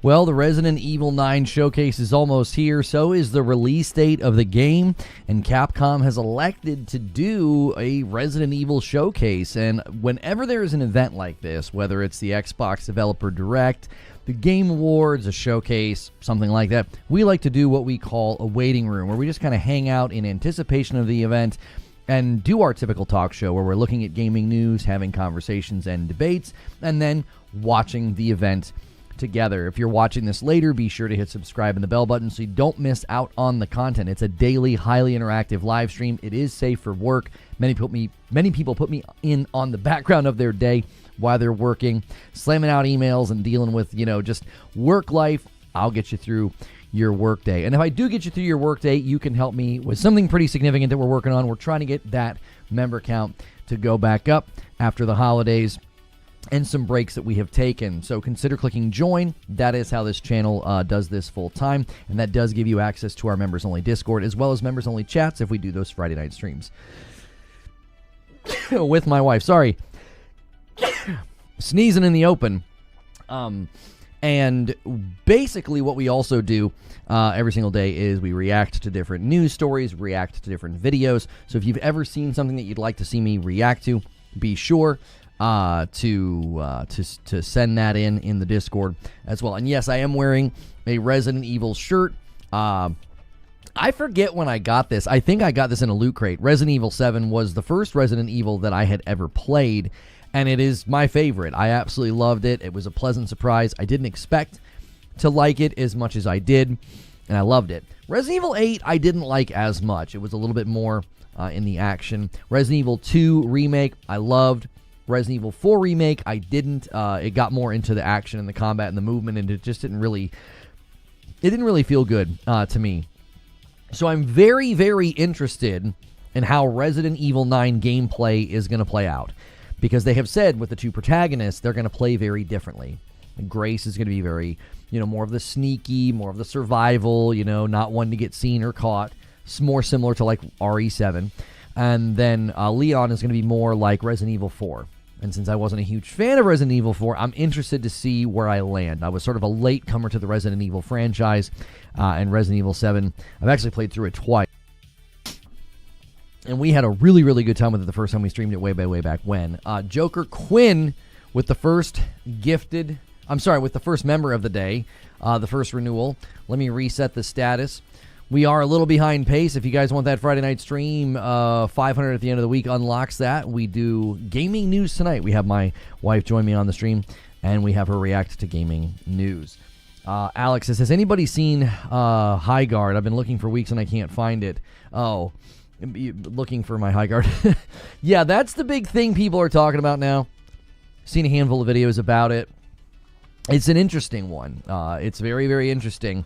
Well, the Resident Evil 9 showcase is almost here. So is the release date of the game. And Capcom has elected to do a Resident Evil showcase. And whenever there is an event like this, whether it's the Xbox Developer Direct, the Game Awards, a showcase, something like that, we like to do what we call a waiting room, where we just kind of hang out in anticipation of the event and do our typical talk show where we're looking at gaming news, having conversations and debates, and then watching the event together. If you're watching this later, be sure to hit subscribe and the bell button so you don't miss out on the content. It's a daily, highly interactive live stream. It is safe for work. Many people put me in on the background of their day while they're working, slamming out emails and dealing with, just work life. I'll get you through your work day. And if I do get you through your work day, you can help me with something pretty significant that we're working on. We're trying to get that member count to go back up after the holidays and some breaks that we have taken. So consider clicking join. That is how this channel does this full time. And that does give you access to our members only Discord, as well as members only chats if we do those Friday night streams with my wife. Sorry. Sneezing in the open. And basically what we also do every single day is we react to different news stories, react to different videos. So if you've ever seen something that you'd like to see me react to, be sure to send that in the Discord as well. And yes, I am wearing a Resident Evil shirt. I forget when I got this. I think I got this in a loot crate. Resident Evil 7 was the first Resident Evil that I had ever played, and it is my favorite. I absolutely loved it. It was a pleasant surprise. I didn't expect to like it as much as I did, and I loved it. Resident Evil 8 I didn't like as much. It was a little bit more in the action. Resident Evil 2 Remake I loved. Resident Evil 4 Remake I didn't. It got more into the action and the combat and the movement, and it just didn't really feel good to me. So I'm very, very interested in how Resident Evil 9 gameplay is going to play out, because they have said with the two protagonists, they're going to play very differently. Grace is going to be very, more of the sneaky, more of the survival, not one to get seen or caught. It's more similar to like RE7. And then Leon is going to be more like Resident Evil 4. And since I wasn't a huge fan of Resident Evil 4, I'm interested to see where I land. I was sort of a latecomer to the Resident Evil franchise, and Resident Evil 7, I've actually played through it twice. And we had a really, really good time with it the first time we streamed it way back when. Joker Quinn with the first member of the day, the first renewal. Let me reset the status. We are a little behind pace. If you guys want that Friday night stream, 500 at the end of the week unlocks that. We do gaming news tonight. We have my wife join me on the stream, and we have her react to gaming news. Alex says, has anybody seen High Guard? I've been looking for weeks and I can't find it. Oh, looking for my High Guard. Yeah, that's the big thing people are talking about now. Seen a handful of videos about it. It's an interesting one. It's very, very interesting.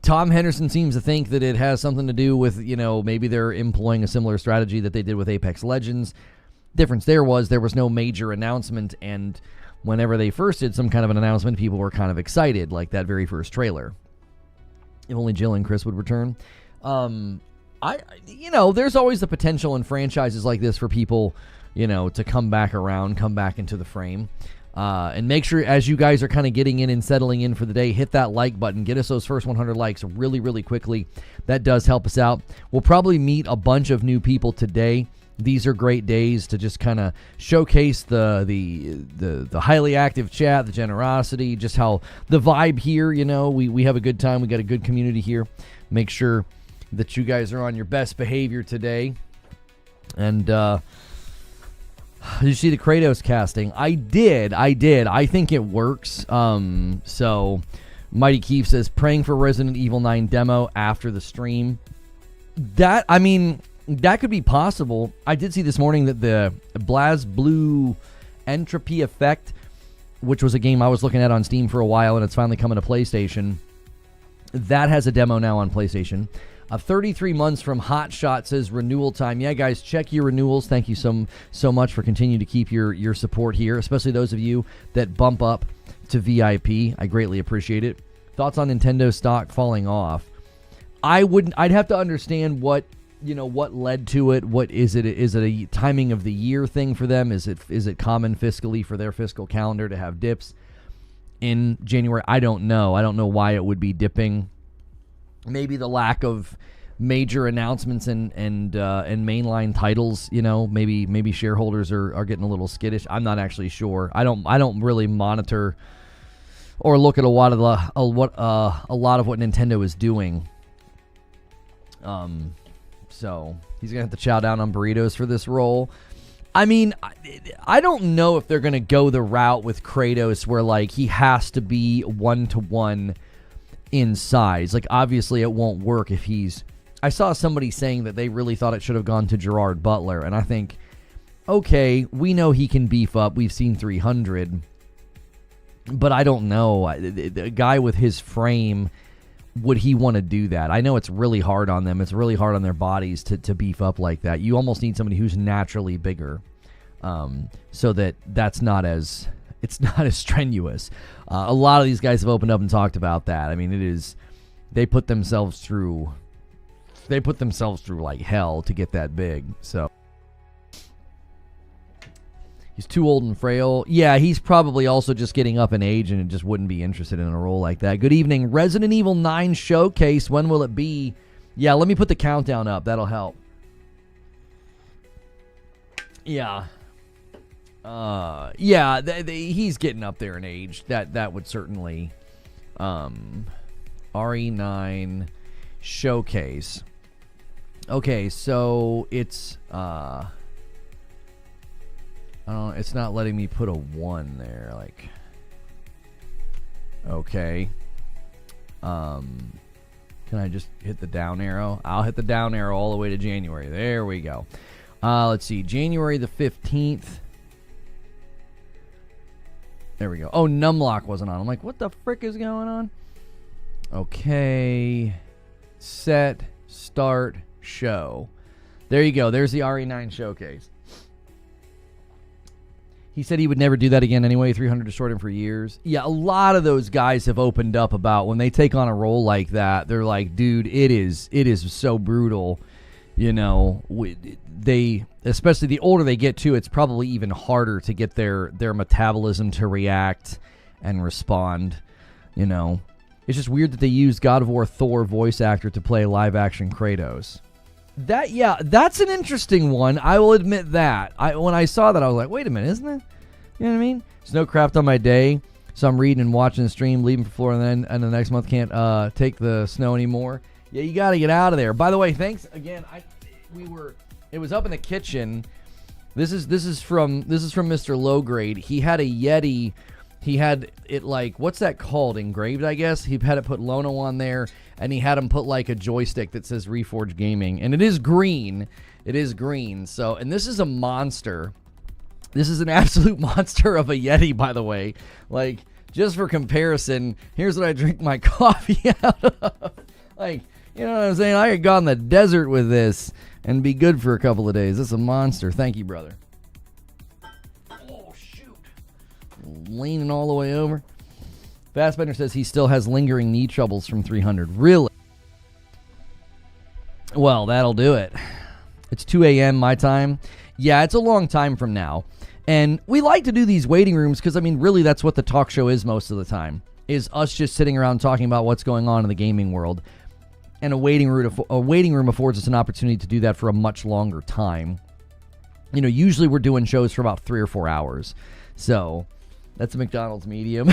Tom Henderson seems to think that it has something to do with, maybe they're employing a similar strategy that they did with Apex Legends. Difference there was no major announcement, and whenever they first did some kind of an announcement, people were kind of excited, like that very first trailer. If only Jill and Chris would return. There's always the potential in franchises like this for people, to come back around, come back into the frame. And make sure, as you guys are kind of getting in and settling in for the day, hit that like button. Get us those first 100 likes really, really quickly. That does help us out. We'll probably meet a bunch of new people today. These are great days to just kind of showcase the highly active chat, the generosity, just how the vibe here, we have a good time. We got a good community here. Make sure that you guys are on your best behavior today. And, did you see the Kratos casting? I did. I think it works. So Mighty Keith says, praying for Resident Evil 9 demo after the stream. That could be possible. I did see this morning that the BlazBlue Entropy Effect, which was a game I was looking at on Steam for a while, and it's finally coming to PlayStation. That has a demo now on PlayStation. 33 months from Hotshot says renewal time. Yeah, guys, check your renewals. Thank you so much for continuing to keep your support here, especially those of you that bump up to VIP. I greatly appreciate it. Thoughts on Nintendo stock falling off? I'd have to understand what led to it. What is it? Is it a timing of the year thing for them? Is it common fiscally for their fiscal calendar to have dips? in January. I don't know. I don't know why it would be dipping. Maybe the lack of major announcements and mainline titles. Maybe shareholders are getting a little skittish. I'm not actually sure. I don't really monitor or look at a lot of what Nintendo is doing. So he's gonna have to chow down on burritos for this role. I mean, I don't know if they're gonna go the route with Kratos where like he has to be 1-to-1 in size. Like obviously it won't work if he's. I saw somebody saying that they really thought it should have gone to Gerard Butler, and I think, okay, we know he can beef up. We've seen 300. But I don't know. A guy with his frame, would he want to do that? I know it's really hard on them. It's really hard on their bodies to beef up like that. You almost need somebody who's naturally bigger, so that's not as strenuous. A lot of these guys have opened up and talked about that. I mean, they put themselves through like hell to get that big. So. He's too old and frail. Yeah, he's probably also just getting up in age and just wouldn't be interested in a role like that. Good evening. Resident Evil 9 showcase. When will it be? Yeah, let me put the countdown up. That'll help. Yeah. He's getting up there in age. That would certainly. RE9 showcase. Okay, so it's it's not letting me put a 1 there, like. Okay. Can I just hit the down arrow? I'll hit the down arrow all the way to January. There we go. Let's see. January the 15th. There we go. Oh, Numlock wasn't on. I'm like, what the frick is going on? Okay. Set. Start. Show. There you go. There's the RE9 showcase. He said he would never do that again anyway. 300 destroyed him for years. Yeah, a lot of those guys have opened up about when they take on a role like that. They're like, dude, it is so brutal. Especially the older they get too, it's probably even harder to get their metabolism to react and respond. It's just weird that they used God of War Thor voice actor to play live action Kratos. That's an interesting one. I will admit that. When I saw that, I was like, wait a minute, isn't it? You know what I mean? Snowcraft on my day, so I'm reading and watching the stream, leaving for Florida, and the next month can't take the snow anymore. Yeah, you got to get out of there. By the way, thanks again. It was up in the kitchen. This is from Mr. Low Grade. He had a Yeti. He had it like, what's that called? Engraved, I guess. He had it put Lono on there, and he had him put like a joystick that says Reforged Gaming, and it is green. It is green. So, and this is a monster. This is an absolute monster of a Yeti, by the way. Like, just for comparison, here's what I drink my coffee out of. Like, you know what I'm saying? I could go in the desert with this and be good for a couple of days. This is a monster. Thank you, brother. Leaning all the way over. Fastbender says he still has lingering knee troubles from 300. Really? Well, that'll do it. It's 2 a.m. my time. Yeah, it's a long time from now. And we like to do these waiting rooms because, I mean, really that's what the talk show is most of the time, is us just sitting around talking about what's going on in the gaming world. And a waiting room affords us an opportunity to do that for a much longer time. Usually we're doing shows for about 3 or 4 hours. So that's a McDonald's medium.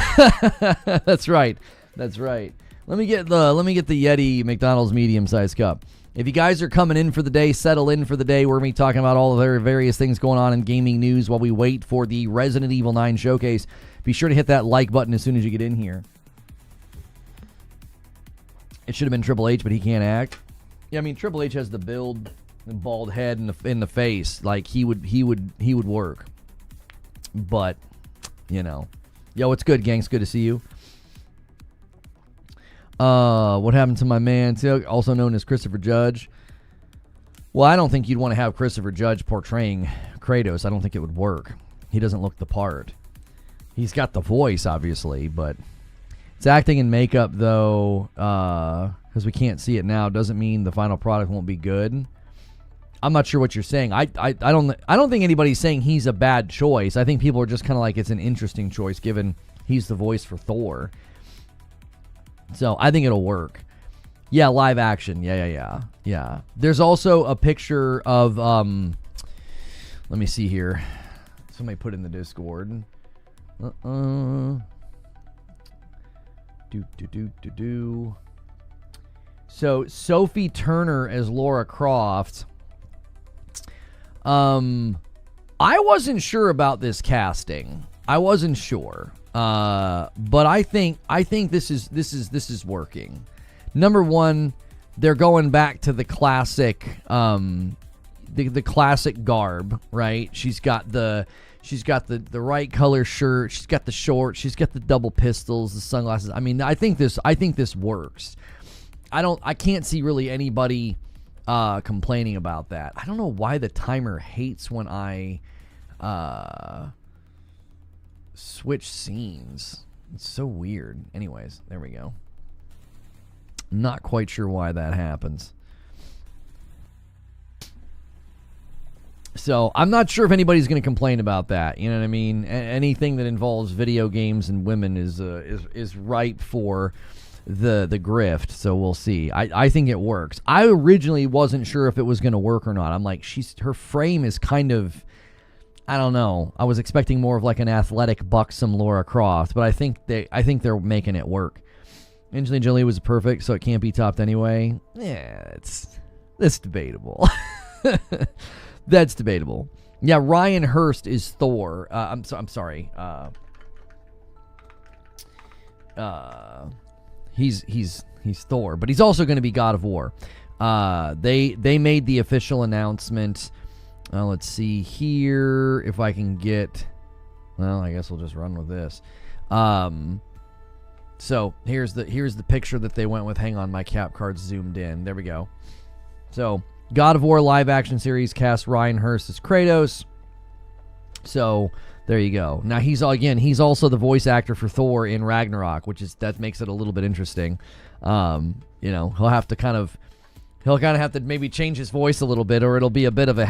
That's right. Let me get the Yeti McDonald's medium size cup. If you guys are coming in for the day, settle in for the day. We're going to be talking about all of the various things going on in gaming news while we wait for the Resident Evil 9 showcase. Be sure to hit that like button as soon as you get in here. It should have been Triple H, but he can't act. Yeah, I mean, Triple H has the build, the bald head, and in the face. Like, he would work. But, yo, what's good, gang? It's good to see you. What happened to my man, also known as Christopher Judge? Well, I don't think you'd want to have Christopher Judge portraying Kratos. I don't think it would work. He doesn't look the part. He's got the voice, obviously, but it's acting and makeup, though, because we can't see it now, doesn't mean the final product won't be good. I'm not sure what you're saying. I don't think anybody's saying he's a bad choice. I think people are just kind of like, it's an interesting choice given He's the voice for Thor. So I think it'll work. Yeah, live action. Yeah. There's also a picture of, let me see here. Somebody put in the Discord. So Sophie Turner as Lara Croft. I wasn't sure about this casting. I wasn't sure. But I think this is working. Number one, they're going back to the classic, the classic garb, right? She's got the right color shirt. She's got the shorts. She's got the double pistols, the sunglasses. I mean, I think this works. I can't see really anybody complaining about that. I don't know why the timer hates when I switch scenes. It's so weird. Anyways, there we go. Not quite sure why that happens. So I'm not sure if anybody's going to complain about that. You know what I mean? Anything that involves video games and women is ripe for the grift. So we'll see. I think it works. I originally wasn't sure if it was going to work or not. I'm like, her frame is kind of, I don't know. I was expecting more of like an athletic, buxom Lara Croft, but I think they're making it work. Angelina Jolie was perfect, so it can't be topped anyway. Yeah, it's debatable. That's debatable. Yeah, Ryan Hurst is Thor. I'm sorry. He's Thor, but he's also going to be God of War. They made the official announcement. Let's see here if I can get. Well, I guess we'll just run with this. So here's the picture that they went with. Hang on, my cap card's zoomed in. There we go. So God of War live action series cast Ryan Hurst as Kratos. So there you go. Now he's also the voice actor for Thor in Ragnarok, that makes it a little bit interesting. He'll have to maybe change his voice a little bit, or it'll be a bit of a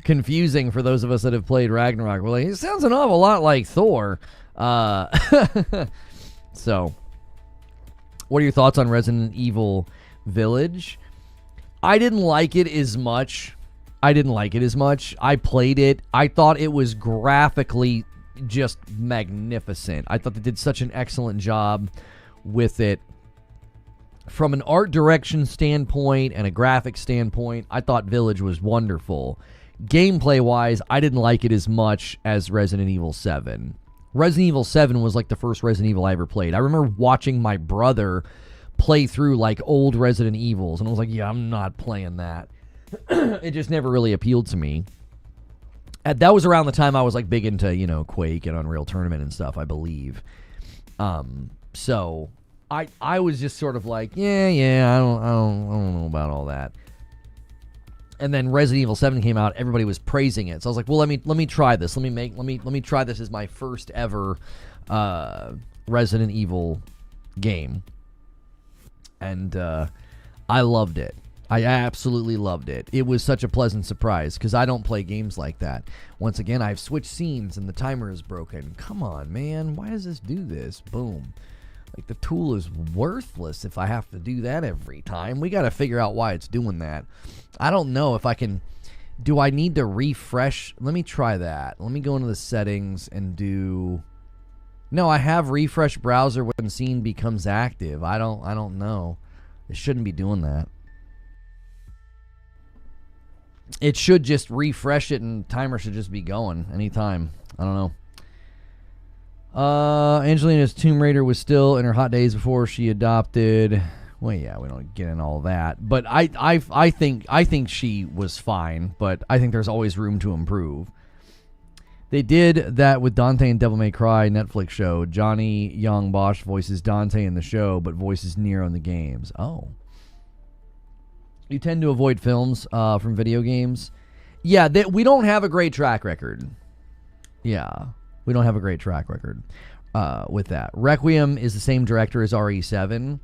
confusing for those of us that have played Ragnarok. We're like, he sounds an awful lot like Thor. So what are your thoughts on Resident Evil Village? I didn't like it as much. I played it. I thought it was graphically just magnificent. I thought they did such an excellent job with it. From an art direction standpoint and a graphic standpoint, I thought Village was wonderful. Gameplay-wise, I didn't like it as much as Resident Evil 7. Resident Evil 7 was like the first Resident Evil I ever played. I remember watching my brother play through like old Resident Evils, and I was like, yeah, I'm not playing that. It just never really appealed to me. That was around the time I was like big into, Quake and Unreal Tournament and stuff, I believe. So I was just sort of like, I don't know about all that. And then Resident Evil 7 came out, everybody was praising it. So I was like, well, let me try this. Let me try this as my first ever Resident Evil game. And I loved it. I absolutely loved it. It was such a pleasant surprise because I don't play games like that. Once again, I've switched scenes and the timer is broken. Come on, man. Why does this do this? Boom. Like, the tool is worthless if I have to do that every time. We got to figure out why it's doing that. I don't know if I can. Do I need to refresh? Let me try that. Let me go into the settings and do. No, I have refresh browser when scene becomes active. I don't know. It shouldn't be doing that. It should just refresh it and timer should just be going anytime. I don't know. Angelina's Tomb Raider was still in her hot days before she adopted. Well, yeah, we don't get in all that, but I think she was fine, but I think there's always room to improve. They did that with Dante and Devil May Cry Netflix show. Johnny Young Bosch voices Dante in the show, but voices Nero in the games. Oh. You tend to avoid films from video games. Yeah, we don't have a great track record. Yeah, we don't have a great track record with that. Requiem is the same director as RE7.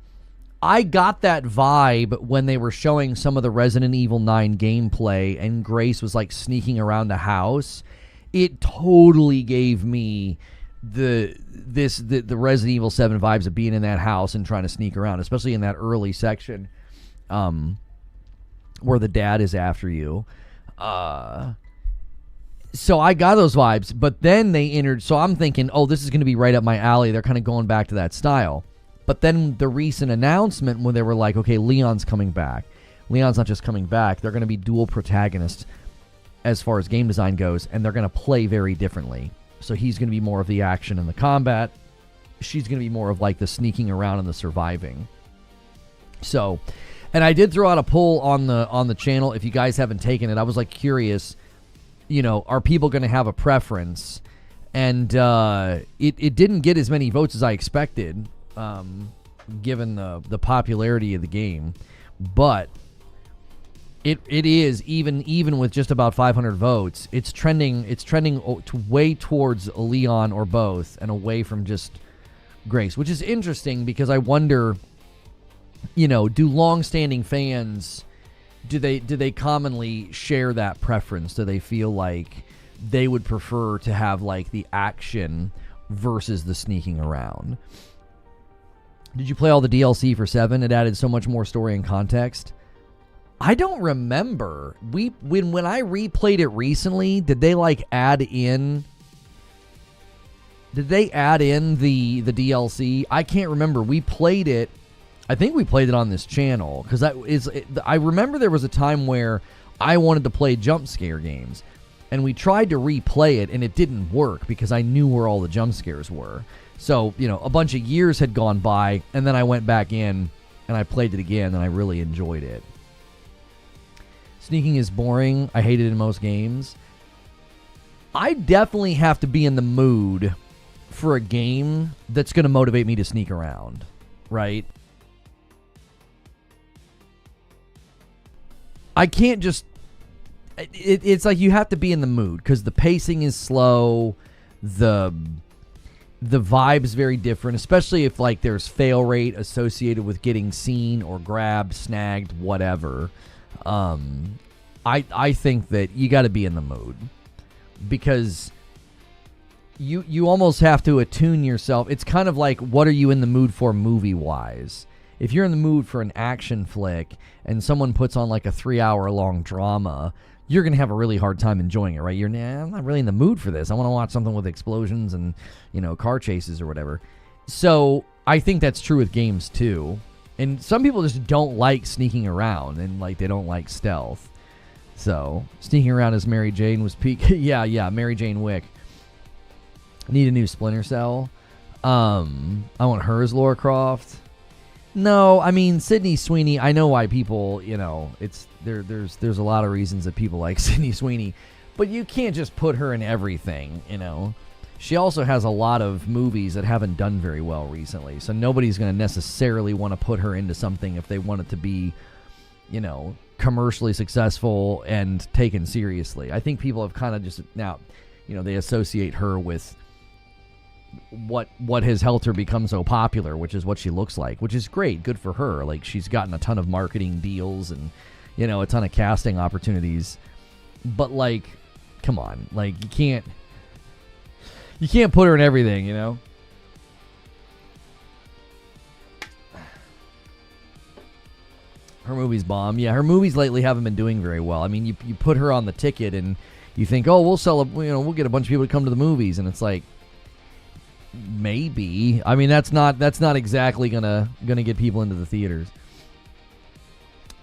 I got that vibe when they were showing some of the Resident Evil 9 gameplay and Grace was like sneaking around the house. it totally gave me the Resident Evil 7 vibes of being in that house and trying to sneak around, especially in that early section where the dad is after you. So I got those vibes, but then they entered, so I'm thinking, oh, this is going to be right up my alley. They're kind of going back to that style. But then the recent announcement when they were like, okay, Leon's coming back. Leon's not just coming back. They're going to be dual protagonists as far as game design goes, and they're going to play very differently. So he's going to be more of the action and the combat. She's going to be more of like the sneaking around and the surviving. So, and I did throw out a poll on the channel. If you guys haven't taken it, I was like curious, you know, are people going to have a preference? And it didn't get as many votes as I expected, given the popularity of the game. But it is, even with just about 500 votes, it's trending way towards Leon or both, and away from just Grace, which is interesting because I wonder, you know, do long-standing fans, do they commonly share that preference? Do they feel like they would prefer to have like the action versus the sneaking around? Did you play all the DLC for 7? It added so much more story and context. I don't remember. When I replayed it recently, did they like add in? Did they add in the DLC? I can't remember. We played it. I think we played it on this channel because I remember there was a time where I wanted to play jump scare games, and we tried to replay it, and it didn't work because I knew where all the jump scares were. So, you know, a bunch of years had gone by, and then I went back in and I played it again, and I really enjoyed it. Sneaking is boring. I hate it in most games. I definitely have to be in the mood for a game that's going to motivate me to sneak around, right? I can't just... It's like you have to be in the mood because the pacing is slow. The vibe's very different, especially if like there's fail rate associated with getting seen or grabbed, snagged, whatever. I think that you got to be in the mood because you almost have to attune yourself. It's kind of like, what are you in the mood for movie-wise? If you're in the mood for an action flick and someone puts on like a 3-hour-long drama, you're going to have a really hard time enjoying it, right? I'm not really in the mood for this. I want to watch something with explosions and, you know, car chases or whatever. So I think that's true with games too. And some people just don't like sneaking around, and like they don't like stealth. So sneaking around as Mary Jane was peak. yeah, Mary Jane Wick. I need a new Splinter Cell. I want her as Lara Croft. No, I mean Sydney Sweeney. I know why people, you know, it's there's a lot of reasons that people like Sydney Sweeney, but you can't just put her in everything, you know. She also has a lot of movies that haven't done very well recently, so nobody's going to necessarily want to put her into something if they want it to be, you know, commercially successful and taken seriously. I think people have kind of just now, you know, they associate her with what has helped her become so popular, which is what she looks like, which is great. Good for her. Like, she's gotten a ton of marketing deals and, you know, a ton of casting opportunities. But like, come on, like you can't put her in everything, you know? Her movies bomb. Yeah, her movies lately haven't been doing very well. I mean, you put her on the ticket and you think, oh, we'll get a bunch of people to come to the movies, and it's like, maybe. I mean, that's not exactly gonna get people into the theaters.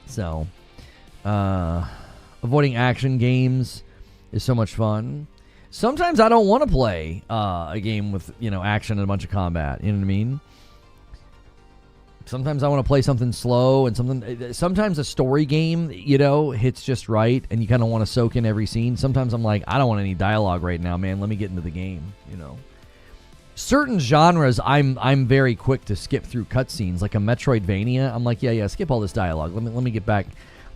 So, avoiding action games is so much fun. Sometimes I don't want to play a game with, you know, action and a bunch of combat. You know what I mean? Sometimes I want to play something slow and sometimes a story game, you know, hits just right and you kind of want to soak in every scene. Sometimes I'm like, I don't want any dialogue right now, man. Let me get into the game, you know. Certain genres, I'm very quick to skip through cutscenes, like a Metroidvania. I'm like, yeah, skip all this dialogue. Let me get back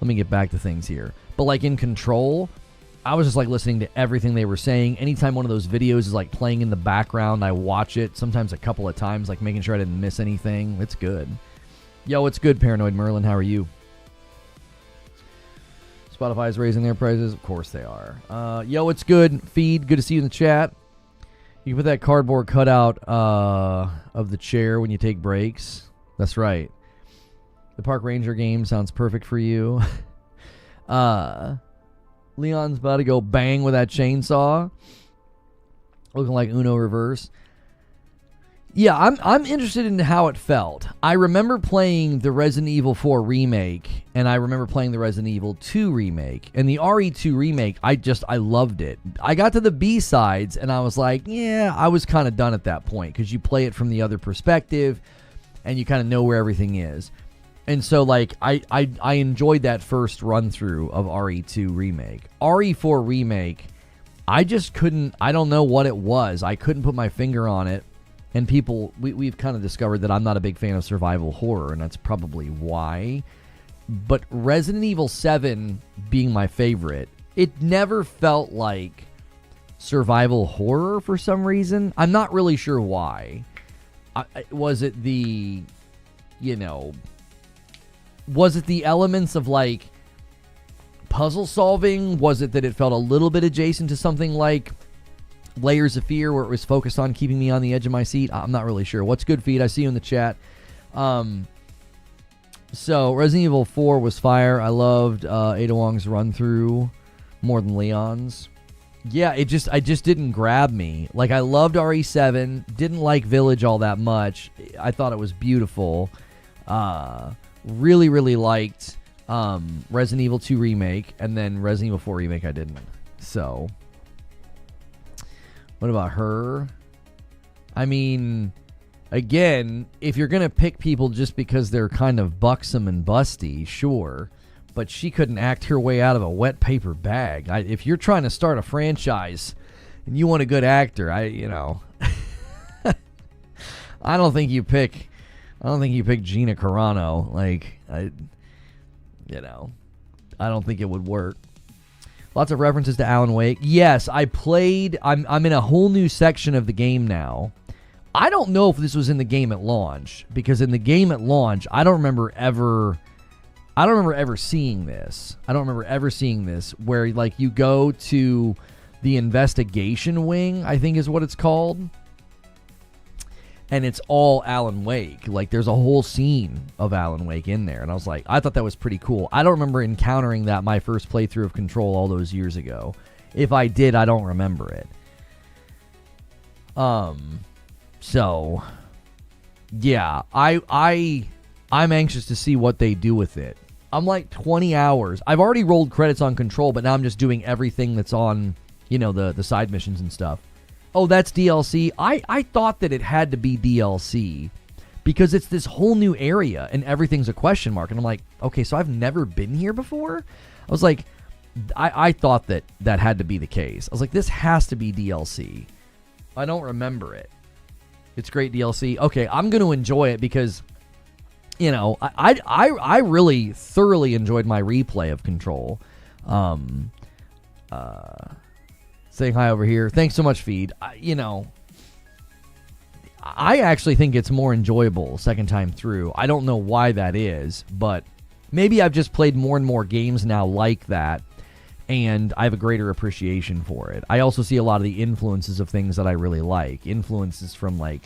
to things here. But like in Control, I was just like listening to everything they were saying. Anytime one of those videos is like playing in the background, I watch it. Sometimes a couple of times, like making sure I didn't miss anything. It's good. Yo, it's good, Paranoid Merlin. How are you? Spotify's raising their prices. Of course they are. Yo, it's good. Feed, good to see you in the chat. You can put that cardboard cutout of the chair when you take breaks. That's right. The Park Ranger game sounds perfect for you. Leon's about to go bang with that chainsaw. Looking like Uno reverse. Yeah, I'm interested in how it felt. I remember playing the Resident Evil 4 remake, and I remember playing the Resident Evil 2 remake. And the RE2 remake, I loved it. I got to the B-sides, and I was like, yeah, I was kind of done at that point, because you play it from the other perspective, and you kind of know where everything is. And so, like, I enjoyed that first run-through of RE2 remake. RE4 remake, I just couldn't, I don't know what it was. I couldn't put my finger on it. And people, we've kind of discovered that I'm not a big fan of survival horror, and that's probably why. But Resident Evil 7 being my favorite, it never felt like survival horror for some reason. I'm not really sure why. Was it the, was it the elements of, like, puzzle solving? Was it that it felt a little bit adjacent to something like Layers of Fear, where it was focused on keeping me on the edge of my seat? I'm not really sure. What's good, Feed? I see you in the chat. So Resident Evil 4 was fire. I loved Ada Wong's run through more than Leon's. Yeah, I just didn't grab me. Like, I loved RE7, didn't like Village all that much. I thought it was beautiful. Really, really liked Resident Evil 2 remake, and then Resident Evil 4 remake I didn't. So what about her? I mean, again, if you're going to pick people just because they're kind of buxom and busty, sure. But she couldn't act her way out of a wet paper bag. If you're trying to start a franchise and you want a good actor, I don't think you pick Gina Carano. Like, I don't think it would work. Lots of references to Alan Wake. Yes, I played. I'm in a whole new section of the game now. I don't know if this was in the game at launch, because in the game at launch, I don't remember ever seeing this. Where, like, you go to the investigation wing, I think is what it's called. And it's all Alan Wake. Like, there's a whole scene of Alan Wake in there. And I was like, I thought that was pretty cool. I don't remember encountering that my first playthrough of Control all those years ago. If I did, I don't remember it. So, yeah, I'm anxious to see what they do with it. I'm like 20 hours. I've already rolled credits on Control, but now I'm just doing everything that's on, the side missions and stuff. Oh, that's DLC? I thought that it had to be DLC because it's this whole new area and everything's a question mark. And I'm like, okay, so I've never been here before? I was like, I thought that had to be the case. I was like, this has to be DLC. I don't remember it. It's great DLC. Okay, I'm going to enjoy it because, I really thoroughly enjoyed my replay of Control. Saying hi over here. Thanks so much, Feed. I actually think it's more enjoyable second time through. I don't know why that is, but maybe I've just played more and more games now like that, and I have a greater appreciation for it. I also see a lot of the influences of things that I really like. Influences from, like,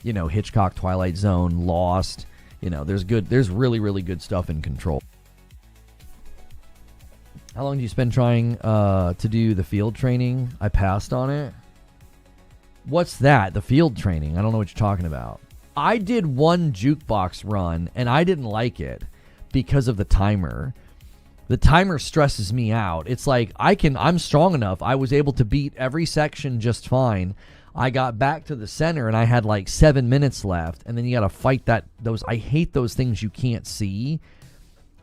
Hitchcock, Twilight Zone, Lost. There's really, really good stuff in Control. How long do you spend trying to do the field training? I passed on it. What's that? The field training? I don't know what you're talking about. I did one jukebox run, and I didn't like it because of the timer. The timer stresses me out. It's like, I'm strong enough. I was able to beat every section just fine. I got back to the center, and I had like 7 minutes left, and then you got to fight those. I hate those things you can't see.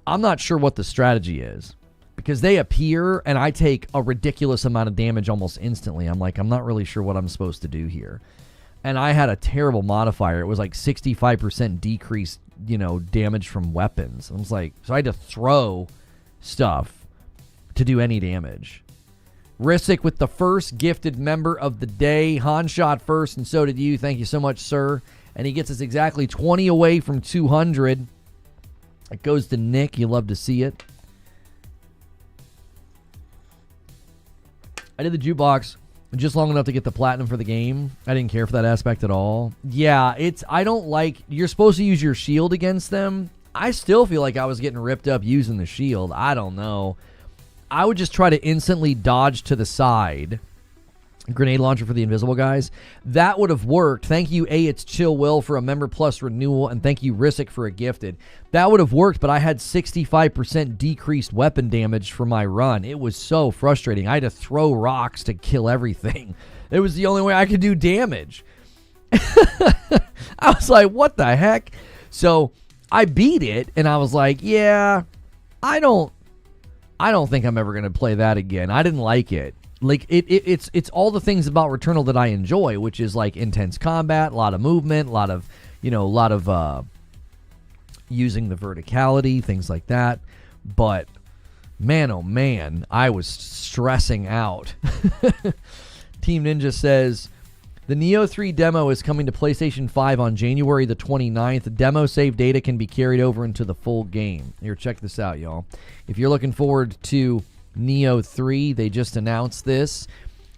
I'm not sure what the strategy is, because they appear and I take a ridiculous amount of damage almost instantly. I'm like, I'm not really sure what I'm supposed to do here. And I had a terrible modifier. It was like 65% decreased, damage from weapons. I was like, so I had to throw stuff to do any damage. Rissick with the first gifted member of the day. Han shot first, and so did you. Thank you so much, sir. And he gets us exactly 20 away from 200. It goes to Nick. You love to see it. I did the jukebox just long enough to get the platinum for the game. I didn't care for that aspect at all. Yeah, I don't like, you're supposed to use your shield against them. I still feel like I was getting ripped up using the shield. I don't know. I would just try to instantly dodge to the side. Grenade launcher for the invisible guys. That would have worked. Thank you, It's Chill Will, for a Member Plus renewal, and thank you, Rissick, for a gifted. That would have worked, but I had 65% decreased weapon damage for my run. It was so frustrating. I had to throw rocks to kill everything. It was the only way I could do damage. I was like, what the heck? So I beat it, and I was like, yeah, I don't think I'm ever going to play that again. I didn't like it. Like it's all the things about Returnal that I enjoy, which is like intense combat, a lot of movement, a lot of using the verticality, things like that. But man, oh man, I was stressing out. Team Ninja says the Neo 3 demo is coming to PlayStation 5 on January the 29th. Demo save data can be carried over into the full game. Here, check this out, y'all. If you're looking forward to Neo 3, they just announced this.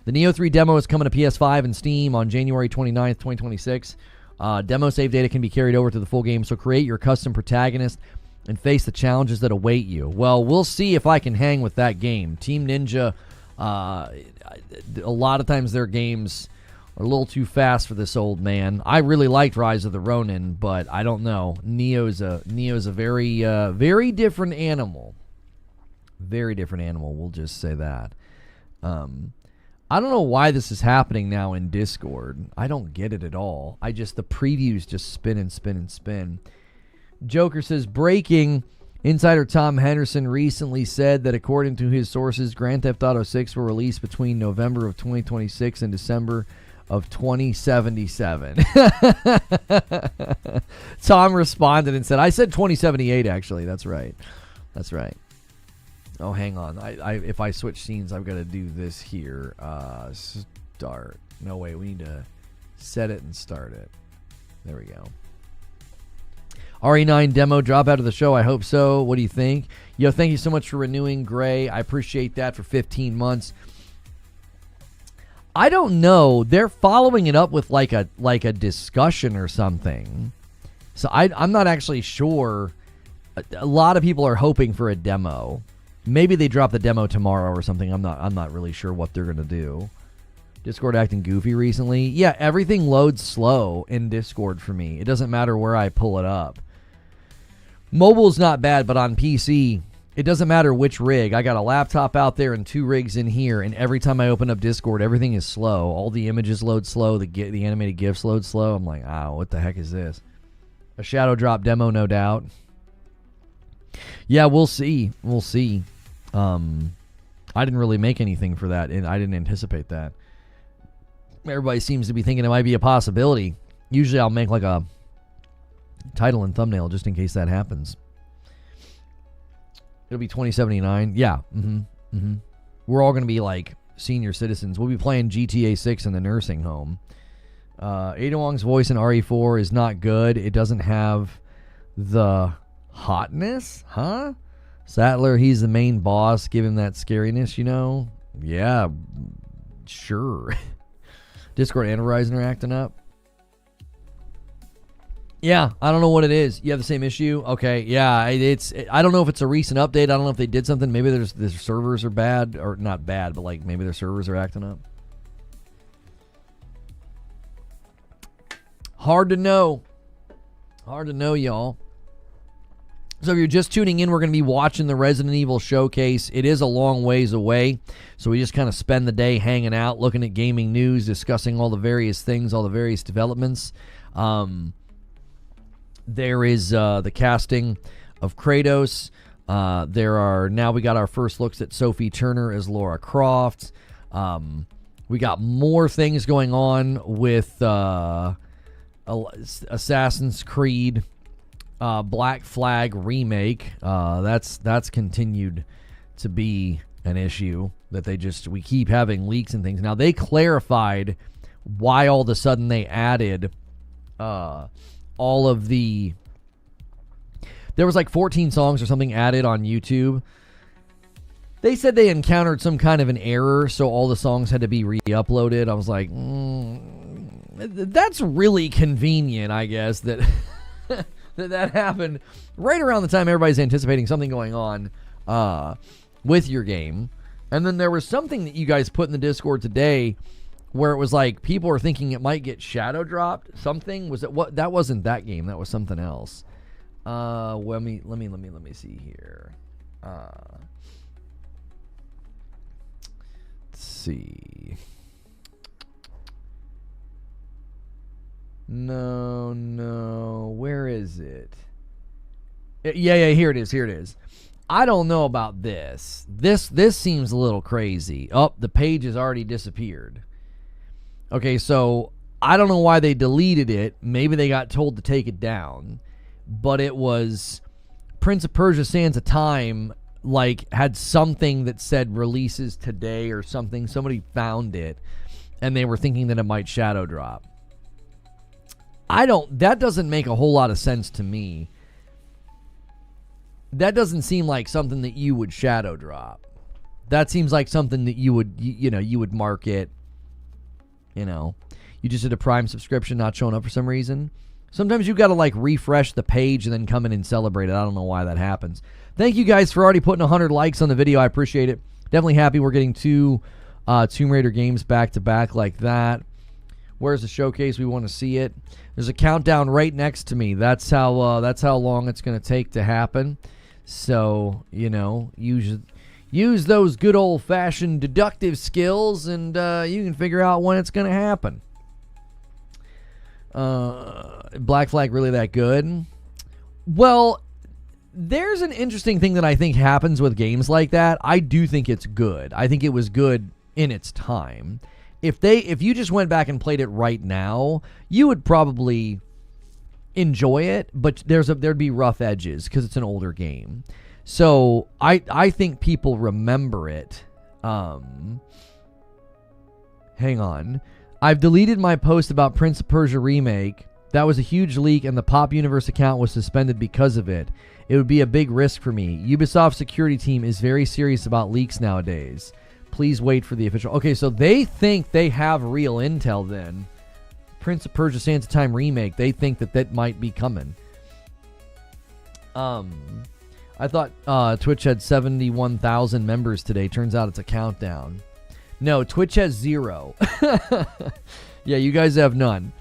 The Neo 3 demo is coming to PS5 and Steam on January 29th, 2026. Demo save data can be carried over to the full game, so create your custom protagonist and face the challenges that await you. Well, we'll see if I can hang with that game. Team Ninja, a lot of times their games are a little too fast for this old man. I really liked Rise of the Ronin, but I don't know. Neo's a very, very different animal. Very different animal, we'll just say that. I don't know why this is happening now in Discord. I don't get it at all. The previews just spin and spin and spin. Joker says, breaking. Insider Tom Henderson recently said that according to his sources, Grand Theft Auto 6 will release between November of 2026 and December of 2077. Tom responded and said, I said 2078, actually. That's right. That's right. Oh, hang on. If I switch scenes, I've got to do this here. Start. No, wait. We need to set it and start it. There we go. RE9 demo drop out of the show. I hope so. What do you think? Yo, thank you so much for renewing, Gray. I appreciate that for 15 months. I don't know. They're following it up with like a discussion or something. So I'm not actually sure. A lot of people are hoping for a demo. Maybe they drop the demo tomorrow or something. I'm not really sure what they're gonna do. Discord acting goofy recently. Yeah, everything loads slow in Discord for me. It doesn't matter where I pull it up. Mobile's not bad, but on PC, it doesn't matter which rig. I got a laptop out there and 2 rigs in here, and every time I open up Discord, everything is slow. All the images load slow. The animated GIFs load slow. I'm like, oh, what the heck is this? A shadow drop demo, no doubt. Yeah, we'll see. We'll see. I didn't really make anything for that, and I didn't anticipate that. Everybody seems to be thinking it might be a possibility. Usually I'll make like a title and thumbnail just in case that happens. It'll be 2079. Yeah. We're all going to be like senior citizens. We'll be playing GTA 6 in the nursing home. Ada Wong's voice in RE4 is not good. It doesn't have the hotness, huh? Sattler, he's the main boss. Give him that scariness, you know? Yeah, sure. Discord and Verizon are acting up. Yeah, I don't know what it is. You have the same issue? Okay, yeah, I don't know if it's a recent update. I don't know if they did something. Maybe their servers are bad, or not bad, but like maybe their servers are acting up. Hard to know. Hard to know, y'all. So if you're just tuning in, we're going to be watching the Resident Evil showcase. It is a long ways away, so we just kind of spend the day hanging out, looking at gaming news, discussing all the various things, all the various developments. There is the casting of Kratos. Now we got our first looks at Sophie Turner as Lara Croft. We got more things going on with Assassin's Creed Black Flag remake. That's continued to be an issue that we keep having leaks and things. Now they clarified why all of a sudden they added all of there was like 14 songs or something added on YouTube. They said they encountered some kind of an error, so all the songs had to be re-uploaded. I was like, that's really convenient, I guess, that that happened right around the time everybody's anticipating something going on with your game. And then there was something that you guys put in the Discord today where it was like people were thinking it might get shadow dropped. Something was it? What? That wasn't that game. That was something else. Let me see here. See. No. Where is it? Yeah, here it is. I don't know about this. This seems a little crazy. Oh, the page has already disappeared. Okay, so I don't know why they deleted it. Maybe they got told to take it down. But it was Prince of Persia Sands of Time, like, had something that said releases today or something. Somebody found it, and they were thinking that it might shadow drop. That doesn't make a whole lot of sense to me. That doesn't seem like something that you would shadow drop. That seems like something that you would, you would market, you just did a Prime subscription not showing up for some reason. Sometimes you got to like refresh the page and then come in and celebrate it. I don't know why that happens. Thank you guys for already putting 100 likes on the video. I appreciate it. Definitely happy we're getting 2 Tomb Raider games back to back like that. Where's the showcase? We want to see it. There's a countdown right next to me. That's how long it's going to take to happen. So, use those good old-fashioned deductive skills, and you can figure out when it's going to happen. Black Flag really that good? Well, there's an interesting thing that I think happens with games like that. I do think it's good. I think it was good in its time. If you just went back and played it right now, you would probably enjoy it, but there'd be rough edges because it's an older game. So I think people remember it. Hang on. I've deleted my post about Prince of Persia Remake. That was a huge leak, and the Pop Universe account was suspended because of it. It would be a big risk for me. Ubisoft's security team is very serious about leaks nowadays. Please wait for the official... Okay, so they think they have real intel then. Prince of Persia Sands of Time Remake, they think that might be coming. I thought Twitch had 71,000 members today. Turns out it's a countdown. No, Twitch has 0. Yeah, you guys have none.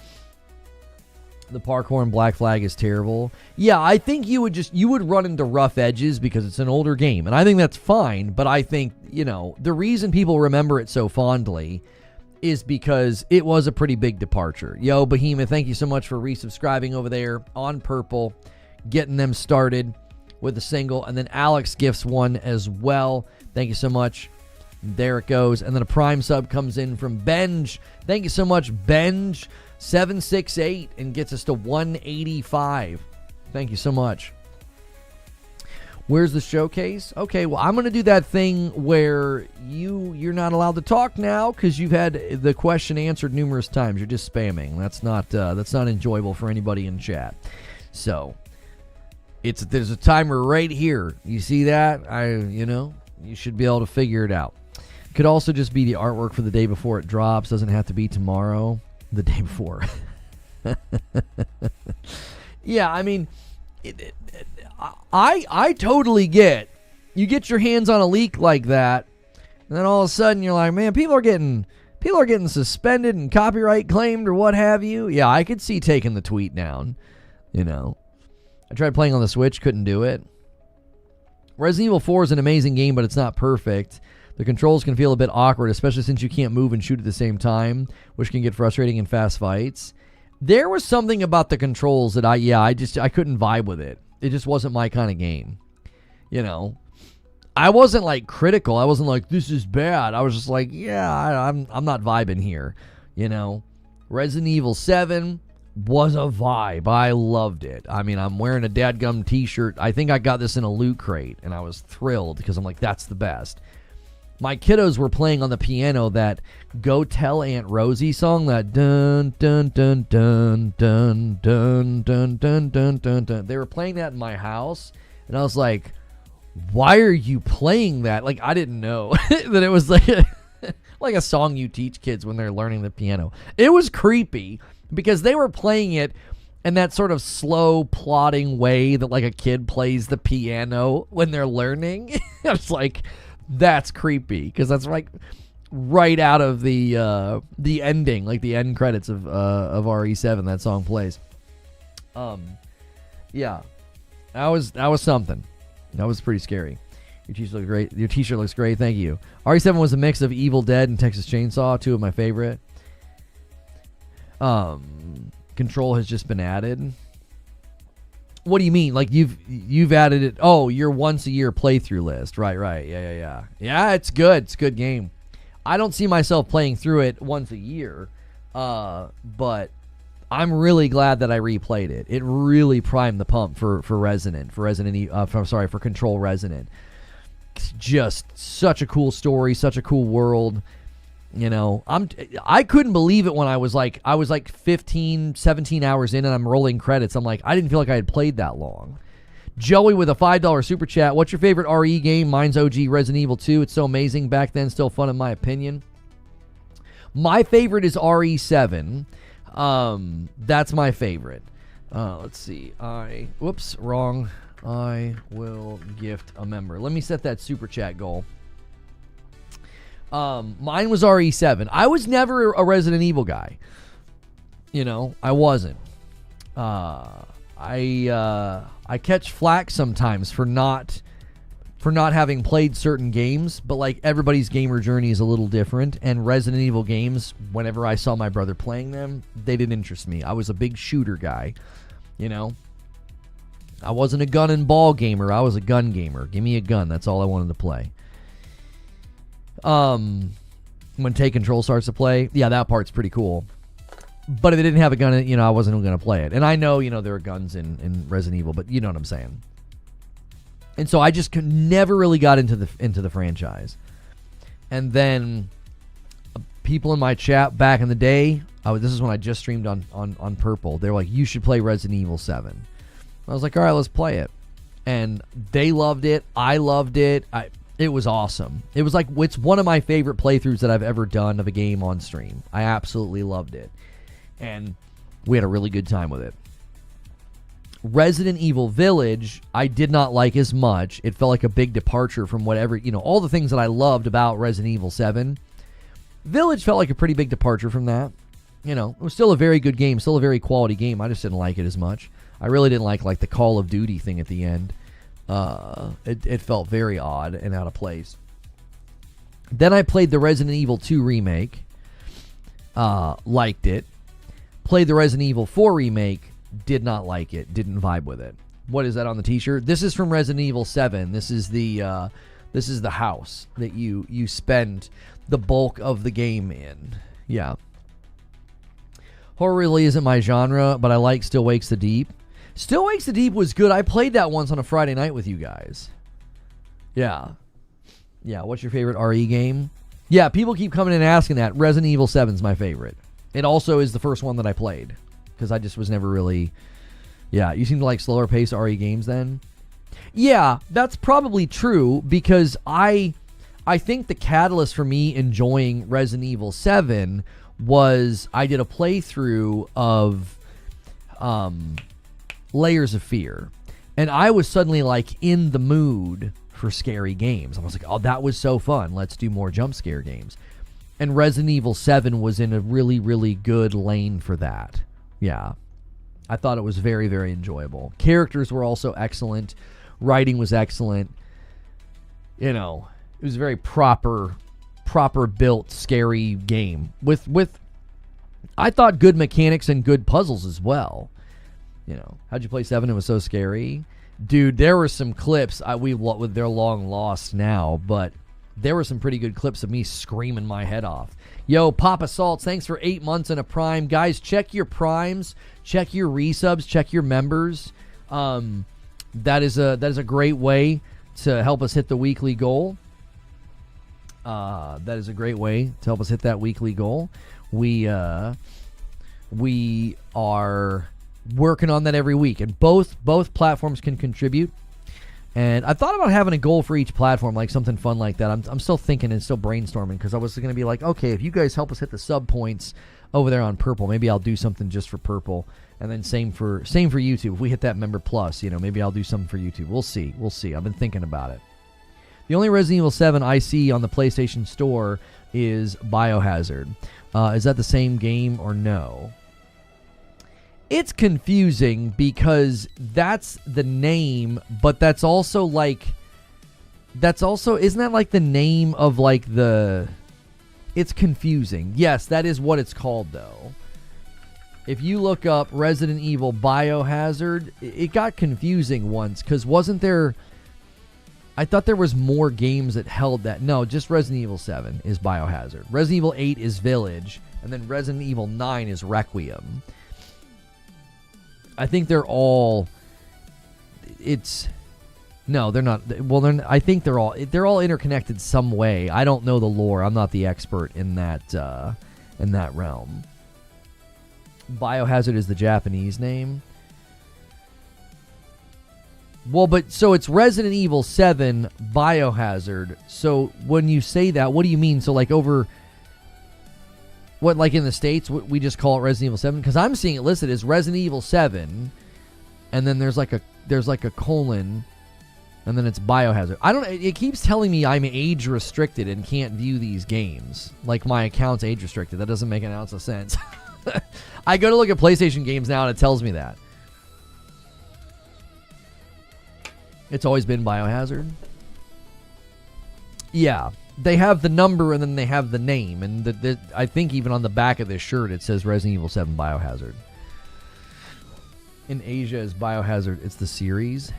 The parkour in Black Flag is terrible. Yeah, I think you would run into rough edges because it's an older game, and I think that's fine, but I think, the reason people remember it so fondly is because it was a pretty big departure. Yo, Behemoth, thank you so much for resubscribing over there on Purple, getting them started with a single, and then Alex gifts one as well. Thank you so much. There it goes. And then a Prime sub comes in from Benj. Thank you so much, Benj. 768 and gets us to 185. Thank you so much. Where's the showcase? Okay, well, I'm going to do that thing where you're not allowed to talk now because you've had the question answered numerous times. You're just spamming. That's not enjoyable for anybody in chat. So, there's a timer right here. You see that? You should be able to figure it out. Could also just be the artwork for the day before it drops. Doesn't have to be tomorrow. The day before. Yeah, I mean, I totally get. You get your hands on a leak like that, and then all of a sudden you're like, man, people are getting suspended and copyright claimed or what have you. Yeah, I could see taking the tweet down. I tried playing on the Switch, couldn't do it. Resident Evil 4 is an amazing game, but it's not perfect. The controls can feel a bit awkward, especially since you can't move and shoot at the same time, which can get frustrating in fast fights. There was something about the controls that I couldn't vibe with it. It just wasn't my kind of game. I wasn't like critical. I wasn't like, this is bad. I was just like, yeah, I'm not vibing here. Resident Evil 7 was a vibe. I loved it. I mean, I'm wearing a dadgum t-shirt. I think I got this in a loot crate, and I was thrilled because I'm like, that's the best. My kiddos were playing on the piano that Go Tell Aunt Rosie song, that dun dun dun dun dun dun dun dun dun dun dun. They were playing that in my house, and I was like, why are you playing that? Like, I didn't know that it was like like a song you teach kids when they're learning the piano. It was creepy because they were playing it in that sort of slow, plodding way that like a kid plays the piano when they're learning. I was like, that's creepy because that's like right out of the ending, like the end credits of RE7. That song plays. Yeah, that was something. That was pretty scary. Your t-shirt looks great. Your t-shirt looks great. Thank you. RE7 was a mix of Evil Dead and Texas Chainsaw, two of my favorite. Control has just been added. What do you mean? Like you've added it? Oh, your once a year playthrough list. Right. Yeah. Yeah, it's good. It's a good game. I don't see myself playing through it once a year, but I'm really glad that I replayed it. It really primed the pump for Control Resonant. It's just such a cool story, such a cool world. You know, I couldn't believe it when I was like 15, 17 hours in and I'm rolling credits. I'm like, I didn't feel like I had played that long. Joey with a $5 super chat. What's your favorite RE game? Mine's OG Resident Evil 2. It's so amazing back then, still fun in my opinion. My favorite is RE7. That's my favorite. Let's see. Whoops, wrong. I will gift a member. Let me set that super chat goal. Mine was RE7. I was never a Resident Evil guy. You know, I wasn't. I catch flack sometimes for not having played certain games, but like everybody's gamer journey is a little different, and Resident Evil games, whenever I saw my brother playing them, they didn't interest me. I was a big shooter guy, you know. I wasn't a gun and ball gamer. I was a gun gamer. Give me a gun. That's all I wanted to play. When Take Control starts to play, yeah, that part's pretty cool. But if it didn't have a gun, you know, I wasn't going to play it. And I know, you know, there are guns in Resident Evil, but you know what I'm saying. And so I just never really got into the franchise. And then people in my chat back in the day, this is when I just streamed on Purple. They were like, you should play Resident Evil 7. I was like, all right, let's play it. And they loved it. I loved it. It was awesome. It was like, it's one of my favorite playthroughs that I've ever done of a game on stream. I absolutely loved it. And we had a really good time with it. Resident Evil Village, I did not like as much. It felt like a big departure from whatever, you know, all the things that I loved about Resident Evil 7. Village felt like a pretty big departure from that. You know, it was still a very good game, still a very quality game. I just didn't like it as much. I really didn't like the Call of Duty thing at the end. It felt very odd and out of place. Then I played the Resident Evil 2 remake. Liked it. Played the Resident Evil 4 remake. Did not like it. Didn't vibe with it. What is that on the t-shirt? This is from Resident Evil 7. This is the house that you spend the bulk of the game in. Yeah. Horror really isn't my genre, but I like Still Wakes the Deep. Still Wakes the Deep was good. I played that once on a Friday night with you guys. Yeah. Yeah, what's your favorite RE game? Yeah, people keep coming in and asking that. Resident Evil 7 is my favorite. It also is the first one that I played. Because I just was never really... Yeah, you seem to like slower pace RE games then? Yeah, that's probably true. Because I think the catalyst for me enjoying Resident Evil 7 was I did a playthrough of Layers of Fear. And I was suddenly like in the mood for scary games. I was like, oh, that was so fun. Let's do more jump scare games. And Resident Evil 7 was in a really, really good lane for that. Yeah. I thought it was very, very enjoyable. Characters were also excellent. Writing was excellent. You know, it was a very proper built, scary game. With I thought good mechanics and good puzzles as well. You know, how'd you play 7? It was so scary. Dude, there were some clips. They're long lost now, but there were some pretty good clips of me screaming my head off. Yo, Papa Salts, thanks for 8 months and a Prime. Guys, check your Primes, check your resubs, check your members. That is a great way to help us hit the weekly goal. That is a great way to help us hit that weekly goal. We are working on that every week, and both platforms can contribute. And I thought about having a goal for each platform, like something fun like that. I'm still thinking and still brainstorming, because I was going to be like, okay, if you guys help us hit the sub points over there on purple, maybe I'll do something just for purple. And then same for YouTube. If we hit that member plus, maybe I'll do something for YouTube. We'll see. I've been thinking about it. The only Resident Evil 7 I see on the PlayStation Store is Biohazard. Is that the same game or no? It's confusing because that's the name, but that's also isn't that like the name of like the... It's confusing. Yes, that is what it's called though. If you look up Resident Evil Biohazard, it got confusing once, because wasn't there... I thought there was more games that held that. No, just Resident Evil 7 is Biohazard. Resident Evil 8 is Village, and then Resident Evil 9 is Requiem. I think they're all... No, they're not. Well, I think they're all interconnected some way. I don't know the lore. I'm not the expert in that realm. Biohazard is the Japanese name. Well, but so it's Resident Evil 7 Biohazard. So when you say that, what do you mean? So like over... What, like in the States, we just call it Resident Evil 7? Because I'm seeing it listed as Resident Evil 7, and then there's like a colon, and then it's Biohazard. It keeps telling me I'm age restricted and can't view these games. Like my account's age restricted. That doesn't make an ounce of sense. I go to look at PlayStation games now, and it tells me that. It's always been Biohazard? Yeah. They have the number and then they have the name. And I think even on the back of this shirt it says Resident Evil 7 Biohazard. In Asia is Biohazard. It's the series.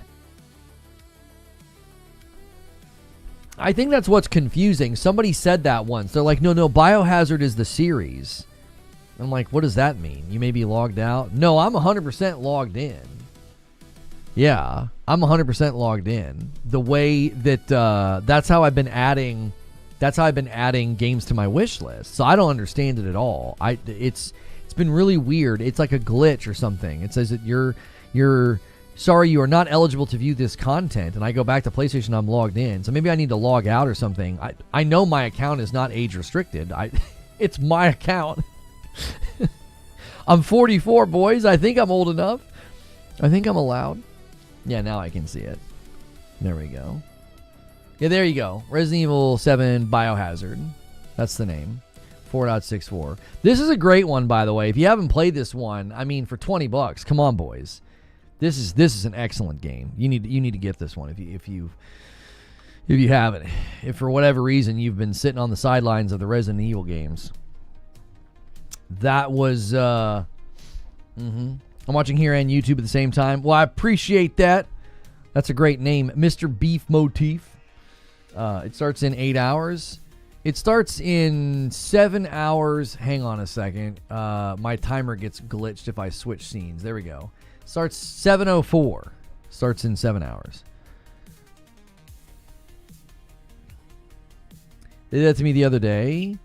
I think that's what's confusing. Somebody said that once. They're like, no, Biohazard is the series. I'm like, what does that mean? You may be logged out? No, I'm 100% logged in. Yeah, I'm 100% logged in. The way that that's how I've been adding games to my wish list. So I don't understand it at all. It's been really weird. It's like a glitch or something. It says that you're sorry, you are not eligible to view this content. And I go back to PlayStation, I'm logged in. So maybe I need to log out or something. I know my account is not age restricted. It's my account. I'm 44, boys. I think I'm old enough. I think I'm allowed. Yeah, now I can see it. There we go. Yeah, there you go. Resident Evil 7 Biohazard. That's the name. 4.64. This is a great one, by the way. If you haven't played this one, I mean, for $20, come on, boys. This is an excellent game. You need to get this one if you haven't. If for whatever reason you've been sitting on the sidelines of the Resident Evil games. That was I'm watching here and YouTube at the same time. Well, I appreciate that. That's a great name. Mr. Beef Motif. It starts in 8 hours. It starts in 7 hours. Hang on a second. My timer gets glitched if I switch scenes. There we go. Starts 7:04. Starts in 7 hours. They did that to me the other day.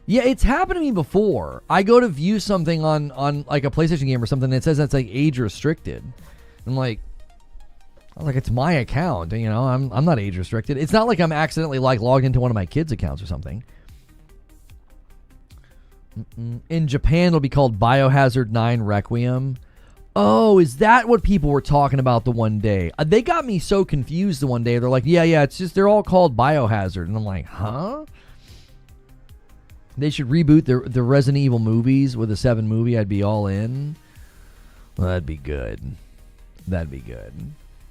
Yeah, it's happened to me before. I go to view something on like a PlayStation game or something, and it says that's like age restricted. I'm like, it's my account. I'm not age restricted. It's not like I'm accidentally like logged into one of my kids' accounts or something. In Japan, it'll be called Biohazard 9 Requiem. Oh, is that what people were talking about the one day? They got me so confused the one day. They're like, yeah, it's just they're all called Biohazard, and I'm like, huh? They should reboot the Resident Evil movies with a 7 movie. I'd be all in. Well, that'd be good.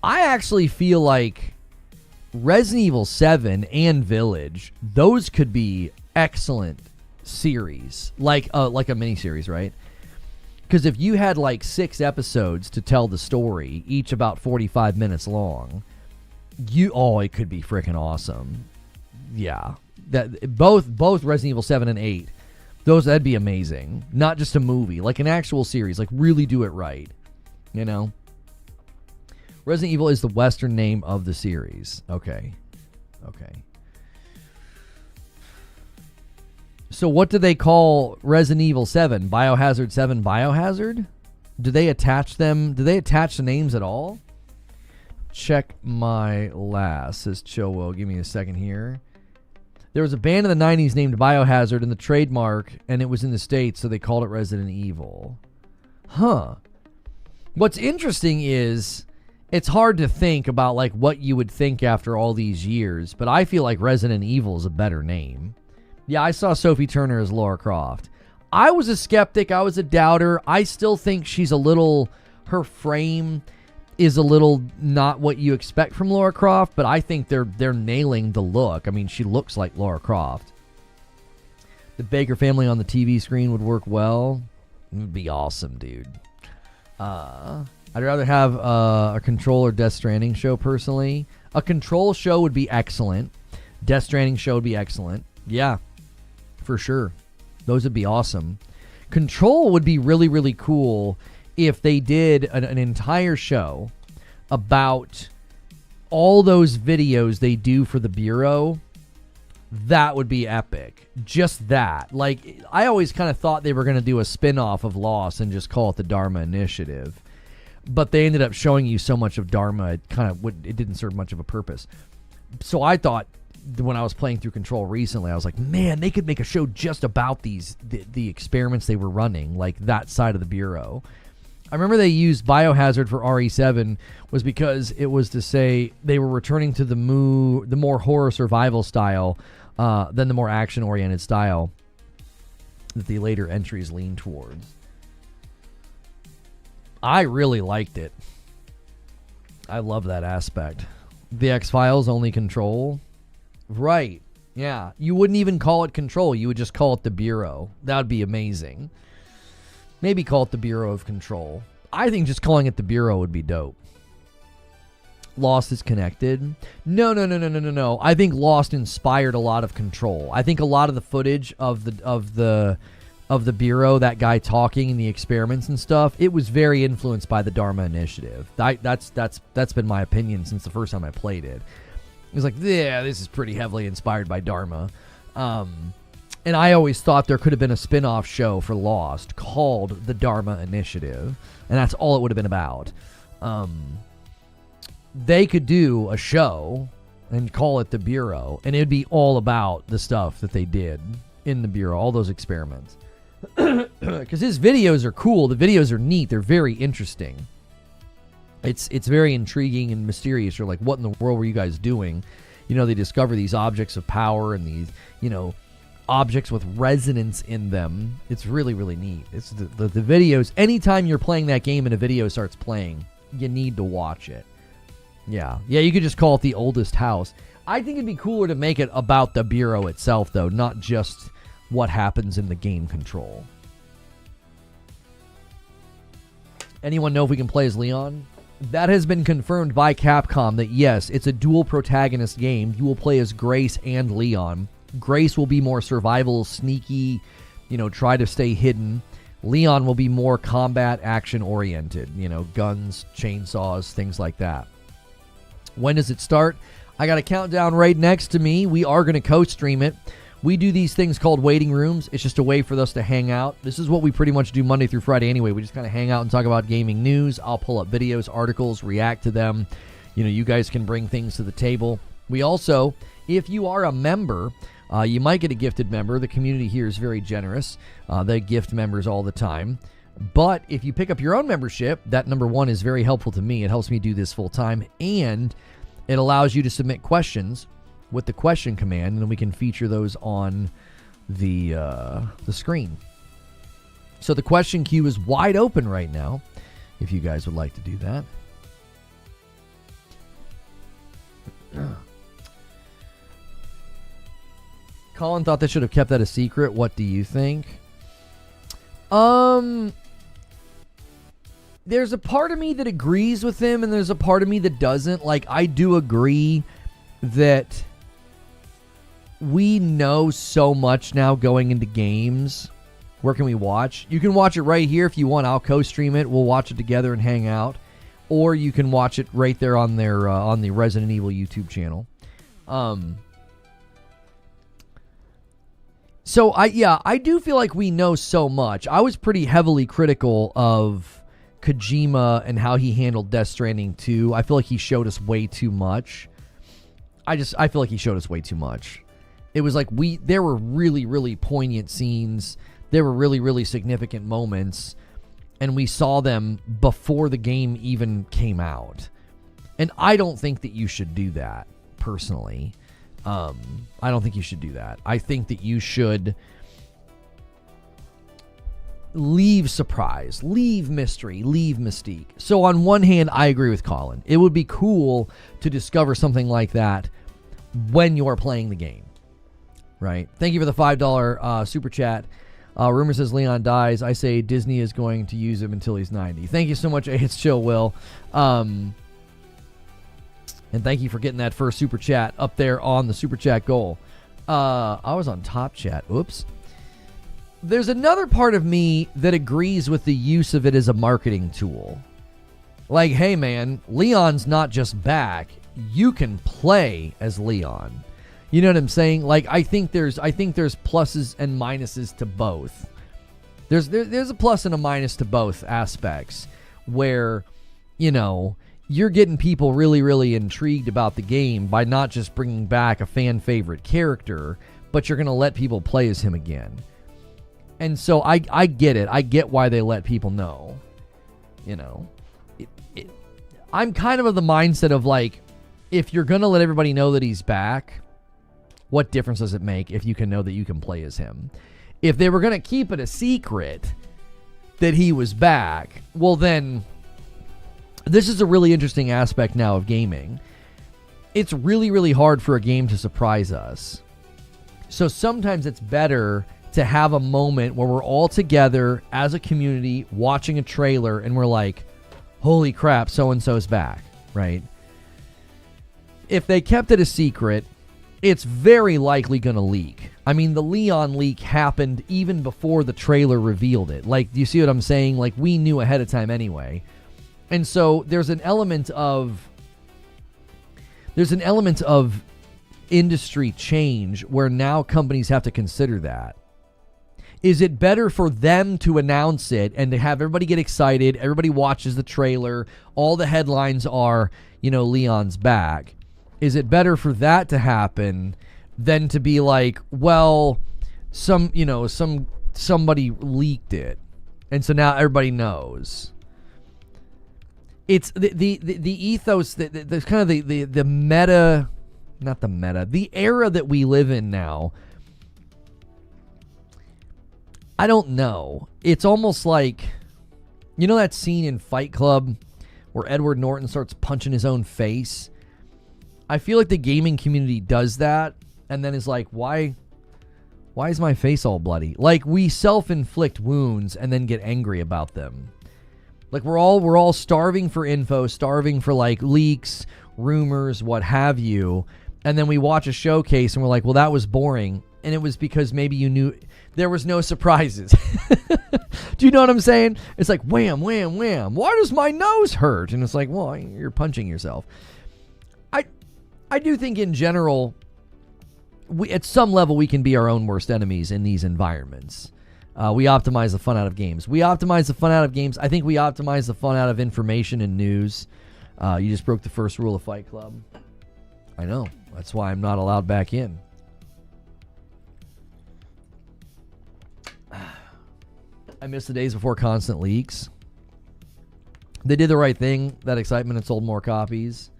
I actually feel like Resident Evil 7 and Village, those could be excellent series. Like a mini-series, right? Because if you had like 6 episodes to tell the story, each about 45 minutes long, it could be freaking awesome. Yeah. That both Resident Evil 7 and 8, that'd be amazing. Not just a movie, like an actual series, like really do it right. Resident Evil is the Western name of the series. Okay. So what do they call Resident Evil 7? Biohazard 7 Biohazard? Do they attach the names at all? check my last, says Chillwell. Give me a second here. There was a band in the 90s named Biohazard, and the trademark, and it was in the States, so they called it Resident Evil. Huh. What's interesting is it's hard to think about like what you would think after all these years, but I feel like Resident Evil is a better name. Yeah, I saw Sophie Turner as Lara Croft. I was a skeptic. I was a doubter. I still think she's a little, her frame is a little not what you expect from Lara Croft, but I think they're nailing the look. I mean, she looks like Lara Croft. The Baker family on the TV screen would work well. It would be awesome, dude. I'd rather have a Control or Death Stranding show, personally. A Control show would be excellent. Death Stranding show would be excellent. Yeah, for sure. Those would be awesome. Control would be really, really cool if they did an entire show about all those videos they do for the Bureau. That would be epic. Just that. Like, I always kind of thought they were going to do a spin-off of Lost and just call it the Dharma Initiative. But they ended up showing you so much of Dharma, it didn't serve much of a purpose. So I thought, when I was playing through Control recently, I was like, man, they could make a show just about the experiments they were running, like that side of the Bureau. I remember they used Biohazard for RE7 was because it was to say they were returning to the more horror survival style than the more action-oriented style that the later entries lean towards. I really liked it. I love that aspect. The X-Files only Control. Right. Yeah. You wouldn't even call it Control. You would just call it the Bureau. That would be amazing. Maybe call it the Bureau of Control. I think just calling it the Bureau would be dope. Lost is connected. No. I think Lost inspired a lot of Control. I think a lot of the footage of the Bureau, that guy talking and the experiments and stuff, it was very influenced by the Dharma Initiative. That's been my opinion since the first time I played it. It was like, yeah, this is pretty heavily inspired by Dharma. And I always thought there could have been a spin-off show for Lost called the Dharma Initiative, and that's all it would have been about. They could do a show and call it the Bureau, and it'd be all about the stuff that they did in the Bureau, all those experiments. Because his videos are cool. The videos are neat. They're very interesting. It's very intriguing and mysterious. You're like, what in the world were you guys doing? You know, they discover these objects of power and these, objects with resonance in them. It's really, really neat. It's the videos. Anytime you're playing that game and a video starts playing, you need to watch it. Yeah, you could just call it the oldest house. I think it'd be cooler to make it about the Bureau itself, though, not just what happens in the game Control. Anyone know if we can play as Leon? That has been confirmed by Capcom that yes, it's a dual protagonist game. You will play as Grace and Leon. Grace will be more survival, sneaky, try to stay hidden. Leon will be more combat, action-oriented, guns, chainsaws, things like that. When does it start? I got a countdown right next to me. We are going to co-stream it. We do these things called waiting rooms. It's just a way for us to hang out. This is what we pretty much do Monday through Friday anyway. We just kind of hang out and talk about gaming news. I'll pull up videos, articles, react to them. You guys can bring things to the table. We also, if you are a member, you might get a gifted member. The community here is very generous. They gift members all the time. But if you pick up your own membership, that number one is very helpful to me. It helps me do this full time. And it allows you to submit questions with the question command, and then we can feature those on the screen. So the question queue is wide open right now, if you guys would like to do that. Colin thought they should have kept that a secret. What do you think? There's a part of me that agrees with him, and there's a part of me that doesn't. Like, I do agree that we know so much now going into games. Where can we watch? You can watch it right here if you want. I'll co-stream it. We'll watch it together and hang out. Or you can watch it right there on their on the Resident Evil YouTube channel. So I do feel like we know so much. I was pretty heavily critical of Kojima and how he handled Death Stranding 2. I feel like he showed us way too much. I feel like he showed us way too much. It was like there were really, really poignant scenes. There were really, really significant moments, and we saw them before the game even came out. And I don't think that you should do that, personally. I don't think you should do that. I think that you should leave surprise, leave mystery, leave mystique. So on one hand, I agree with Colin. It would be cool to discover something like that when you're playing the game, right? Thank you for the $5 super chat. Rumor says Leon dies. I say Disney is going to use him until he's 90. Thank you so much. It's chill, Will. And thank you for getting that first super chat up there on the super chat goal. I was on top chat. Oops. There's another part of me that agrees with the use of it as a marketing tool. Like, hey man, Leon's not just back. You can play as Leon. You know what I'm saying? Like, I think there's pluses and minuses to both. There's a plus and a minus to both aspects where, you know, you're getting people really, really intrigued about the game by not just bringing back a fan favorite character, but you're going to let people play as him again. And so I get it. I get why they let people know. You know, I'm kind of the mindset of like, if you're going to let everybody know that he's back, what difference does it make if you can know that you can play as him? If they were going to keep it a secret that he was back, well then, this is a really interesting aspect now of gaming. It's really, really hard for a game to surprise us. So sometimes it's better to have a moment where we're all together as a community watching a trailer and we're like, holy crap, so-and-so's back, right? If they kept it a secret, it's very likely going to leak. I mean, the Leon leak happened even before the trailer revealed it. Like, do you see what I'm saying? Like, we knew ahead of time anyway. And so there's an element of industry change where now companies have to consider that. Is it better for them to announce it and to have everybody get excited, everybody watches the trailer, all the headlines are, you know, Leon's back? Is it better for that to happen than to be like, well, somebody leaked it, and so now everybody knows? It's the ethos, the kind of the meta, not the meta, the era that we live in now. I don't know. It's almost like, you know that scene in Fight Club where Edward Norton starts punching his own face? I feel like the gaming community does that and then is like, why is my face all bloody? Like, we self-inflict wounds and then get angry about them. Like, we're all starving for info, starving for like leaks, rumors, what have you. And then we watch a showcase and we're like, well, that was boring. And it was because maybe you knew there was no surprises. Do you know what I'm saying? It's like, wham, wham, wham. Why does my nose hurt? And it's like, well, you're punching yourself. I do think in general, at some level, we can be our own worst enemies in these environments. We optimize the fun out of games. I think we optimize the fun out of information and news. You just broke the first rule of Fight Club. I know. That's why I'm not allowed back in. I miss the days before constant leaks. They did the right thing. That excitement had sold more copies.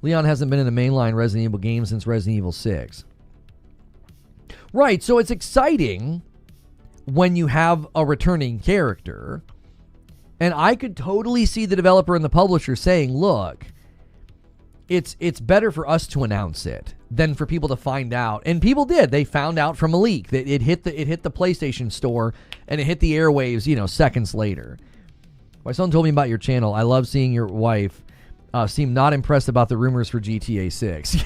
Leon hasn't been in a mainline Resident Evil game since Resident Evil 6. Right, so it's exciting when you have a returning character. And I could totally see the developer and the publisher saying, look, it's better for us to announce it than for people to find out. And people did. They found out from a leak that it hit the PlayStation Store and it hit the airwaves, seconds later. My son told me about your channel. I love seeing your wife seem not impressed about the rumors for GTA 6.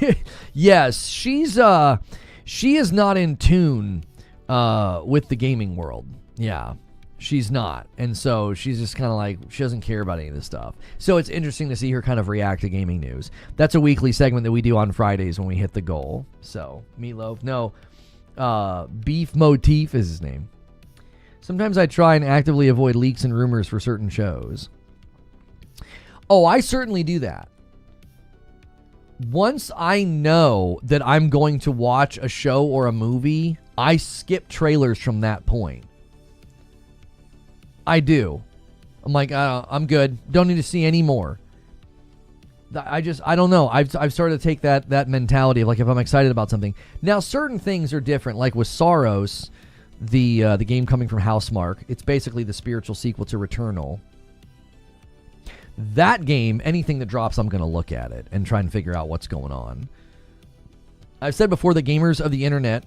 Yes, she is not in tune with the gaming world. Yeah, she's not. And so she's just kind of like, she doesn't care about any of this stuff. So it's interesting to see her kind of react to gaming news. That's a weekly segment that we do on Fridays when we hit the goal. So, Meatloaf. No, Beef Motif is his name. Sometimes I try and actively avoid leaks and rumors for certain shows. Oh, I certainly do that. Once I know that I'm going to watch a show or a movie, I skip trailers from that point. I do. I'm like, I'm good. Don't need to see any more. I don't know. I've started to take that mentality of like, if I'm excited about something. Now, certain things are different. Like with Saros, the game coming from Housemarque, it's basically the spiritual sequel to Returnal. That game, anything that drops, I'm going to look at it and try and figure out what's going on. I've said before that gamers of the internet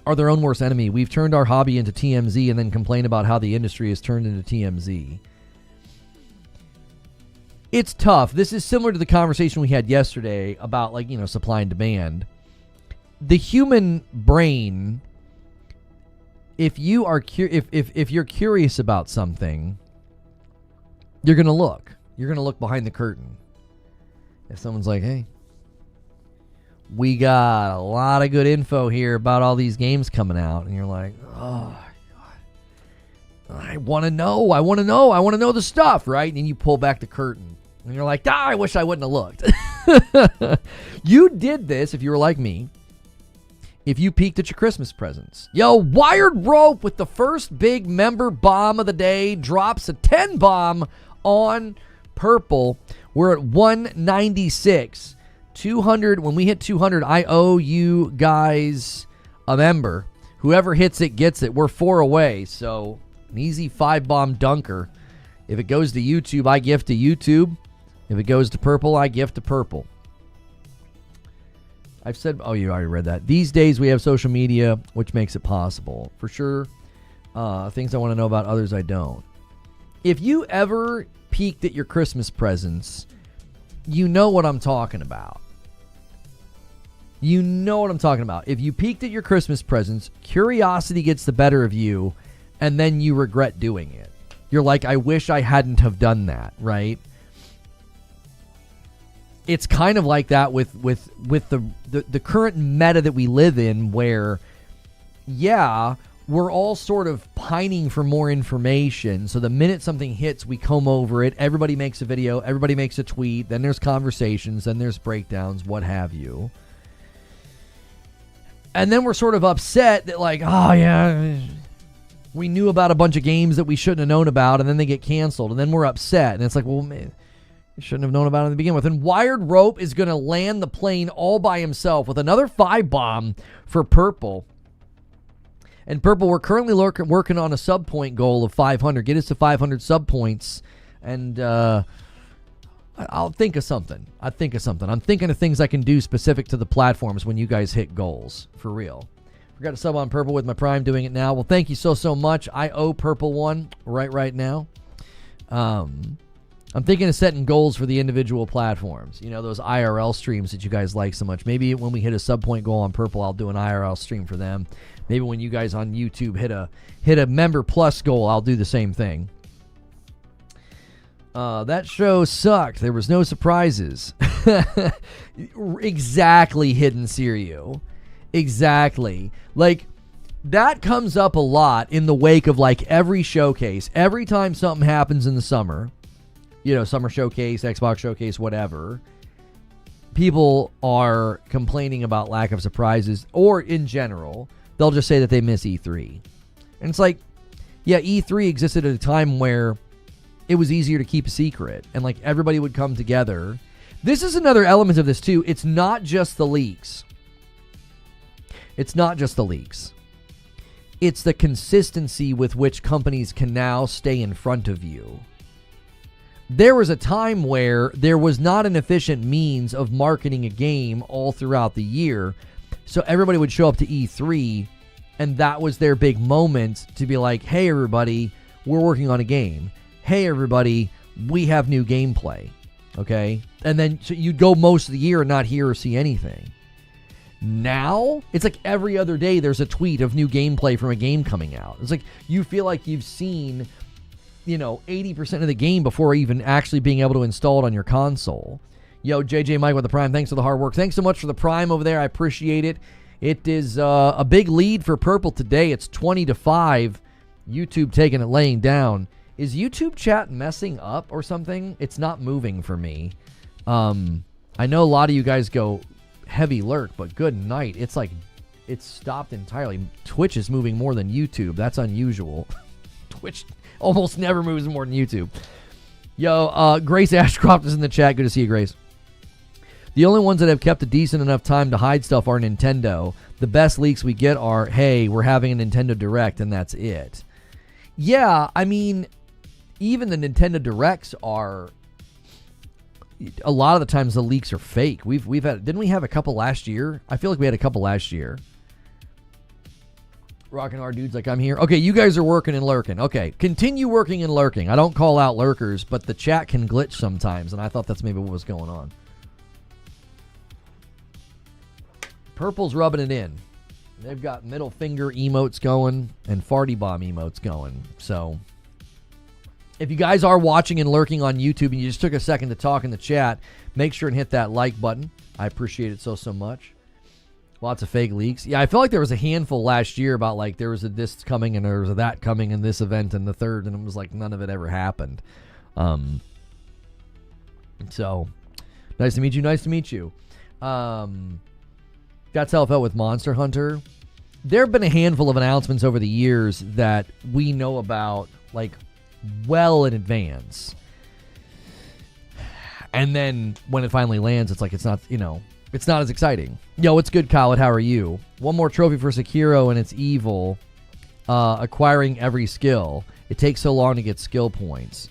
are their own worst enemy. We've turned our hobby into TMZ and then complain about how the industry has turned into TMZ. It's tough. This is similar to the conversation we had yesterday about, like, supply and demand. The human brain, if you are if you're curious about something, you're going to look. You're going to look behind the curtain. If someone's like, hey, we got a lot of good info here about all these games coming out. And you're like, oh, God, I want to know. I want to know the stuff, right? And you pull back the curtain. And you're like, I wish I wouldn't have looked. You did this, if you were like me, if you peeked at your Christmas presents. Yo, Wired Rope with the first big member bomb of the day drops a 10 bomb on Purple. We're at 196. 200. When we hit 200, I owe you guys a member. Whoever hits it gets it. We're 4 away, so an easy 5-bomb dunker. If it goes to YouTube, I gift to YouTube. If it goes to Purple, I gift to Purple. I've said, oh, you already read that. These days we have social media, which makes it possible. For sure, things I want to know about, others I don't. If you ever peeked at your Christmas presents, you know what I'm talking about. You know what I'm talking about. If you peeked at your Christmas presents, curiosity gets the better of you, and then you regret doing it. You're like, I wish I hadn't have done that, right? It's kind of like that with the current meta that we live in, where, yeah, we're all sort of pining for more information. So the minute something hits, we comb over it. Everybody makes a video. Everybody makes a tweet. Then there's conversations. Then there's breakdowns, what have you. And then we're sort of upset that, like, oh, yeah, we knew about a bunch of games that we shouldn't have known about, and then they get canceled. And then we're upset. And it's like, well, man, you shouldn't have known about it to begin with. And Wired Rope is going to land the plane all by himself with another 5-bomb for Purple. And Purple, we're currently working on a sub-point goal of 500. Get us to 500 sub-points, and I'll think of something. I'm thinking of things I can do specific to the platforms when you guys hit goals, for real. Forgot to sub on Purple with my Prime, doing it now. Well, thank you so much. I owe Purple one right now. I'm thinking of setting goals for the individual platforms. You know, those IRL streams that you guys like so much. Maybe when we hit a sub-point goal on Purple, I'll do an IRL stream for them. Maybe when you guys on YouTube hit a member plus goal, I'll do the same thing. That show sucked. There was no surprises. Exactly, Hidden Sirio. Exactly. Like, that comes up a lot in the wake of, like, every showcase. Every time something happens in the summer, summer showcase, Xbox showcase, whatever, people are complaining about lack of surprises, or in general, they'll just say that they miss E3. And it's like, yeah, E3 existed at a time where it was easier to keep a secret, and like everybody would come together. This is another element of this too. It's not just the leaks. It's the consistency with which companies can now stay in front of you. There was a time where there was not an efficient means of marketing a game all throughout the year. So everybody would show up to E3, and that was their big moment to be like, hey, everybody, we're working on a game. Hey, everybody, we have new gameplay. Okay? And then so you'd go most of the year and not hear or see anything. Now, it's like every other day there's a tweet of new gameplay from a game coming out. It's like you feel like you've seen 80% of the game before even actually being able to install it on your console. Yo, JJ Mike with the Prime, thanks for the hard work. Thanks so much for the Prime over there. I appreciate it. It is a big lead for Purple today. It's 20-5. YouTube taking it laying down. Is YouTube chat messing up or something? It's not moving for me. I know a lot of you guys go heavy lurk, but good night. It's like it's stopped entirely. Twitch is moving more than YouTube. That's unusual. Twitch almost never moves more than YouTube. Yo, Grace Ashcroft is in the chat. Good to see you, Grace. The only ones that have kept a decent enough time to hide stuff are Nintendo. The best leaks we get are, hey, we're having a Nintendo Direct, and that's it. Yeah, I mean, even the Nintendo Directs are, a lot of the times the leaks are fake. We've had, didn't we have a couple last year? I feel like we had a couple last year. Rockin' our dudes like I'm here. Okay, you guys are working and lurking. Okay, continue working and lurking. I don't call out lurkers, but the chat can glitch sometimes, and I thought that's maybe what was going on. Purple's rubbing it in. They've got middle finger emotes going and farty bomb emotes going. So if you guys are watching and lurking on YouTube and you just took a second to talk in the chat, make sure and hit that like button. I appreciate it so much. Lots of fake leaks. Yeah, I feel like there was a handful last year about like there was a this coming and there was a that coming and this event and the third, and it was like none of it ever happened. So nice to meet you. Nice to meet you. That's how it felt with Monster Hunter. There have been a handful of announcements over the years that we know about like well in advance. And then when it finally lands, it's like it's not, you know, it's not as exciting. Yo, what's good, Khaled? How are you? One more trophy for Sekiro and it's evil. Acquiring every skill. It takes so long to get skill points.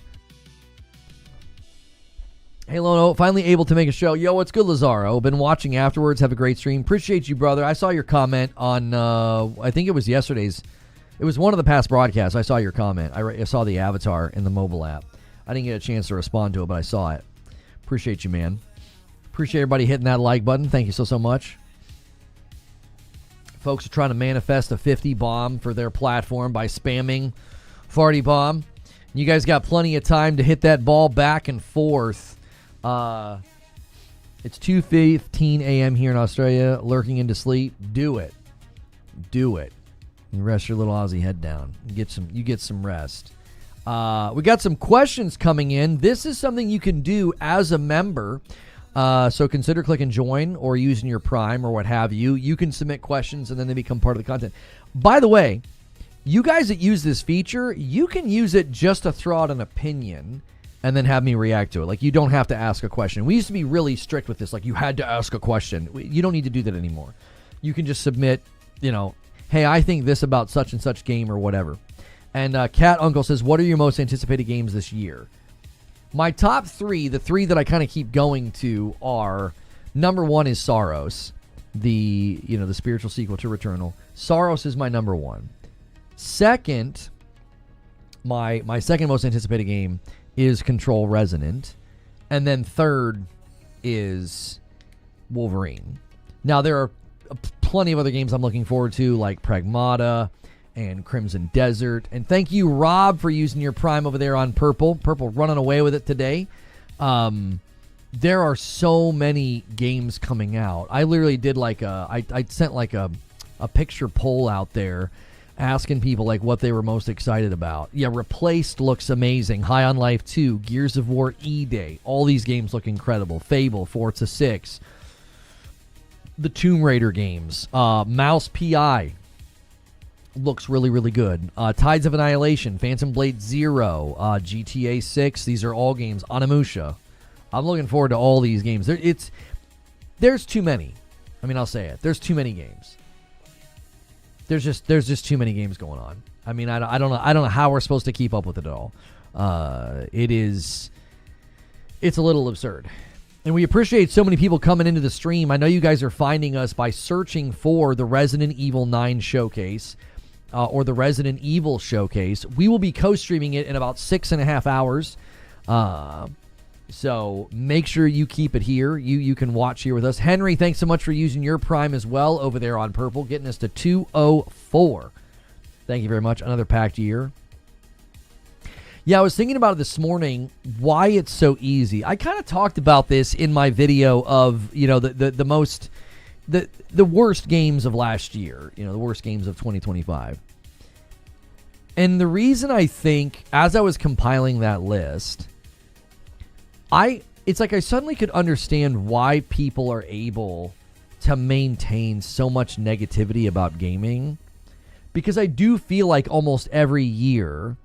Hey, Lono, finally able to make a show. Yo, what's good, Lazaro? Been watching afterwards. Have a great stream. Appreciate you, brother. I saw your comment on, I think it was yesterday's. It was one of the past broadcasts. I saw your comment. I saw the avatar in the mobile app. I didn't get a chance to respond to it, but I saw it. Appreciate you, man. Appreciate everybody hitting that like button. Thank you so much. Folks are trying to manifest a 50 bomb for their platform by spamming Farty Bomb. You guys got plenty of time to hit that ball back and forth. It's 2:15 a.m. here in Australia. Lurking into sleep. Do it. Do it. And rest your little Aussie head down. You get some rest. We got some questions coming in. This is something you can do as a member. So consider clicking join or using your Prime or what have you. You can submit questions and then they become part of the content. By the way, you guys that use this feature, you can use it just to throw out an opinion and then have me react to it. Like, you don't have to ask a question. We used to be really strict with this. Like, you had to ask a question. You don't need to do that anymore. You can just submit, you know, hey, I think this about such and such game or whatever. And Cat Uncle says, what are your most anticipated games this year? My top three, the three that I kind of keep going to are, number one is Saros, the spiritual sequel to Returnal. Saros is my number one. Second, my second most anticipated game is Control Resonant. And then third is Wolverine. Now, there are plenty of other games I'm looking forward to, like Pragmata and Crimson Desert. And thank you, Rob, for using your Prime over there on Purple. Purple running away with it today. There are so many games coming out. I literally did I sent like a picture poll out there asking people like what they were most excited about. Yeah, Replaced looks amazing. High on Life 2, Gears of War E-Day. All these games look incredible. Fable, Forza 6, the Tomb Raider games. Mouse P.I. looks really, really good. Tides of Annihilation, Phantom Blade Zero, GTA 6. These are all games. Onimusha. I'm looking forward to all these games. There's too many. I mean, I'll say it. There's too many games. There's just too many games going on. I mean, I don't know how we're supposed to keep up with it at all. It's a little absurd. And we appreciate so many people coming into the stream. I know you guys are finding us by searching for the Resident Evil 9 Showcase or the Resident Evil Showcase. We will be co-streaming it in about 6.5 hours. So make sure you keep it here. You can watch here with us. Henry, thanks so much for using your Prime as well over there on Purple, getting us to 204. Thank you very much. Another packed year. Yeah, I was thinking about it this morning, why it's so easy. I kind of talked about this in my video of, the worst games of last year, the worst games of 2025. And the reason I think, as I was compiling that list, it's like I suddenly could understand why people are able to maintain so much negativity about gaming. Because I do feel like almost every year,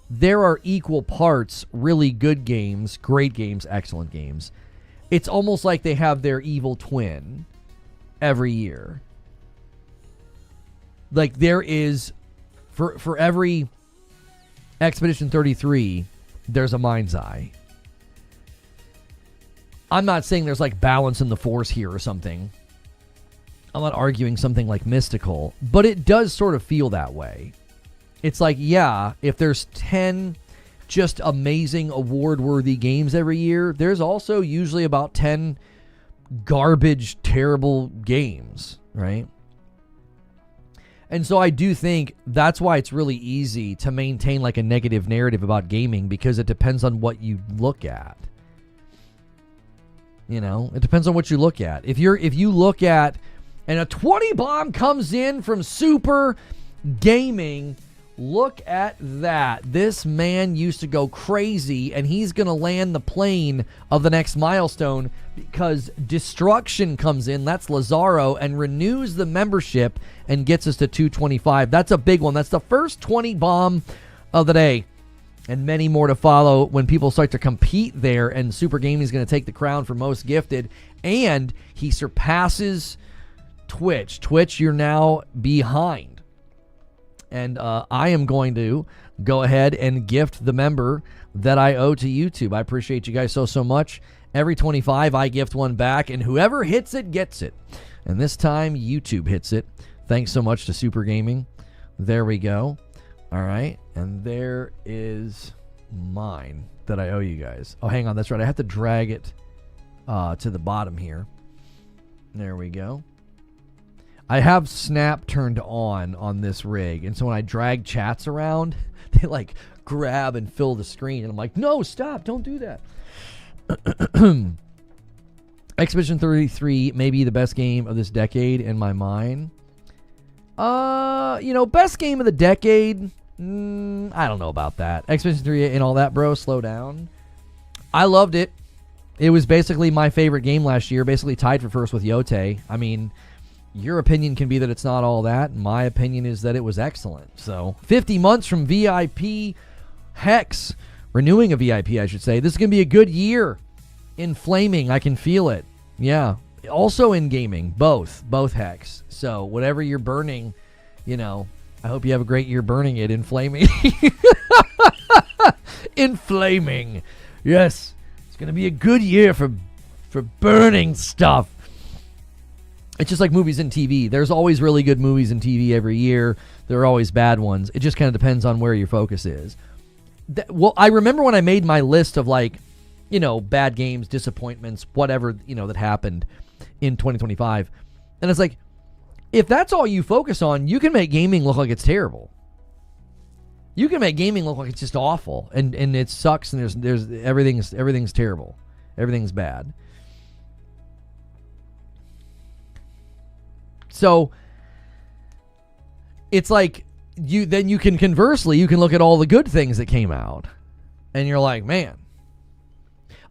there are equal parts really good games, great games, excellent games. It's almost like they have their evil twin every year. Like there is, for every Expedition 33, there's a Mind's Eye. I'm not saying there's like balance in the force here or something. I'm not arguing something like mystical, but it does sort of feel that way. It's like, yeah, if there's 10 just amazing award-worthy games every year, there's also usually about 10 garbage, terrible games, right? And so I do think that's why it's really easy to maintain like a negative narrative about gaming, because it depends on what you look at. You know, it depends on what you look at. If you look at, and a 20 bomb comes in from Super Gaming, look at that. This man used to go crazy, and he's going to land the plane of the next milestone because Destruction comes in. That's Lazaro, and renews the membership and gets us to 225. That's a big one. That's the first 20 bomb of the day, and many more to follow when people start to compete there, and Super Gaming is going to take the crown for most gifted, and he surpasses Twitch. Twitch, you're now behind. And I am going to go ahead and gift the member that I owe to YouTube. I appreciate you guys so much. Every 25, I gift one back, and whoever hits it gets it. And this time, YouTube hits it. Thanks so much to Super Gaming. There we go. All right. And there is mine that I owe you guys. Oh, hang on. That's right. I have to drag it to the bottom here. There we go. I have Snap turned on this rig, and so when I drag chats around, they like grab and fill the screen, and I'm like, no, stop, don't do that. Expedition 33 may be the best game of this decade in my mind. Best game of the decade, I don't know about that. Expedition 3 and all that, bro, slow down. I loved it. It was basically my favorite game last year, basically tied for first with Yote. I mean, your opinion can be that it's not all that. My opinion is that it was excellent. So, 50 months from VIP Hex, renewing a VIP, I should say. This is going to be a good year in flaming. I can feel it. Yeah. Also in gaming, both Hex. So, whatever you're burning, I hope you have a great year burning it in flaming. In flaming. Yes. It's going to be a good year for burning stuff. It's just like movies and TV. There's always really good movies and TV every year. There are always bad ones. It just kind of depends on where your focus is. I remember when I made my list of bad games, disappointments, whatever, that happened in 2025. And it's like, if that's all you focus on, you can make gaming look like it's terrible. You can make gaming look like it's just awful and it sucks and there's everything's terrible. Everything's bad. So it's like you can conversely, you can look at all the good things that came out and you're like, man,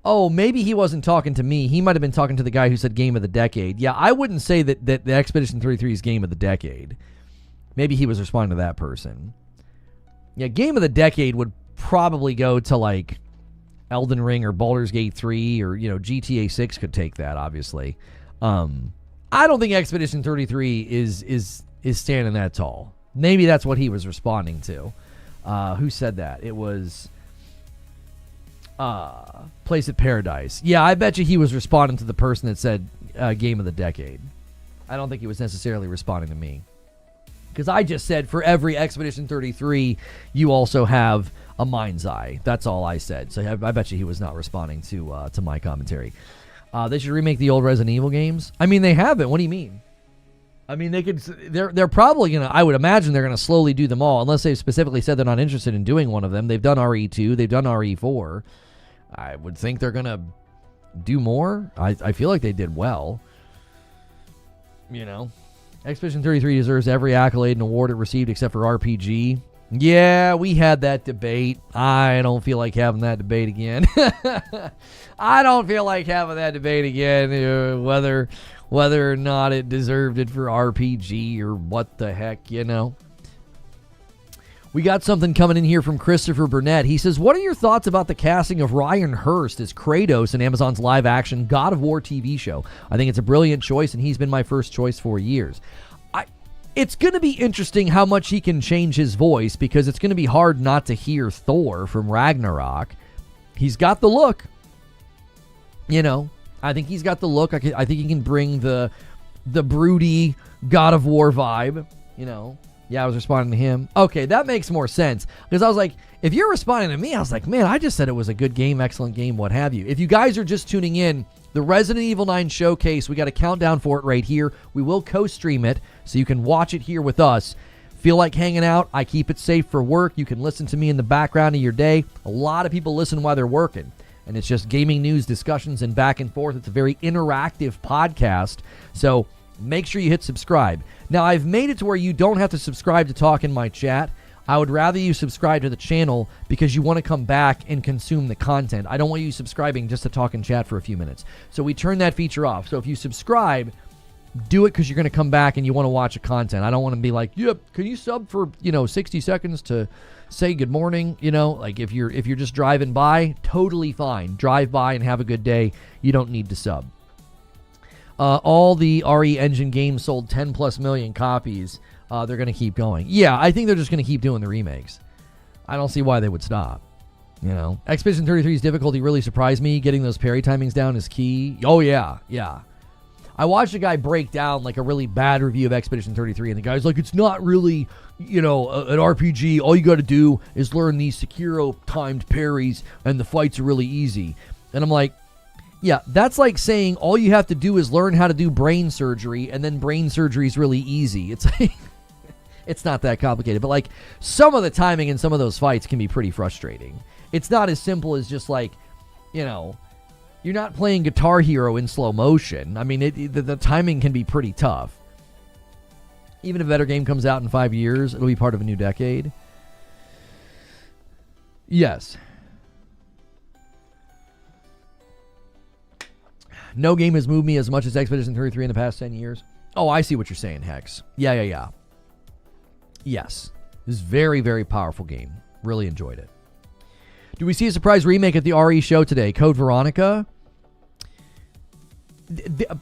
oh, maybe he wasn't talking to me. He might have been talking to the guy who said game of the decade. Yeah, I wouldn't say that the Expedition 33 is game of the decade. Maybe he was responding to that person. Yeah, game of the decade would probably go to like Elden Ring or Baldur's Gate 3 or, GTA 6 could take that, obviously. I don't think Expedition 33 is standing that tall. Maybe that's what he was responding to. Who said that? It was Place at Paradise. Yeah, I bet you he was responding to the person that said game of the decade. I don't think he was necessarily responding to me. Because I just said for every Expedition 33, you also have a Mind's Eye. That's all I said. So I bet you he was not responding to my commentary. They should remake the old Resident Evil games. I mean, they haven't. What do you mean? I mean, they could. They're probably gonna. I would imagine they're gonna slowly do them all, unless they've specifically said they're not interested in doing one of them. They've done RE2. They've done RE4. I would think they're gonna do more. I feel like they did well. Expedition 33 deserves every accolade and award it received except for RPG. Yeah, we had that debate. I don't feel like having that debate again. I don't feel like having that debate again, whether or not it deserved it for RPG or what the heck, We got something coming in here from Christopher Burnett. He says, what are your thoughts about the casting of Ryan Hurst as Kratos in Amazon's live-action God of War TV show? I think it's a brilliant choice, and he's been my first choice for years. It's going to be interesting how much he can change his voice, because it's going to be hard not to hear Thor from Ragnarok. He's got the look. I think he's got the look. I think he can bring the broody God of War vibe, Yeah, I was responding to him. Okay, that makes more sense. Because I was like, if you're responding to me, I was like, man, I just said it was a good game, excellent game, what have you. If you guys are just tuning in, the Resident Evil 9 showcase, we got a countdown for it right here. We will co-stream it, so you can watch it here with us. Feel like hanging out? I keep it safe for work. You can listen to me in the background of your day. A lot of people listen while they're working. And it's just gaming news, discussions, and back and forth. It's a very interactive podcast. So make sure you hit subscribe. Now, I've made it to where you don't have to subscribe to talk in my chat. I would rather you subscribe to the channel because you want to come back and consume the content. I don't want you subscribing just to talk and chat for a few minutes. So we turn that feature off. So if you subscribe, do it because you're going to come back and you want to watch the content. I don't want to be like, yep, can you sub for 60 seconds to say good morning? Like if you're just driving by, totally fine. Drive by and have a good day. You don't need to sub. All the RE Engine games sold 10 plus million copies. They're going to keep going. Yeah, I think they're just going to keep doing the remakes. I don't see why they would stop. Expedition 33's difficulty really surprised me. Getting those parry timings down is key. Oh, yeah. I watched a guy break down like a really bad review of Expedition 33, and the guy's like, it's not really, an RPG. All you got to do is learn these Sekiro-timed parries, and the fights are really easy. And I'm like, yeah, that's like saying all you have to do is learn how to do brain surgery, and then brain surgery is really easy. It's like, it's not that complicated, but like some of the timing in some of those fights can be pretty frustrating. It's not as simple as just like, you're not playing Guitar Hero in slow motion. I mean, the timing can be pretty tough. Even if a better game comes out in 5 years, it'll be part of a new decade. Yes. No game has moved me as much as Expedition 33 in the past 10 years. Oh, I see what you're saying, Hex. Yeah. Yes. This is a very, very powerful game. Really enjoyed it. Do we see a surprise remake at the RE show today? Code Veronica?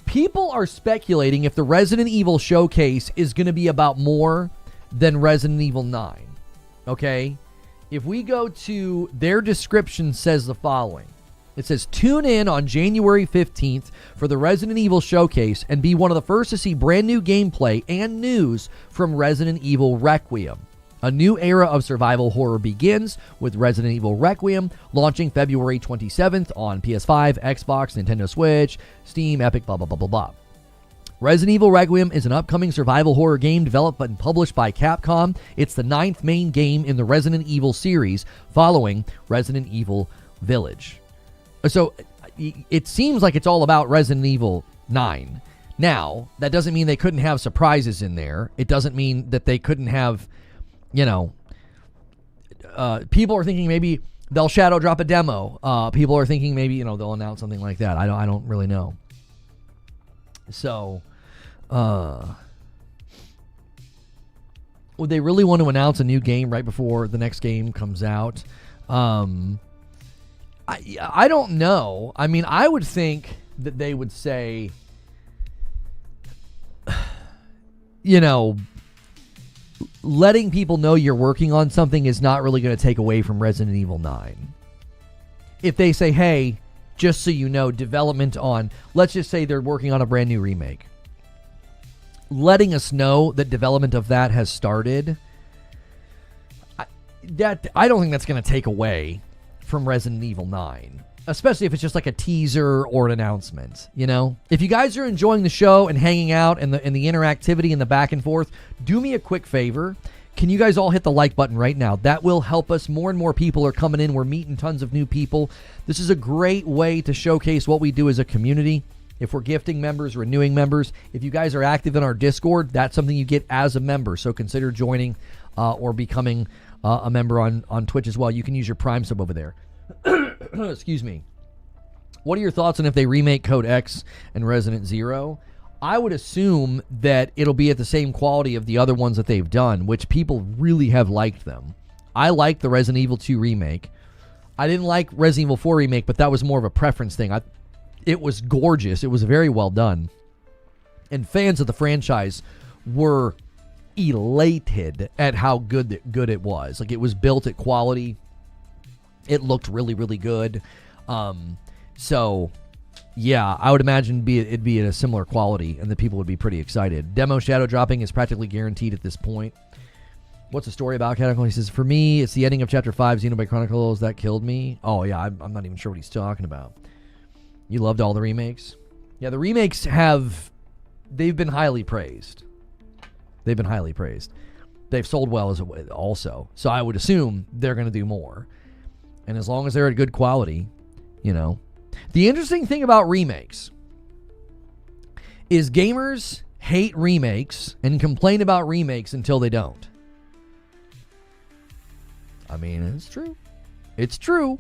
People are speculating if the Resident Evil showcase is going to be about more than Resident Evil 9. Okay? If we go to their description, says the following. It says, tune in on January 15th for the Resident Evil showcase and be one of the first to see brand new gameplay and news from Resident Evil Requiem. A new era of survival horror begins with Resident Evil Requiem launching February 27th on PS5, Xbox, Nintendo Switch, Steam, Epic, blah, blah, blah, blah, blah. Resident Evil Requiem is an upcoming survival horror game developed and published by Capcom. It's the 9th main game in the Resident Evil series following Resident Evil Village. So it seems like it's all about Resident Evil 9. Now, that doesn't mean they couldn't have surprises in there. It doesn't mean that they couldn't have, people are thinking maybe they'll shadow drop a demo. People are thinking maybe, they'll announce something like that. I don't really know. So, would they really want to announce a new game right before the next game comes out? I don't know. I mean, I would think that they would say, letting people know you're working on something is not really going to take away from Resident Evil 9. If they say, hey, just so you know, development on, let's just say they're working on a brand new remake. Letting us know that development of that has started, I don't think that's going to take away from Resident Evil 9, especially if it's just like a teaser or an announcement. If you guys are enjoying the show and hanging out and the interactivity and the back and forth, do me a quick favor. Can you guys all hit the like button right now? That will help us. More and more people are coming in. We're meeting tons of new people. This is a great way to showcase what we do as a community. If we're gifting members, renewing members, if you guys are active in our Discord, that's something you get as a member. So consider joining or becoming a member on Twitch as well. You can use your Prime sub over there. Excuse me. What are your thoughts on if they remake Code X and Resident Zero? I would assume that it'll be at the same quality of the other ones that they've done, which people really have liked them. I liked the Resident Evil 2 remake. I didn't like Resident Evil 4 remake, but that was more of a preference thing. It was gorgeous. It was very well done. And fans of the franchise were elated at how good it was. Like, it was built at quality. It looked really, really good. So, yeah, I would imagine it'd be at a similar quality, and the people would be pretty excited. Demo shadow dropping is practically guaranteed at this point. What's the story about Catacomb? He says, for me, it's the ending of Chapter 5, Xenoblade Chronicles, that killed me. Oh, yeah, I'm not even sure what he's talking about. You loved all the remakes? Yeah, the remakes they've been highly praised. They've been highly praised. They've sold well as also. So I would assume they're going to do more. And as long as they're at good quality, you know. The interesting thing about remakes is gamers hate remakes and complain about remakes until they don't. I mean, it's true. It's true.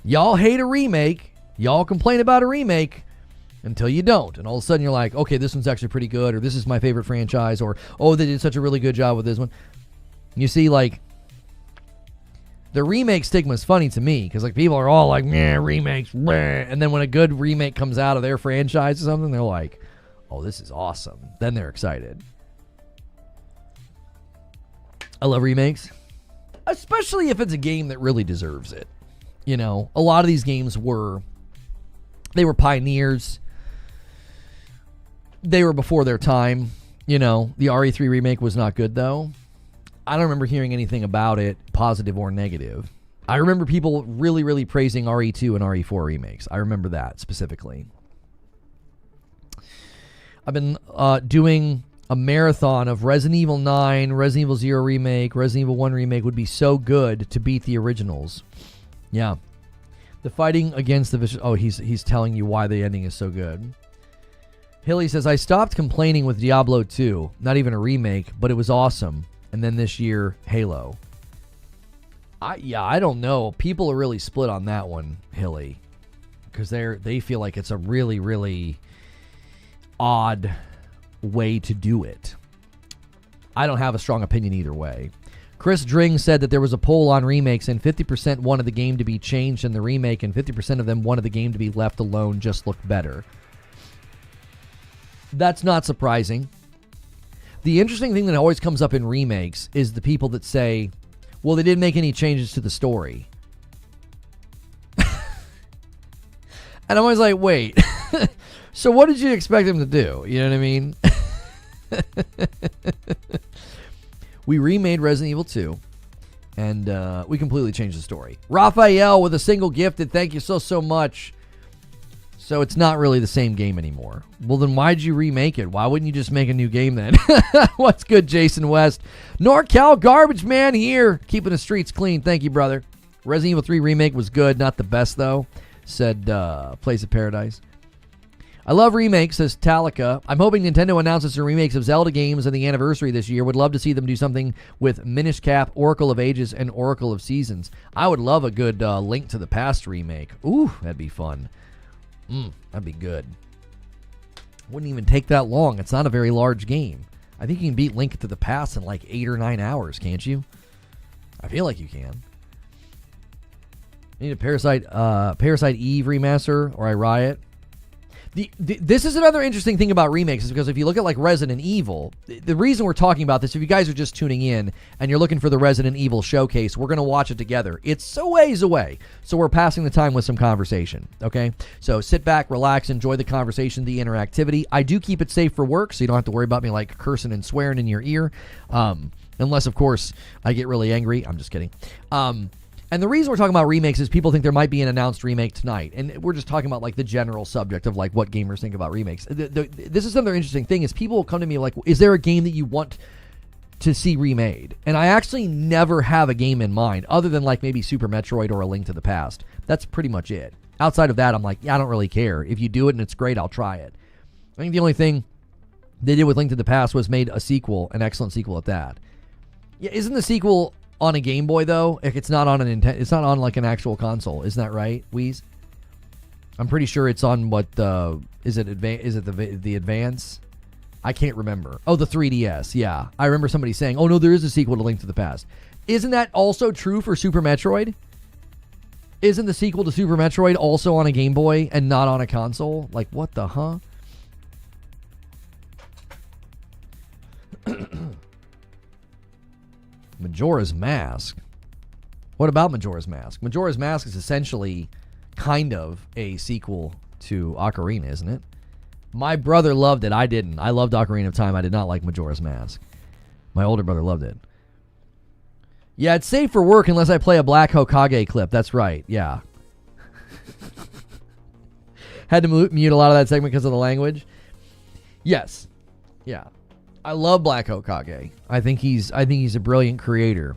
Y'all hate a remake. Y'all complain about a remake until you don't. And all of a sudden you're like, okay, this one's actually pretty good, or this is my favorite franchise, or, oh, they did such a really good job with this one. You see, like, the remake stigma is funny to me, because, like, people are all like, meh, remakes, bleh. And then when a good remake comes out of their franchise or something, they're like, oh, this is awesome. Then they're excited. I love remakes, especially if it's a game that really deserves it. You know, a lot of these games were pioneers. They were before their time. You know, the RE3 remake was not good, though. I don't remember hearing anything about it, positive or negative. I remember people really, really praising RE2 and RE4 remakes. I remember that specifically. I've been doing a marathon of Resident Evil 9, Resident Evil 0 remake, Resident Evil 1 remake would be so good to beat the originals. Yeah. The fighting against the vicious... Oh, he's telling you why the ending is so good. Hilly says, I stopped complaining with Diablo 2. Not even a remake, but it was awesome. And then this year, Halo. I don't know. People are really split on that one, Hilly. Because they feel like it's a really, really odd way to do it. I don't have a strong opinion either way. Chris Dring said that there was a poll on remakes, and 50% wanted the game to be changed in the remake, and 50% of them wanted the game to be left alone, just look better. That's not surprising. The interesting thing that always comes up in remakes is the people that say, well, they didn't make any changes to the story. And I'm always like, wait, so what did you expect them to do? You know what I mean? We remade Resident Evil 2, and we completely changed the story. Raphael with a single gifted, thank you so much. So it's not really the same game anymore. Well, then why'd you remake it? Why wouldn't you just make a new game then? What's good, Jason West? NorCal Garbage Man here, keeping the streets clean. Thank you, brother. Resident Evil 3 remake was good, not the best, though, said Place of Paradise. I love remakes, says Talica. I'm hoping Nintendo announces some remakes of Zelda games on the anniversary this year. Would love to see them do something with Minish Cap, Oracle of Ages, and Oracle of Seasons. I would love a good Link to the Past remake. Ooh, that'd be fun. That'd be good. Wouldn't even take that long. It's not a very large game. I think you can beat Link to the Past in like 8 or 9 hours, can't you? I feel like you can. I need a Parasite Eve remaster, or I riot. This is another interesting thing about remakes, is because if you look at like Resident Evil, the reason we're talking about this, if you guys are just tuning in and you're looking for the Resident Evil showcase, we're going to watch it together. It's so ways away, so we're passing the time with some conversation, okay? So sit back, relax, enjoy the conversation, the interactivity. I do keep it safe for work, so you don't have to worry about me like cursing and swearing in your ear, unless, of course, I get really angry. I'm just kidding. And the reason we're talking about remakes is people think there might be an announced remake tonight. And we're just talking about like the general subject of like what gamers think about remakes. This is another interesting thing is people will come to me like, is there a game that you want to see remade? And I actually never have a game in mind other than like maybe Super Metroid or A Link to the Past. That's pretty much it. Outside of that, I'm like, yeah, I don't really care. If you do it and it's great, I'll try it. I think the only thing they did with Link to the Past was made a sequel, an excellent sequel at that. Yeah, isn't the sequel On a Game Boy, though, it's not on it's not on like an actual console. Isn't that right, Wheeze? I'm pretty sure it's on what is it the Advance? I can't remember. Oh, the 3DS. Yeah, I remember somebody saying, "Oh no, there is a sequel to Link to the Past." Isn't that also true for Super Metroid? Isn't the sequel to Super Metroid also on a Game Boy and not on a console? Like, what the huh? Majora's Mask. What about Majora's Mask? Majora's Mask is essentially kind of a sequel to Ocarina, isn't it? My brother loved it. I didn't. I loved Ocarina of Time. I did not like Majora's Mask. My older brother loved it. Yeah, it's safe for work unless I play a Black Hokage clip. That's right. Yeah. Had to mute a lot of that segment because of the language. Yes. Yeah. I love Black Hokage. I think he's a brilliant creator,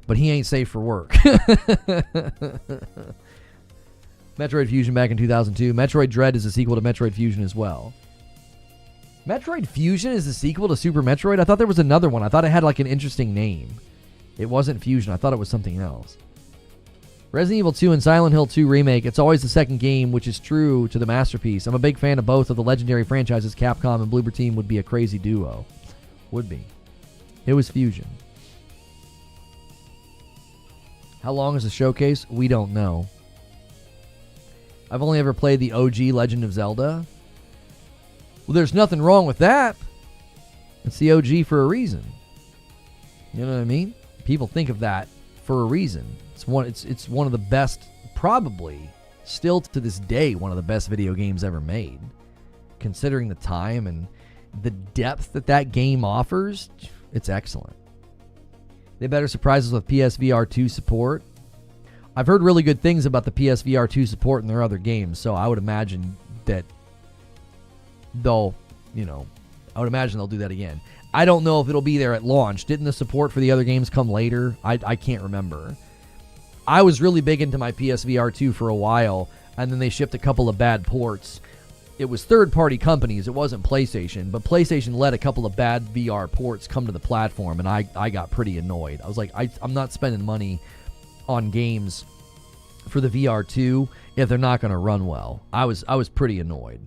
but he ain't safe for work. Metroid Fusion back in 2002. Metroid Dread is a sequel to Metroid Fusion as well. Metroid Fusion is the sequel to Super Metroid? I thought there was another one. I thought it had like an interesting name. It wasn't Fusion. I thought it was something else. Resident Evil 2 and Silent Hill 2 Remake. It's always the second game, which is true to the masterpiece. I'm a big fan of both of the legendary franchises. Capcom and Bloober Team would be a crazy duo. Would be. It was Fusion. How long is the showcase? We don't know. I've only ever played the OG Legend of Zelda. Well, there's nothing wrong with that. It's the OG for a reason. You know what I mean? People think of that for a reason. It's one of the best, probably, still to this day, one of the best video games ever made. Considering the time and the depth that game offers, it's excellent. They better surprise us with PSVR 2 support. I've heard really good things about the PSVR 2 support in their other games, so I would imagine that they'll do that again. I don't know if it'll be there at launch. Didn't the support for the other games come later? I can't remember. I was really big into my PSVR 2 for a while, and then they shipped a couple of bad ports. It was third-party companies. It wasn't PlayStation, but PlayStation let a couple of bad VR ports come to the platform, and I got pretty annoyed. I was like, I'm not spending money on games for the VR 2 if they're not going to run well. I was pretty annoyed.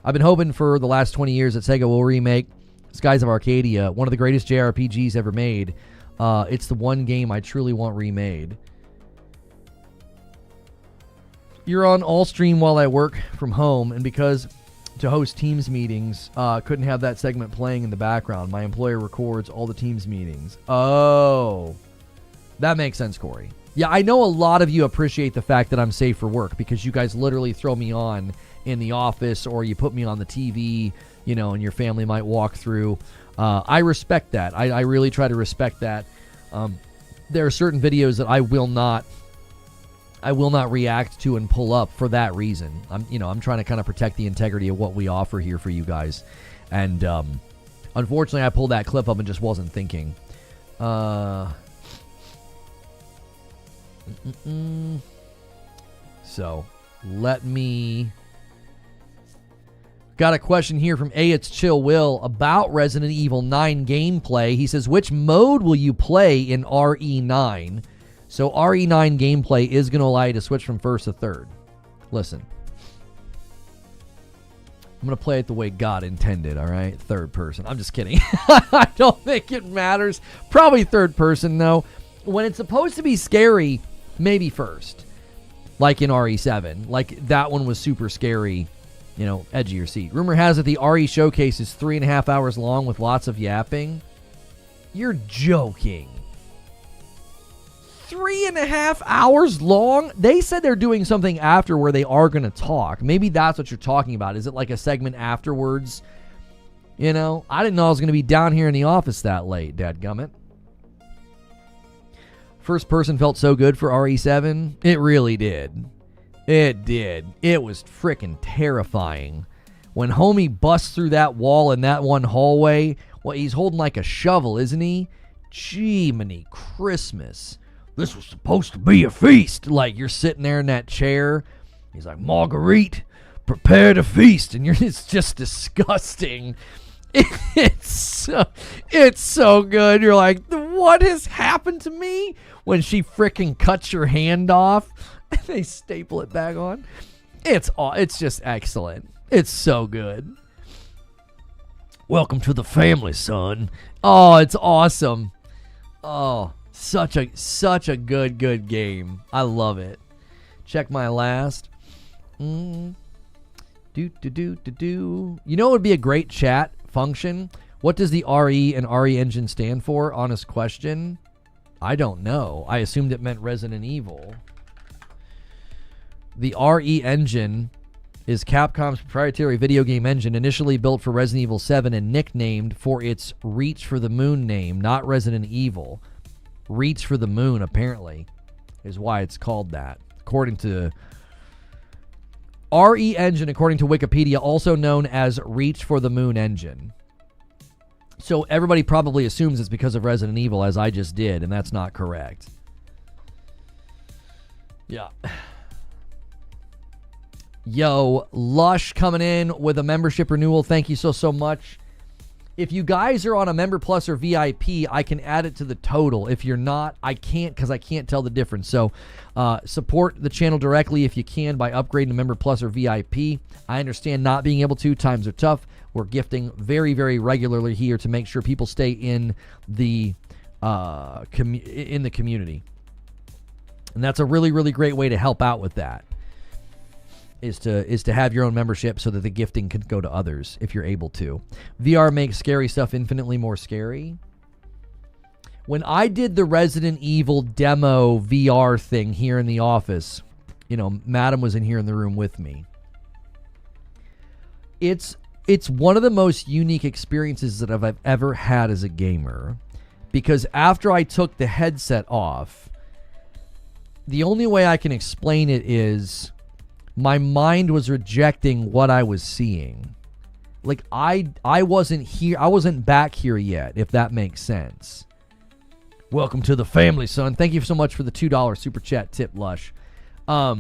I've been hoping for the last 20 years that Sega will remake Skies of Arcadia, one of the greatest JRPGs ever made. It's the one game I truly want remade. You're on all stream while I work from home, and because to host Teams meetings, couldn't have that segment playing in the background. My employer records all the Teams meetings. Oh, that makes sense, Corey. Yeah, I know a lot of you appreciate the fact that I'm safe for work because you guys literally throw me on in the office or you put me on the TV, and your family might walk through. I respect that. I really try to respect that. There are certain videos that I will not react to and pull up for that reason. I'm trying to kind of protect the integrity of what we offer here for you guys. And unfortunately, I pulled that clip up and just wasn't thinking. So, let me... Got a question here from It's Chill Will about Resident Evil 9 gameplay. He says, which mode will you play in RE9? So RE9 gameplay is going to allow you to switch from first to third. Listen. I'm going to play it the way God intended, all right? Third person. I'm just kidding. I don't think it matters. Probably third person, though. When it's supposed to be scary, maybe first. Like in RE7. Like that one was super scary. Edge of your seat. Rumor has it the RE showcase is 3.5 hours long with lots of yapping. You're joking. 3.5 hours long? They said they're doing something after where they are going to talk. Maybe that's what you're talking about. Is it like a segment afterwards? I didn't know I was going to be down here in the office that late, dadgummit. First person felt so good for RE7. It really did. It did. It was freaking terrifying. When homie busts through that wall in that one hallway, well, he's holding like a shovel, isn't he? Jee-miny Christmas. This was supposed to be a feast. Like, you're sitting there in that chair. He's like, Marguerite, prepare to feast. And it's just disgusting. It's so good. You're like, what has happened to me? When she freaking cuts your hand off and they staple it back on. It's just excellent. It's so good. Welcome to the family, son. Oh, it's awesome. Oh, such a good game. I love it. Check my last. You know what would be a great chat function? What does the RE and RE engine stand for? Honest question. I don't know. I assumed it meant Resident Evil. The RE engine is Capcom's proprietary video game engine, initially built for Resident Evil 7 and nicknamed for its Reach for the Moon name, not Resident Evil. Reach for the Moon, apparently, is why it's called that. According to RE engine, according to Wikipedia, also known as Reach for the Moon engine. So everybody probably assumes it's because of Resident Evil, as I just did, and that's not correct. Yeah. Yo, Lush coming in with a membership renewal. Thank you so much. If you guys are on a Member Plus or VIP, I can add it to the total. If you're not, I can't, because I can't tell the difference. So support the channel directly if you can by upgrading to Member Plus or VIP. I understand not being able to. Times are tough. We're gifting very, very regularly here to make sure people stay in the community. And that's a really, really great way to help out with that. Is to have your own membership so that the gifting can go to others if you're able to. VR makes scary stuff infinitely more scary. When I did the Resident Evil demo VR thing here in the office, Madam was in here in the room with me. It's one of the most unique experiences that I've ever had as a gamer, because after I took the headset off, the only way I can explain it is my mind was rejecting what I was seeing. Like, I wasn't here. I wasn't back here yet, if that makes sense. Welcome to the family, son. Thank you so much for the $2 super chat tip, Lush. I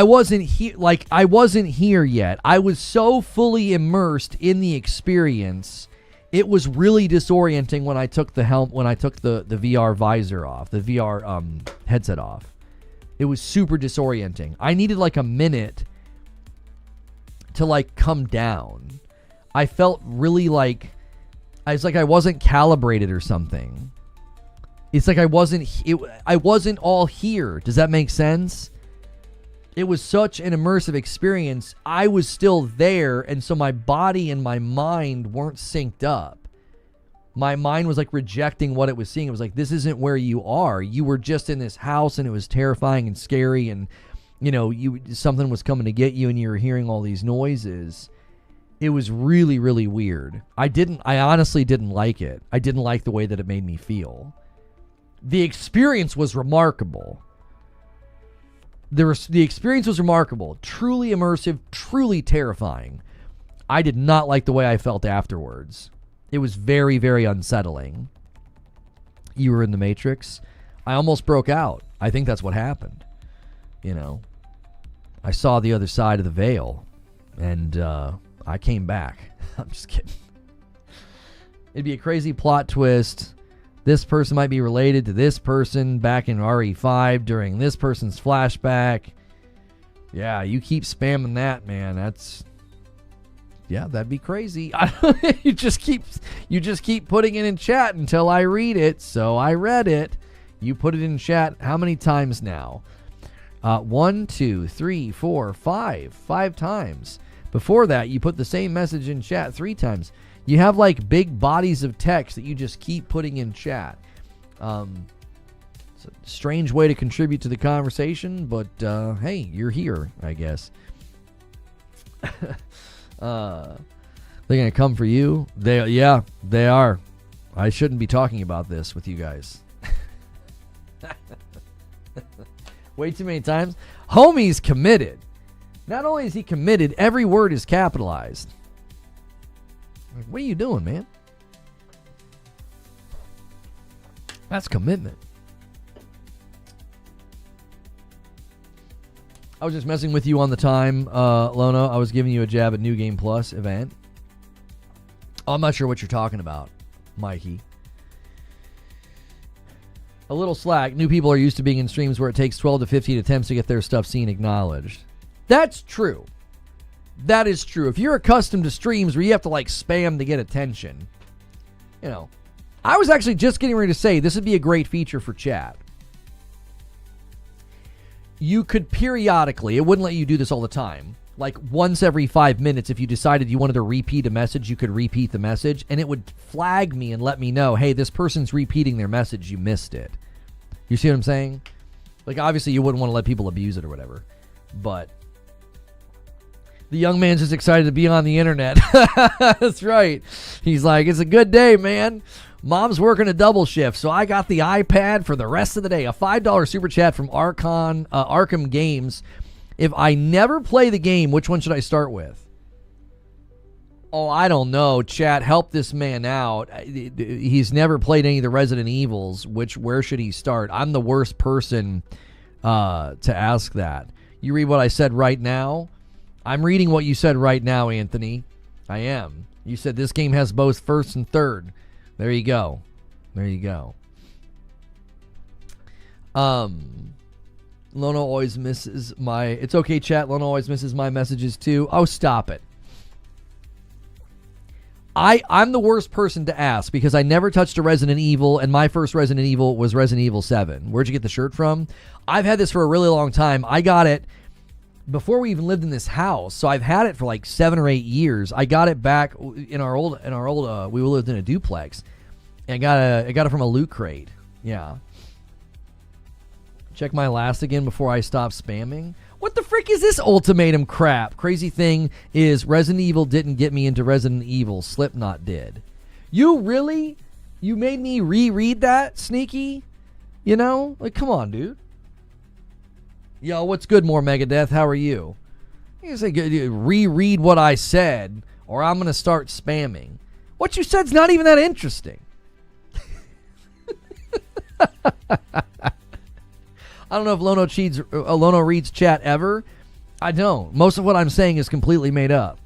wasn't here yet. I was so fully immersed in the experience. It was really disorienting when I took the VR visor off, the VR headset off. It was super disorienting. I needed like a minute to like come down. I felt really like I wasn't calibrated or something. It's like I wasn't all here. Does that make sense? It was such an immersive experience. I was still there, and so my body and my mind weren't synced up. My mind was like rejecting what it was seeing. It was like, this isn't where you are. You were just in this house and it was terrifying and scary, and something was coming to get you and you were hearing all these noises. It was really, really weird. I honestly didn't like it. I didn't like the way that it made me feel. The experience was remarkable. The experience was remarkable. Truly immersive, truly terrifying. I did not like the way I felt afterwards. It was very, very unsettling. You were in the Matrix. I almost broke out. I think that's what happened. I saw the other side of the veil, and I came back. I'm just kidding. It'd be a crazy plot twist. This person might be related to this person back in RE5 during this person's flashback. Yeah, you keep spamming that, man. That'd be crazy. You just keep putting it in chat until I read it. So I read it. You put it in chat how many times now? 1, 2, 3, 4, 5. 5 times. Before that, you put the same message in chat 3 times. You have like big bodies of text that you just keep putting in chat. It's a strange way to contribute to the conversation, but hey, you're here, I guess. They're gonna come for you. They are. I shouldn't be talking about this with you guys. Way too many times. Homie's committed. Not only is he committed, every word is capitalized. Like, what are you doing, man? That's commitment. I was just messing with you on the time, Lono. I was giving you a jab at New Game Plus event. Oh, I'm not sure what you're talking about, Mikey. A little slack. New people are used to being in streams where it takes 12 to 15 attempts to get their stuff seen acknowledged. That's true. That is true. If you're accustomed to streams where you have to like spam to get attention, you know. I was actually just getting ready to say this would be a great feature for chat. You could periodically, it wouldn't let you do this all the time, like once every 5 minutes, if you decided you wanted to repeat a message, you could repeat the message, and it would flag me and let me know, hey, this person's repeating their message, you missed it. You see what I'm saying? Like, obviously, you wouldn't want to let people abuse it or whatever, but the young man's just excited to be on the internet. That's right. He's like, it's a good day, man. Mom's working a double shift, so I got the iPad for the rest of the day. A $5 super chat from Arkham Games. If I never play the game, which one should I start with? Oh, I don't know. Chat, help this man out. He's never played any of the Resident Evils. Where should he start? I'm the worst person to ask that. You read what I said right now? I'm reading what you said right now, Anthony. I am. You said this game has both first and third. There you go. There you go. Lono always misses my... It's okay, chat. Lono always misses my messages, too. Oh, stop it. I'm the worst person to ask because I never touched a Resident Evil, and my first Resident Evil was Resident Evil 7. Where'd you get the shirt from? I've had this for a really long time. I got it before we even lived in this house, so I've had it for like 7 or 8 years. I got it back in our old we lived in a duplex, and I got it from a loot crate. Yeah. Check my last again before I stop spamming. What the frick is this ultimatum crap? Crazy thing is Resident Evil didn't get me into Resident Evil. Slipknot did. You really? You made me reread that, Sneaky? You know? Like, come on, dude. Yo, what's good, more Megadeth? How are you? You say reread what I said, or I'm going to start spamming. What you said's not even that interesting. I don't know if Lono reads chat ever. I don't. Most of what I'm saying is completely made up.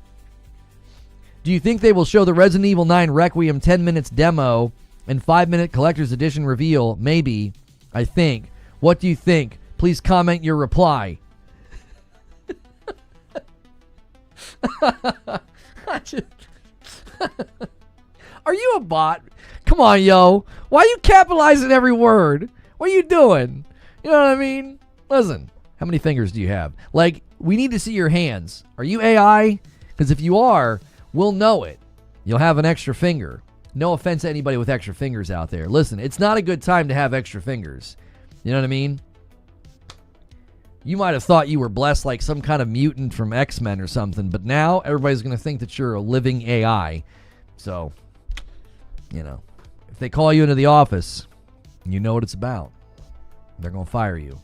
Do you think they will show the Resident Evil 9 Requiem 10 minutes demo and 5-minute collector's edition reveal? Maybe. I think. What do you think? Please comment your reply. Are you a bot? Come on, yo. Why are you capitalizing every word? What are you doing? You know what I mean? Listen, how many fingers do you have? Like, we need to see your hands. Are you AI? Because if you are, we'll know it. You'll have an extra finger. No offense to anybody with extra fingers out there. Listen, it's not a good time to have extra fingers. You know what I mean? You might have thought you were blessed like some kind of mutant from X-Men or something, but now everybody's going to think that you're a living AI. So, you know, if they call you into the office, you know what it's about. They're going to fire you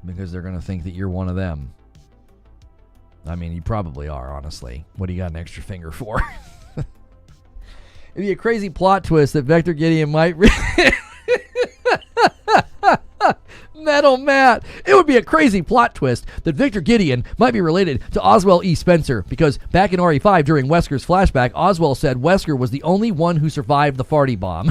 because they're going to think that you're one of them. I mean, you probably are, honestly. What do you got an extra finger for? It'd be a crazy plot twist that Vector Gideon might... Metal Matt. It would be a crazy plot twist that Victor Gideon might be related to Oswell E. Spencer because back in RE5 during Wesker's flashback, Oswell said Wesker was the only one who survived the farty bomb.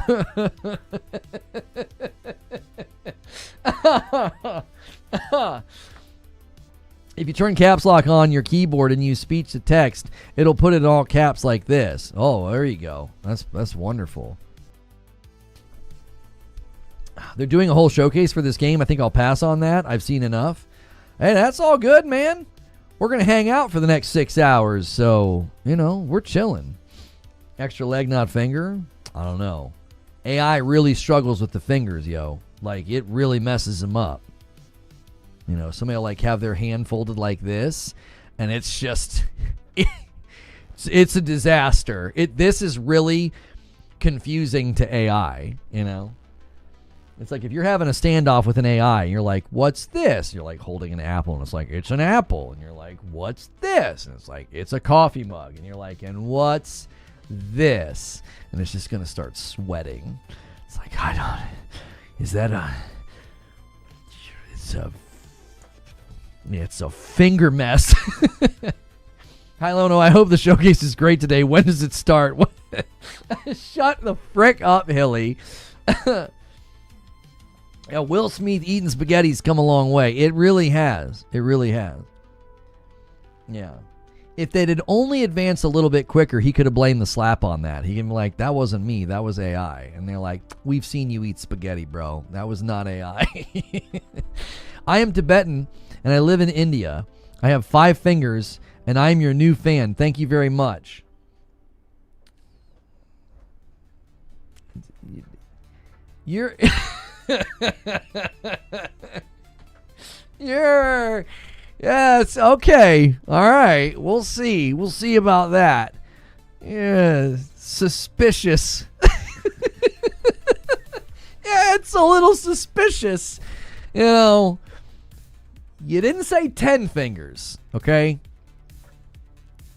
If you turn caps lock on your keyboard and use speech to text, it'll put it in all caps like this. Oh, there you go. That's wonderful. They're doing a whole showcase for this game. I think I'll pass on that. I've seen enough. Hey, that's all good, man. We're going to hang out for the next 6 hours. So, you know, we're chilling. Extra leg, not finger? I don't know. AI really struggles with the fingers, yo. Like, it really messes them up. You know, somebody will, like, have their hand folded like this. And it's just... it's a disaster. This is really confusing to AI, you know? It's like if you're having a standoff with an AI and you're like, what's this? You're like holding an apple and it's like, it's an apple. And you're like, what's this? And it's like, it's a coffee mug. And you're like, and what's this? And it's just going to start sweating. It's like, I don't, is that it's a finger mess. Hi, Lono. I hope the showcase is great today. When does it start? Shut the frick up, Hilly. Yeah, Will Smith eating spaghetti's come a long way. It really has. It really has. Yeah. If they had only advanced a little bit quicker, he could have blamed the slap on that. He can be like, that wasn't me, that was AI. And they're like, we've seen you eat spaghetti, bro. That was not AI. I am Tibetan, and I live in India. I have 5 fingers, and I am your new fan. Thank you very much. You're... Yes, okay. All right. We'll see. We'll see about that. Yeah, suspicious. Yeah, it's a little suspicious. You know, you didn't say 10 fingers, okay?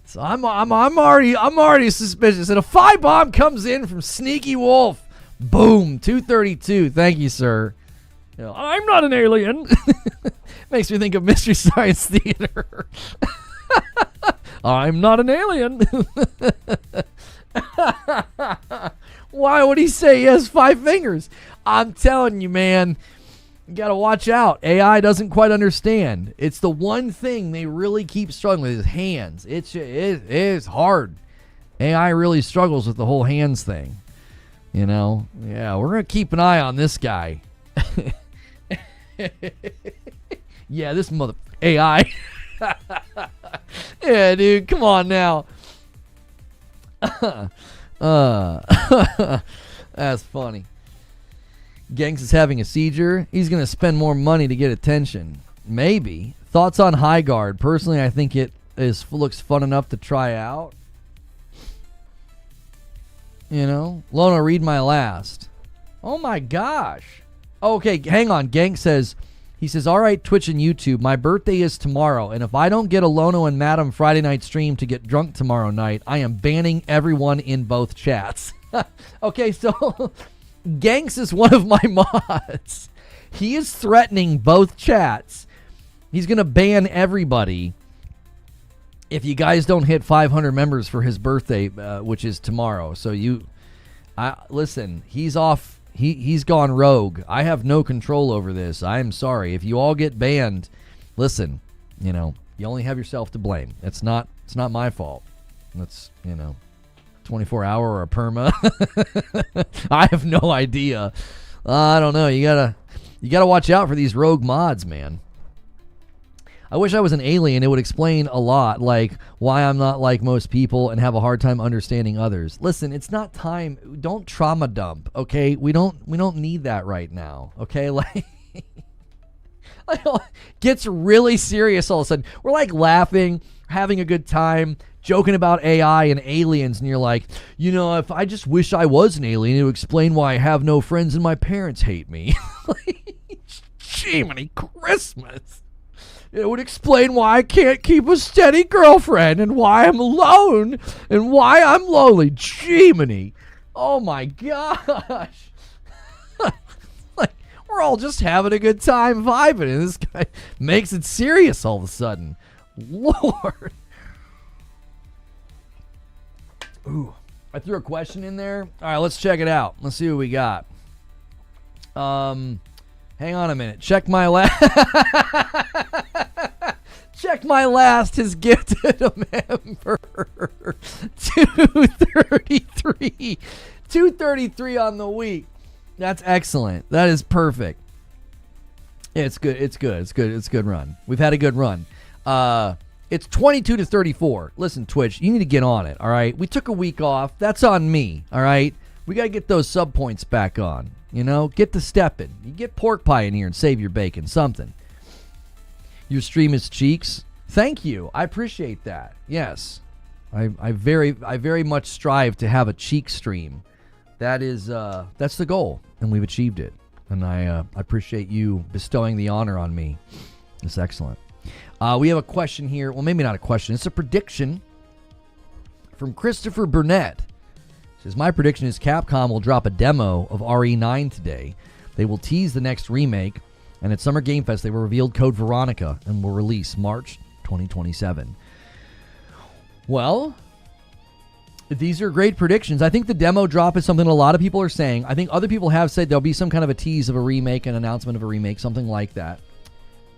So I'm already suspicious. And a 5 bomb comes in from Sneaky Wolf. Boom, 232. Thank you, sir. You know, I'm not an alien. Makes me think of Mystery Science Theater. I'm not an alien. Why would he say he has 5 fingers? I'm telling you, man, you got to watch out. AI doesn't quite understand. It's the one thing they really keep struggling with is hands. It is hard. AI really struggles with the whole hands thing. You know? Yeah, we're going to keep an eye on this guy. Yeah, this mother AI. Yeah, dude, come on now. That's funny. Gangs is having a seizure. He's going to spend more money to get attention. Maybe. Thoughts on High Guard? Personally, I think it looks fun enough to try out. You know? Lona, read my last. Oh my gosh. Okay, hang on. Gang says... He says, all right, Twitch and YouTube, my birthday is tomorrow, and if I don't get a Lono and Madam Friday night stream to get drunk tomorrow night, I am banning everyone in both chats. Okay, so Ganks is one of my mods. He is threatening both chats. He's going to ban everybody if you guys don't hit 500 members for his birthday, which is tomorrow. So listen, he's off. He's gone rogue. I have no control over this. I am sorry. If you all get banned, listen, you know, you only have yourself to blame. It's not my fault. That's, 24-hour or a perma. I have no idea. I don't know. You gotta watch out for these rogue mods, man. I wish I was an alien. It would explain a lot, like why I'm not like most people and have a hard time understanding others. Listen, it's not time. Don't trauma dump, okay? We don't need that right now, okay? Like, gets really serious all of a sudden. We're like laughing, having a good time, joking about AI and aliens, and you're like, if I just wish I was an alien, it would explain why I have no friends and my parents hate me. Like, Jiminy Christmas. It would explain why I can't keep a steady girlfriend and why I'm alone and why I'm lonely. Jiminy. Oh, my gosh. Like, we're all just having a good time vibing, and this guy makes it serious all of a sudden. Lord. Ooh. I threw a question in there. All right, let's check it out. Let's see what we got. Hang on a minute. Check my last. Check my last has gifted a member. 233. 233 on the week. That's excellent. That is perfect. It's good. It's good. It's good. It's a good run. We've had a good run. It's 22 to 34. Listen, Twitch, you need to get on it, all right? We took a week off. That's on me, all right? We got to get those sub points back on. Get the stepping. You get pork pie in here and save your bacon. Something. Your stream is cheeks. Thank you. I appreciate that. Yes. I very much strive to have a cheek stream. That's the goal, and we've achieved it. And I appreciate you bestowing the honor on me. It's excellent. We have a question here. Well, maybe not a question. It's a prediction from Christopher Burnett. Says, my prediction is Capcom will drop a demo of RE9 today. They will tease the next remake, and at Summer Game Fest they will reveal Code Veronica and will release March 2027. Well, These are great predictions. I think the demo drop is something a lot of people are saying. I think other people have said there'll be some kind of a tease of a remake, an announcement of a remake, something like that.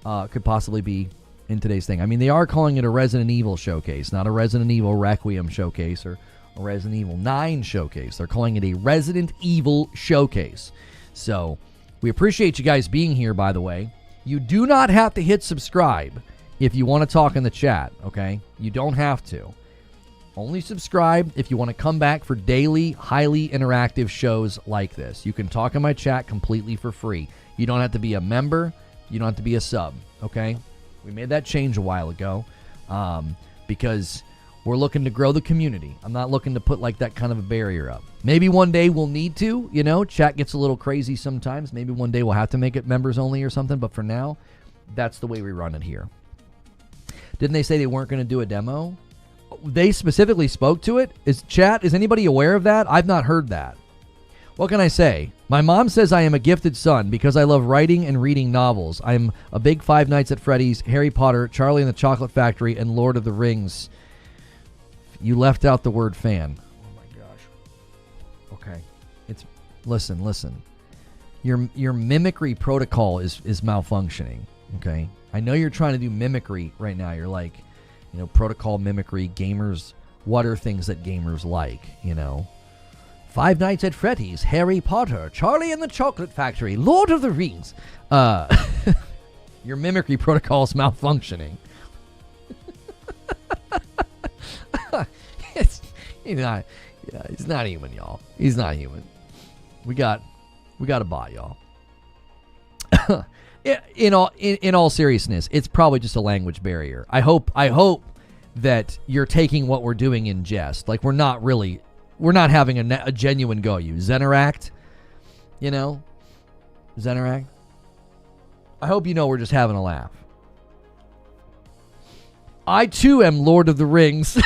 Could possibly be in today's thing. I mean, they are calling it a Resident Evil showcase, not a Resident Evil Requiem showcase or a Resident Evil 9 showcase. They're calling it a Resident Evil showcase. So we appreciate you guys being here, by the way. You do not have to hit subscribe if you want to talk in the chat, okay? You don't have to. Only subscribe if you want to come back for daily, highly interactive shows like this. You can talk in my chat completely for free. You don't have to be a member. You don't have to be a sub, okay? We made that change a while ago because we're looking to grow the community. I'm not looking to put like that kind of a barrier up. Maybe one day we'll need to, you know, chat gets a little crazy sometimes. Maybe one day we'll have to make it members only or something, but for now, that's the way we run it here. Didn't they say they weren't going to do a demo? They specifically spoke to it? Is anybody aware of that? I've not heard that. What can I say? My mom says I am a gifted son because I love writing and reading novels. I'm a big Five Nights at Freddy's, Harry Potter, Charlie and the Chocolate Factory, and Lord of the Rings. You left out the word fan. Oh my gosh. Okay. Listen. Your mimicry protocol is malfunctioning. Okay. I know you're trying to do mimicry right now. You're like, you know, protocol mimicry, gamers. What are things that gamers like? You know, Five Nights at Freddy's, Harry Potter, Charlie and the Chocolate Factory, Lord of the Rings. Your mimicry protocol is malfunctioning. He's not human, y'all. He's not human. We got a bot, y'all. In all seriousness, it's probably just a language barrier. I hope that you're taking what we're doing in jest. Like we're not having a genuine go. You Zeneract, you know, Zeneract. I hope you know we're just having a laugh. I too am Lord of the Rings.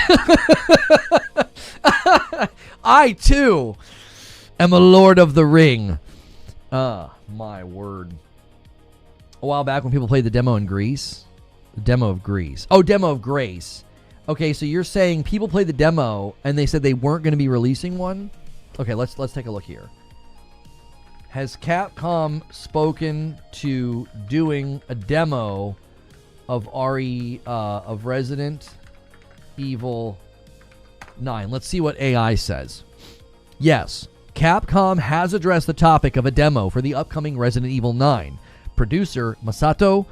I too am a Lord of the Ring. My word. A while back when people played the demo in Greece. The demo of Greece. Oh, demo of Grace. Okay, so you're saying people played the demo and they said they weren't going to be releasing one? Okay, let's take a look here. Has Capcom spoken to doing a demo of of Resident Evil 9? Let's see what AI says. Yes, Capcom has addressed the topic of a demo for the upcoming Resident Evil 9. Producer Masato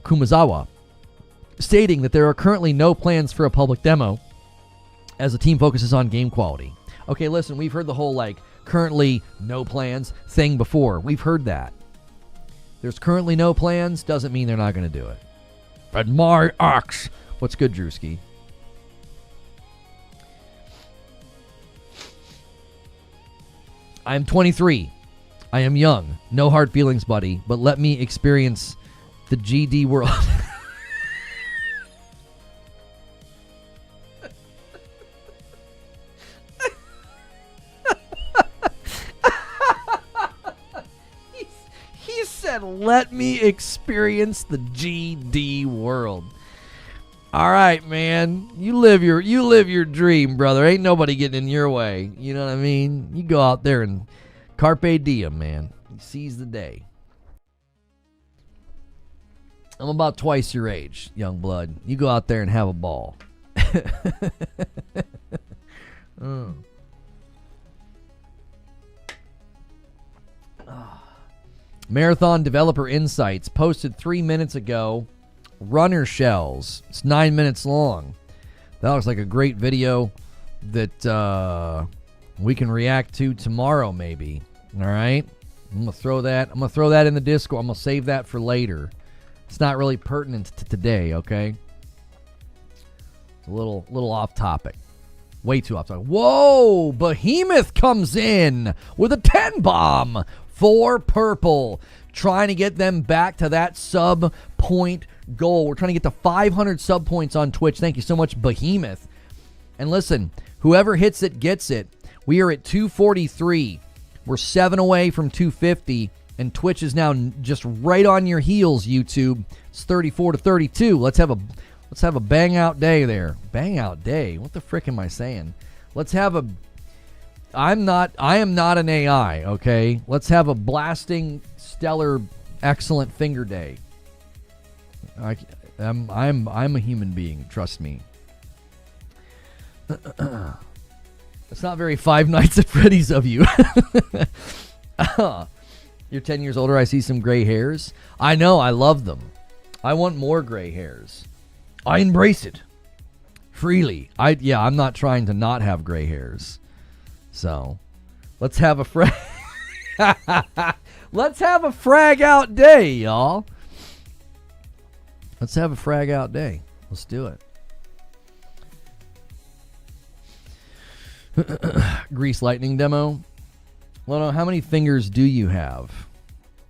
Kumazawa, stating that there are currently no plans for a public demo as the team focuses on game quality. Okay, listen, we've heard the whole like currently no plans thing before. We've heard that. There's currently no plans doesn't mean they're not going to do it. But my ox. What's good, Drewski? I am 23. I am young. No hard feelings, buddy. But let me experience the GD world. He said, let me experience the GD world. All right, man. You live your dream, brother. Ain't nobody getting in your way. You know what I mean? You go out there and carpe diem, man. You seize the day. I'm about twice your age, young blood. You go out there and have a ball. Marathon Developer Insights posted 3 minutes ago. Runner shells. It's 9 minutes long. That looks like a great video that we can react to tomorrow, maybe. All right, I'm gonna throw that in the Discord. I'm gonna save that for later. It's not really pertinent to today. Okay, it's a little off topic. Way too off topic. Whoa! Behemoth comes in with a 10 bomb for purple, trying to get them back to that sub point goal. We're trying to get to 500 sub points on Twitch. Thank you so much, Behemoth. And listen, whoever hits it gets it. We are at 243. We're 7 away from 250, and Twitch is now just right on your heels, YouTube. It's 34-32. Let's have a bang out day there. Bang out day? What the frick am I saying? Let's have a... I am not an AI, okay? Let's have a blasting, stellar, excellent finger day. I'm a human being, trust me. It's not very Five Nights at Freddy's of you. You're 10 years older, I see some gray hairs. I know, I love them. I want more gray hairs. I embrace it. Freely. I'm not trying to not have gray hairs. So, let's have a let's have a frag out day, y'all. Let's have a frag out day. Let's do it. Grease lightning demo. Lono, how many fingers do you have?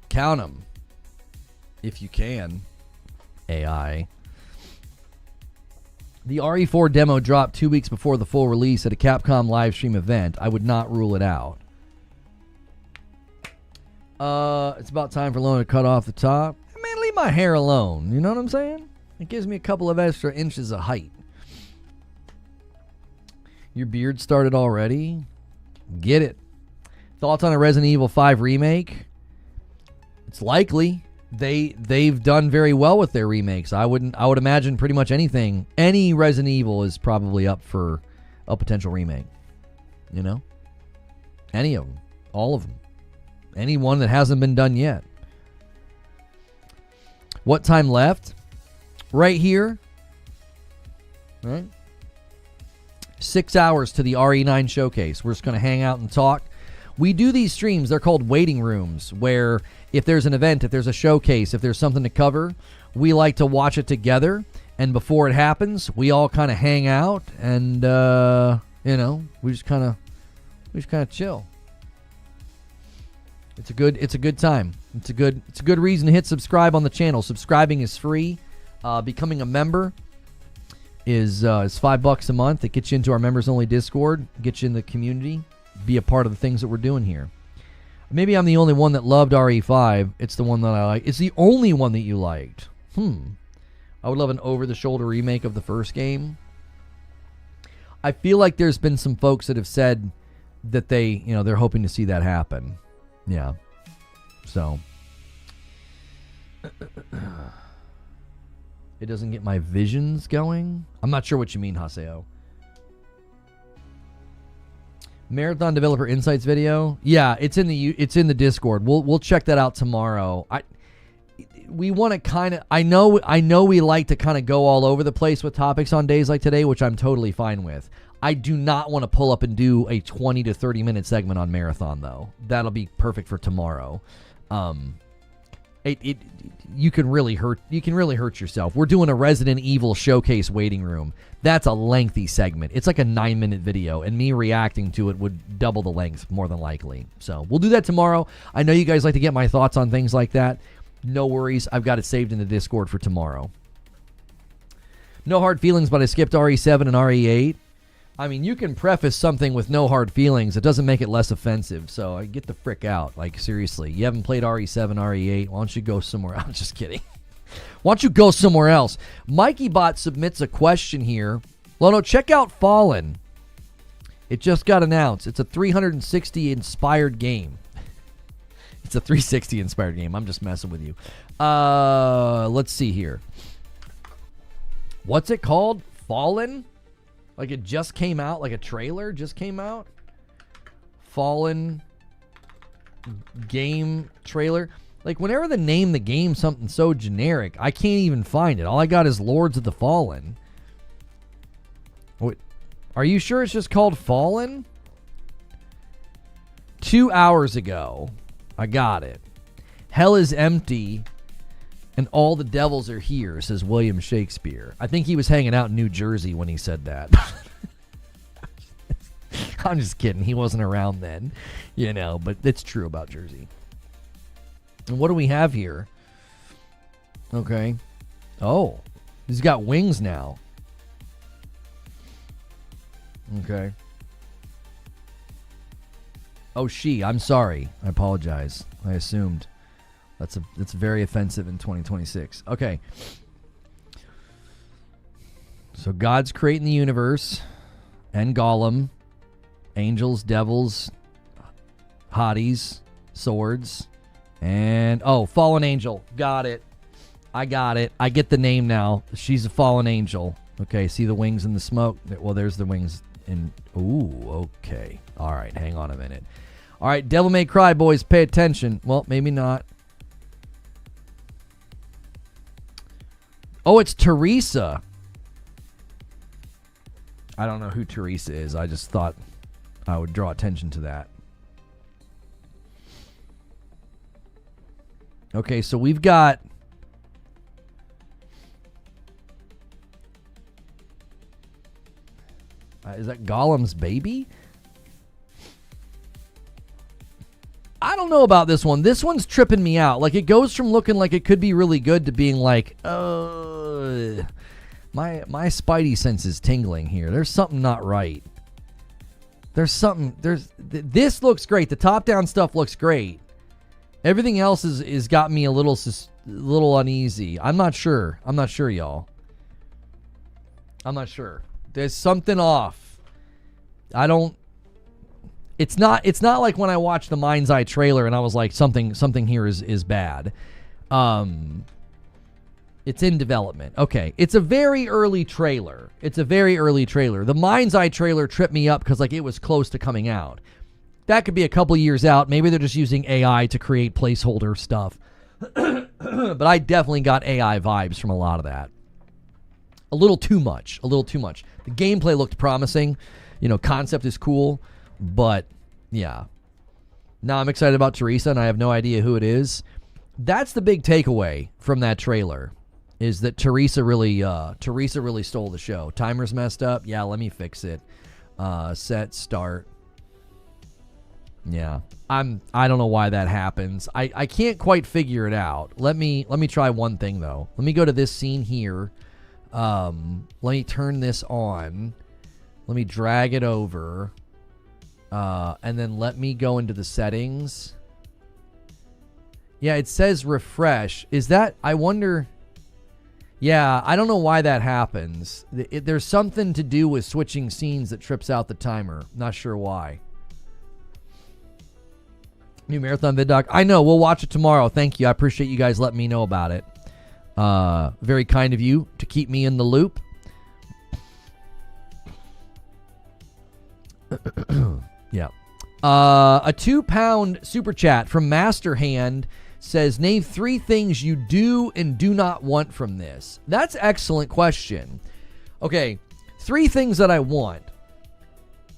Count them. If you can. AI. The RE4 demo dropped 2 weeks before the full release at a Capcom live stream event. I would not rule it out. It's about time for Lono to cut off the top. Man, leave my hair alone. You know what I'm saying? It gives me a couple of extra inches of height. Your beard started already? Get it. Thoughts on a Resident Evil 5 remake? It's likely. They've done very well with their remakes. I would imagine pretty much anything. Any Resident Evil is probably up for a potential remake. You know? Any of them. All of them. Any one that hasn't been done yet. What time left? Right here. All right. 6 hours to the RE9 showcase. We're just going to hang out and talk. We do these streams, they're called waiting rooms, where if there's an event, if there's a showcase, if there's something to cover, we like to watch it together. And before it happens, we all kind of hang out and, we just kind of chill. It's a good time. It's a good reason to hit subscribe on the channel. Subscribing is free. Becoming a member is $5 a month. It gets you into our members only Discord, gets you in the community, be a part of the things that we're doing here. Maybe I'm the only one that loved RE5. It's the one that I like. It's the only one that you liked. I would love an over-the-shoulder remake of the first game. I feel like there's been some folks that have said that they're hoping to see that happen. Yeah. So. It doesn't get my visions going? I'm not sure what you mean, Haseo. Marathon Developer Insights video? Yeah, it's in the Discord. We'll check that out tomorrow. We want to kind of I know we like to kind of go all over the place with topics on days like today, which I'm totally fine with. I do not want to pull up and do a 20 to 30 minute segment on Marathon though. That'll be perfect for tomorrow. You can really hurt yourself. We're doing a Resident Evil showcase waiting room. That's a lengthy segment. It's like a 9-minute video, and me reacting to it would double the length more than likely. So we'll do that tomorrow. I know you guys like to get my thoughts on things like that. No worries. I've got it saved in the Discord for tomorrow. No hard feelings, but I skipped RE7 and RE8. I mean, you can preface something with no hard feelings. It doesn't make it less offensive. So I get the frick out. Like, seriously. You haven't played RE7, RE8. Why don't you go somewhere else? Just kidding. Why don't you go somewhere else? MikeyBot submits a question here. Lono, check out Fallen. It just got announced. It's a 360 inspired game. It's a 360 inspired game. I'm just messing with you. Let's see here. What's it called? Fallen? Like it just came out? Like a trailer just came out? Fallen game trailer? Like whenever they name the game something so generic, I can't even find it. All I got is Lords of the Fallen. Wait, are you sure it's just called Fallen? 2 hours ago, I got it. Hell is empty and all the devils are here, says William Shakespeare. I think he was hanging out in New Jersey when he said that. I'm just kidding. He wasn't around then, but it's true about Jersey. And what do we have here? Okay. Oh, he's got wings now. Okay. Oh, I'm sorry. I apologize. I assumed. That's very offensive in 2026. Okay. So God's creating the universe and Gollum Angels, devils, hotties, swords, and fallen angel. Got it. I got it. I get the name now. She's a fallen angel. Okay, see the wings in the smoke? Well, there's the wings in... Ooh, okay. All right, hang on a minute. All right, Devil May Cry, boys, pay attention. Well, maybe not. Oh, it's Teresa. I don't know who Teresa is. I just thought I would draw attention to that. Okay, so we've got... is that Gollum's baby? I don't know about this one. This one's tripping me out. Like, it goes from looking like it could be really good to being like, my spidey sense is tingling here. There's something not right. This looks great. The top-down stuff looks great. Everything else is got me a little uneasy. I'm not sure, y'all. I'm not sure. There's something off. It's not like when I watched the Mind's Eye trailer and I was like, something here is bad. It's in development. Okay. It's a very early trailer. The Mind's Eye trailer tripped me up because like it was close to coming out. That could be a couple years out. Maybe they're just using AI to create placeholder stuff. But I definitely got AI vibes from a lot of that. A little too much. The gameplay looked promising. Concept is cool. But, yeah. Now I'm excited about Teresa, and I have no idea who it is. That's the big takeaway from that trailer, is that Teresa really stole the show. Timer's messed up. Yeah, let me fix it. Set, start. Yeah. I don't know why that happens. I can't quite figure it out. Let me try one thing, though. Let me go to this scene here. Let me turn this on. Let me drag it over. And then let me go into the settings. Yeah, it says refresh. Is that... I wonder... Yeah, I don't know why that happens. There's something to do with switching scenes that trips out the timer. Not sure why. New Marathon Vid Doc. I know. We'll watch it tomorrow. Thank you. I appreciate you guys letting me know about it. Very kind of you to keep me in the loop. Yeah. A £2 super chat from Masterhand says, name 3 things you do and do not want from this. That's an excellent question. Okay, 3 things that I want.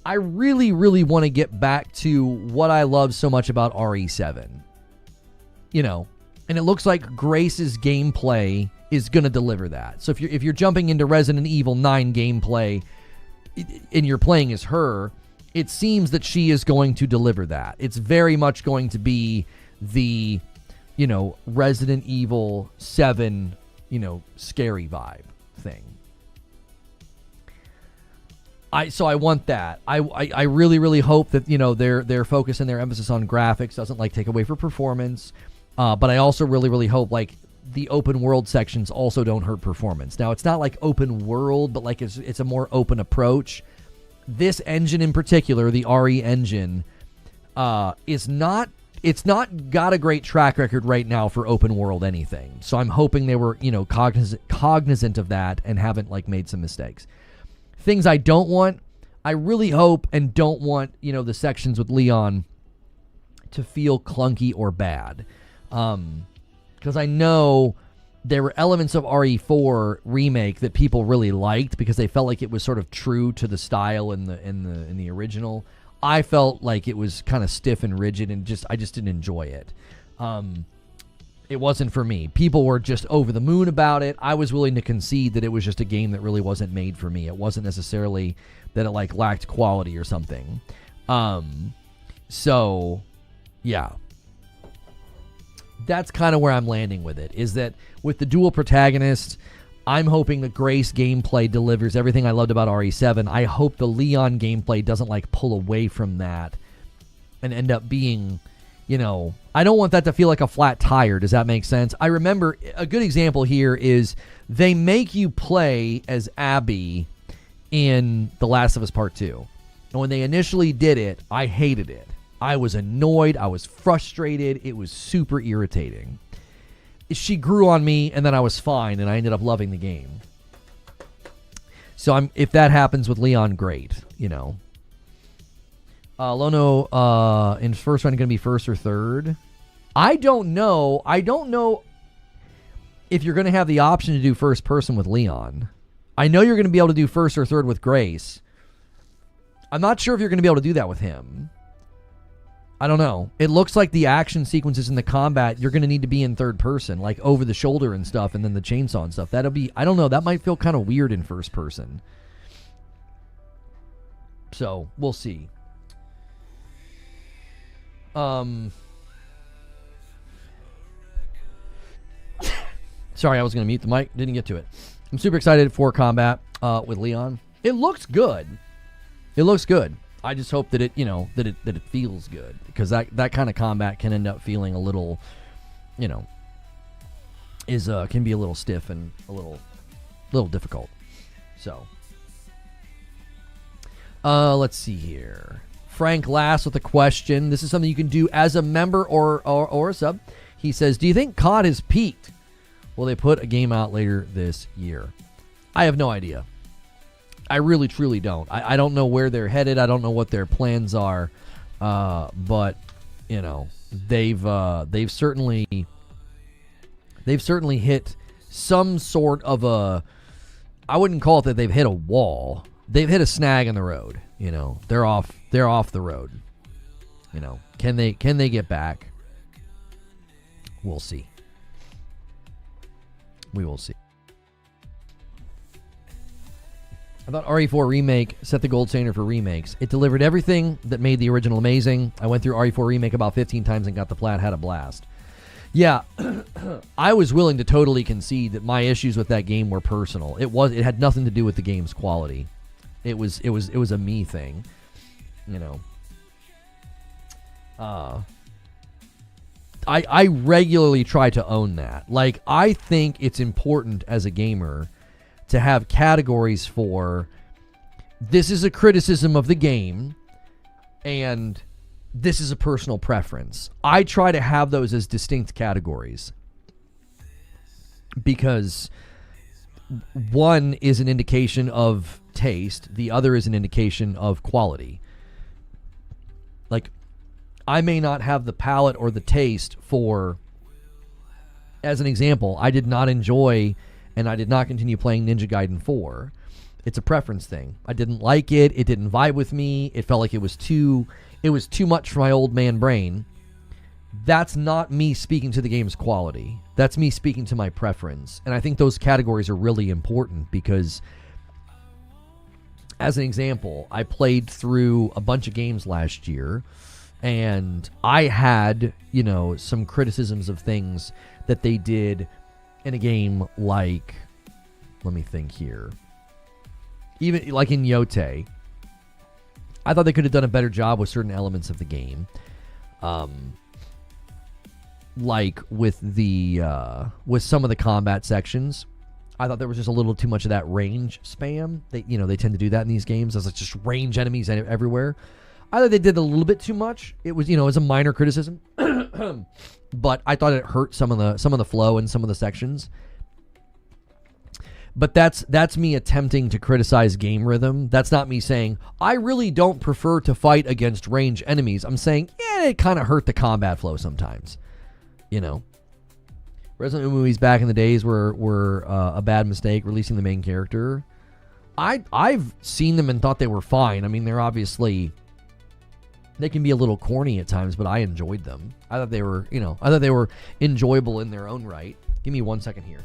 I really, really want to get back to what I love so much about RE7. And it looks like Grace's gameplay is going to deliver that. So if you're jumping into Resident Evil 9 gameplay and you're playing as her, it seems that she is going to deliver that. It's very much going to be the, Resident Evil 7, scary vibe thing. So I want that. I really, really hope that, their focus and their emphasis on graphics doesn't take away from performance. But I also really, really hope the open world sections also don't hurt performance. Now it's not like open world, but it's a more open approach. This engine in particular, the RE engine, it's not got a great track record right now for open world anything. So I'm hoping they were, cognizant of that and haven't made some mistakes. Things I don't want, I really hope and don't want, the sections with Leon to feel clunky or bad. Because I know there were elements of RE4 remake that people really liked because they felt like it was sort of true to the style in the original. I felt like it was kind of stiff and rigid and I just didn't enjoy it. It wasn't for me. People were just over the moon about it. I was willing to concede that it was just a game that really wasn't made for me. It wasn't necessarily that it lacked quality or something. So yeah. That's kind of where I'm landing with it, is that with the dual protagonist, I'm hoping the Grace gameplay delivers everything I loved about RE7. I hope the Leon gameplay doesn't pull away from that and end up being, I don't want that to feel like a flat tire. Does that make sense? I remember a good example here is they make you play as Abby in The Last of Us Part 2. And when they initially did it, I hated it. I was annoyed. I was frustrated. It was super irritating. She grew on me, and then I was fine, and I ended up loving the game. So if that happens with Leon, great, you know. Lono, in first round, going to be first or third? I don't know. I don't know if you're going to have the option to do first person with Leon. I know you're going to be able to do first or third with Grace. I'm not sure if you're going to be able to do that with him. I don't know. It looks like the action sequences in the combat, you're going to need to be in third person, like over the shoulder and stuff, and then the chainsaw and stuff. That'll be, I don't know, that might feel kind of weird in first person. So, we'll see. Sorry, I was going to mute the mic. Didn't get to it. I'm super excited for combat with Leon. It looks good. It looks good. I just hope that it, you know, that it feels good, because that kind of combat can end up feeling a little, you know, can be a little stiff and a little difficult. So, let's see here. Frank Lass with a question. This is something you can do as a member or a sub. He says, "Do you think COD has peaked? Will they put a game out later this year?" I have no idea. I really, truly don't. I don't know where they're headed. I don't know what their plans are. But, you know, they've certainly hit some sort of a, I wouldn't call it that they've hit a wall. They've hit a snag in the road. You know, they're off the road. You know, can they get back? We'll see. We will see. I thought RE4 Remake set the gold standard for remakes. It delivered everything that made the original amazing. I went through RE4 Remake about 15 times and got the plat, had a blast. Yeah, I was willing to totally concede that my issues with that game were personal. It had nothing to do with the game's quality. It was a me thing, you know. I regularly try to own that. Like, I think it's important as a gamer to have categories for, this is a criticism of the game, and this is a personal preference. I try to have those as distinct categories, because one is an indication of taste, the other is an indication of quality. Like, I may not have the palate or the taste for, as an example, I did not enjoy and I did not continue playing Ninja Gaiden 4. It's a preference thing. I didn't like it. It didn't vibe with me. It felt like it was too much for my old man brain. That's not me speaking to the game's quality. That's me speaking to my preference. And I think those categories are really important, because, as an example, I played through a bunch of games last year, and I had, you know, some criticisms of things that they did in a game like, let me think here. Even like in Yote, I thought they could have done a better job with certain elements of the game. Like with some of the combat sections. I thought there was just a little too much of that range spam. They tend to do that in these games. There's like just range enemies everywhere. I thought they did a little bit too much. It was, it was a minor criticism. But I thought it hurt some of the flow in some of the sections. But that's me attempting to criticize game rhythm. That's not me saying, I really don't prefer to fight against range enemies. I'm saying, yeah, it kind of hurt the combat flow sometimes. You know. Resident Evil movies back in the days were a bad mistake, releasing the main character. I've seen them and thought they were fine. I mean, they're obviously, they can be a little corny at times, but I enjoyed them. I thought they were enjoyable in their own right. Give me 1 second here.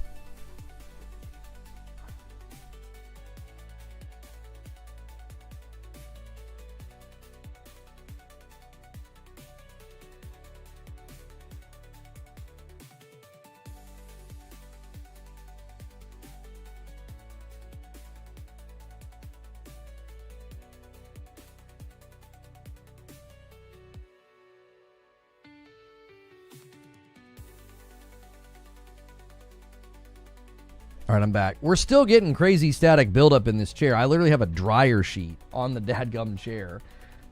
All right, I'm back. We're still getting crazy static buildup in this chair. I literally have a dryer sheet on the dadgum chair,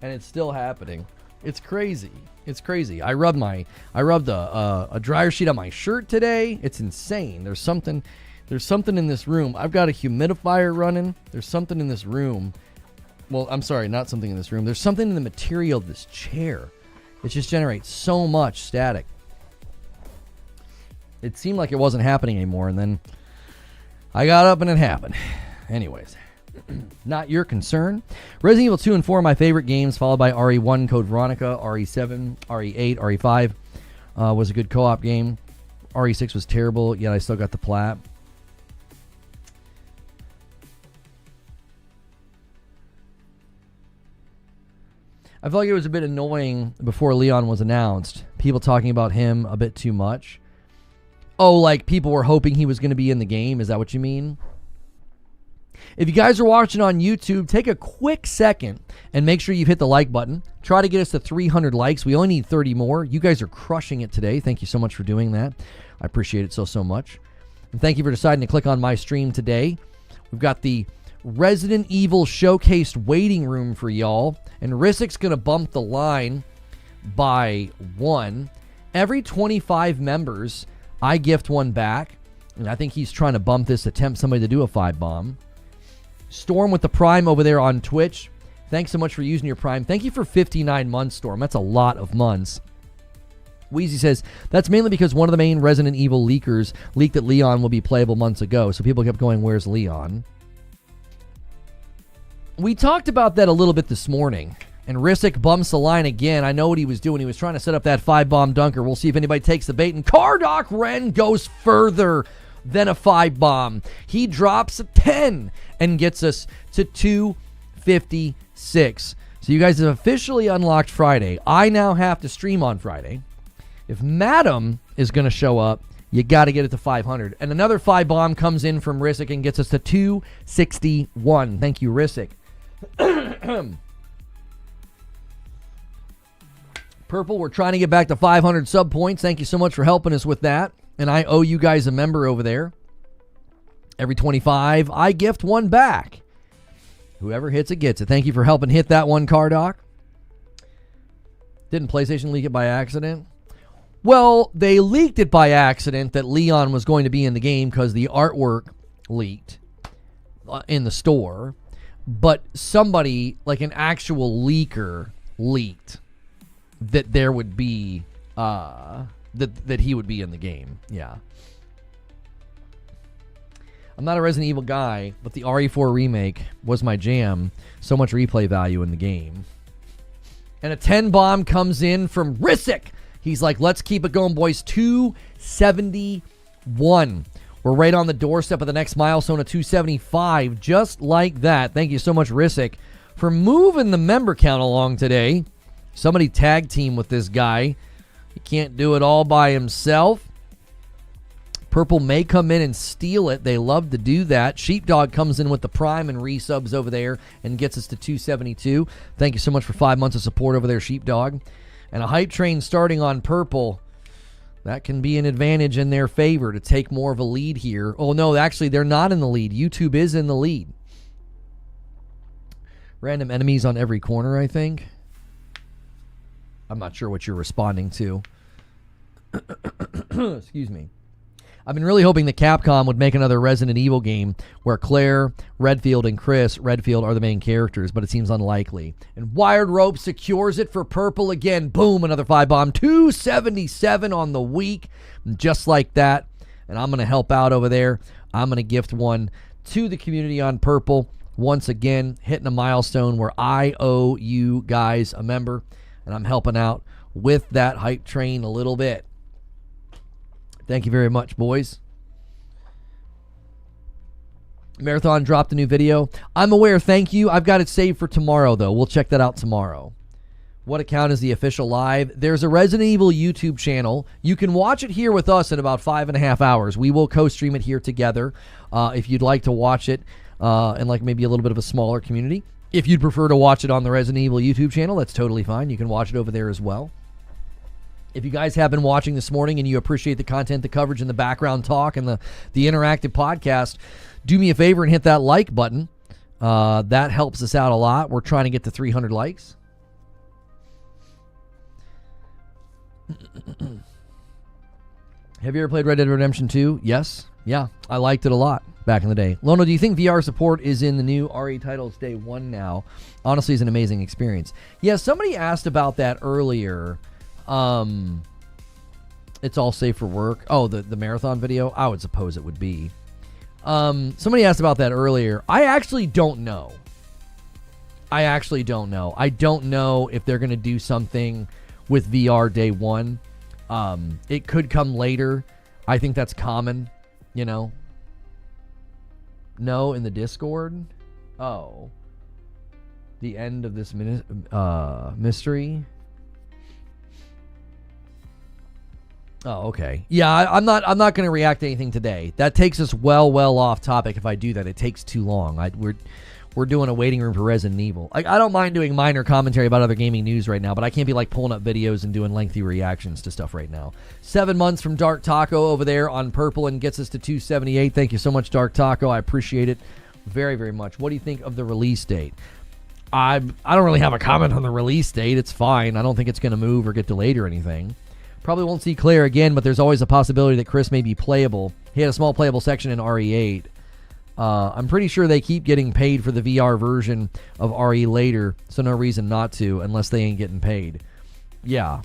and it's still happening. It's crazy. It's crazy. I rubbed a dryer sheet on my shirt today. It's insane. There's something in this room. I've got a humidifier running. There's something in this room. Well, I'm sorry, not something in this room. There's something in the material of this chair. It just generates so much static. It seemed like it wasn't happening anymore, and then I got up and it happened. Anyways, not your concern. Resident Evil 2 and 4 are my favorite games, followed by RE1, Code Veronica, RE7, RE8, RE5 was a good co-op game. RE6 was terrible, yet I still got the plat. I felt like it was a bit annoying before Leon was announced. People talking about him a bit too much. Oh, like people were hoping he was going to be in the game? Is that what you mean? If you guys are watching on YouTube, take a quick second and make sure you've hit the like button. Try to get us to 300 likes. We only need 30 more. You guys are crushing it today. Thank you so much for doing that. I appreciate it so much. And thank you for deciding to click on my stream today. We've got the Resident Evil showcased waiting room for y'all. And Rissik's going to bump the line by 1. Every 25 members, I gift one back. And I think he's trying to bump this to tempt somebody to do a 5-bomb. Storm with the Prime over there on Twitch. Thanks so much for using your Prime. Thank you for 59 months, Storm. That's a lot of months. Wheezy says, that's mainly because one of the main Resident Evil leakers leaked that Leon will be playable months ago. So people kept going, where's Leon? We talked about that a little bit this morning. And Rissik bumps the line again. I know what he was doing. He was trying to set up that 5-bomb dunker. We'll see if anybody takes the bait. And Kardoc Ren goes further than a 5-bomb. He drops a 10 and gets us to 256. So you guys have officially unlocked Friday. I now have to stream on Friday. If Madam is going to show up, you got to get it to 500. And another 5-bomb comes in from Rissik and gets us to 261. Thank you, Rissik. Purple, we're trying to get back to 500 sub points. Thank you so much for helping us with that. And I owe you guys a member over there. Every 25, I gift one back. Whoever hits it gets it. Thank you for helping hit that one, Kardoc. Didn't PlayStation leak it by accident? Well, they leaked it by accident that Leon was going to be in the game because the artwork leaked in the store. But somebody, like an actual leaker, leaked that there would be, that he would be in the game. Yeah. I'm not a Resident Evil guy, but the RE4 remake was my jam. So much replay value in the game. And a 10-bomb comes in from Rissik. He's like, let's keep it going, boys. 271. We're right on the doorstep of the next milestone of 275. Just like that. Thank you so much, Rissik, for moving the member count along today. Somebody tag team with this guy. He can't do it all by himself. Purple may come in and steal it. They love to do that. Sheepdog comes in with the Prime and resubs over there and gets us to 272. Thank you so much for 5 months of support over there, Sheepdog. And a hype train starting on Purple. That can be an advantage in their favor to take more of a lead here. Oh, no, actually, they're not in the lead. YouTube is in the lead. Random enemies on every corner, I think. I'm not sure what you're responding to. Excuse me. I've been really hoping that Capcom would make another Resident Evil game where Claire, Redfield, and Chris Redfield are the main characters, but it seems unlikely. And Wired Rope secures it for Purple again. Boom, another 5-bomb. 277 on the week. Just like that. And I'm going to help out over there. I'm going to gift one to the community on Purple. Once again, hitting a milestone where I owe you guys a member. And I'm helping out with that hype train a little bit. Thank you very much, boys. Marathon dropped a new video. I'm aware, thank you. I've got it saved for tomorrow, though. We'll check that out tomorrow. What account is the official live? There's a Resident Evil YouTube channel. You can watch it here with us in about 5.5 hours. We will co-stream it here together if you'd like to watch it in like maybe a little bit of a smaller community. If you'd prefer to watch it on the Resident Evil YouTube channel, that's totally fine. You can watch it over there as well. If you guys have been watching this morning and you appreciate the content, the coverage, and the background talk and the interactive podcast, do me a favor and hit that like button. That helps us out a lot. We're trying to get to 300 likes. Have you ever played Red Dead Redemption 2? Yes. Yeah, I liked it a lot back in the day. Lono, do you think VR support is in the new RE titles day one now? Honestly, it's an amazing experience. Yeah, somebody asked about that earlier. It's all safe for work. Oh, the marathon video? I would suppose it would be. Somebody asked about that earlier. I actually don't know. I don't know if they're going to do something with VR day one. It could come later. I think that's common, you know. No, in the Discord? Oh. The end of this mystery? Oh, okay. Yeah, I'm not going to react to anything today. That takes us well off topic. If I do that, it takes too long. We're doing a waiting room for Resident Evil. I don't mind doing minor commentary about other gaming news right now, but I can't be like pulling up videos and doing lengthy reactions to stuff right now. 7 months from Dark Taco over there on Purple and gets us to 278. Thank you so much, Dark Taco. I appreciate it very, very much. What do you think of the release date? I don't really have a comment on the release date. It's fine. I don't think it's going to move or get delayed or anything. Probably won't see Claire again, but there's always a possibility that Chris may be playable. He had a small playable section in RE8. I'm pretty sure they keep getting paid for the VR version of RE later, so no reason not to unless they ain't getting paid. Yeah.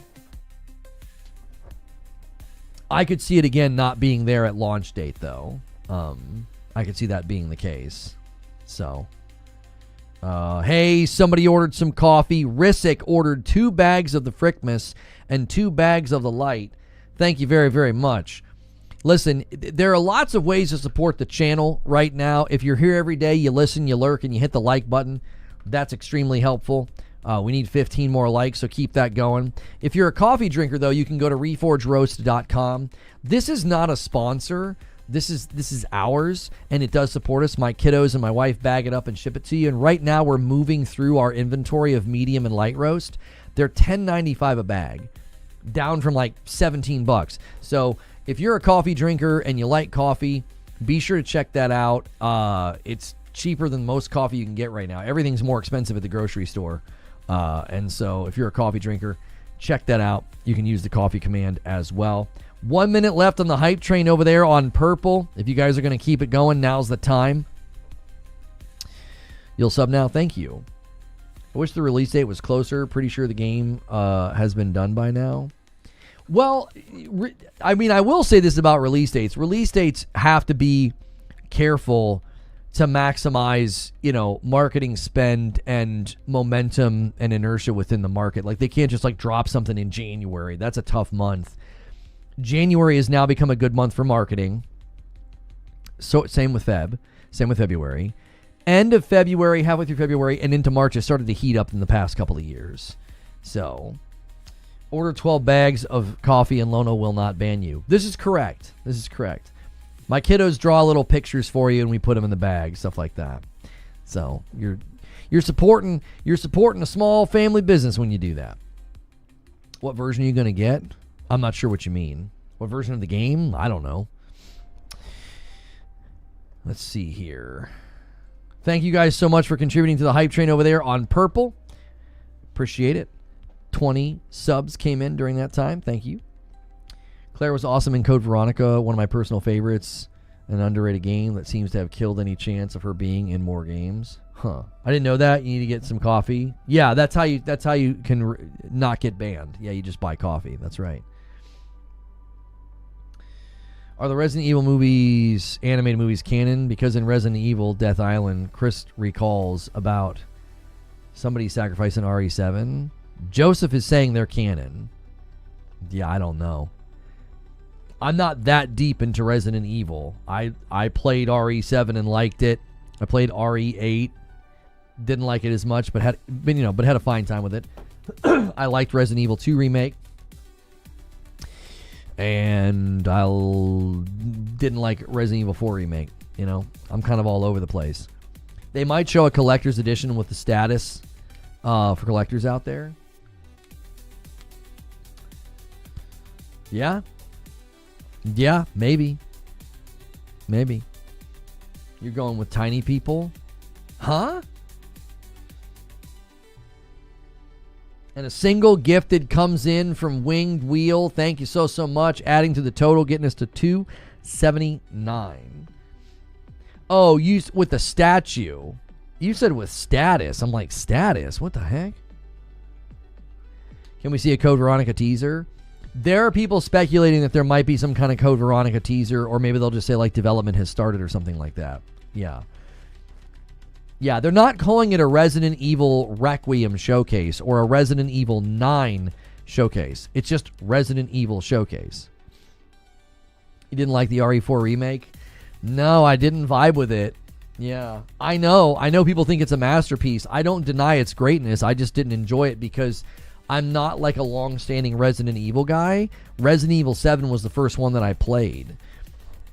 I could see it again not being there at launch date, though. I could see that being the case. So, hey, somebody ordered some coffee. Rissick ordered 2 bags of the Frickmas and 2 bags of the light. Thank you very, very much. Listen, there are lots of ways to support the channel right now. If you're here every day, you listen, you lurk, and you hit the like button, that's extremely helpful. We need 15 more likes, so keep that going. If you're a coffee drinker, though, you can go to reforgeroast.com. This is not a sponsor. This is ours, and it does support us. My kiddos and my wife bag it up and ship it to you. And right now, we're moving through our inventory of medium and light roast. They're $10.95 a bag, down from like $17. So if you're a coffee drinker and you like coffee, be sure to check that out. It's cheaper than most coffee you can get right now. Everything's more expensive at the grocery store. And so if you're a coffee drinker, check that out. You can use the coffee command as well. 1 minute left on the hype train over there on Purple. If you guys are going to keep it going, now's the time. You'll sub now. Thank you. I wish the release date was closer. Pretty sure the game has been done by now. Well, I mean, I will say this about release dates. Release dates have to be careful to maximize, marketing spend and momentum and inertia within the market. Like, they can't just drop something in January. That's a tough month. January has now become a good month for marketing. So same with February. End of February, halfway through February, and into March, it started to heat up in the past couple of years. So, order 12 bags of coffee and Lono will not ban you. This is correct. My kiddos draw little pictures for you, and we put them in the bag, stuff like that. So you're supporting a small family business when you do that. What version are you going to get? I'm not sure what you mean. What version of the game? I don't know. Let's see here. Thank you guys so much for contributing to the hype train over there on Purple. Appreciate it. 20 subs came in during that time. Thank you. Claire was awesome in Code Veronica, one of my personal favorites. An underrated game that seems to have killed any chance of her being in more games. Huh. I didn't know that. You need to get some coffee. Yeah, that's how you can not get banned. Yeah, you just buy coffee. That's right. Are the Resident Evil movies, animated movies, canon? Because in Resident Evil Death Island, Chris recalls about somebody sacrificing RE7. Joseph is saying they're canon. Yeah, I don't know. I'm not that deep into Resident Evil. I played RE7 and liked it. I played RE8, didn't like it as much, but had a fine time with it. I liked Resident Evil 2 remake. And I didn't like Resident Evil 4 remake. I'm kind of all over the place. They might show a collector's edition with the status for collectors out there. Yeah. Yeah, maybe. Maybe. You're going with tiny people? Huh? And a single gifted comes in from Winged Wheel. Thank you so much. Adding to the total, getting us to 279. Oh, you with the statue. You said with status. I'm like, status? What the heck? Can we see a Code Veronica teaser? There are people speculating that there might be some kind of Code Veronica teaser, or maybe they'll just say like development has started or something like that. Yeah. Yeah, they're not calling it a Resident Evil Requiem showcase or a Resident Evil 9 showcase. It's just Resident Evil showcase. You didn't like the RE4 remake? No, I didn't vibe with it. Yeah, I know people think it's a masterpiece. I don't deny its greatness. I just didn't enjoy it because I'm not like a long-standing Resident Evil guy. Resident Evil 7 was the first one that I played,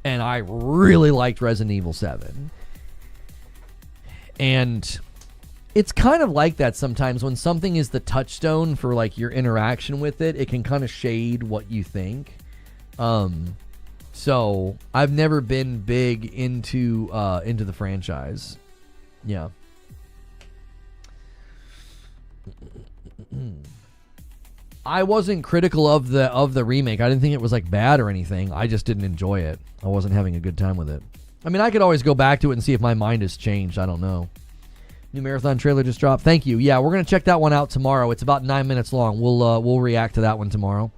and I really liked Resident Evil 7. And it's kind of like that sometimes when something is the touchstone for like your interaction with it, it can kind of shade what you think. So I've never been big into the franchise. Yeah. I wasn't critical of the remake. I didn't think it was like bad or anything. I just didn't enjoy it. I wasn't having a good time with it. I mean, I could always go back to it and see if my mind has changed. I don't know. New Marathon trailer just dropped. Thank you. Yeah, we're going to check that one out tomorrow. It's about 9 minutes long. We'll react to that one tomorrow.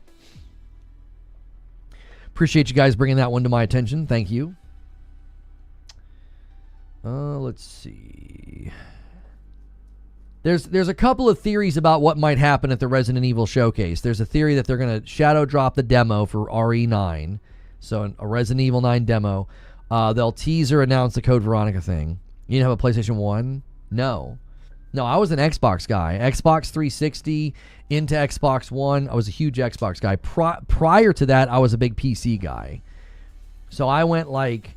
Appreciate you guys bringing that one to my attention. Thank you. Let's see. There's a couple of theories about what might happen at the Resident Evil showcase. There's a theory that they're going to shadow drop the demo for RE9. So a Resident Evil 9 demo. They'll tease or announce the Code Veronica thing. You didn't have a PlayStation 1? No, I was an Xbox guy. Xbox 360 into Xbox One. I was a huge Xbox guy. Prior to that, I was a big PC guy. So I went like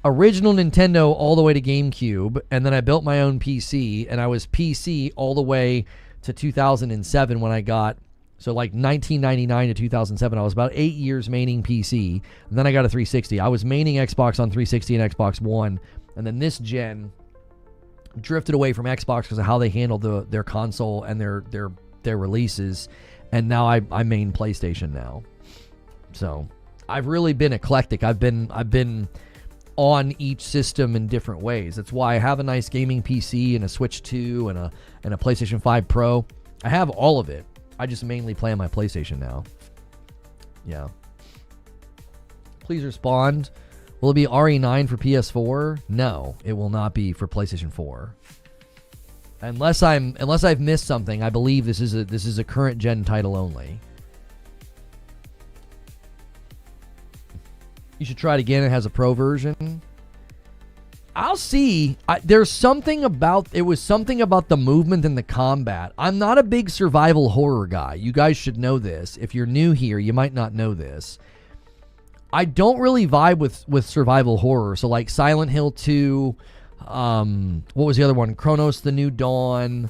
original Nintendo all the way to GameCube, and then I built my own PC, and I was PC all the way to 2007 when I got, so like 1999 to 2007, I was about 8 years maining PC, and then I got a 360. I was maining Xbox on 360 and Xbox One, and then this gen drifted away from Xbox because of how they handled their console and their releases, and now I main PlayStation now. So I've really been eclectic. I've been on each system in different ways. That's why I have a nice gaming PC and a Switch 2 and a PlayStation 5 Pro. I have all of it. I just mainly play on my PlayStation now. Yeah. Please respond. Will it be RE9 for PS4? No, it will not be for PlayStation 4. Unless I've missed something, I believe this is a current gen title only. You should try it again. It has a pro version. I'll see. There's something about the movement and the combat. I'm not a big survival horror guy. You guys should know this. If you're new here, you might not know this. I don't really vibe with survival horror. So like Silent Hill 2, what was the other one? Chronos: The New Dawn,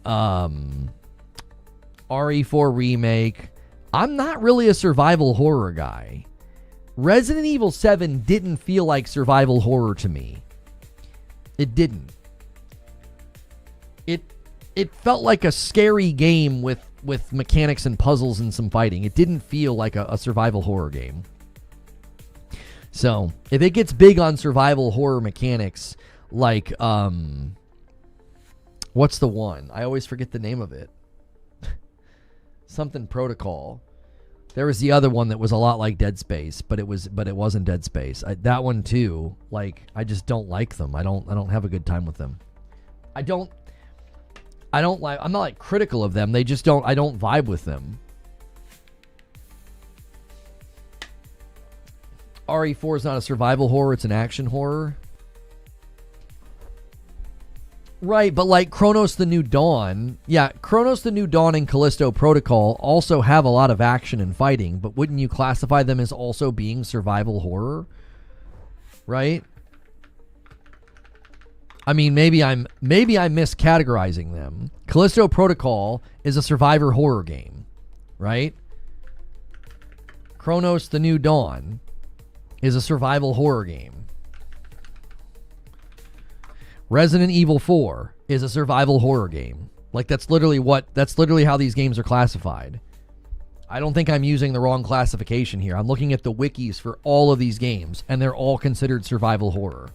RE4 remake. I'm not really a survival horror guy. Resident Evil 7 didn't feel like survival horror to me. It didn't. It felt like a scary game with mechanics and puzzles and some fighting. It didn't feel like a survival horror game. So, if it gets big on survival horror mechanics, like, what's the one? I always forget the name of it. Something Protocol. There was the other one that was a lot like Dead Space, but it wasn't Dead Space. That one too, like, I just don't like them. I don't have a good time with them. I'm not like critical of them. I don't vibe with them. RE4 is not a survival horror, it's an action horror. Right, but like Chronos: The New Dawn, yeah, Chronos: The New Dawn and Callisto Protocol also have a lot of action and fighting, but wouldn't you classify them as also being survival horror? Right? I mean, maybe I'm miscategorizing them. Callisto Protocol is a survivor horror game, right? Chronos: The New Dawn is a survival horror game. Resident Evil 4 is a survival horror game. Like, that's literally how these games are classified. I don't think I'm using the wrong classification here. I'm looking at the wikis for all of these games, and they're all considered survival horror.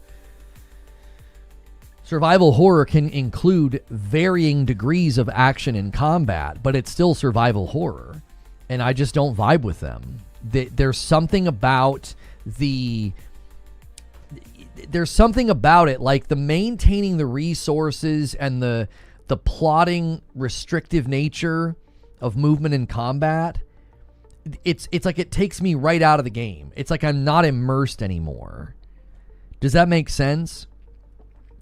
Survival horror can include varying degrees of action and combat, but it's still survival horror, and I just don't vibe with them. There's something about it, like the maintaining the resources and the plotting restrictive nature of movement and combat. It's like it takes me right out of the game. It's like I'm not immersed anymore. Does that make sense?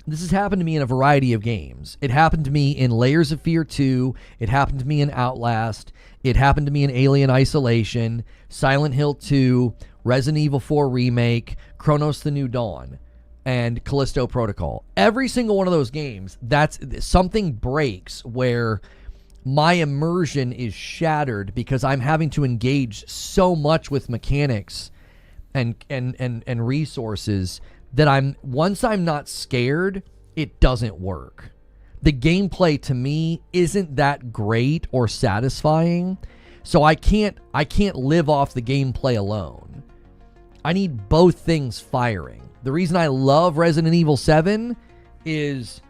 This has happened to me in a variety of games. It happened to me in Layers of Fear 2. It happened to me in Outlast. It happened to me in Alien Isolation, Silent Hill 2, Resident Evil 4 Remake, Chronos: The New Dawn, and Callisto Protocol. Every single one of those games, that's something breaks where my immersion is shattered because I'm having to engage so much with mechanics and resources that once I'm not scared, it doesn't work. The gameplay to me isn't that great or satisfying, so I can't live off the gameplay alone. I need both things firing. The reason I love Resident Evil 7 is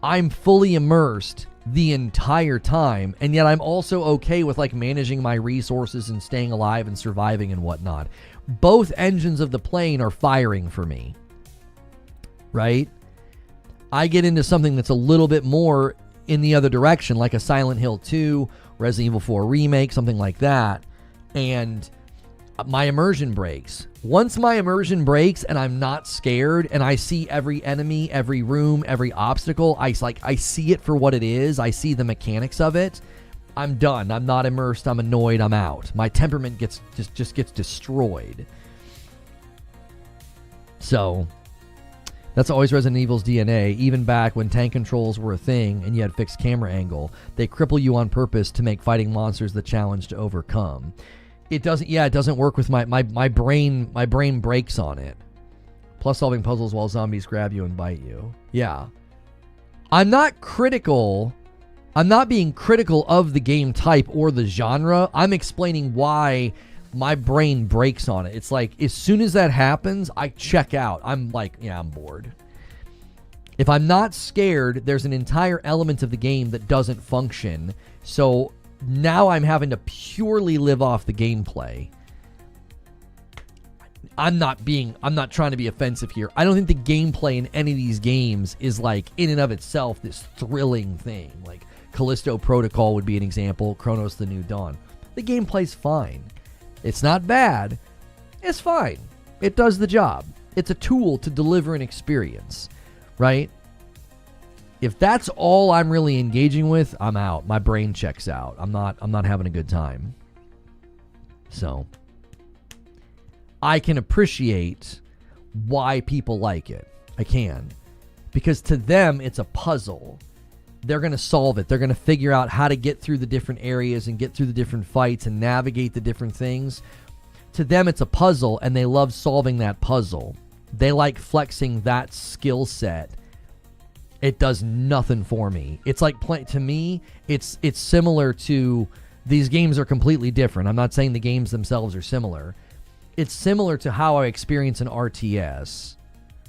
I'm fully immersed the entire time, and yet I'm also okay with like managing my resources and staying alive and surviving and whatnot. Both engines of the plane are firing for me, right? I get into something that's a little bit more in the other direction, like a Silent Hill 2, Resident Evil 4 Remake, something like that, and my immersion breaks. Once my immersion breaks and I'm not scared and I see every enemy, every room, every obstacle, I see it for what it is. I see the mechanics of it. I'm done. I'm not immersed. I'm annoyed. I'm out. My temperament gets destroyed. So that's always Resident Evil's DNA. Even back when tank controls were a thing and you had fixed camera angle, they cripple you on purpose to make fighting monsters the challenge to overcome. It doesn't work with my brain. My brain breaks on it. Plus solving puzzles while zombies grab you and bite you. Yeah. I'm not being critical of the game type or the genre. I'm explaining why my brain breaks on it. It's like, as soon as that happens, I check out. I'm like, yeah, I'm bored. If I'm not scared, there's an entire element of the game that doesn't function. So now I'm having to purely live off the gameplay. I'm not trying to be offensive here. I don't think the gameplay in any of these games is like in and of itself this thrilling thing. Like Callisto Protocol would be an example. Chronos: The New Dawn. The gameplay's fine. It's not bad. It's fine. It does the job. It's a tool to deliver an experience, right? If that's all I'm really engaging with, I'm out. My brain checks out. I'm not having a good time. So I can appreciate why people like it. I can. Because to them, it's a puzzle. They're going to solve it. They're going to figure out how to get through the different areas and get through the different fights and navigate the different things. To them, it's a puzzle, and they love solving that puzzle. They like flexing that skill set. It does nothing for me. It's like, to me, it's similar to, these games are completely different. I'm not saying the games themselves are similar. It's similar to how I experience an RTS.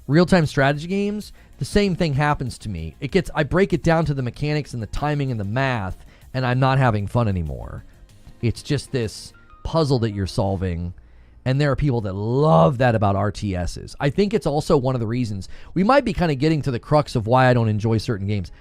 Real-time strategy games, the same thing happens to me. I break it down to the mechanics and the timing and the math, and I'm not having fun anymore. It's just this puzzle that you're solving, and there are people that love that about RTSs. I think it's also one of the reasons we might be kind of getting to the crux of why I don't enjoy certain games.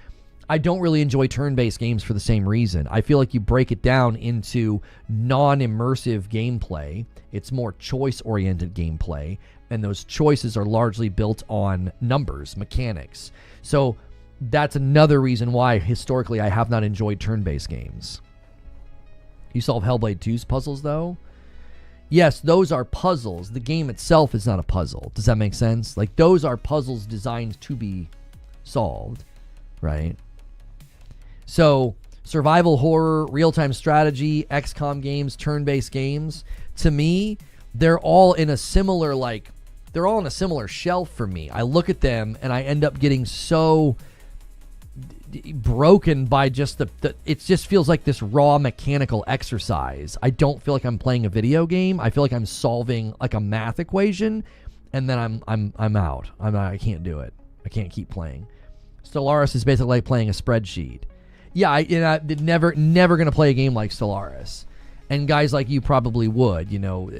I don't really enjoy turn-based games for the same reason. I feel like you break it down into non-immersive gameplay. It's more choice-oriented gameplay, and those choices are largely built on numbers, mechanics. So that's another reason why, historically, I have not enjoyed turn-based games. You solve Hellblade 2's puzzles, though? Yes, those are puzzles. The game itself is not a puzzle. Does that make sense? Like, those are puzzles designed to be solved, right? So survival horror, real-time strategy, XCOM games, turn-based games, to me, they're all in a similar, like, they're all on a similar shelf for me. I look at them and I end up getting so broken by just it just feels like this raw mechanical exercise. I don't feel like I'm playing a video game. I feel like I'm solving like a math equation, and then I'm out. I can't do it. I can't keep playing. Stellaris is basically like playing a spreadsheet. Yeah, I'm never gonna play a game like Stellaris. And guys like you probably would, you know,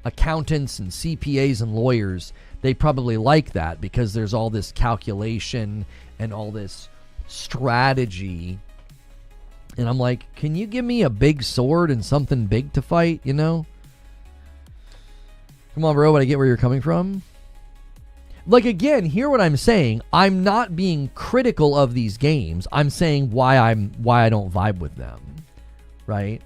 accountants and CPAs and lawyers, they probably like that because there's all this calculation and all this strategy. And I'm like, can you give me a big sword and something big to fight, you know? Come on, bro, but I get where you're coming from. Like, again, hear what I'm saying. I'm not being critical of these games. I'm saying why I don't vibe with them, right?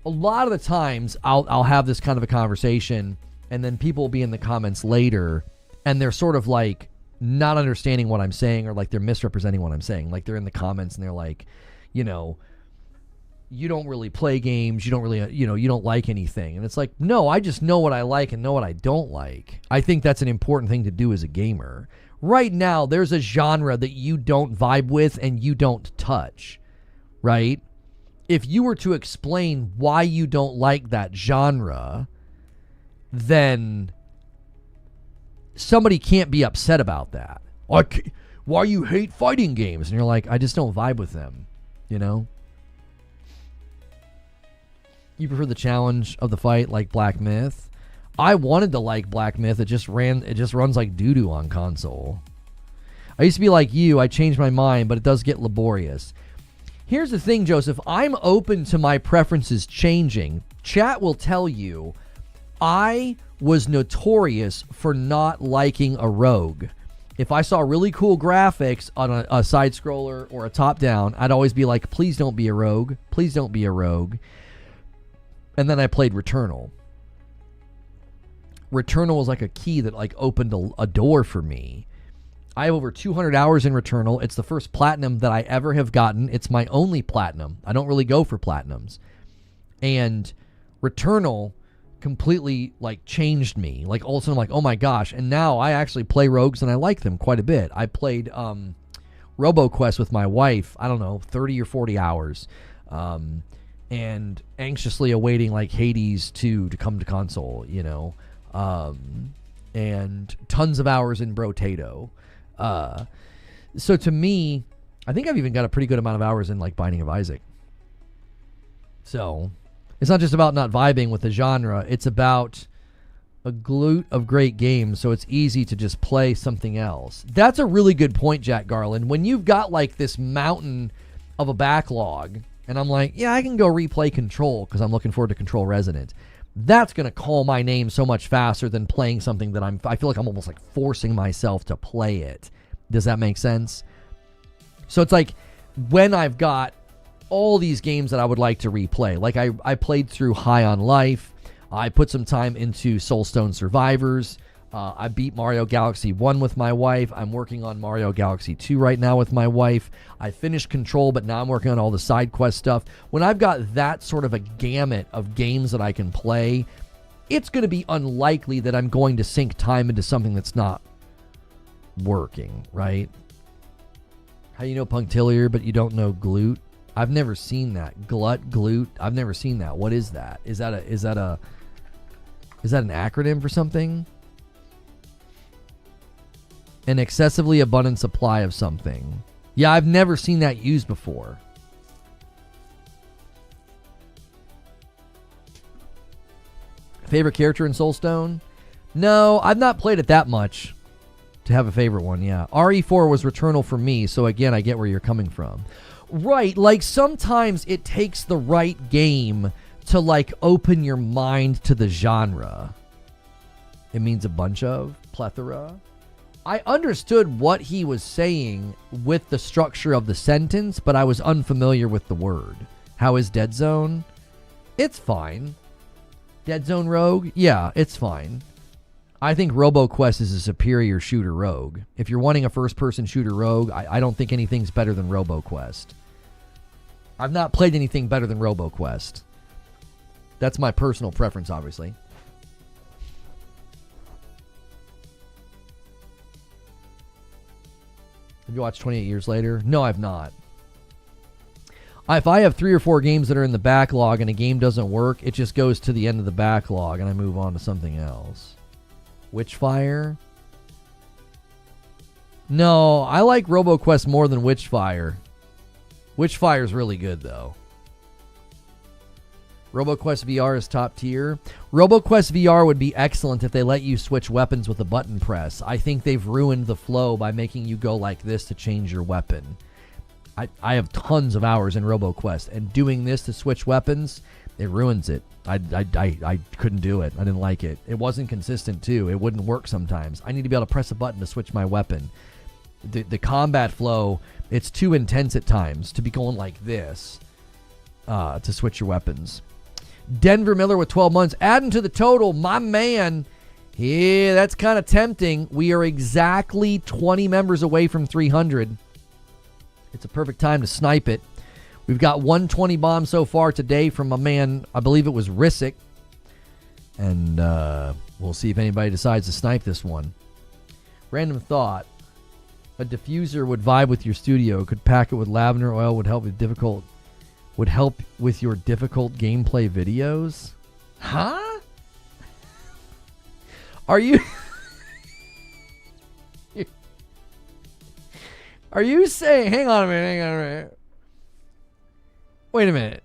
A lot of the times I'll have this kind of a conversation, and then people will be in the comments later, and they're sort of like not understanding what I'm saying, or like they're misrepresenting what I'm saying. Like they're in the comments and they're like, you know, you don't really play games, you don't really, you know, you don't like anything. And it's like, no, I just know what I like and know what I don't like. I think that's an important thing to do as a gamer. Right now, there's a genre that you don't vibe with and you don't touch, right? If you were to explain why you don't like that genre, then somebody can't be upset about that. Why you hate fighting games? And you're like, I just don't vibe with them, you know? You prefer the challenge of the fight like Black Myth? I wanted to like Black Myth. It just runs like doo-doo on console. I used to be like you. I changed my mind, but it does get laborious. Here's the thing, Joseph. I'm open to my preferences changing. Chat will tell you I was notorious for not liking a rogue. If I saw really cool graphics on a side scroller or a top down, I'd always be like, please don't be a rogue. Please don't be a rogue. And then I played Returnal. Returnal was like a key that like opened a door for me. I have over 200 hours in Returnal. It's the first platinum that I ever have gotten. It's my only platinum. I don't really go for platinums. And Returnal completely like changed me. Like all of a sudden I'm like, oh my gosh. And now I actually play rogues and I like them quite a bit. I played RoboQuest with my wife, I don't know, 30 or 40 hours. And anxiously awaiting like Hades 2 to come to console, you know. And tons of hours in Brotato. So to me, I think I've even got a pretty good amount of hours in like Binding of Isaac. So it's not just about not vibing with the genre. It's about a glute of great games. So it's easy to just play something else. That's a really good point, Jack Garland. When you've got like this mountain of a backlog, and I'm like, yeah, I can go replay Control because I'm looking forward to Control Resonant. That's going to call my name so much faster than playing something that I feel like I'm almost like forcing myself to play it. Does that make sense? So it's like when I've got all these games that I would like to replay, like I played through High on Life. I put some time into Soulstone Survivors. I beat Mario Galaxy 1 with my wife. I'm working on Mario Galaxy 2 right now with my wife. I finished Control, but now I'm working on all the side quest stuff. When I've got that sort of a gamut of games that I can play, it's going to be unlikely that I'm going to sink time into something that's not working, right? How you know punctiliar, but you don't know glute? I've never seen that. Glute? I've never seen that. What is that? Is that an acronym for something? An excessively abundant supply of something. Yeah, I've never seen that used before. Favorite character in Soulstone? No, I've not played it that much to have a favorite one, yeah. RE4 was Returnal for me, so again, I get where you're coming from. Right, like sometimes it takes the right game to like open your mind to the genre. It means a bunch of, plethora. I understood what he was saying with the structure of the sentence, but I was unfamiliar with the word. How is Dead Zone? It's fine. Dead Zone Rogue? Yeah, it's fine. I think RoboQuest is a superior shooter rogue. If you're wanting a first-person shooter rogue, I don't think anything's better than RoboQuest. I've not played anything better than RoboQuest. That's my personal preference, obviously. Have you watched 28 Years Later? No, I've not. If I have 3 or 4 games that are in the backlog and a game doesn't work, it just goes to the end of the backlog and I move on to something else. Witchfire? No, I like RoboQuest more than Witchfire. Witchfire's really good, though. RoboQuest VR is top tier. RoboQuest VR would be excellent if they let you switch weapons with a button press. I think they've ruined the flow by making you go like this to change your weapon. I have tons of hours in RoboQuest, and doing this to switch weapons, it ruins it. I couldn't do it. I didn't like it. It wasn't consistent, too. It wouldn't work sometimes. I need to be able to press a button to switch my weapon. The combat flow, it's too intense at times to be going like this to switch your weapons. Denver Miller with 12 months. Adding to the total, my man. Yeah, that's kind of tempting. We are exactly 20 members away from 300. It's a perfect time to snipe it. We've got 120 bombs so far today from my man, I believe it was Rissick. And we'll see if anybody decides to snipe this one. Random thought. A diffuser would vibe with your studio. Could pack it with lavender oil. Would help with your difficult gameplay videos. Huh? Are you... Are you saying... Hang on a minute. Wait a minute.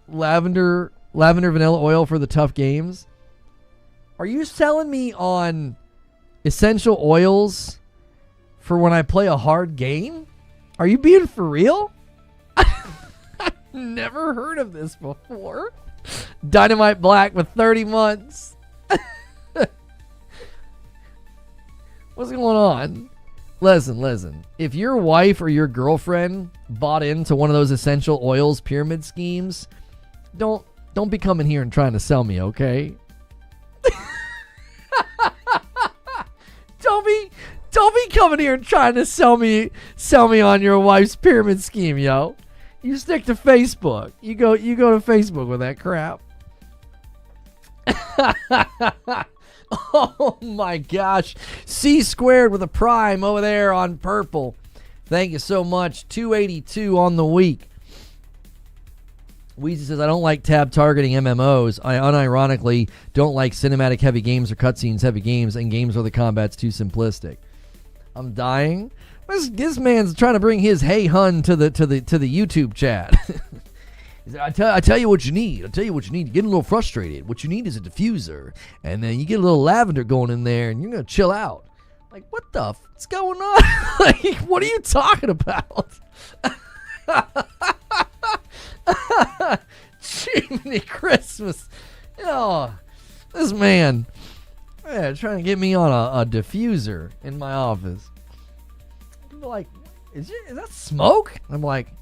Lavender vanilla oil for the tough games? Are you selling me on essential oils for when I play a hard game? Are you being for real? I've never heard of this before. Dynamite Black with 30 months. What's going on? Listen. If your wife or your girlfriend bought into one of those essential oils pyramid schemes, don't be coming here and trying to sell me, okay? Don't be coming here and trying to sell me on your wife's pyramid scheme, yo. You stick to Facebook. You go to Facebook with that crap. Oh my gosh. C squared with a prime over there on purple. Thank you so much. 282 on the week. Weezy says, I don't like tab targeting MMOs. I unironically don't like cinematic heavy games or cutscenes heavy games and games where the combat's too simplistic. I'm dying. This man's trying to bring his hey hun to the YouTube chat. I tell you what you need. You're getting a little frustrated. What you need is a diffuser. And then you get a little lavender going in there and you're going to chill out. Like, what the what's going on? Like, what are you talking about? Jiminy Christmas. Oh, this man trying to get me on a diffuser in my office. People like, is that smoke? I'm like,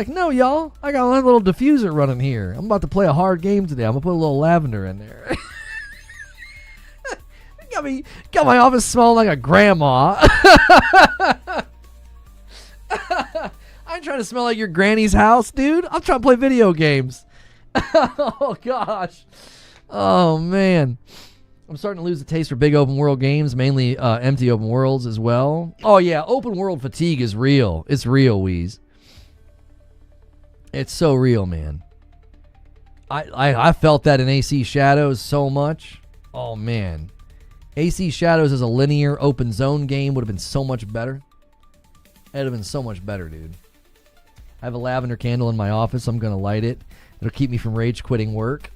no, y'all. I got a little diffuser running here. I'm about to play a hard game today. I'm going to put a little lavender in there. Got my office smelling like a grandma. I ain't trying to smell like your granny's house, dude. I'm trying to play video games. Oh, gosh. Oh, man. I'm starting to lose the taste for big open world games, mainly empty open worlds as well. Oh, yeah. Open world fatigue is real. It's real, Wheeze. It's so real, man. I felt that in AC Shadows so much. Oh, man. AC Shadows as a linear open zone game would have been so much better. It would have been so much better, dude. I have a lavender candle in my office. I'm going to light it. It'll keep me from rage quitting work.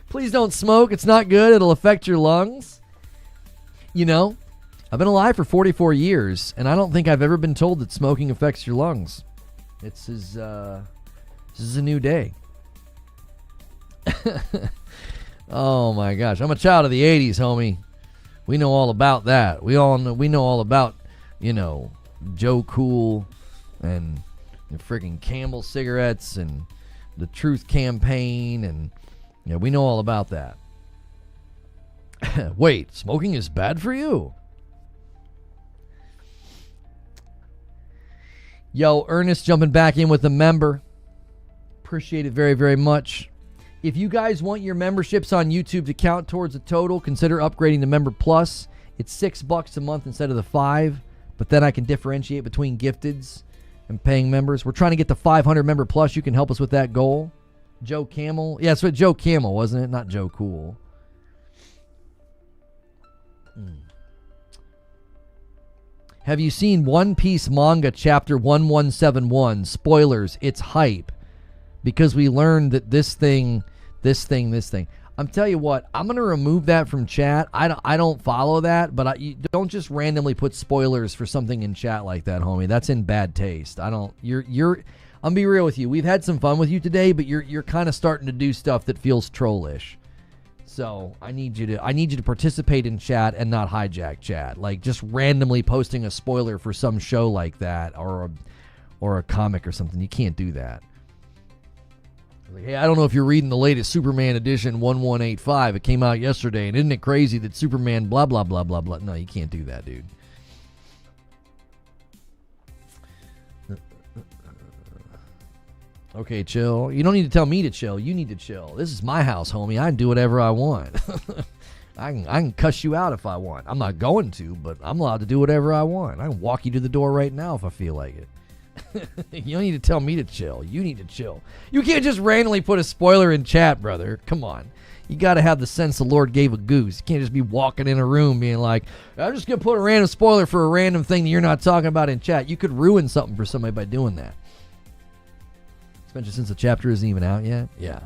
Please don't smoke. It's not good. It'll affect your lungs. You know, I've been alive for 44 years, and I don't think I've ever been told that smoking affects your lungs. This is a new day. Oh my gosh, I'm a child of the 80s, homie. We know all about that. We know all about, Joe Cool and freaking Camel cigarettes and the Truth Campaign, and yeah, we know all about that. Wait, smoking is bad for you? Yo, Ernest jumping back in with a member. Appreciate it very, very much. If you guys want your memberships on YouTube to count towards a total, consider upgrading to Member Plus. It's $6 a month instead of the $5, but then I can differentiate between gifteds and paying members. We're trying to get to 500 Member Plus. You can help us with that goal. Joe Camel. Yeah, it's with Joe Camel, wasn't it? Not Joe Cool. Have you seen One Piece manga chapter 1171? Spoilers, it's hype. Because we learned that this thing. I'm telling you what, I'm going to remove that from chat. I don't follow that, but you don't just randomly put spoilers for something in chat like that, homie. That's in bad taste. I'm gonna be real with you. We've had some fun with you today, but you're kind of starting to do stuff that feels trollish. So I need you to participate in chat and not hijack chat. Like just randomly posting a spoiler for some show like that or a comic or something. You can't do that. Like, hey, I don't know if you're reading the latest Superman edition 1185. It came out yesterday, and isn't it crazy that Superman blah blah blah blah blah. No, you can't do that, dude. Okay, chill. You don't need to tell me to chill. You need to chill. This is my house, homie. I can do whatever I want. I can cuss you out if I want. I'm not going to, but I'm allowed to do whatever I want. I can walk you to the door right now if I feel like it. You don't need to tell me to chill. You need to chill. You can't just randomly put a spoiler in chat, brother. Come on. You got to have the sense the Lord gave a goose. You can't just be walking in a room being like, I'm just going to put a random spoiler for a random thing that you're not talking about in chat. You could ruin something for somebody by doing that. Especially since the chapter isn't even out yet. Yeah.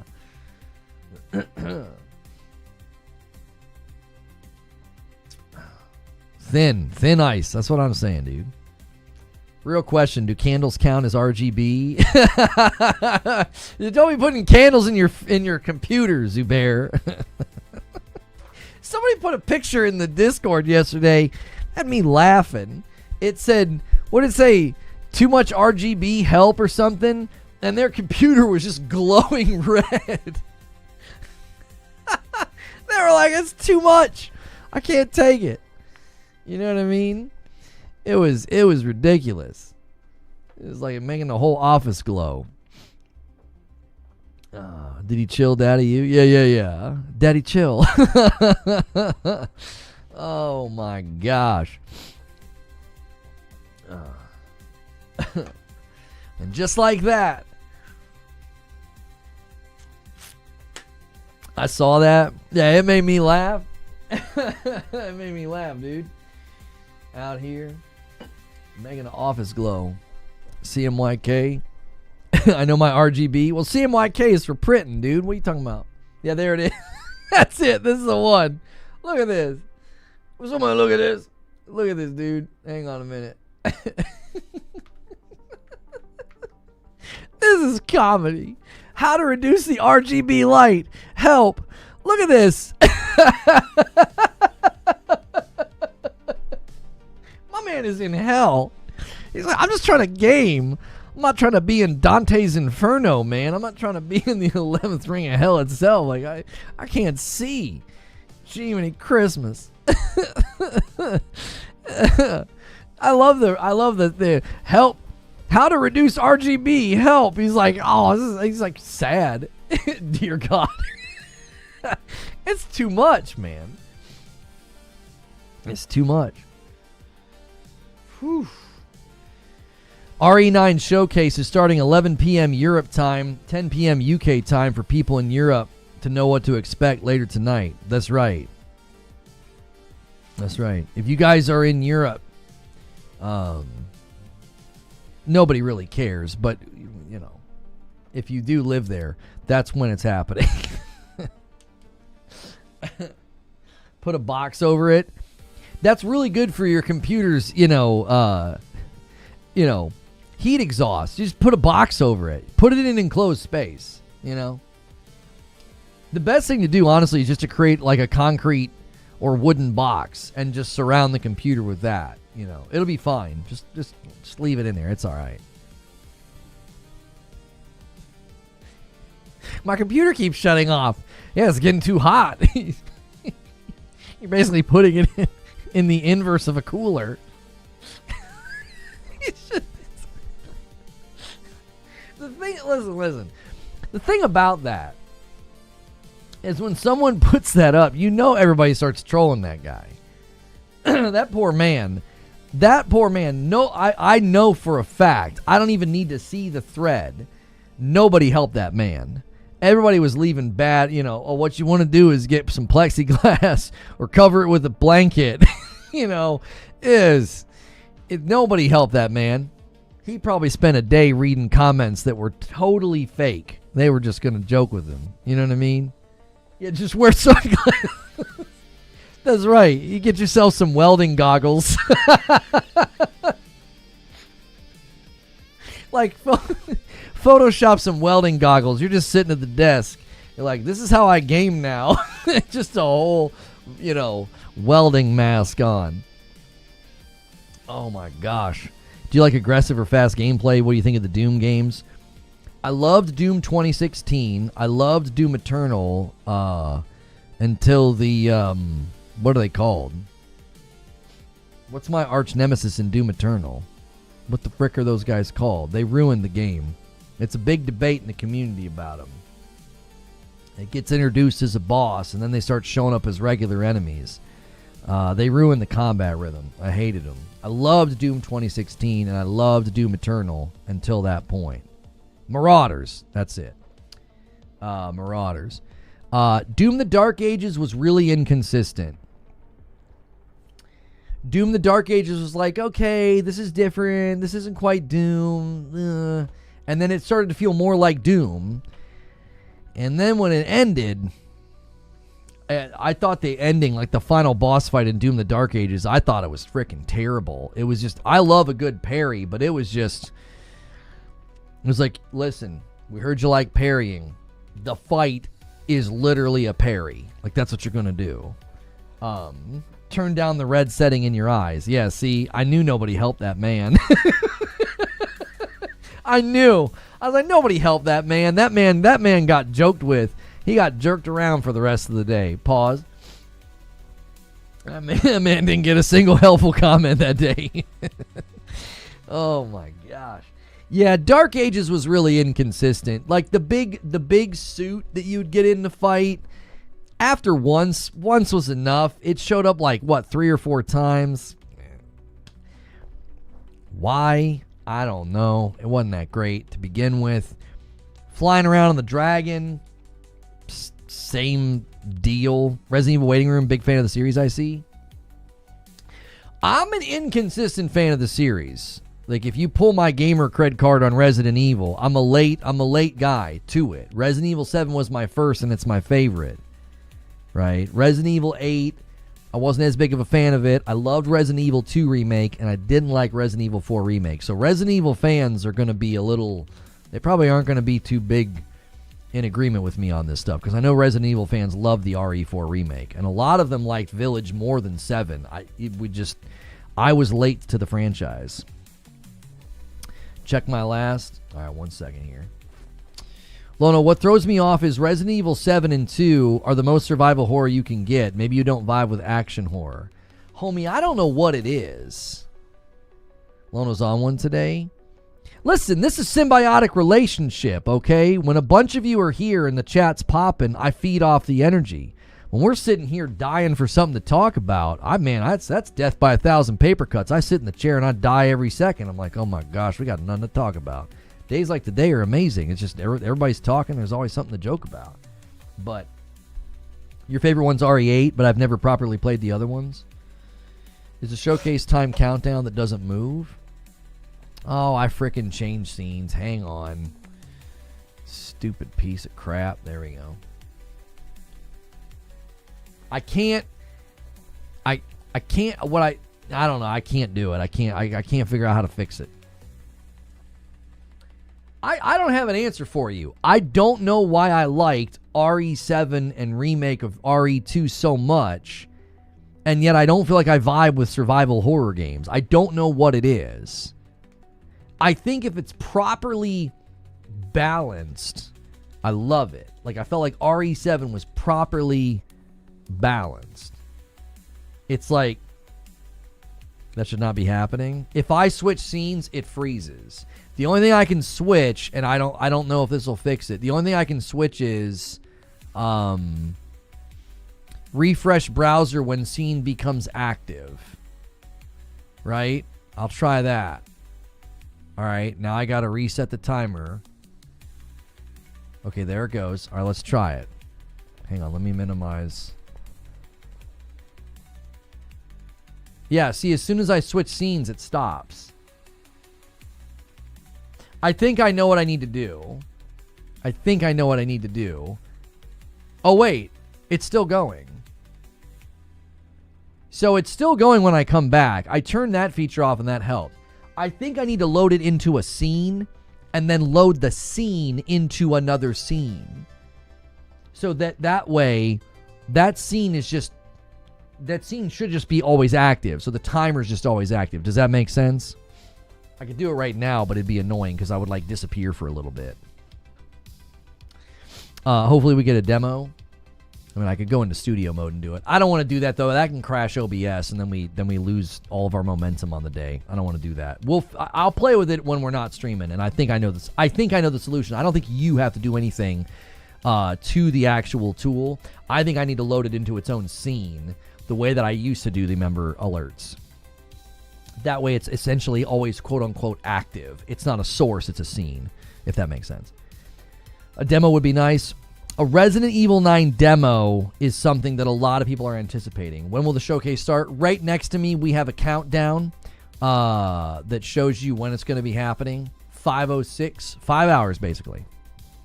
Thin ice. That's what I'm saying, dude. Real question, do candles count as RGB? Don't be putting candles in your computer, Zubair. Somebody put a picture in the Discord yesterday. Had me laughing. It said, what did it say? Too much RGB help or something? And their computer was just glowing red. They were like, it's too much. I can't take it. You know what I mean? It was ridiculous. It was like making the whole office glow. Did he chill, Daddy? You? Yeah. Daddy, chill. Oh my gosh. And just like that, I saw that. Yeah, it made me laugh. It made me laugh, dude. Out here, making the office glow. CMYK. I know my RGB. Well, CMYK is for printing, dude. What are you talking about? Yeah, there it is. That's it. This is the one. Look at this. Somebody look at this. Look at this, dude. Hang on a minute. This is comedy. How to reduce the RGB light. Help. Look at this. My man is in hell. He's like, I'm just trying to game. I'm not trying to be in Dante's Inferno, man. I'm not trying to be in the 11th ring of hell itself. Like, I can't see. Jiminy Christmas. I love the help. How to reduce RGB, help. He's like, he's like sad. Dear God. It's too much, man. It's too much. Whew. RE9 Showcase is starting 11 p.m. Europe time, 10 p.m. UK time for people in Europe to know what to expect later tonight. That's right. That's right. If you guys are in Europe, nobody really cares, but, you know, if you do live there, that's when it's happening. Put a box over it. That's really good for your computer's, heat exhaust. Just put a box over it. Put it in an enclosed space, you know. The best thing to do, honestly, is just to create like a concrete or wooden box and just surround the computer with that. You know, it'll be fine. Just leave it in there. It's all right. My computer keeps shutting off. Yeah, it's getting too hot. You're basically putting it in the inverse of a cooler. Listen. The thing about that is when someone puts that up, you know everybody starts trolling that guy. That poor man. No, I know for a fact. I don't even need to see the thread. Nobody helped that man. Everybody was leaving bad, what you want to do is get some plexiglass or cover it with a blanket, nobody helped that man. He probably spent a day reading comments that were totally fake. They were just going to joke with him. You know what I mean? Yeah, just wear sunglasses. That's right. You get yourself some welding goggles. Like, Photoshop some welding goggles. You're just sitting at the desk. You're like, this is how I game now. Just a whole, welding mask on. Oh my gosh. Do you like aggressive or fast gameplay? What do you think of the Doom games? I loved Doom 2016. I loved Doom Eternal until the, what are they called? What's my arch nemesis in Doom Eternal? What the frick are those guys called? They ruined the game. It's a big debate in the community about them. It gets introduced as a boss, and then they start showing up as regular enemies. They ruined the combat rhythm. I hated them. I loved Doom 2016, and I loved Doom Eternal until that point. Marauders. That's it. Marauders. Doom the Dark Ages was really inconsistent. Doom the Dark Ages was like, okay, this is different. This isn't quite Doom. And then it started to feel more like Doom. And then when it ended, I thought the ending, like the final boss fight in Doom the Dark Ages, I thought it was freaking terrible. It was just, I love a good parry, but it was like, listen, we heard you like parrying. The fight is literally a parry. Like, that's what you're going to do. Turn down the red setting in your eyes. Yeah, see, I knew nobody helped that man. I knew. I was like, nobody helped that man. That man got joked with. He got jerked around for the rest of the day. Pause. That man didn't get a single helpful comment that day. Oh my gosh. Yeah, Dark Ages was really inconsistent. Like the big suit that you'd get in the fight, after once was enough. It showed up like 3 or 4 times. Why? I don't know. It wasn't that great to begin with. Flying around on the dragon, same deal. Resident Evil Waiting Room, big fan of the series, I see. I'm an inconsistent fan of the series. Like, if you pull my gamer cred card on Resident Evil, I'm a late guy to it. Resident Evil 7 was my first, and it's my favorite. Right? Resident Evil 8, I wasn't as big of a fan of it. I loved Resident Evil 2 Remake, and I didn't like Resident Evil 4 Remake. So Resident Evil fans are going to be they probably aren't going to be too big in agreement with me on this stuff, because I know Resident Evil fans love the RE4 Remake, and a lot of them liked Village more than 7. I was late to the franchise. Check my last. All right, 1 second here. Lono, what throws me off is Resident Evil 7 and 2 are the most survival horror you can get. Maybe you don't vibe with action horror. Homie, I don't know what it is. Lono's on one today. Listen, this is symbiotic relationship, okay? When a bunch of you are here and the chat's popping, I feed off the energy. When we're sitting here dying for something to talk about, that's death by 1,000 paper cuts. I sit in the chair and I die every second. I'm like, oh my gosh, we got nothing to talk about. Days like today are amazing. It's just everybody's talking. There's always something to joke about. But your favorite one's RE8, but I've never properly played the other ones. Is a showcase time countdown that doesn't move? Oh, I frickin' changed scenes. Hang on. Stupid piece of crap. There we go. I can't I don't know. I can't do it. I can't figure out how to fix it. I don't have an answer for you. I don't know why I liked RE7 and remake of RE2 so much, and yet I don't feel like I vibe with survival horror games. I don't know what it is. I think if it's properly balanced, I love it. Like, I felt like RE7 was properly balanced. It's like, that should not be happening. If I switch scenes, it freezes. The only thing I can switch, and I don't know if this will fix it. The only thing I can switch is refresh browser when scene becomes active. Right? I'll try that. All right, now I got to reset the timer. Okay, there it goes. All right, let's try it. Hang on, let me minimize. Yeah, see, as soon as I switch scenes, it stops. I think I know what I need to do. Oh, wait. It's still going. So it's still going when I come back. I turned that feature off and that helped. I think I need to load it into a scene and then load the scene into another scene. So that way, that scene should just be always active. So the timer's just always active. Does that make sense? I could do it right now, but it'd be annoying because I would like disappear for a little bit. Hopefully we get a demo. I mean, I could go into studio mode and do it. I don't want to do that though. That can crash OBS, and then we lose all of our momentum on the day. I don't want to do that. I'll play with it when we're not streaming, and I think I know this. I think I know the solution. I don't think you have to do anything to the actual tool. I think I need to load it into its own scene, the way that I used to do the member alerts. That way, it's essentially always quote unquote active. It's not a source; it's a scene. If that makes sense. A demo would be nice. A Resident Evil 9 demo is something that a lot of people are anticipating. When will the showcase start? Right next to me, we have a countdown that shows you when it's going to be happening. 5:06, 5 hours basically.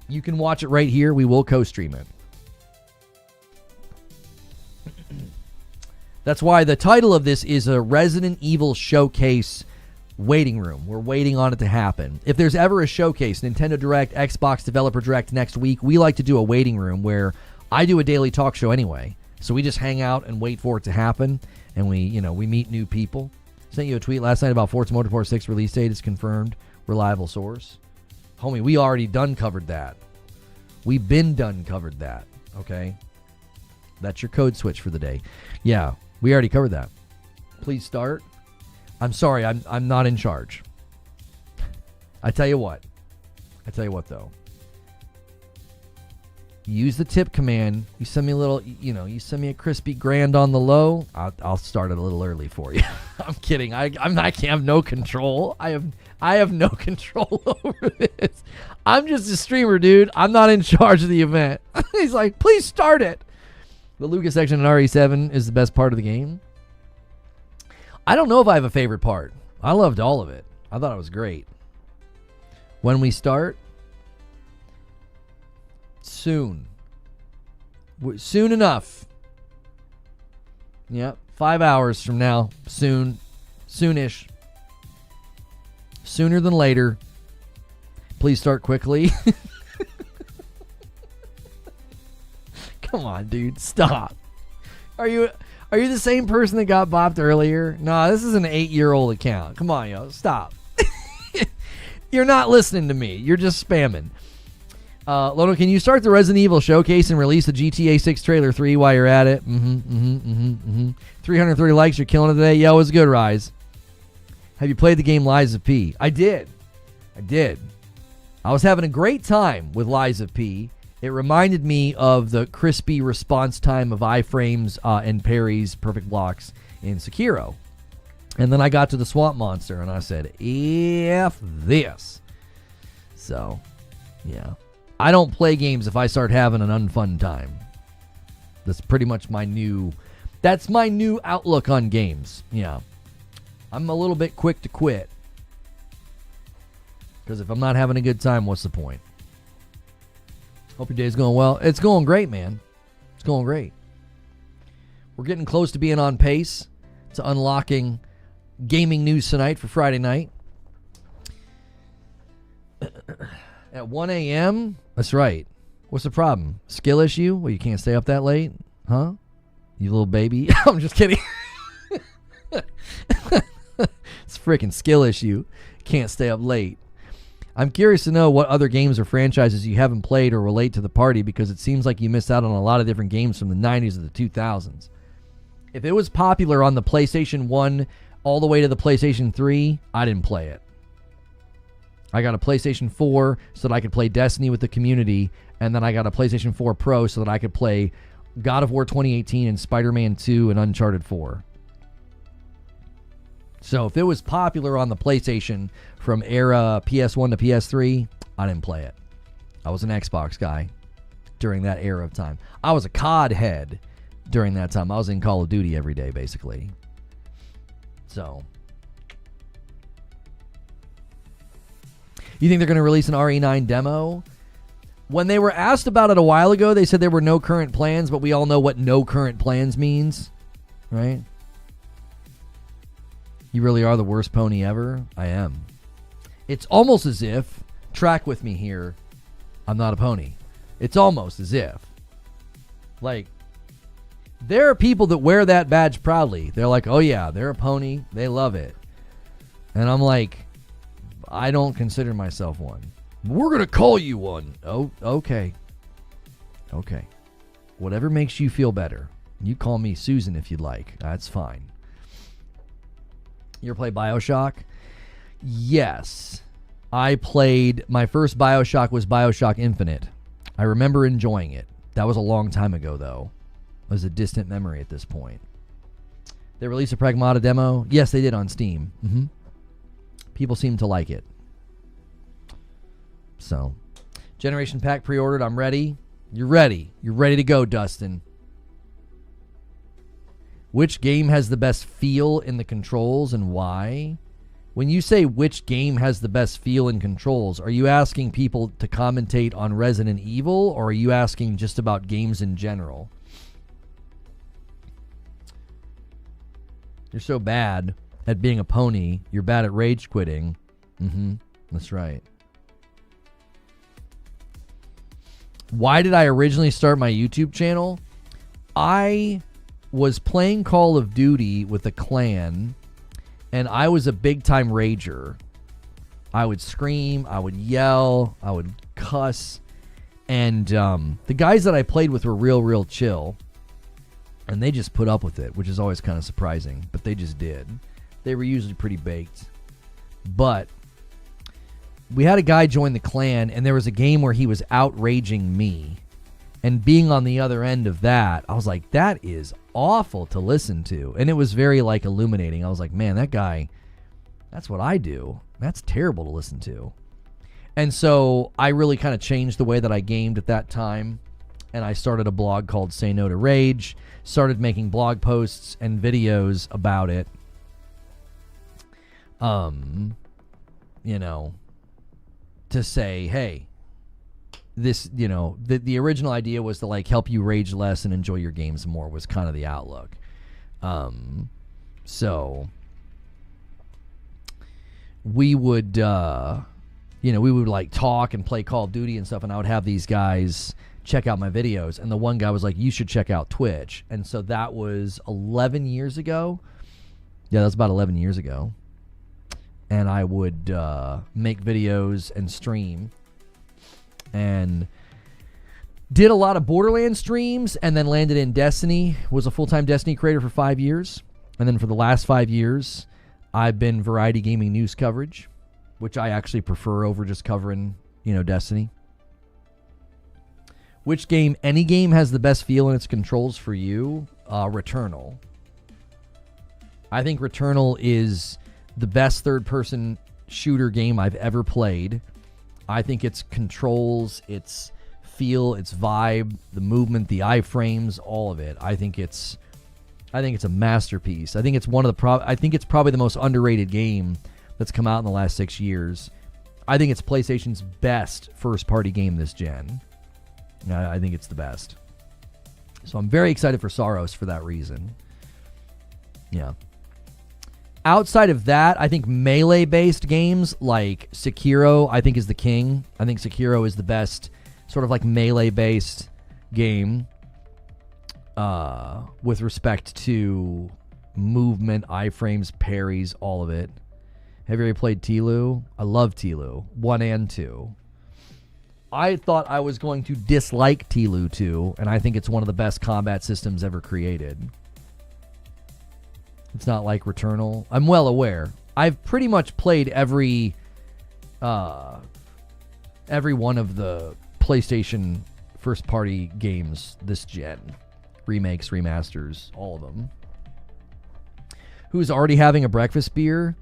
You can watch it right here. We will co-stream it. That's why the title of this is a Resident Evil Showcase waiting room. We're waiting on it to happen. If there's ever a showcase, Nintendo Direct, Xbox Developer Direct next week, we like to do a waiting room where I do a daily talk show anyway. So we just hang out and wait for it to happen, and we meet new people. Sent you a tweet last night about Forza Motorsport 6 release date is confirmed. Reliable source. Homie, we already done covered that. We've been done covered that. Okay? That's your code switch for the day. Yeah, we already covered that. Please start. I'm sorry, I'm not in charge. I tell you what though. Use the tip command. You send me a little, you send me a crispy grand on the low. I'll start it a little early for you. I'm kidding. I have no control. I have no control over this. I'm just a streamer, dude. I'm not in charge of the event. He's like, please start it. The Lucas section in RE7 is the best part of the game. I don't know if I have a favorite part. I loved all of it. I thought it was great. When we start, soon. Soon enough. Yep, 5 hours from now. Soon. Soonish. Sooner than later. Please start quickly. Come on, dude. Stop. Are you the same person that got bopped earlier? Nah, this is an 8-year-old account. Come on, yo. Stop. You're not listening to me. You're just spamming. Lono, can you start the Resident Evil showcase and release the GTA 6 trailer 3 while you're at it? 330 likes. You're killing it today. Yo, it was good, Rise. Have you played the game Lies of P? I did. I was having a great time with Lies of P. It reminded me of the crispy response time of iframes and parries, perfect blocks in Sekiro. And then I got to the swamp monster and I said, F this. So, yeah. I don't play games if I start having an unfun time. That's pretty much my new outlook on games. Yeah. I'm a little bit quick to quit. Because if I'm not having a good time, what's the point? Hope your day's going well. It's going great, man. It's going great. We're getting close to being on pace to unlocking gaming news tonight for Friday night. At 1 a.m.? That's right. What's the problem? Skill issue? Well, you can't stay up that late? Huh? You little baby? I'm just kidding. It's a freaking skill issue. Can't stay up late. I'm curious to know what other games or franchises you haven't played or relate to the party, because it seems like you missed out on a lot of different games from the 90s or the 2000s. If it was popular on the PlayStation 1 all the way to the PlayStation 3, I didn't play it. I got a PlayStation 4 so that I could play Destiny with the community, and then I got a PlayStation 4 Pro so that I could play God of War 2018 and Spider-Man 2 and Uncharted 4. So if it was popular on the PlayStation from era PS1 to PS3, I didn't play it. I was an Xbox guy during that era of time. I was a COD head during that time. I was in Call of Duty every day, basically. So, you think they're going to release an RE9 demo? When they were asked about it a while ago, they said there were no current plans, but we all know what no current plans means, right? You really are the worst pony ever? I am. It's almost as if, track with me here, I'm not a pony. It's almost as if, like, there are people that wear that badge proudly. They're like, oh yeah, they're a pony. They love it. And I'm like, I don't consider myself one. We're going to call you one. Oh, okay. Okay. Whatever makes you feel better. You call me Susan if you'd like. That's fine. You ever play BioShock? Yes. I played, my first BioShock was BioShock Infinite. I remember enjoying it. That was a long time ago, though. It was a distant memory at this point. They released a Pragmata demo? Yes, they did on Steam. Mm-hmm. People seem to like it. So, Generation Pack pre-ordered. I'm ready. You're ready. You're ready to go, Dustin. Which game has the best feel in the controls and why? When you say which game has the best feel and controls, are you asking people to commentate on Resident Evil, or are you asking just about games in general? You're so bad at being a pony, you're bad at rage quitting. Mm-hmm. That's right. Why did I originally start my YouTube channel? I was playing Call of Duty with a clan, and I was a big-time rager. I would scream, I would yell, I would cuss, and the guys that I played with were real chill, and they just put up with it, which is always kind of surprising, but they just did. They were usually pretty baked. But we had a guy join the clan, and there was a game where he was outraging me. And being on the other end of that, I was like, that is awful to listen to. And it was very, like, illuminating. I was like, man, that guy, that's what I do. That's terrible to listen to. And so I really kind of changed the way that I gamed at that time. And I started a blog called Say No to Rage. Started making blog posts and videos about it. You know, to say, hey, this, you know, the original idea was to, like, help you rage less and enjoy your games more, was kind of the outlook. So we would, you know, we would, like, talk and play Call of Duty and stuff, and I would have these guys check out my videos, and the one guy was like, you should check out Twitch. And so that was 11 years ago. Yeah, that was about 11 years ago. And I would make videos and stream, and did a lot of Borderlands streams, and then landed in Destiny. Was a full-time Destiny creator for 5 years. And then for the last 5 years, I've been variety gaming news coverage, which I actually prefer over just covering, you know, Destiny. Which game, any game has the best feel in its controls for you? Returnal. I think Returnal is the best third-person shooter game I've ever played. I think its controls, its feel, its vibe, the movement, the iframes, all of it. I think it's a masterpiece. I think it's I think it's probably the most underrated game that's come out in the last 6 years. I think it's PlayStation's best first-party game this gen. I think it's the best. So I'm very excited for Soros for that reason. Yeah. Outside of that, I think melee-based games like Sekiro, I think, is the king. I think Sekiro is the best sort of like melee-based game with respect to movement, iframes, parries, all of it. Have you ever played Tilu? I love Tilu 1 and 2. I thought I was going to dislike Tilu 2, and I think it's one of the best combat systems ever created. It's not like Returnal. I'm well aware. I've pretty much played every one of the PlayStation first-party games this gen. Remakes, remasters, all of them. Who's already having a breakfast beer?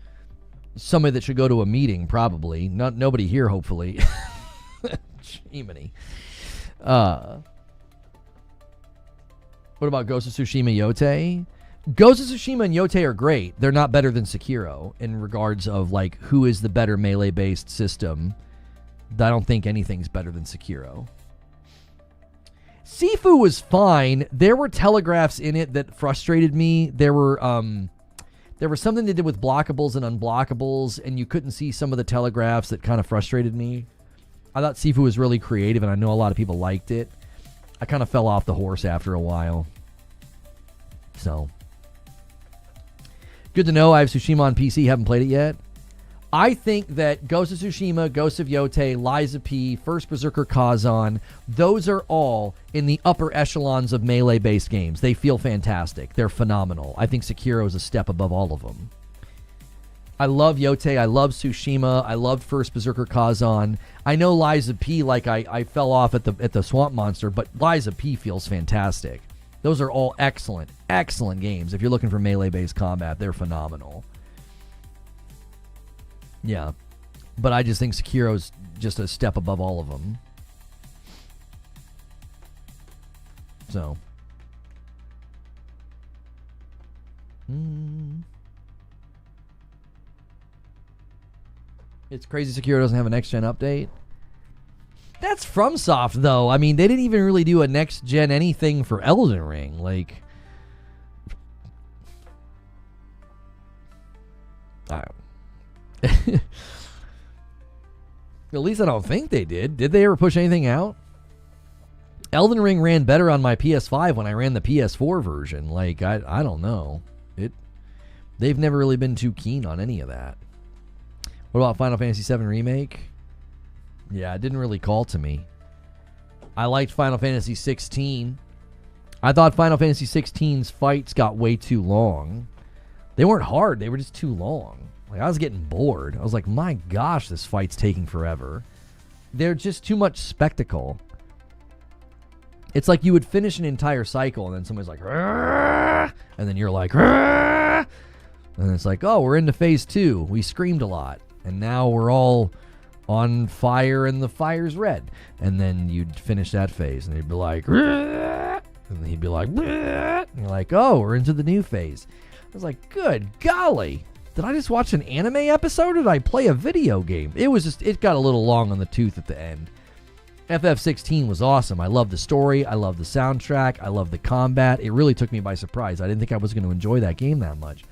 Somebody that should go to a meeting, probably. Nobody here, hopefully. Jiminy. What about Ghost of Tsushima Yote? Ghost of Tsushima and Yote are great. They're not better than Sekiro in regards of like who is the better melee-based system. I don't think anything's better than Sekiro. Sifu was fine. There were telegraphs in it that frustrated me. There was something they did with blockables and unblockables, and you couldn't see some of the telegraphs that kind of frustrated me. I thought Sifu was really creative, and I know a lot of people liked it. I kind of fell off the horse after a while. So, good to know. I have Tsushima on PC. Haven't played it yet. I think that Ghost of Tsushima, Ghost of Yote, Liza P, First Berserker Kazan, those are all in the upper echelons of melee-based games. They feel fantastic. They're phenomenal. I think Sekiro is a step above all of them. I love Yote. I love Tsushima. I loved First Berserker Kazan. I know Liza P, like I fell off at the Swamp Monster, but Liza P feels fantastic. Those are all excellent, excellent games. If you're looking for melee-based combat, they're phenomenal. Yeah, but I just think Sekiro's just a step above all of them. So. It's crazy Sekiro doesn't have a next-gen update. That's FromSoft, though. I mean, they didn't even really do a next-gen anything for Elden Ring. Like, I don't. At least I don't think they did. Did they ever push anything out? Elden Ring ran better on my PS5 when I ran the PS4 version. Like, I don't know. They've never really been too keen on any of that. What about Final Fantasy VII Remake? Yeah, it didn't really call to me. I liked Final Fantasy 16. I thought Final Fantasy 16's fights got way too long. They weren't hard. They were just too long. Like, I was getting bored. I was like, my gosh, this fight's taking forever. They're just too much spectacle. It's like you would finish an entire cycle, and then somebody's like, "Rrr!" And then you're like, "Rrr!" And it's like, oh, we're into phase 2. We screamed a lot, and now we're all on fire, and the fire's red. And then you'd finish that phase, and they'd be like, "Rrr!" And then he'd be like, "Rrr!" And you're like, oh, we're into the new phase. I was like, good golly. Did I just watch an anime episode, or did I play a video game? It got a little long on the tooth at the end. FF16 was awesome. I loved the story. I loved the soundtrack. I loved the combat. It really took me by surprise. I didn't think I was going to enjoy that game that much.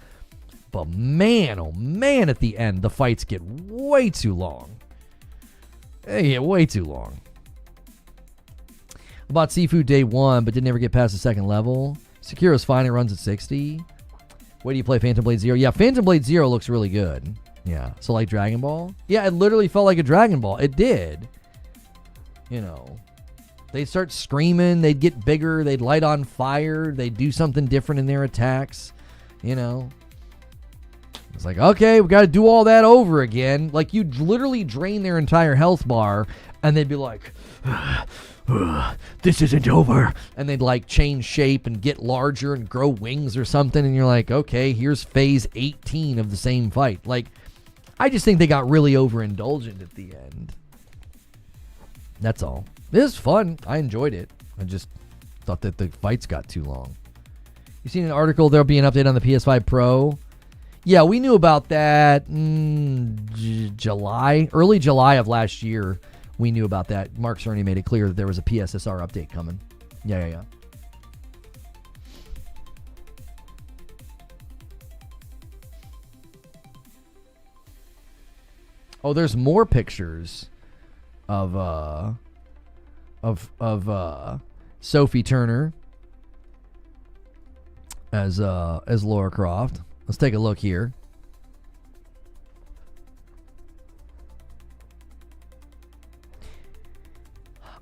But man, oh man, at the end, the fights get way too long. They get way too long. I bought Seafood Day 1, but didn't ever get past the second level. Sekiro's fine. It runs at 60. Wait do you play Phantom Blade Zero? Yeah, Phantom Blade Zero looks really good. Yeah, so like Dragon Ball? Yeah, it literally felt like a Dragon Ball. It did. You know, they'd start screaming, they'd get bigger, they'd light on fire, they'd do something different in their attacks, you know. It's like, okay, we got to do all that over again. Like, you'd literally drain their entire health bar, and they'd be like, this isn't over. And they'd like change shape and get larger and grow wings or something, and you're like, okay, here's phase 18 of the same fight. Like, I just think they got really overindulgent at the end. That's all. It was fun. I enjoyed it. I just thought that the fights got too long. You seen an article, there'll be an update on the PS5 Pro? Yeah, we knew about that early July of last year. We knew about that. Mark Cerny made it clear that there was a PSSR update coming. Yeah. Oh, there's more pictures of Sophie Turner as Lara Croft. Let's take a look here.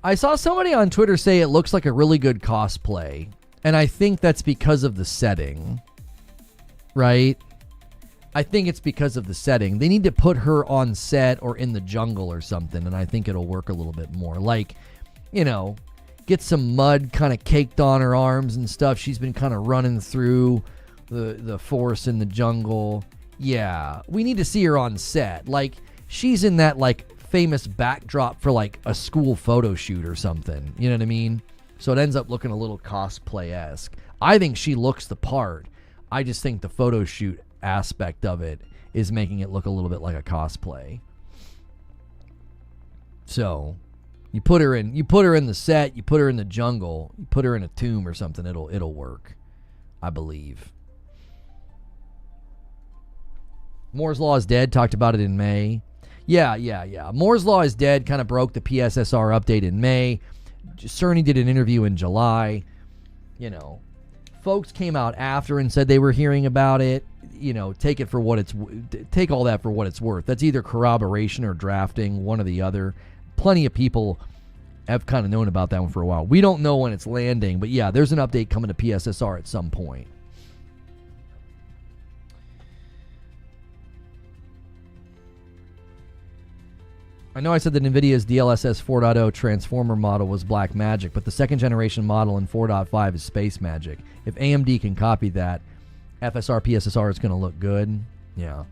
I saw somebody on Twitter say it looks like a really good cosplay, and I think that's because of the setting, right? I think it's because of the setting. They need to put her on set or in the jungle or something, and I think it'll work a little bit more. Like, you know, get some mud kind of caked on her arms and stuff. She's been kind of running through the forest in the jungle. Yeah, we need to see her on set. Like, she's in that, like, famous backdrop for, like, a school photo shoot or something. You know what I mean? So it ends up looking a little cosplay-esque. I think she looks the part. I just think the photo shoot aspect of it is making it look a little bit like a cosplay. So you put her in the set, you put her in the jungle, you put her in a tomb or something, it'll work, I believe. Moore's Law is Dead, talked about it in May. Yeah. Moore's Law is Dead kind of broke the PSSR update in May. Cerny did an interview in July. You know, folks came out after and said they were hearing about it. You know, take all that for what it's worth. That's either corroboration or drafting, one or the other. Plenty of people have kind of known about that one for a while. We don't know when it's landing, but yeah, there's an update coming to PSSR at some point. I know I said that NVIDIA's DLSS 4.0 transformer model was black magic, but the second generation model in 4.5 is space magic. If AMD can copy that, FSR, PSSR is going to look good. Yeah.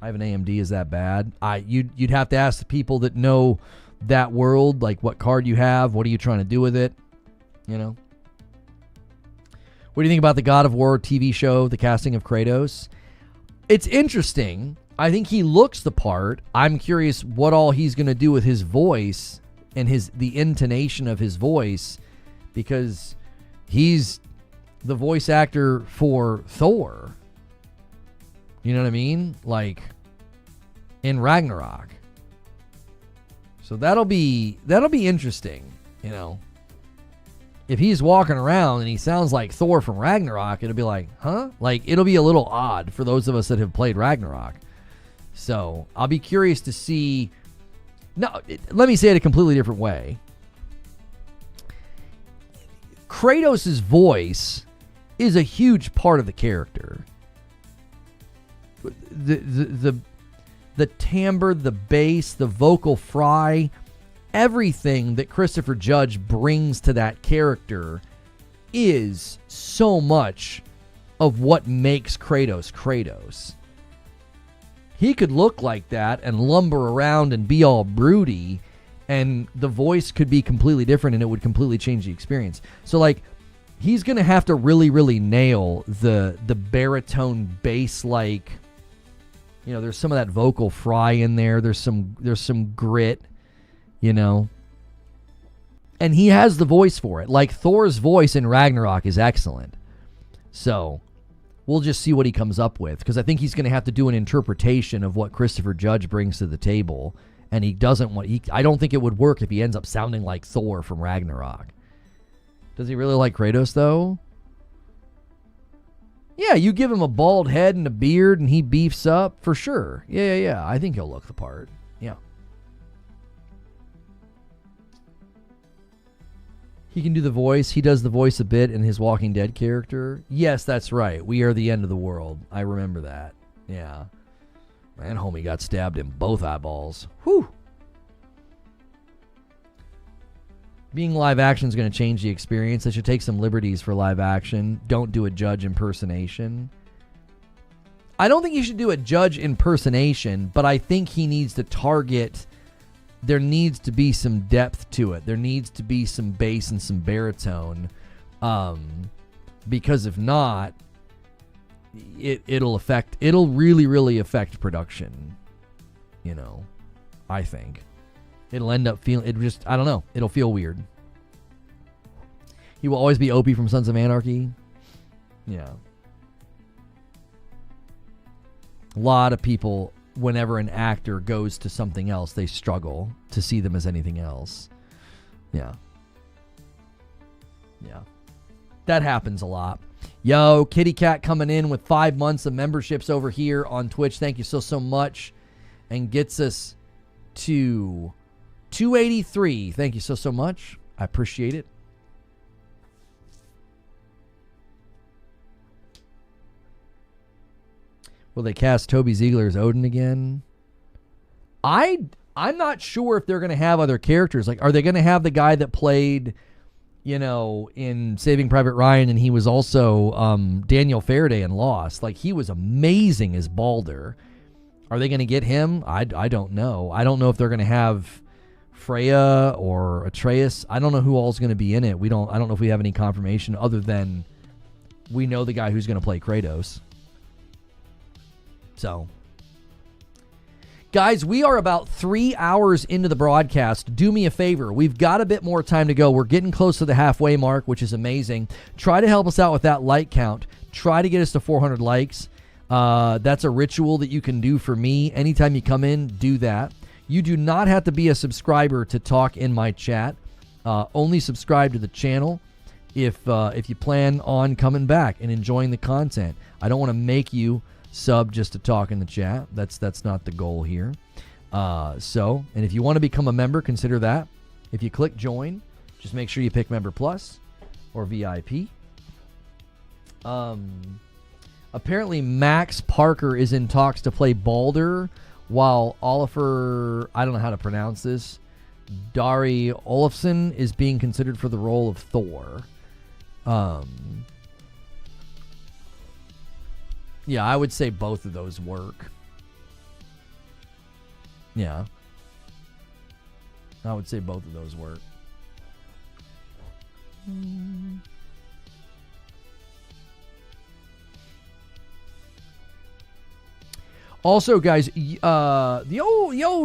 I have an AMD. Is that bad? You'd have to ask the people that know that world, like what card you have, what are you trying to do with it, you know? What do you think about the God of War TV show, the casting of Kratos? It's interesting. I think he looks the part. I'm curious what all he's going to do with his voice and the intonation of his voice, because he's the voice actor for Thor. You know what I mean? Like in Ragnarok. So that'll be interesting, you know. If he's walking around and he sounds like Thor from Ragnarok, it'll be like, huh? Like, it'll be a little odd for those of us that have played Ragnarok. So I'll be curious to see. No, let me say it a completely different way. Kratos' voice is a huge part of the character. The timbre, the bass, the vocal fry, everything that Christopher Judge brings to that character is so much of what makes Kratos Kratos. He could look like that and lumber around and be all broody, and the voice could be completely different and it would completely change the experience. So, like, he's going to have to really, really nail the baritone bass, like, you know, there's some of that vocal fry in there. There's some grit, you know. And he has the voice for it. Like, Thor's voice in Ragnarok is excellent. So we'll just see what he comes up with, because I think he's going to have to do an interpretation of what Christopher Judge brings to the table, and I don't think it would work if he ends up sounding like Thor from Ragnarok. Does he really like Kratos, though? Yeah, you give him a bald head and a beard and he beefs up, for sure. Yeah. I think he'll look the part. Yeah. He can do the voice. He does the voice a bit in his Walking Dead character. Yes, that's right. We are the end of the world. I remember that. Yeah. Man, homie got stabbed in both eyeballs. Whew. Being live action is going to change the experience. They should take some liberties for live action. Don't do a Judge impersonation. I don't think he should do a Judge impersonation, but I think he needs to target. There needs to be some depth to it. There needs to be some bass and some baritone. Because if not, it'll really, really affect production. You know, I think. It'll end up feeling, I don't know. It'll feel weird. He will always be Opie from Sons of Anarchy. Yeah. A lot of people, whenever an actor goes to something else, they struggle to see them as anything else. Yeah. That happens a lot. Yo, Kitty Cat coming in with 5 months of memberships over here on Twitch. Thank you so much. And gets us to 283. Thank you so much. I appreciate it. Will they cast Toby Ziegler as Odin again? I'm not sure if they're going to have other characters. Like, are they going to have the guy that played, in Saving Private Ryan, and he was also Daniel Faraday in Lost. Like, he was amazing as Balder. Are they going to get him? I don't know. I don't know if they're going to have Freya or Atreus. I don't know who all's going to be in it. I don't know if we have any confirmation other than we know the guy who's going to play Kratos. So, guys, we are about 3 hours into the broadcast. Do me a favor. We've got a bit more time to go. We're getting close to the halfway mark, which is amazing. Try to help us out with that like count. Try to get us to 400 likes. That's a ritual that you can do for me. Anytime you come in, do that. You do not have to be a subscriber to talk in my chat. Only subscribe to the channel if you plan on coming back and enjoying the content. I don't want to make you sub just to talk in the chat. That's not the goal here. And if you want to become a member, consider that. If you click join, just make sure you pick Member Plus or VIP. Apparently Max Parker is in talks to play Balder, while Olafur, I don't know how to pronounce this, Dari Olafsson is being considered for the role of Thor. Yeah, I would say both of those work. Yeah. I would say both of those work. Also, guys, the old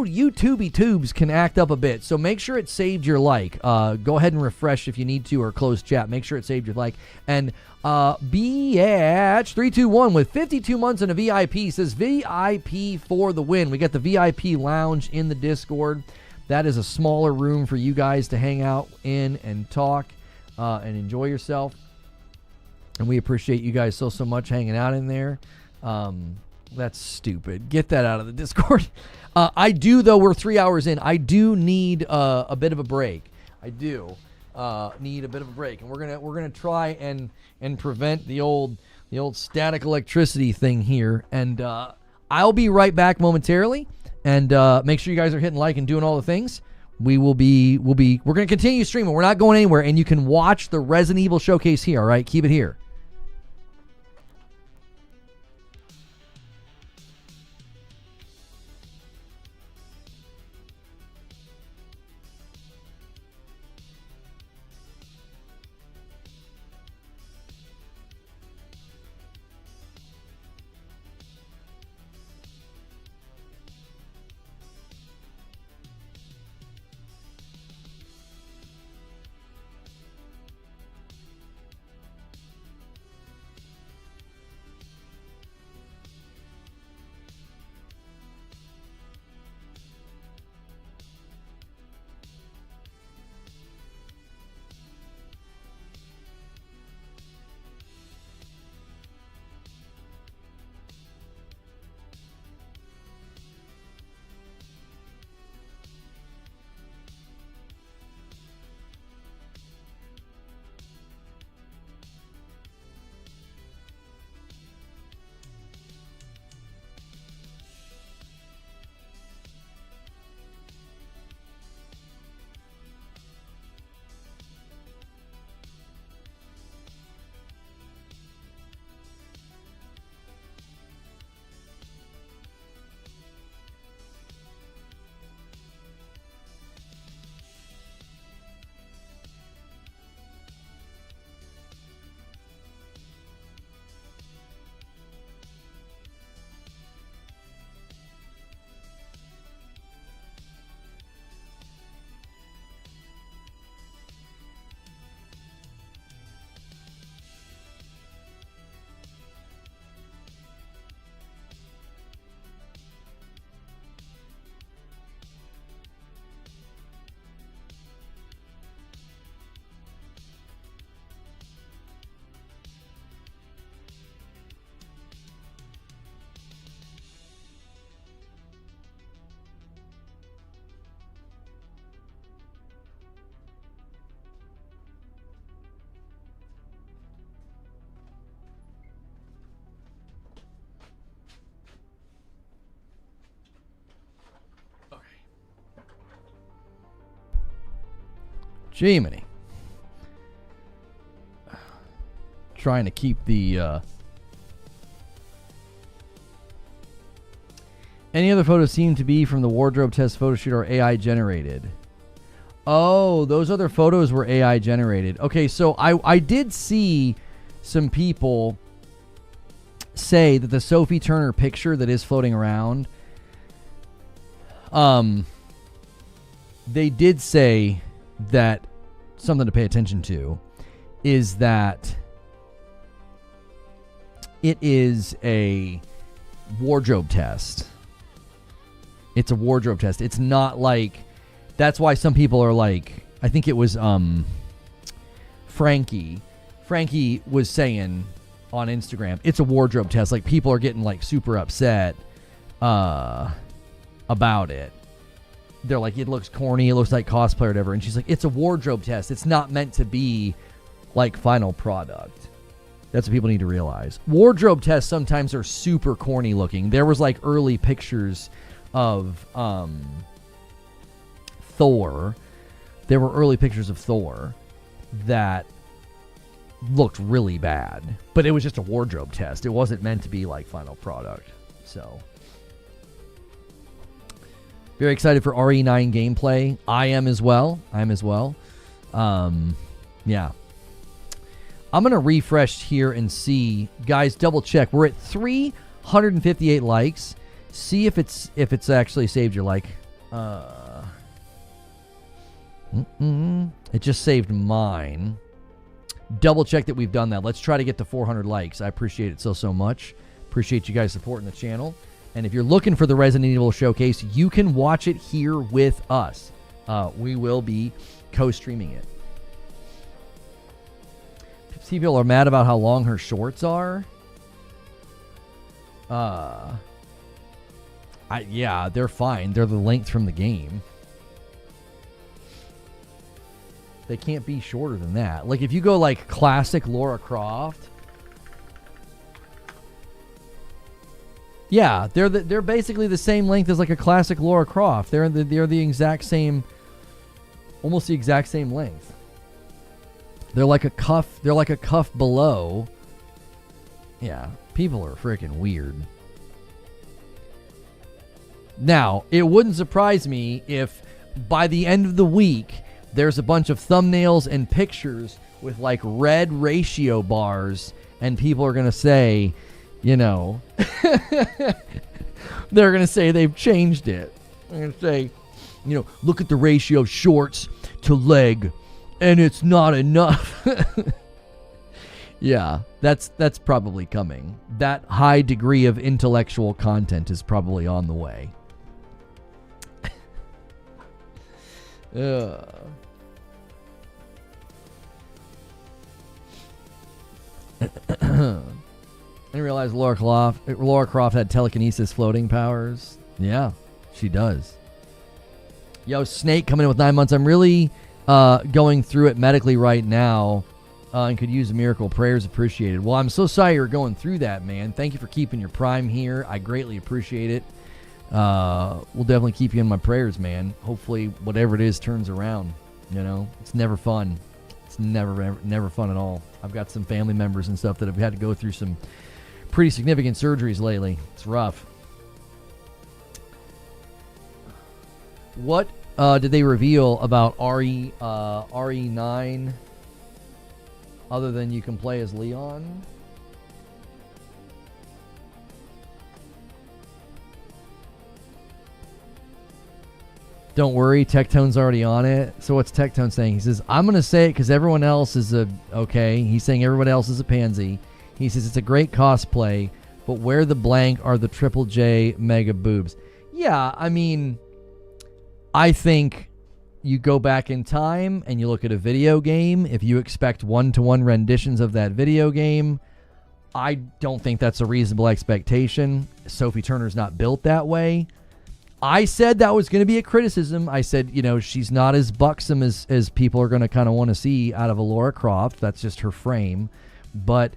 YouTubey tubes can act up a bit, so make sure it saved your like. Go ahead and refresh if you need to, or close chat. Make sure it saved your like. And BH321 with 52 months and a VIP says VIP for the win. We got the VIP lounge in the Discord. That is a smaller room for you guys to hang out in and talk and enjoy yourself. And we appreciate you guys so much hanging out in there. That's stupid. Get that out of the Discord. I do, though. We're 3 hours in. I do need a bit of a break. I do need a bit of a break, and we're gonna try and prevent the old static electricity thing here. And I'll be right back momentarily. And make sure you guys are hitting like and doing all the things. We're gonna continue streaming. We're not going anywhere, and you can watch the Resident Evil showcase here. All right, keep it here. Jiminy. Trying to keep the... Any other photos seem to be from the wardrobe test photo shoot or AI generated. Oh, those other photos were AI generated. Okay, so I did see some people say that the Sophie Turner picture that is floating around, they did say that something to pay attention to is that it is a wardrobe test. It's a wardrobe test. It's not like... That's why some people are like... I think it was Frankie. Frankie was saying on Instagram, it's a wardrobe test. Like, people are getting, like, super upset about it. They're like, it looks corny. It looks like cosplay or whatever. And she's like, it's a wardrobe test. It's not meant to be, like, final product. That's what people need to realize. Wardrobe tests sometimes are super corny looking. There was, like, early pictures of Thor. There were early pictures of Thor that looked really bad, but it was just a wardrobe test. It wasn't meant to be like final product. So very excited for RE9 gameplay. I am as well. Yeah. I'm going to refresh here and see. Guys, double check. We're at 358 likes. See if it's actually saved your like. It just saved mine. Double check that we've done that. Let's try to get to 400 likes. I appreciate it so much. Appreciate you guys supporting the channel. And if you're looking for the Resident Evil Showcase, you can watch it here with us. We will be co-streaming it. People are mad about how long her shorts are. Yeah, they're fine. They're the length from the game. They can't be shorter than that. Like, if you go, like, classic Lara Croft. Yeah, they're basically the same length as, like, a classic Lara Croft. They're the exact same, almost the exact same length. They're like a cuff. They're like a cuff below. Yeah, people are freaking weird. Now, it wouldn't surprise me if by the end of the week, there's a bunch of thumbnails and pictures with like red ratio bars, and people are going to say, you know, they're going to say they've changed it. They're going to say, you know, look at the ratio of shorts to leg, and it's not enough. Yeah, that's probably coming. That high degree of intellectual content is probably on the way. I didn't realize Lara Croft had telekinesis floating powers. Yeah, she does. Yo, Snake coming in with 9 months. I'm really going through it medically right now and could use a miracle. Prayers appreciated. Well, I'm so sorry you're going through that, man. Thank you for keeping your Prime here. I greatly appreciate it. We'll definitely keep you in my prayers, man. Hopefully whatever it is turns around. You know, it's never fun. It's never fun at all. I've got some family members and stuff that have had to go through some pretty significant surgeries lately. It's rough. What did they reveal about RE9 other than you can play as Leon? Don't worry, Tectone's already on it. So what's Tectone saying? He says, I'm going to say it because everyone else is okay. He's saying everyone else is a pansy. He says it's a great cosplay, but where the blank are the Triple J mega boobs. Yeah, I mean, I think you go back in time and you look at a video game. If you expect one-to-one renditions of that video game, I don't think that's a reasonable expectation. Sophie Turner's not built that way. I said that was going to be a criticism. I said, you know, she's not as buxom as people are going to kind of want to see out of a Lara Croft. That's just her frame. But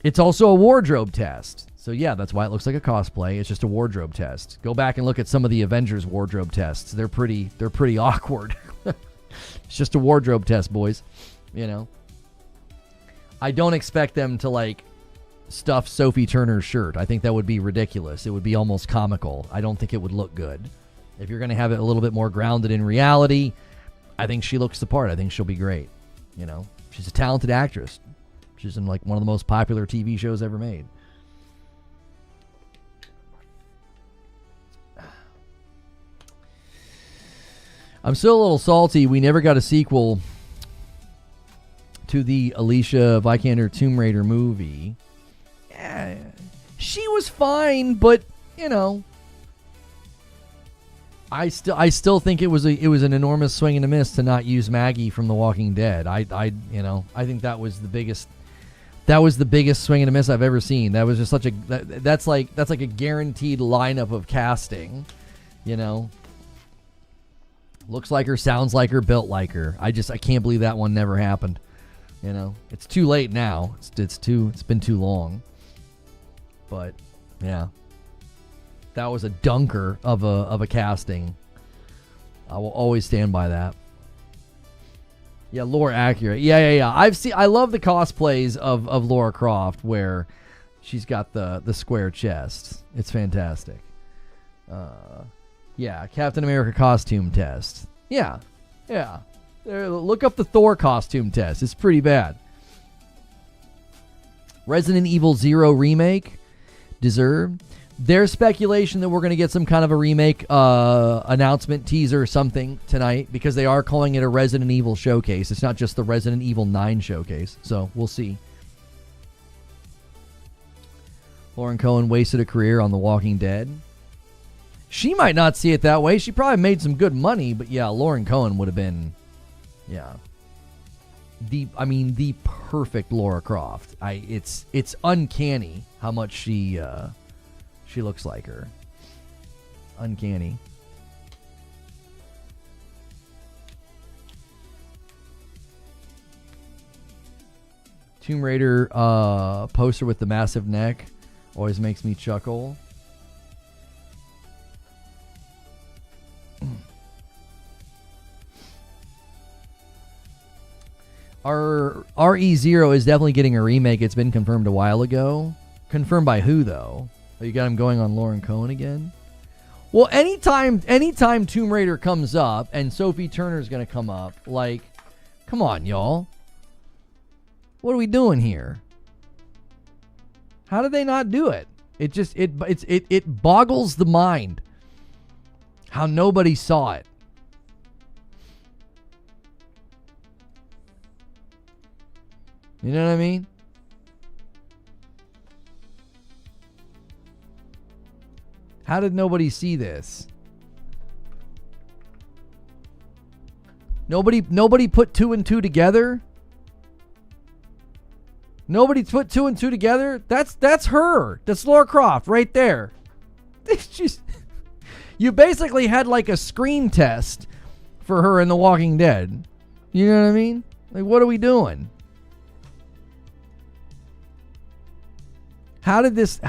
it's also a wardrobe test. So, yeah, that's why it looks like a cosplay. It's just a wardrobe test. Go back and look at some of the Avengers wardrobe tests. They're pretty awkward. It's just a wardrobe test, boys. You know, I don't expect them to like stuff Sophie Turner's shirt. I think that would be ridiculous. It would be almost comical. I don't think it would look good. If you're going to have it a little bit more grounded in reality, I think she looks the part. I think she'll be great. You know, she's a talented actress. She's in like one of the most popular TV shows ever made. I'm still a little salty. We never got a sequel to the Alicia Vikander Tomb Raider movie. Yeah, she was fine, but you know, I still think it was an enormous swing and a miss to not use Maggie from The Walking Dead. I think that was the biggest swing and a miss I've ever seen. That was just such a that's like a guaranteed lineup of casting, you know. Looks like her, sounds like her, built like her. I can't believe that one never happened. You know, it's too late now. It's been too long. But yeah, that was a dunker of a casting. I will always stand by that. Yeah, lore accurate. Yeah. I love the cosplays of Lara Croft where she's got the square chest. It's fantastic. Yeah, Captain America costume test. Yeah. Look up the Thor costume test. It's pretty bad. Resident Evil 0 remake. Deserved. There's speculation that we're going to get some kind of a remake announcement, teaser or something tonight because they are calling it a Resident Evil showcase. It's not just the Resident Evil 9 showcase, so we'll see. Lauren Cohen wasted a career on The Walking Dead. She might not see it that way. She probably made some good money, but yeah, Lauren Cohen would have been, the perfect Lara Croft. It's uncanny how much she looks like her. Uncanny. Tomb Raider poster with the massive neck always makes me chuckle. Our RE0 is definitely getting a remake. It's been confirmed a while ago. Confirmed by who, though? Oh, you got him going on Lauren Cohen again? Well, anytime Tomb Raider comes up and Sophie Turner's going to come up, like, come on, y'all. What are we doing here? How did they not do it? It boggles the mind how nobody saw it. You know what I mean? How did nobody see this? Nobody put two and two together? Nobody put two and two together? That's her. That's Lara Croft right there. It's just, you basically had like a screen test for her in The Walking Dead. You know what I mean? Like, what are we doing? How did this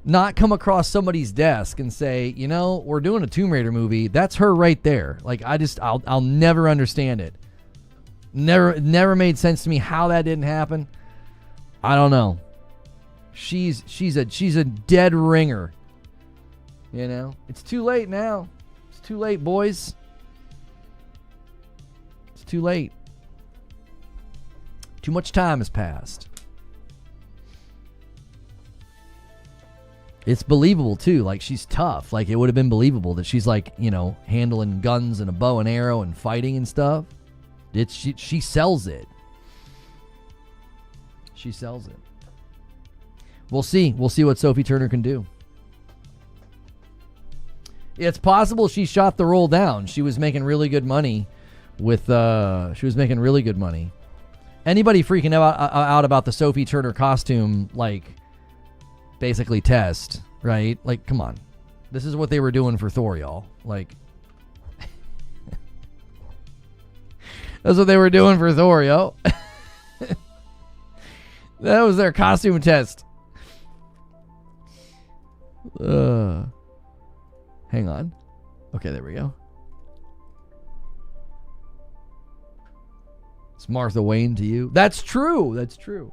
not come across somebody's desk and say, you know, we're doing a Tomb Raider movie. That's her right there. Like, I'll never understand it. Never made sense to me how that didn't happen. I don't know. She's a dead ringer. You know, it's too late now. It's too late, boys. It's too late. Too much time has passed. It's believable too. Like, she's tough. Like, it would have been believable that she's like, you know, handling guns and a bow and arrow and fighting and stuff. She sells it. She sells it. We'll see. We'll see what Sophie Turner can do. It's possible she shot the role down. She was making really good money with Anybody freaking out about the Sophie Turner costume, like, basically test, right? Like, come on. This is what they were doing for Thor, y'all. Like, that's what they were doing for Thor, yo. That was their costume test. Hang on. Okay, there we go. It's Martha Wayne to you. That's true. That's true.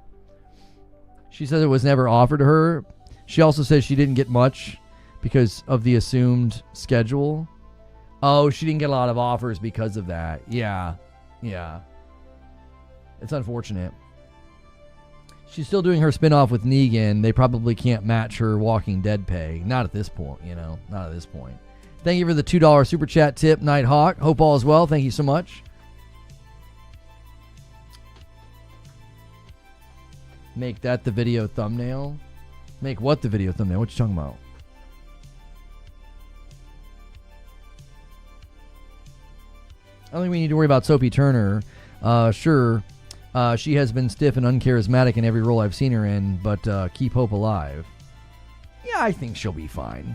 She says it was never offered to her. She also says she didn't get much because of the assumed schedule. Oh, she didn't get a lot of offers because of that. Yeah. Yeah. It's unfortunate. She's still doing her spinoff with Negan. They probably can't match her Walking Dead pay. Not at this point, you know. Not at this point. Thank you for the $2 super chat tip, Nighthawk. Hope all is well. Thank you so much. Make that the video thumbnail. Make what the video thumbnail? What you talking about? I don't think we need to worry about Sophie Turner. Sure, she has been stiff and uncharismatic in every role I've seen her in, but keep hope alive. Yeah, I think she'll be fine.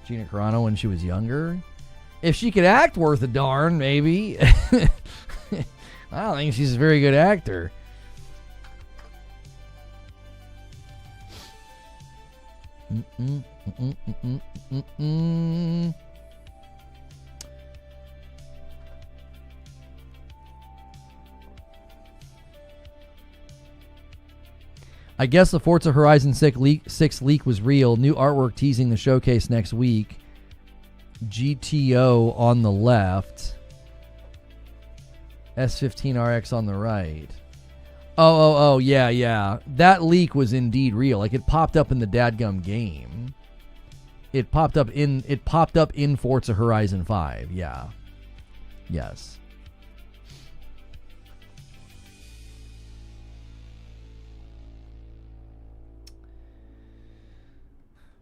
Gina Carano when she was younger. If she could act worth a darn, maybe. I don't think she's a very good actor. I guess the Forza Horizon 6 leak was real. New artwork teasing the showcase next week. GTO on the left. S15RX on the right. Oh, yeah. That leak was indeed real. Like, it popped up in the dadgum game. It popped up in Forza Horizon 5. Yeah. Yes.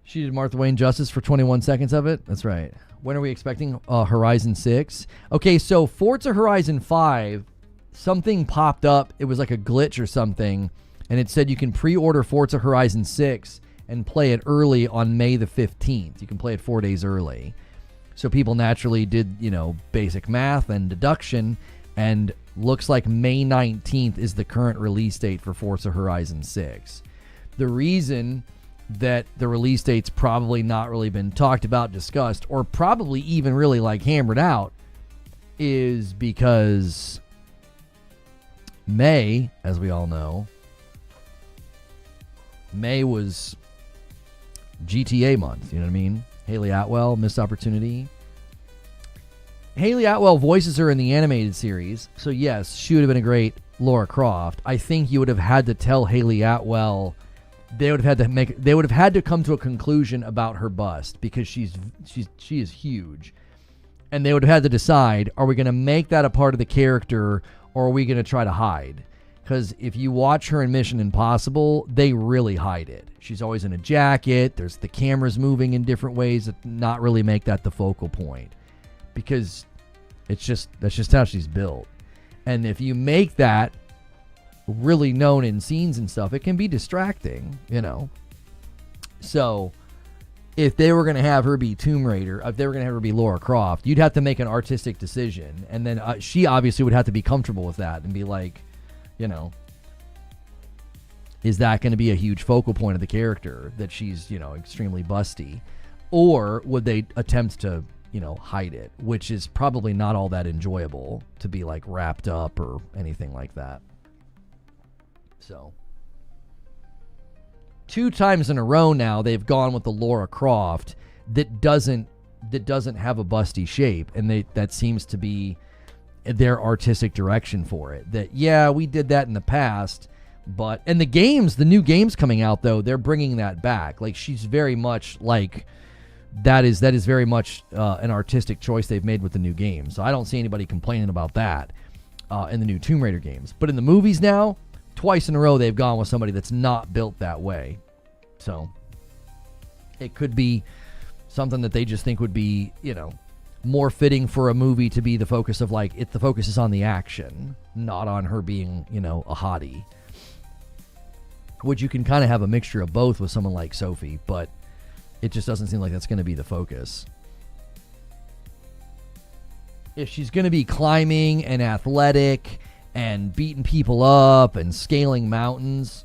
She did Martha Wayne justice for 21 seconds of it. That's right. When are we expecting Horizon 6? Okay, so Forza Horizon 5, something popped up. It was like a glitch or something, and it said you can pre-order Forza Horizon 6 and play it early on May the 15th. You can play it 4 days early. So people naturally did, basic math and deduction, and looks like May 19th is the current release date for Forza Horizon 6. The reason that the release date's probably not really been talked about, discussed, or probably even really hammered out is because May, as we all know, May was GTA month, you know what I mean? Haley Atwell, missed opportunity. Haley Atwell voices her in the animated series, so yes, she would have been a great Lara Croft. I think you would have had to tell Haley Atwell. They would have had to come to a conclusion about her bust because she is huge, and they would have had to decide: are we going to make that a part of the character, or are we going to try to hide? Because if you watch her in Mission Impossible, they really hide it. She's always in a jacket. There's the cameras moving in different ways that not really make that the focal point, because that's just how she's built. And if you make that really known in scenes and stuff, it can be distracting, So if they were going to have her be Tomb Raider, if they were going to have her be Lara Croft, you'd have to make an artistic decision, and then she obviously would have to be comfortable with that and be like, is that going to be a huge focal point of the character, that she's extremely busty, or would they attempt to hide it, which is probably not all that enjoyable to be wrapped up or anything like that. So 2 times in a row now they've gone with the Lara Croft that doesn't have a busty shape, and that seems to be their artistic direction for it. That we did that in the past, but and the new games coming out though, they're bringing that back. She's very much that is very much an artistic choice they've made with the new game. So I don't see anybody complaining about that in the new Tomb Raider games. But in the movies now, twice in a row they've gone with somebody that's not built that way. So it could be something that they just think would be, more fitting for a movie to be the focus of the focus is on the action, not on her being, a hottie. Which you can kind of have a mixture of both with someone like Sophie, but it just doesn't seem like that's going to be the focus. If she's going to be climbing and athletic and beating people up and scaling mountains,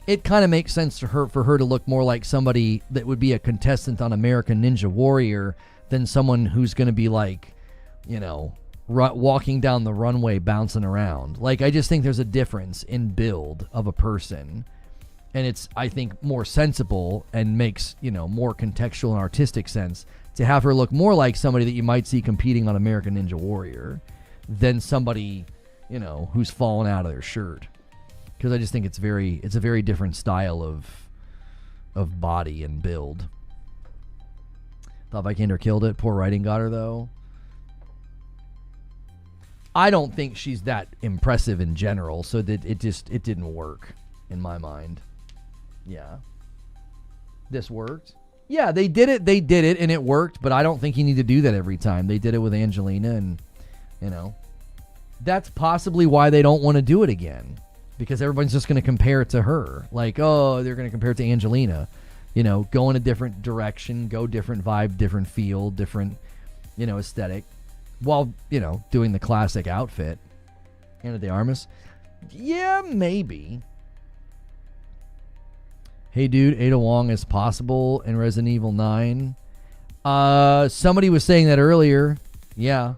it kind of makes sense for her to look more like somebody that would be a contestant on American Ninja Warrior than someone who's going to be walking down the runway bouncing around. Like, I just think there's a difference in build of a person. And it's, I think, more sensible and makes, more contextual and artistic sense to have her look more like somebody that you might see competing on American Ninja Warrior than somebody, who's fallen out of their shirt. Because I just think it's a very different style of body and build. Thought Vikander killed it. Poor writing got her, though. I don't think she's that impressive in general, so that it didn't work in my mind. Yeah. This worked. Yeah, they did it, and it worked, but I don't think you need to do that every time. They did it with Angelina, and, that's possibly why they don't want to do it again, because everyone's just going to compare it to her. Like, oh, they're going to compare it to Angelina. Go in a different direction, go different vibe, different feel, different, aesthetic, while, doing the classic outfit. Ana de Armas. Yeah, maybe. Hey, dude, Ada Wong is possible in Resident Evil 9. Somebody was saying that earlier. Yeah,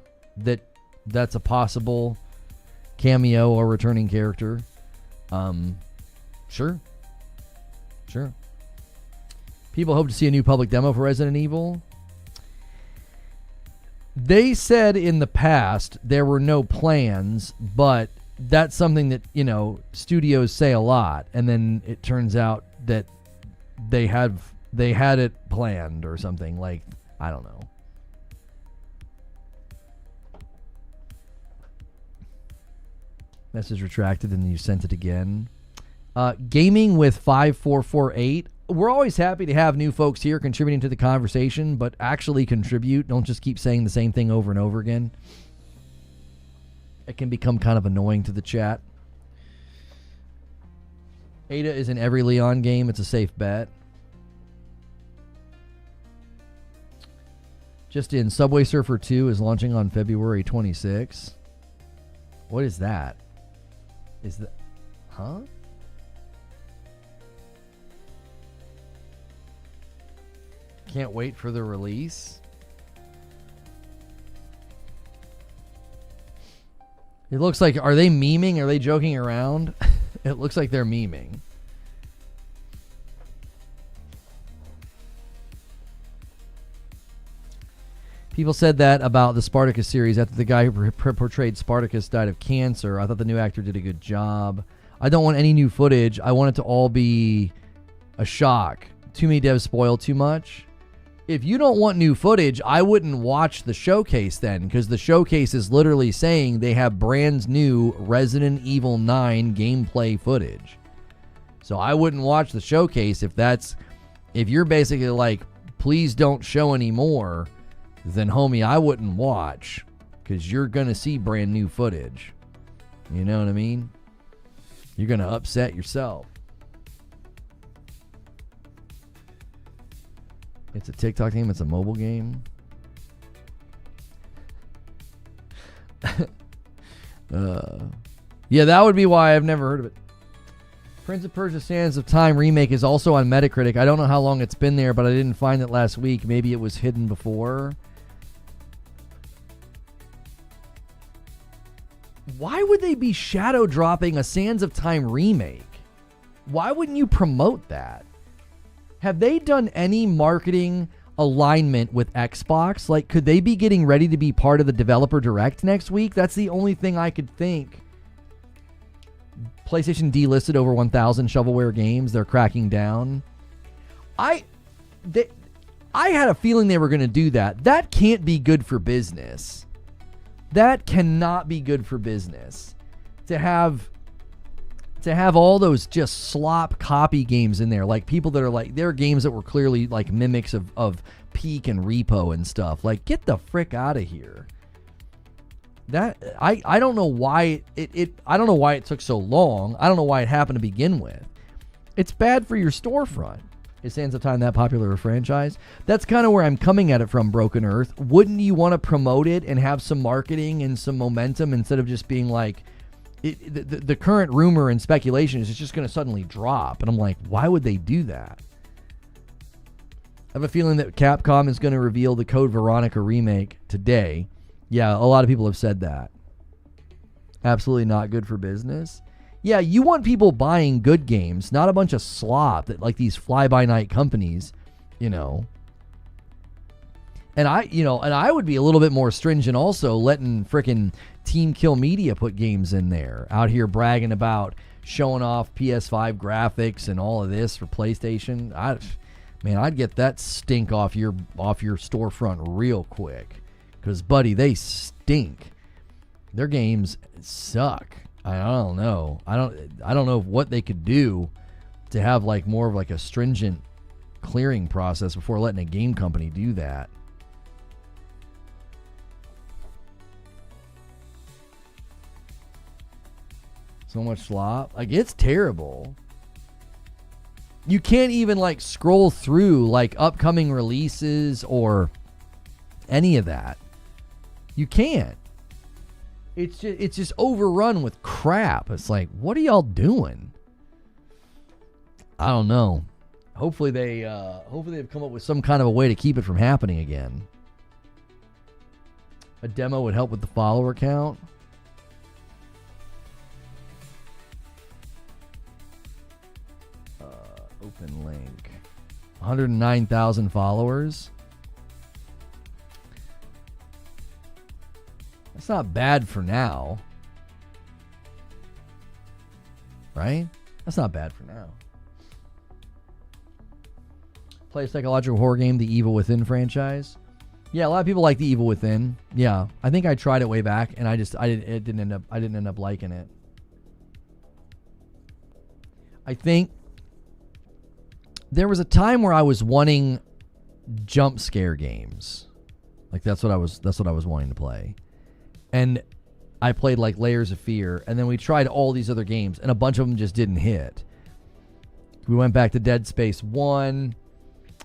that's a possible cameo or returning character. Sure. People hope to see a new public demo for Resident Evil. They said in the past there were no plans, but that's something that, studios say a lot, and then it turns out that they had it planned or something. Like, I don't know. Message retracted and you sent it again. Gaming with 5448. We're always happy to have new folks here contributing to the conversation, but actually contribute. Don't just keep saying the same thing over and over again. It can become kind of annoying to the chat. Ada is in every Leon game. It's a safe bet. Just in, Subway Surfer 2 is launching on February 26. What is that? Is that... Huh? Can't wait for the release. It looks like... Are they memeing? Are they joking around? It looks like they're memeing. People said that about the Spartacus series after the guy who portrayed Spartacus died of cancer. I thought the new actor did a good job. I don't want any new footage. I want it to all be a shock. Too many devs spoil too much. If you don't want new footage, I wouldn't watch the showcase then, because the showcase is literally saying they have brand new Resident Evil 9 gameplay footage. So I wouldn't watch the showcase if you're basically like, please don't show any more, then homie, I wouldn't watch, because you're going to see brand new footage. You know what I mean? You're going to upset yourself. It's a TikTok game. It's a mobile game. Yeah, that would be why I've never heard of it. Prince of Persia Sands of Time remake is also on Metacritic. I don't know how long it's been there, but I didn't find it last week. Maybe it was hidden before. Why would they be shadow dropping a Sands of Time remake? Why wouldn't you promote that? Have they done any marketing alignment with Xbox? Like, could they be getting ready to be part of the developer direct next week? That's the only thing I could think. PlayStation delisted over 1,000 shovelware games. They're cracking down. I had a feeling they were going to do that. That can't be good for business. That cannot be good for business. To have all those just slop copy games in there, like people that are like, there are games that were clearly like mimics of Peak and Repo and stuff. Like, get the frick out of here. That I don't know why I don't know why it took so long. I don't know why it happened to begin with. It's bad for your storefront. Is Sands of Time that popular a franchise? That's kind of where I'm coming at it from, Broken Earth. Wouldn't you want to promote it and have some marketing and some momentum instead of just being like, the current rumor and speculation is it's just going to suddenly drop. And I'm like, why would they do that? I have a feeling that Capcom is going to reveal the Code Veronica remake today. Yeah, a lot of people have said that. Absolutely not good for business. Yeah, you want people buying good games, not a bunch of slop that like these fly-by-night companies, you know. And I would be a little bit more stringent also, letting frickin' Team Kill Media put games in there, out here bragging about showing off PS5 graphics and all of this for PlayStation. I'd get that stink off your storefront real quick, because buddy, they stink. Their games suck. I don't know. I don't know what they could do to have like more of like a stringent clearing process before letting a game company do that. So much slop. Like, it's terrible. You can't even like scroll through like upcoming releases or any of that. You can't. It's just overrun with crap. It's like, what are y'all doing? I don't know. Hopefully they've come up with some kind of a way to keep it from happening again. A demo would help with the follower count. Open link. 109,000 followers. That's not bad for now. Right? That's not bad for now. Play a psychological horror game, the Evil Within franchise. Yeah, a lot of people like the Evil Within. Yeah, I think I tried it way back, and I didn't end up liking it. I think there was a time where I was wanting jump scare games. Like that's what I was wanting to play. And I played like Layers of Fear, and then we tried all these other games, and a bunch of them just didn't hit. We went back to Dead Space 1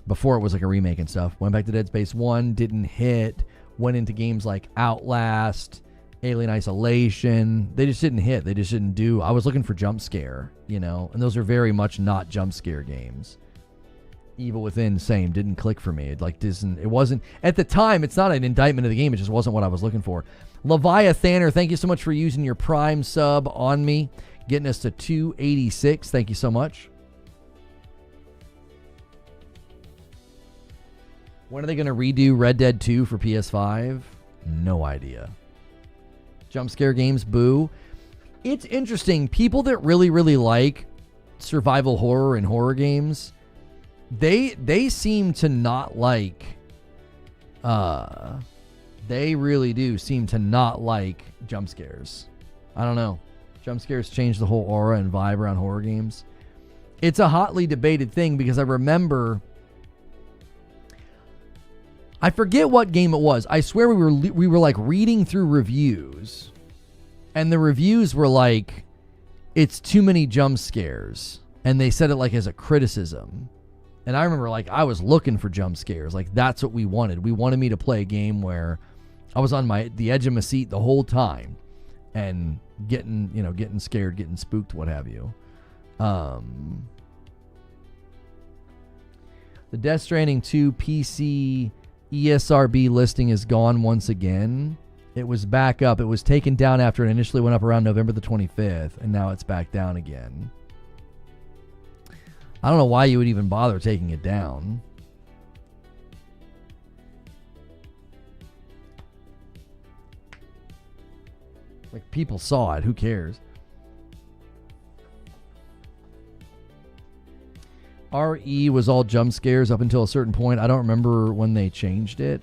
before it was like a remake and stuff. Went back to Dead Space 1, didn't hit. Went into games like Outlast, Alien Isolation. They just didn't hit. They just didn't do. I was looking for jump scare, you know, and those are very much not jump scare games. Evil Within, same, didn't click for me. It wasn't at the time. It's not an indictment of the game. It just wasn't what I was looking for. Leviathaner, thank you so much for using your Prime sub on me, getting us to 286. Thank you so much. When are they going to redo Red Dead 2 for PS5? No idea. Jump scare games, boo. It's interesting. People that really, really like survival horror and horror games, they seem to not like, they really do seem to not like jump scares. I don't know. Jump scares change the whole aura and vibe around horror games. It's a hotly debated thing because I remember, I forget what game it was. I swear we were like reading through reviews, and the reviews were like, it's too many jump scares, and they said it like as a criticism. And I remember like I was looking for jump scares. Like that's what we wanted. We wanted me to play a game where I was on the edge of my seat the whole time and getting scared, getting spooked, what have you. The Death Stranding 2 PC ESRB listing is gone once again. It was back up. It was taken down after it initially went up around November the 25th, and now it's back down again. I don't know why you would even bother taking it down. Like, people saw it. Who cares? RE was all jump scares up until a certain point. I don't remember when they changed it.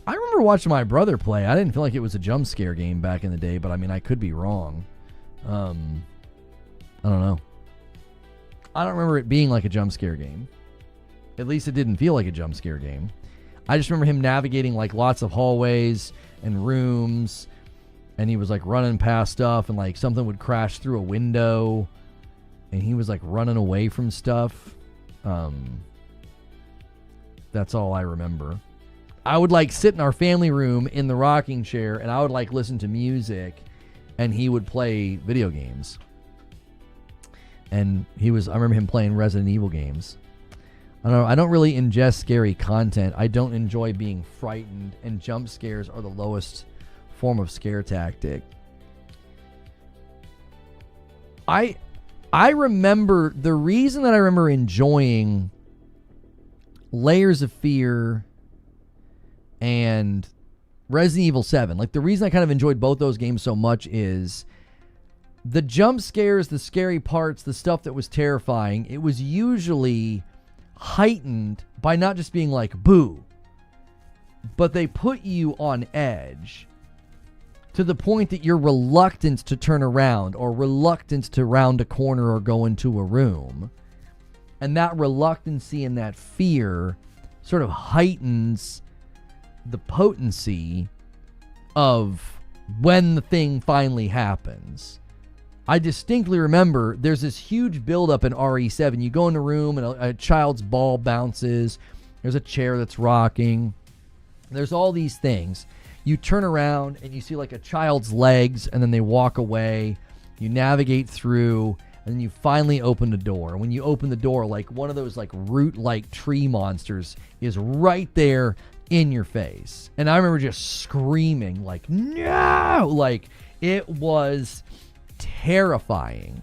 I remember watching my brother play. I didn't feel like it was a jump scare game back in the day, but I mean, I could be wrong. I don't know. I don't remember it being like a jump scare game. At least it didn't feel like a jump scare game. I just remember him navigating like lots of hallways and rooms, and he was like running past stuff, and like something would crash through a window, and he was like running away from stuff. That's all I remember. I would like sit in our family room in the rocking chair, and I would like listen to music, and he would play video games. And I remember him playing Resident Evil games. I don't really ingest scary content. I don't enjoy being frightened, and jump scares are the lowest form of scare tactic. I remember the reason that I remember enjoying Layers of Fear and Resident Evil 7. Like, the reason I kind of enjoyed both those games so much is the jump scares, the scary parts, the stuff that was terrifying, it was usually heightened by not just being like, boo, but they put you on edge to the point that you're reluctant to turn around or reluctant to round a corner or go into a room. And that reluctancy and that fear sort of heightens the potency of when the thing finally happens. I distinctly remember there's this huge buildup in RE7. You go in a room and a child's ball bounces. There's a chair that's rocking. There's all these things. You turn around and you see like a child's legs, and then they walk away. You navigate through, and then you finally open the door. When you open the door, like one of those like root-like tree monsters is right there in your face. And I remember just screaming like, no! Like, it was terrifying.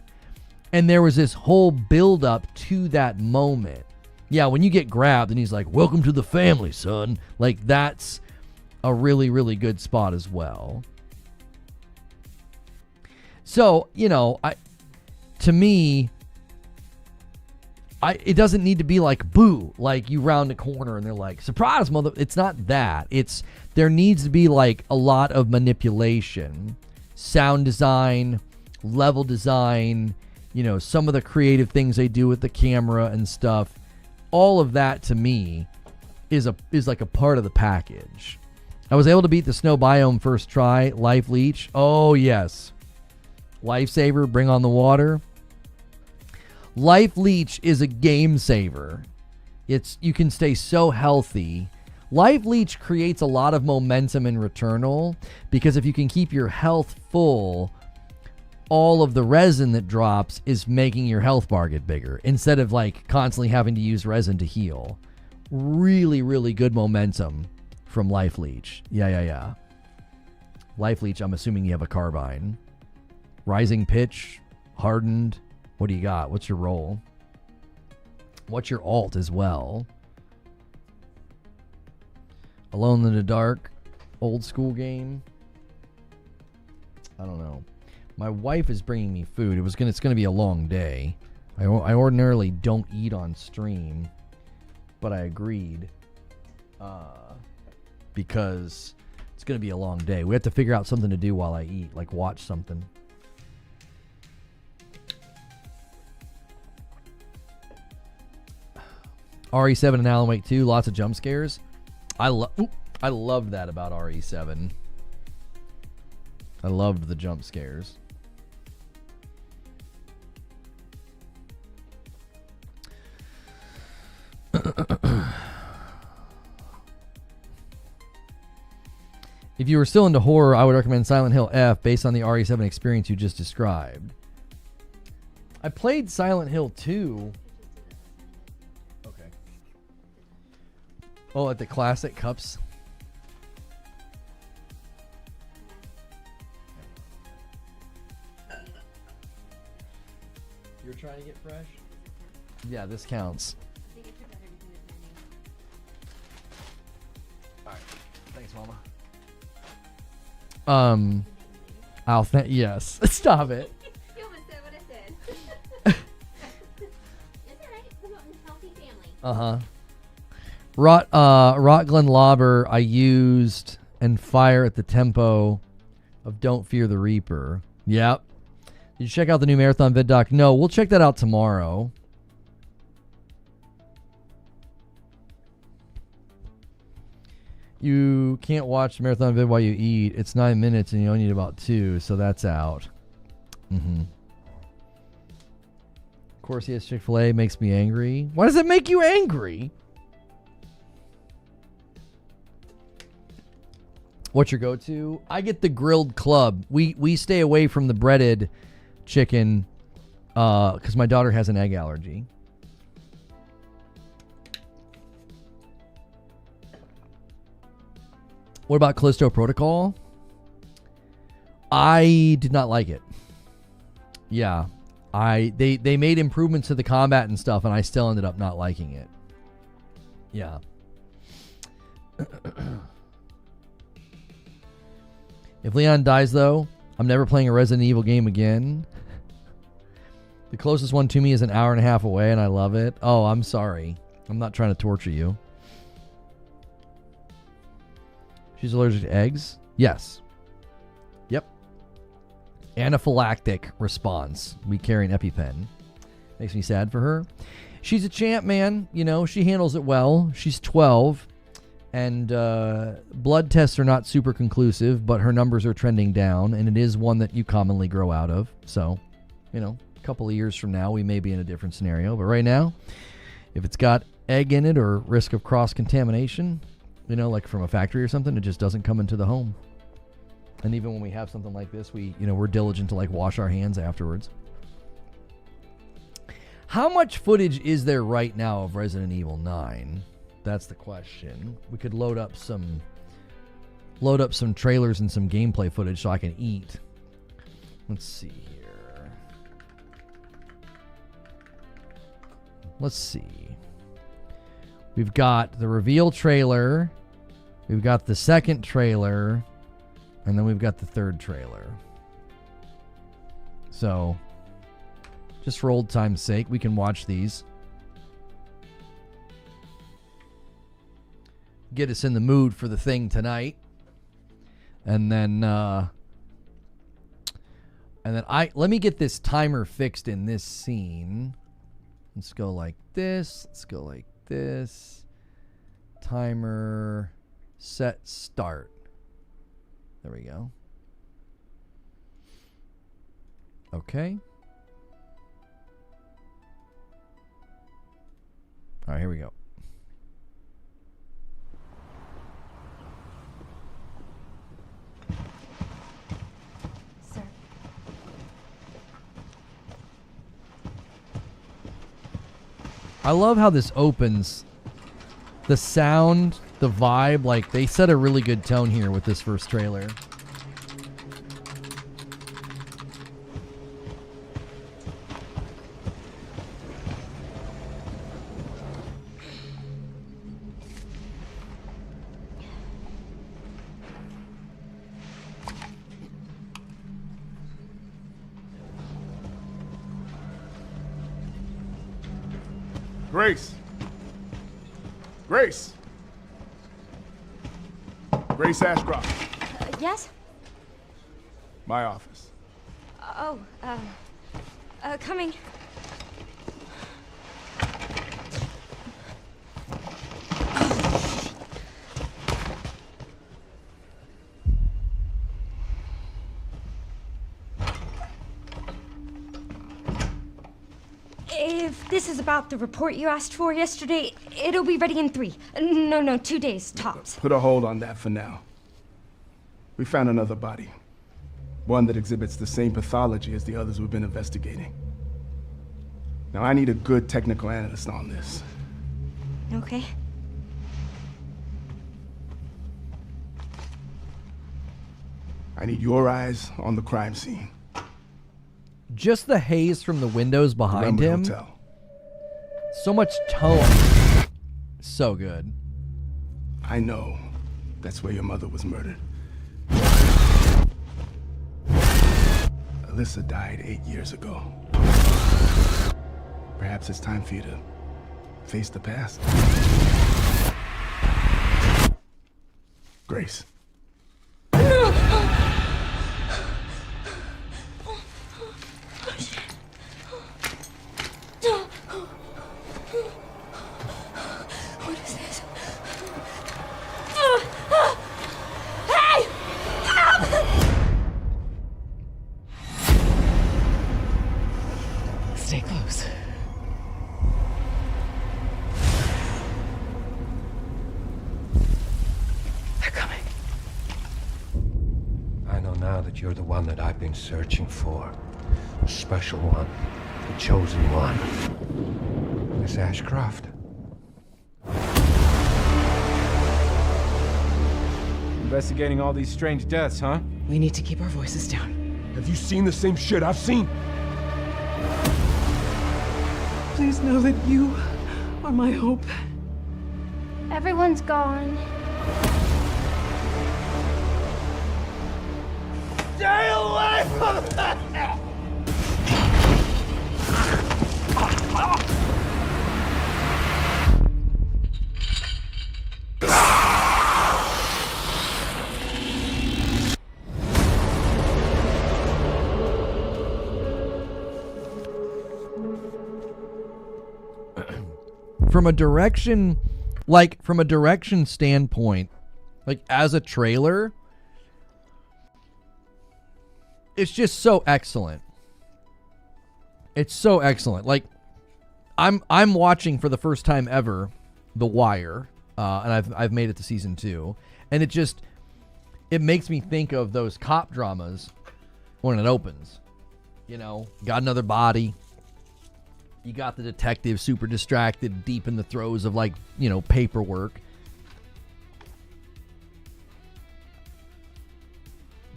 And there was this whole build up to that moment. Yeah, when you get grabbed and he's like, welcome to the family, son. Like, that's a really, really good spot as well. So, you know, to me, it doesn't need to be like, boo, like you round a corner and they're like, surprise, mother. It's not that. There needs to be like a lot of manipulation, sound design, level design, you know, some of the creative things they do with the camera and stuff. All of that to me is like a part of the package. I was able to beat the snow biome first try. Life leech. Oh yes. Lifesaver, bring on the water. Life leech is a game saver. You can stay so healthy. Life leech creates a lot of momentum in Returnal, because if you can keep your health full, all of the resin that drops is making your health bar get bigger instead of like constantly having to use resin to heal. Really, really good momentum from Life Leech. Yeah. Life Leech, I'm assuming you have a carbine. Rising Pitch, Hardened. What do you got? What's your roll? What's your alt as well? Alone in the Dark, old school game. I don't know. My wife is bringing me food. It's gonna be a long day. I ordinarily don't eat on stream, but I agreed because it's gonna be a long day. We have to figure out something to do while I eat, like watch something. RE7 and Alan Wake 2, lots of jump scares. I loved that about RE7. I loved the jump scares. If you were still into horror, I would recommend Silent Hill F based on the RE7 experience you just described. I played Silent Hill 2. Okay. Oh, at the classic cups. You're trying to get fresh? Yeah, this counts. Alright. Thanks, Mama. Yes. Stop it. You almost said what I said. It's alright. Promoting a healthy family. Rotglen Lobber I used and fire at the tempo of Don't Fear the Reaper. Yep. Did you check out the new Marathon vid doc? No, we'll check that out tomorrow. You can't watch the Marathon vid while you eat. It's 9 minutes and you only need about 2, so that's out. Of course, yes, Chick-fil-A makes me angry. Why does it make you angry? What's your go-to? I get the grilled club. We stay away from the breaded chicken because my daughter has an egg allergy. What about Callisto Protocol? I did not like it. Yeah. They made improvements to the combat and stuff, and I still ended up not liking it. Yeah. If Leon dies, though, I'm never playing a Resident Evil game again. The closest one to me is an hour and a half away, and I love it. Oh, I'm sorry. I'm not trying to torture you. She's allergic to eggs? Yes. Yep. Anaphylactic response. We carry an EpiPen. Makes me sad for her. She's a champ, man. You know, she handles it well. She's 12. And blood tests are not super conclusive, but her numbers are trending down, and it is one that you commonly grow out of. So, you know, a couple of years from now, we may be in a different scenario. But right now, if it's got egg in it or risk of cross-contamination, you know, like from a factory or something, it just doesn't come into the home. And even when we have something like this, we're diligent to like wash our hands afterwards. How much footage is there right now of Resident Evil 9? That's the question. We could load up some trailers and some gameplay footage so I can eat. Let's see here. Let's see. We've got the reveal trailer. We've got the second trailer. And then we've got the third trailer. So, just for old time's sake, we can watch these. Get us in the mood for the thing tonight. And then let me get this timer fixed in this scene. Let's go like this. Let's go like this. Timer set start. There we go. Okay. All right, here we go. Sir. I love how this opens. The sound, the vibe, like they set a really good tone here with this first trailer. Grace. Grace. Grace Ashcroft. Yes? My office. Oh, coming. If this is about the report you asked for yesterday, it'll be ready in 3. No, 2 days, tops. Put a hold on that for now. We found another body. One that exhibits the same pathology as the others we've been investigating. Now, I need a good technical analyst on this. Okay. I need your eyes on the crime scene. Just the haze from the windows behind him. Hotel. So much tone. So good. I know that's where your mother was murdered. Alyssa died 8 years ago. Perhaps it's time for you to face the past. Grace. What is this? Hey! Stay close. They're coming. I know now that you're the one that I've been searching for. The special one. The chosen one. Miss Ashcroft. Investigating all these strange deaths, huh? We need to keep our voices down. Have you seen the same shit I've seen? Please know that you are my hope. Everyone's gone. Stay away from that! From a direction standpoint, like as a trailer, it's just so excellent. It's so excellent. Like I'm watching for the first time ever The Wire, and I've made it to season 2, and it makes me think of those cop dramas when it opens. You know, got another body. You got the detective super distracted, deep in the throes of, like, you know, paperwork.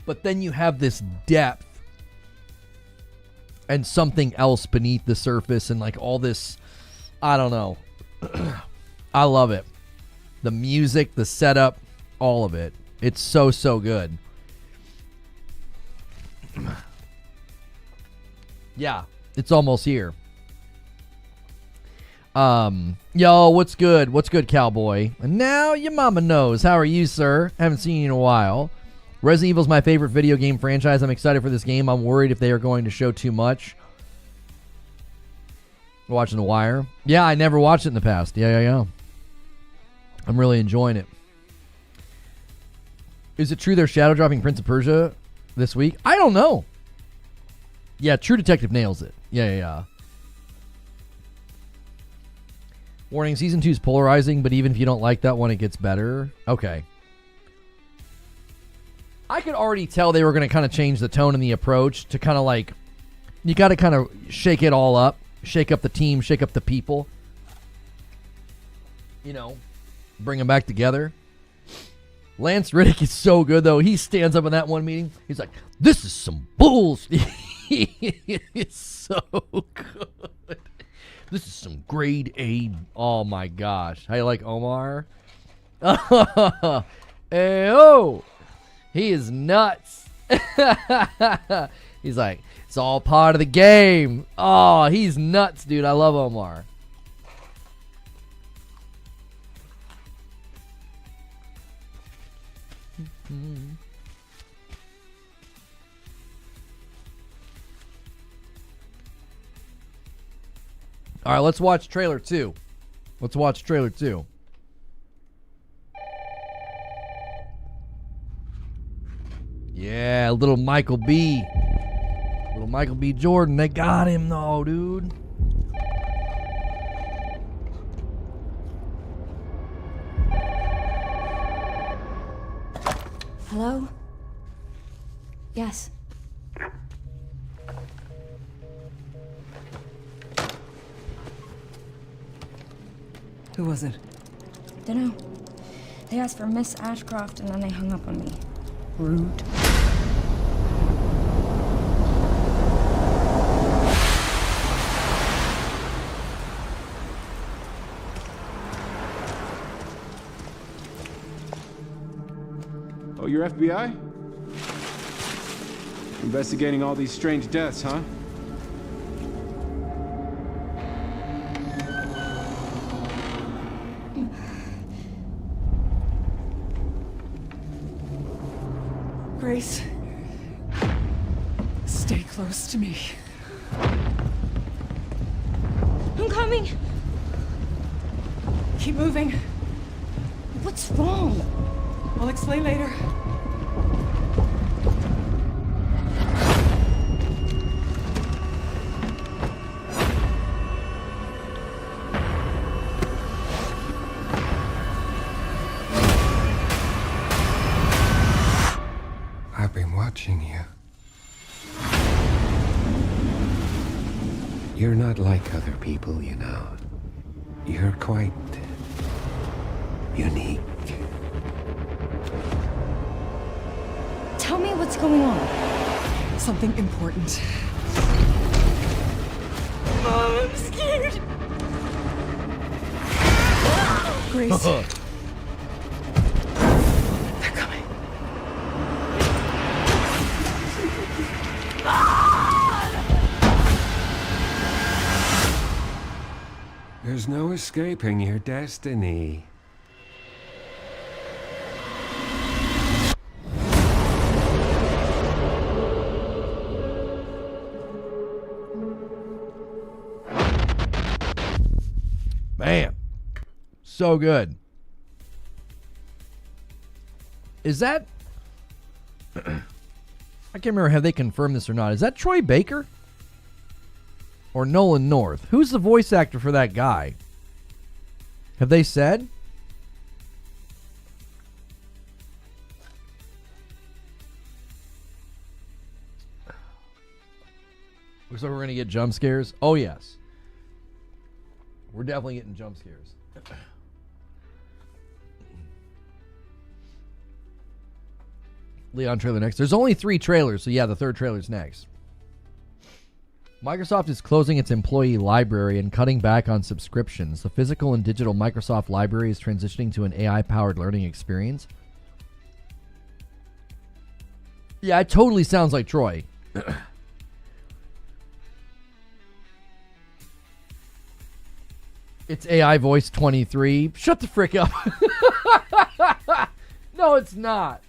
But then you have this depth and something else beneath the surface and, like, all this, I don't know. I love it. The music, the setup, all of it. It's so, so good. Yeah, it's almost here. Yo, what's good? What's good, cowboy? And now your mama knows. How are you, sir? Haven't seen you in a while. Resident Evil's my favorite video game franchise. I'm excited for this game. I'm worried if they are going to show too much. Watching The Wire. Yeah, I never watched it in the past. Yeah. I'm really enjoying it. Is it true they're shadow dropping Prince of Persia this week? I don't know. Yeah, True Detective nails it. Yeah. Warning, Season 2 is polarizing, but even if you don't like that one, it gets better. Okay. I could already tell they were going to kind of change the tone and the approach to kind of like, you got to kind of shake it all up. Shake up the team, shake up the people. You know, bring them back together. Lance Riddick is so good, though. He stands up in that one meeting. He's like, this is some bullshit. It's so good. This is some grade A. Oh, my gosh. How you like Omar? Hey-oh. He is nuts. He's like, it's all part of the game. Oh, he's nuts, dude. I love Omar. All right, let's watch trailer 2. Yeah, little Michael B. Jordan. They got him, though, dude. Hello? Yes. Who was it? Dunno. They asked for Miss Ashcroft and then they hung up on me. Rude. Oh, you're FBI? Investigating all these strange deaths, huh? Grace, stay close to me. I'm coming. Keep moving. What's wrong? I'll explain later. I've been watching you. You're not like other people, you know. You're quite unique. What's going on? Something important. Mom, I'm scared. Grace. They're coming. There's no escaping your destiny. Man, so good. Is that... I can't remember, have they confirmed this or not. Is that Troy Baker? Or Nolan North? Who's the voice actor for that guy? Have they said? Looks like we're going to get jump scares. Oh, yes. We're definitely getting jump scares. Leon trailer next. There's only 3 trailers, so yeah, the 3rd trailer's next. Microsoft is closing its employee library and cutting back on subscriptions. The physical and digital Microsoft library is transitioning to an AI-powered learning experience. Yeah, it totally sounds like Troy. It's AI voice 23. Shut the frick up. No, it's not.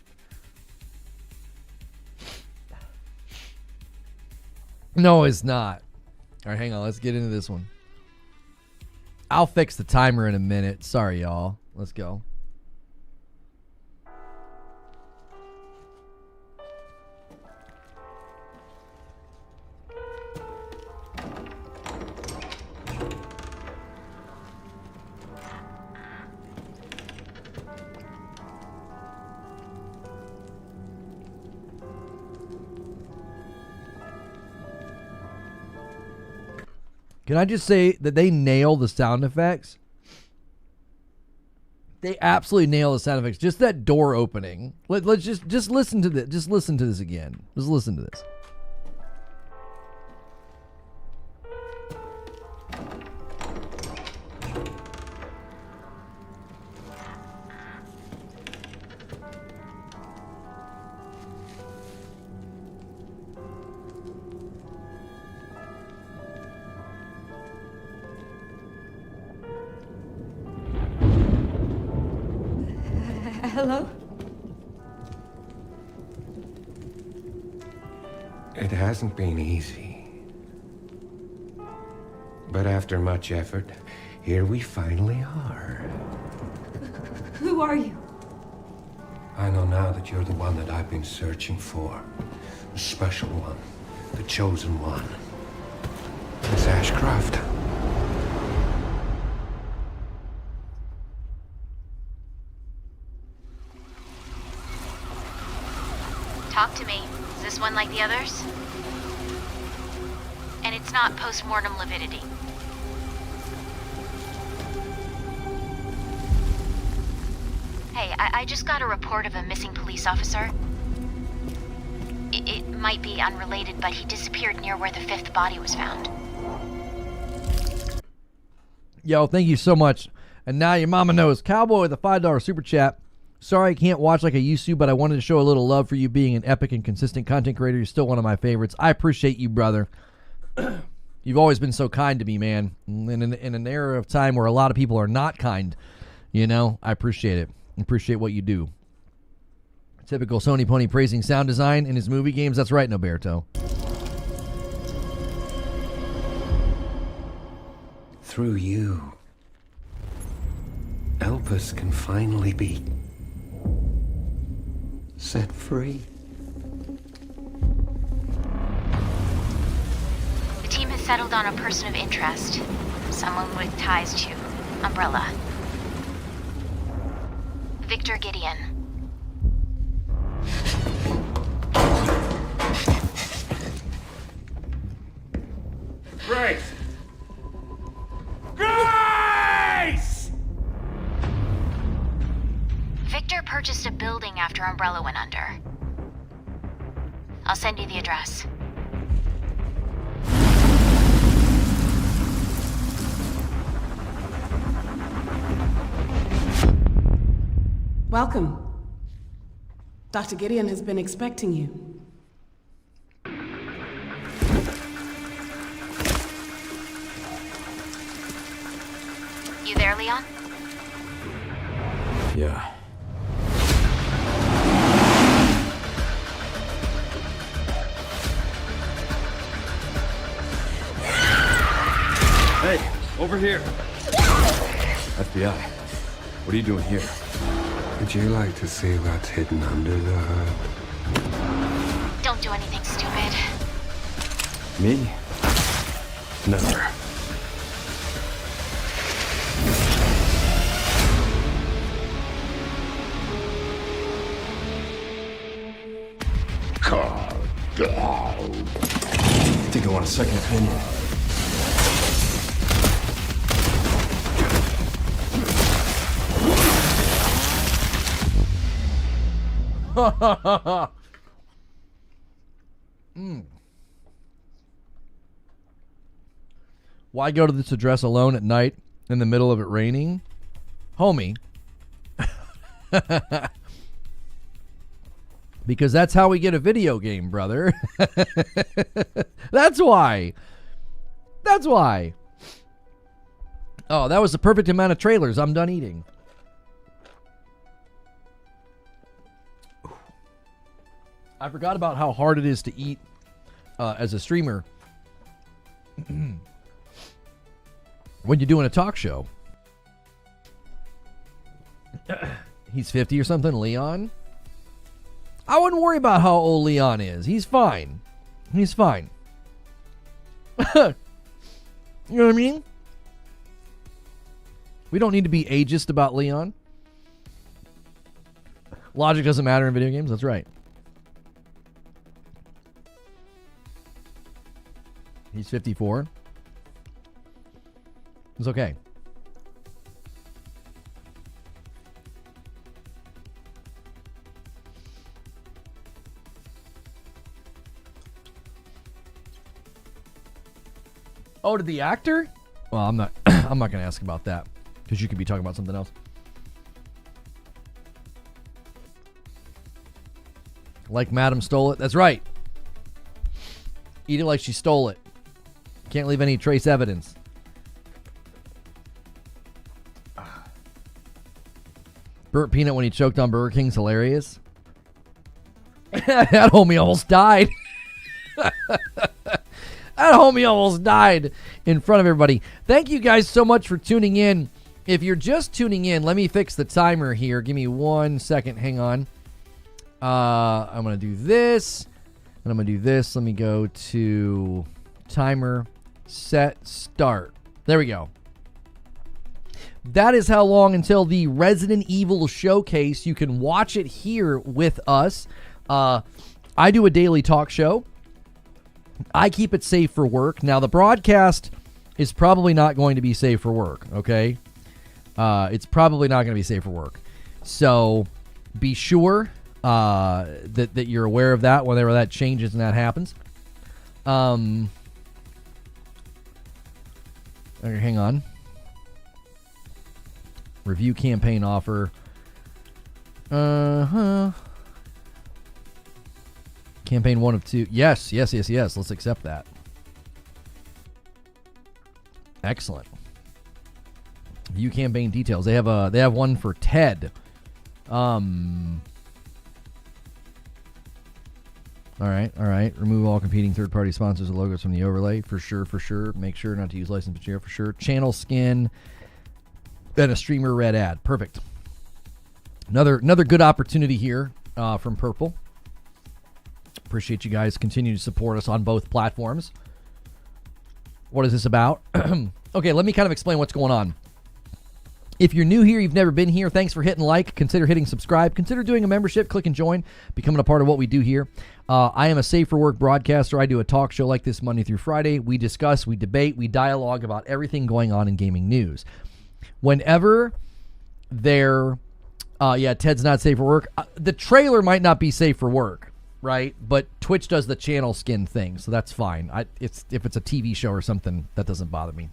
No, it's not. All right, hang on. Let's get into this one. I'll fix the timer in a minute. Sorry, y'all. Let's go. Can I just say that they nail the sound effects? They absolutely nail the sound effects. Just that door opening. Let's just listen to this. Just listen to this again. Just listen to this. Hello? It hasn't been easy. But after much effort, here we finally are. Who are you? I know now that you're the one that I've been searching for. The special one. The chosen one. Miss Ashcroft. Talk to me. Is this one like the others? And it's not post-mortem lividity. Hey, I just got a report of a missing police officer. It might be unrelated, but he disappeared near where the 5th body was found. Yo, thank you so much. And now your mama knows. Cowboy with a $5 super chat. Sorry I can't watch like I used to, but I wanted to show a little love for you being an epic and consistent content creator. You're still one of my favorites. I appreciate you, brother. You've always been so kind to me, man. In an era of time where a lot of people are not kind, you know, I appreciate it. I appreciate what you do. Typical Sony pony praising sound design in his movie games. That's right, Noberto. Through you, Elvis can finally be set free. The team has settled on a person of interest. Someone with ties to Umbrella. Victor Gideon. Grace! Grace! Victor purchased a building after Umbrella went under. I'll send you the address. Welcome. Dr. Gideon has been expecting you. You there, Leon? Yeah. Hey, over here. FBI. What are you doing here? Would you like to see what's hidden under the hood? Don't do anything stupid. Me? Never. I think I want a second opinion. Why go to this address alone at night in the middle of it raining? Homie. Because that's how we get a video game, brother. That's why. That's why. Oh, that was the perfect amount of trailers. I'm done eating. I forgot about how hard it is to eat as a streamer when you're doing a talk show. He's 50 or something, Leon? I wouldn't worry about how old Leon is. He's fine. He's fine. You know what I mean? We don't need to be ageist about Leon. Logic doesn't matter in video games. That's right. He's 54. It's okay. Oh, to the actor? Well, I'm not I'm not going to ask about that because you could be talking about something else. Like Madam stole it. That's right. Eat it like she stole it. Can't leave any trace evidence. Burnt Peanut when he choked on Burger King's hilarious. That homie almost died. That homie almost died in front of everybody. Thank you guys so much for tuning in. If you're just tuning in, let me fix the timer here. Give me 1 second. Hang on. I'm going to do this. And I'm going to do this. Let me go to timer, set, start. There we go. That is how long until the Resident Evil showcase. You can watch it here with us. I do a daily talk show. I keep it safe for work. Now, the broadcast is probably not going to be safe for work, okay? It's probably not going to be safe for work. So be sure that you're aware of that whenever that changes and that happens. Okay, hang on. Review campaign offer. Campaign 1 of 2. Yes. Let's accept that. Excellent. View campaign details. They have one for Ted. All right. Remove all competing third-party sponsors and logos from the overlay. For sure. Make sure not to use licensed material for sure. Channel skin. Then a streamer red ad. Perfect. Another good opportunity here from Purple. Appreciate you guys continue to support us on both platforms. What is this about? Okay, let me kind of explain what's going on. If you're new here, you've never been here, thanks for hitting like. Consider hitting subscribe. Consider doing a membership. Click and join. Becoming a part of what we do here. I am a Safe for Work broadcaster. I do a talk show like this Monday through Friday. We discuss, we debate, we dialogue about everything going on in gaming news. Whenever Ted's not safe for work. The trailer might not be safe for work. right? But Twitch does the channel skin thing, so that's fine. If it's a TV show or something, that doesn't bother me.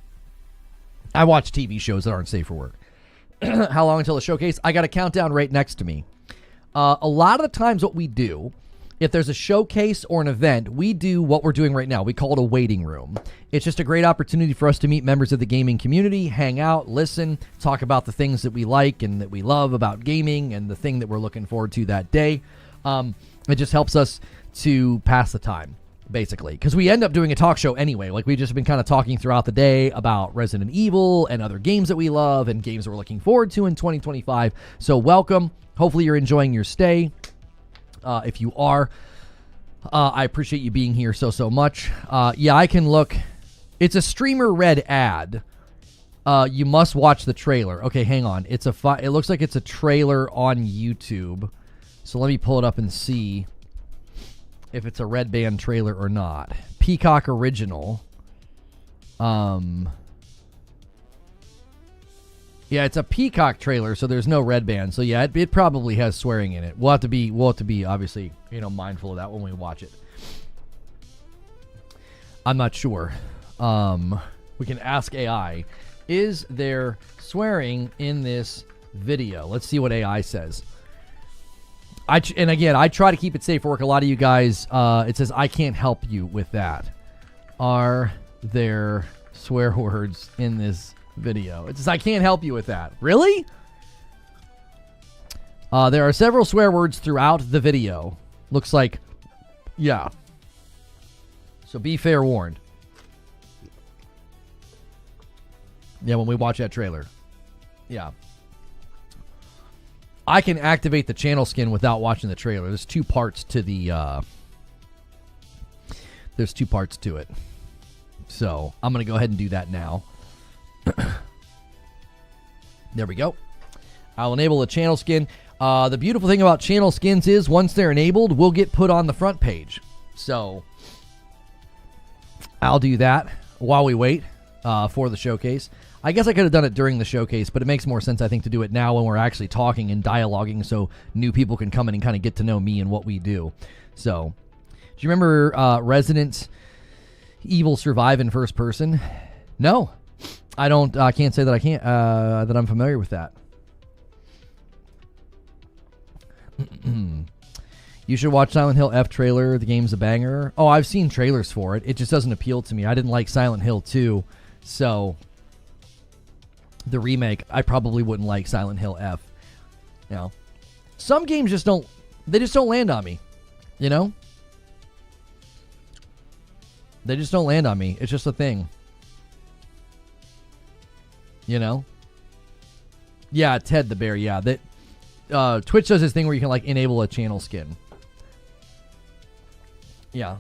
I watch TV shows that aren't safe for work. How long until the showcase? I got a countdown right next to me. A lot of the times what we do, if there's a showcase or an event, we do what we're doing right now. We call it a waiting room. It's just a great opportunity for us to meet members of the gaming community, hang out, listen, talk about the things that we like and that we love about gaming and the thing that we're looking forward to that day. It just helps us to pass the time, basically, because we end up doing a talk show anyway. Like, we've just been kind of talking throughout the day about Resident Evil and other games that we love and games that we're looking forward to in 2025. So welcome. Hopefully you're enjoying your stay. If you are, I appreciate you being here so much. Yeah, I can look. It's a streamer red ad. You must watch the trailer. Okay, hang on. It looks like it's a trailer on YouTube. So let me pull it up and see if it's a red band trailer or not. Peacock Original. Yeah, it's a Peacock trailer, so there's no red band. So yeah, it probably has swearing in it. We'll have to be obviously, mindful of that when we watch it. I'm not sure. We can ask AI, is there swearing in this video? Let's see what AI says. And again, I try to keep it safe for work. A lot of you guys, it says, I can't help you with that. Are there swear words in this video? It says, I can't help you with that. Really? There are several swear words throughout the video. Looks like, yeah. So be fair warned. Yeah, when we watch that trailer. Yeah. I can activate the channel skin without watching the trailer. There's two parts to the, there's two parts to it. So I'm going to go ahead and do that now. There we go. I'll enable the channel skin. The beautiful thing about channel skins is once they're enabled, we'll get put on the front page. So I'll do that while we wait for the showcase. I guess I could have done it during the showcase, but it makes more sense, I think, to do it now when we're actually talking and dialoguing so new people can come in and kind of get to know me and what we do. So, do you remember Resident Evil Survive in first person? No. I don't. I can't say that I can't. That I'm familiar with that. You should watch Silent Hill F trailer. The game's a banger. Oh, I've seen trailers for it. It just doesn't appeal to me. I didn't like Silent Hill 2, so the remake, I probably wouldn't like Silent Hill F. Some games just don't. They just don't land on me. They just don't land on me. It's just a thing. Yeah, Ted the Bear. Yeah, that Twitch does this thing where you can enable a channel skin. Yeah,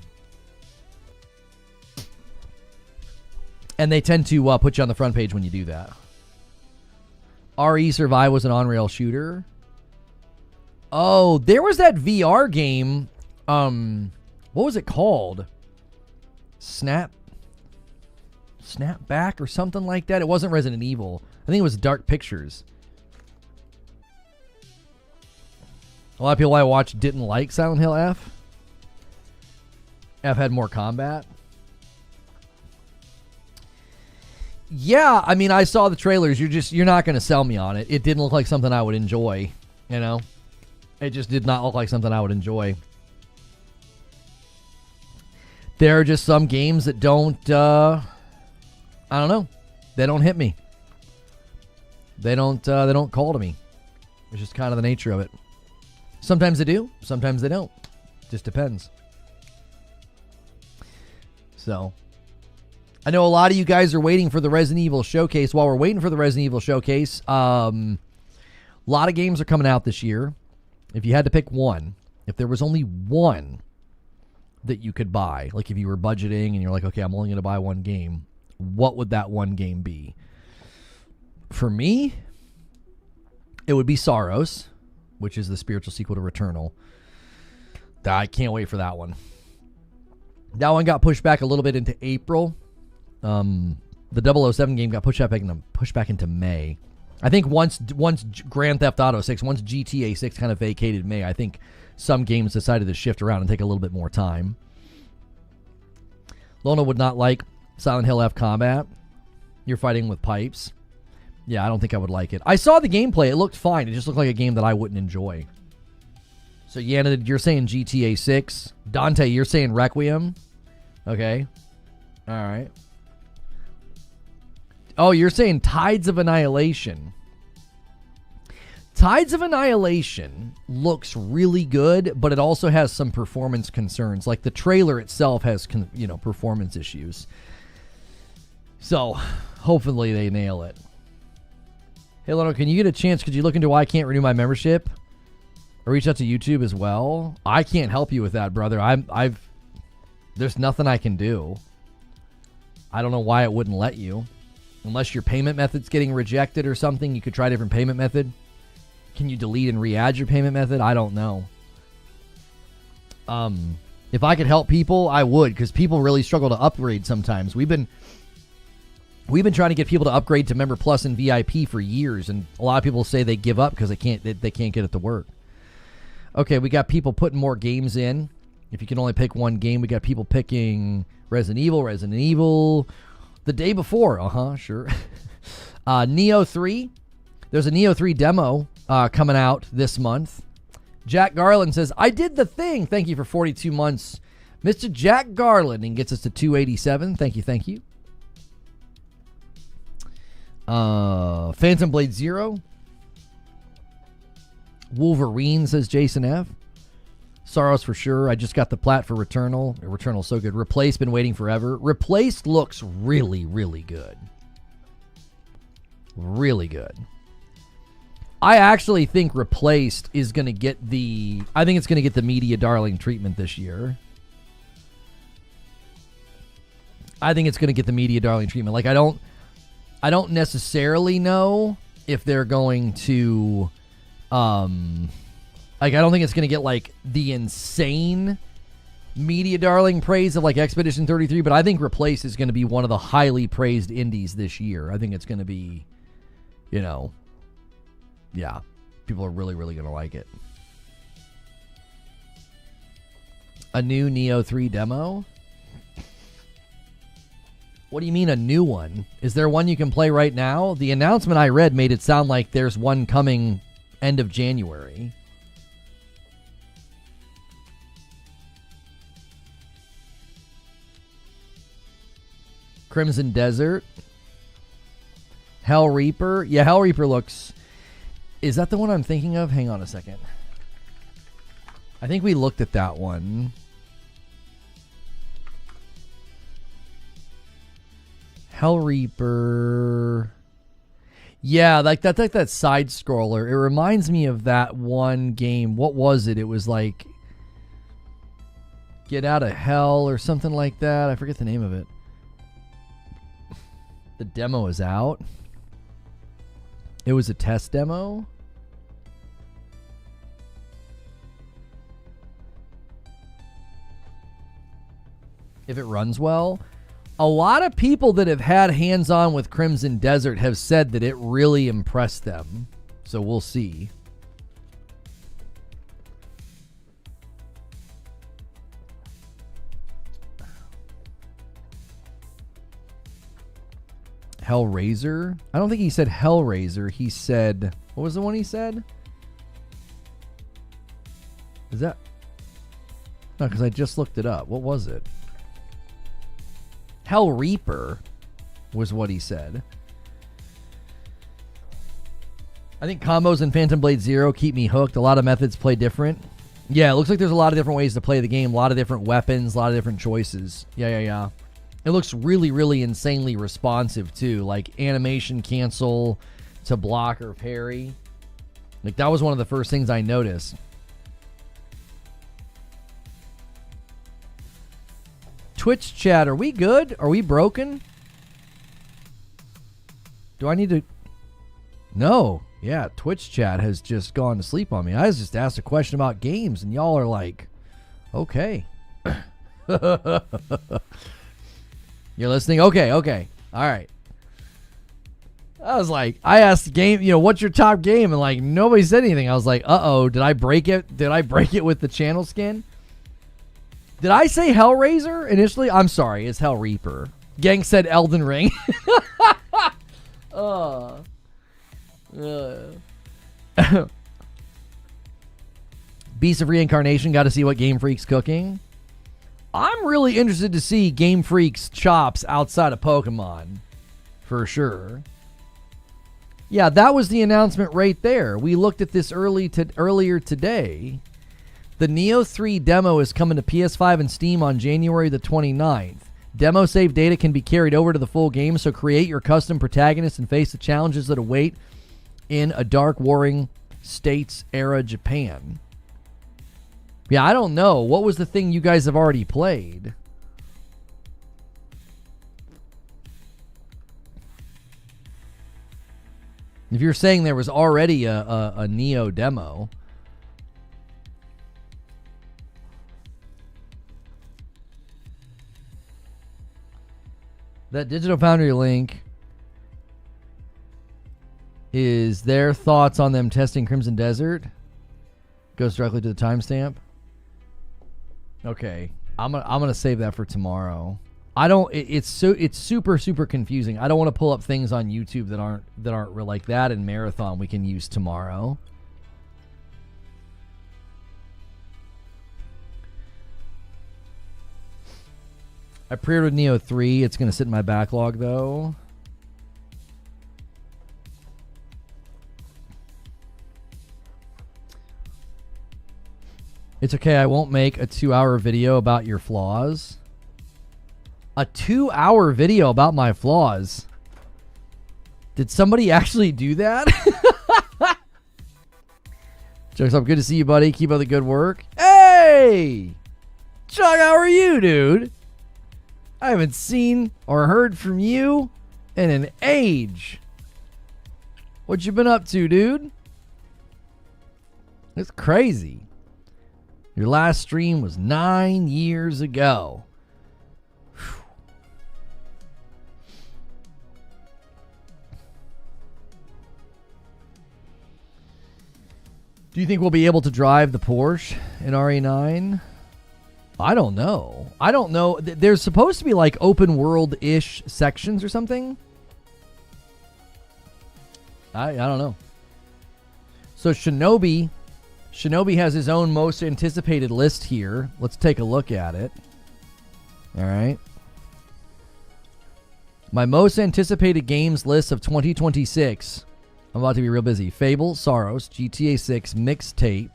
and they tend to put you on the front page when you do that. RE Survive was an on-rail shooter. Oh, there was that VR game. What was it called? Snapback or something like that. It wasn't Resident Evil. I think it was Dark Pictures. A lot of people I watched didn't like Silent Hill F. F had more combat. Yeah, I mean, I saw the trailers. You're not going to sell me on it. It didn't look like something I would enjoy, It just did not look like something I would enjoy. There are just some games that don't, I don't know. They don't hit me. They don't call to me. It's just kind of the nature of it. Sometimes they do, sometimes they don't. Just depends. So, I know a lot of you guys are waiting for the Resident Evil showcase. While we're waiting for the Resident Evil showcase, a lot of games are coming out this year. If you had to pick one, if there was only one that you could buy, like if you were budgeting and you're like, okay, I'm only going to buy one game, what would that one game be? For me, it would be Sorrows, which is the spiritual sequel to Returnal. I can't wait for that one. That one got pushed back a little bit into April. The 007 game got pushed back into May. I think once Grand Theft Auto 6, once GTA 6 kind of vacated May, I think some games decided to shift around and take a little bit more time. Lona would not like Silent Hill F combat. You're fighting with pipes. Yeah, I don't think I would like it. I saw the gameplay. It looked fine. It just looked like a game that I wouldn't enjoy. So, Yana, you're saying GTA 6. Dante, you're saying Requiem. Okay. All right. Oh, you're saying Tides of Annihilation. Tides of Annihilation looks really good, but it also has some performance concerns. Like the trailer itself has, performance issues. So, hopefully they nail it. Hey, Leno, can you get a chance? Could you look into why I can't renew my membership? Or reach out to YouTube as well? I can't help you with that, brother. There's nothing I can do. I don't know why it wouldn't let you. Unless your payment method's getting rejected or something, you could try a different payment method. Can you delete and re-add your payment method? I don't know. If I could help people, I would, because people really struggle to upgrade sometimes. We've been trying to get people to upgrade to Member Plus and VIP for years, and a lot of people say they give up because they can't get it to work. Okay, we got people putting more games in. If you can only pick one game, we got people picking Resident Evil, the day before. Sure. Neo 3. There's a Neo 3 demo coming out this month. Jack Garland says, I did the thing. Thank you for 42 months. Mr. Jack Garland, and gets us to 287. Thank you. Phantom Blade 0. Wolverine, says Jason F. Sorrows for sure. I just got the plat for Returnal. Returnal's so good. Replaced, been waiting forever. Replaced looks really, really good. Really good. I actually think Replaced is going to get I think it's going to get the media darling treatment this year. I think it's going to get the media darling treatment. Like, I don't necessarily know if they're going to, I don't think it's going to get, like, the insane media darling praise of, like, Expedition 33, but I think Replace is going to be one of the highly praised indies this year. I think it's going to be, yeah, people are really, really going to like it. A new Neo 3 demo? What do you mean a new one? Is there one you can play right now? The announcement I read made it sound like there's one coming end of January. Crimson Desert. Hell Reaper. Yeah, Hell Reaper looks... Is that the one I'm thinking of? Hang on a second. I think we looked at that one. Hell Reaper. Yeah, like that's like that side scroller. It reminds me of that one game. What was it? It was like Get Out of Hell or something like that. I forget the name of it. The demo is out. It was a test demo. If it runs well. A lot of people that have had hands-on with Crimson Desert have said that it really impressed them. So we'll see. Hellraiser? I don't think he said Hellraiser. He said... What was the one he said? Is that... No, because I just looked it up. What was it? Hell Reaper was what he said. I think combos in Phantom Blade 0 keep me hooked. A lot of methods play different. Yeah, it looks like there's a lot of different ways to play the game. A lot of different weapons, a lot of different choices. Yeah. It looks really, really insanely responsive, too. Like, animation cancel to block or parry. Like, that was one of the first things I noticed. Twitch chat, are we good? Are we broken? Do I need to... No. Yeah, Twitch chat has just gone to sleep on me. I was just asked a question about games, and y'all are like, okay. You're listening? Okay. All right. I was like, I asked game, what's your top game? And like, nobody said anything. I was like, uh-oh, did I break it? Did I break it with the channel skin? Did I say Hellraiser initially? I'm sorry, it's Hell Reaper. Gang said Elden Ring. Beast of Reincarnation, got to see what Game Freak's cooking. I'm really interested to see Game Freak's chops outside of Pokemon. For sure. Yeah, that was the announcement right there. We looked at this earlier today. The Neo 3 demo is coming to PS5 and Steam on January the 29th. Demo save data can be carried over to the full game, so create your custom protagonist and face the challenges that await in a dark warring states era Japan. Yeah, I don't know. What was the thing you guys have already played? If you're saying there was already a Neo demo. That Digital Foundry link is their thoughts on them testing Crimson Desert. Goes directly to the timestamp. Okay, I'm gonna save that for tomorrow. It's super confusing. I don't want to pull up things on YouTube that aren't real like that. And Marathon we can use tomorrow. I pre-ordered Neo 3. It's going to sit in my backlog, though. It's okay. I won't make a 2-hour video about your flaws. A 2-hour video about my flaws? Did somebody actually do that? Jokes up. Good to see you, buddy. Keep up the good work. Hey! Chuck, how are you, dude? I haven't seen or heard from you in an age. What you been up to, dude? It's crazy. Your last stream was 9 years ago. Whew. Do you think we'll be able to drive the Porsche in RE9? I don't know. There's supposed to be like open world-ish sections or something. I don't know. So Shinobi has his own most anticipated list here. Let's take a look at it. All right. My most anticipated games list of 2026. I'm about to be real busy. Fable, Soros, GTA 6, Mixtape.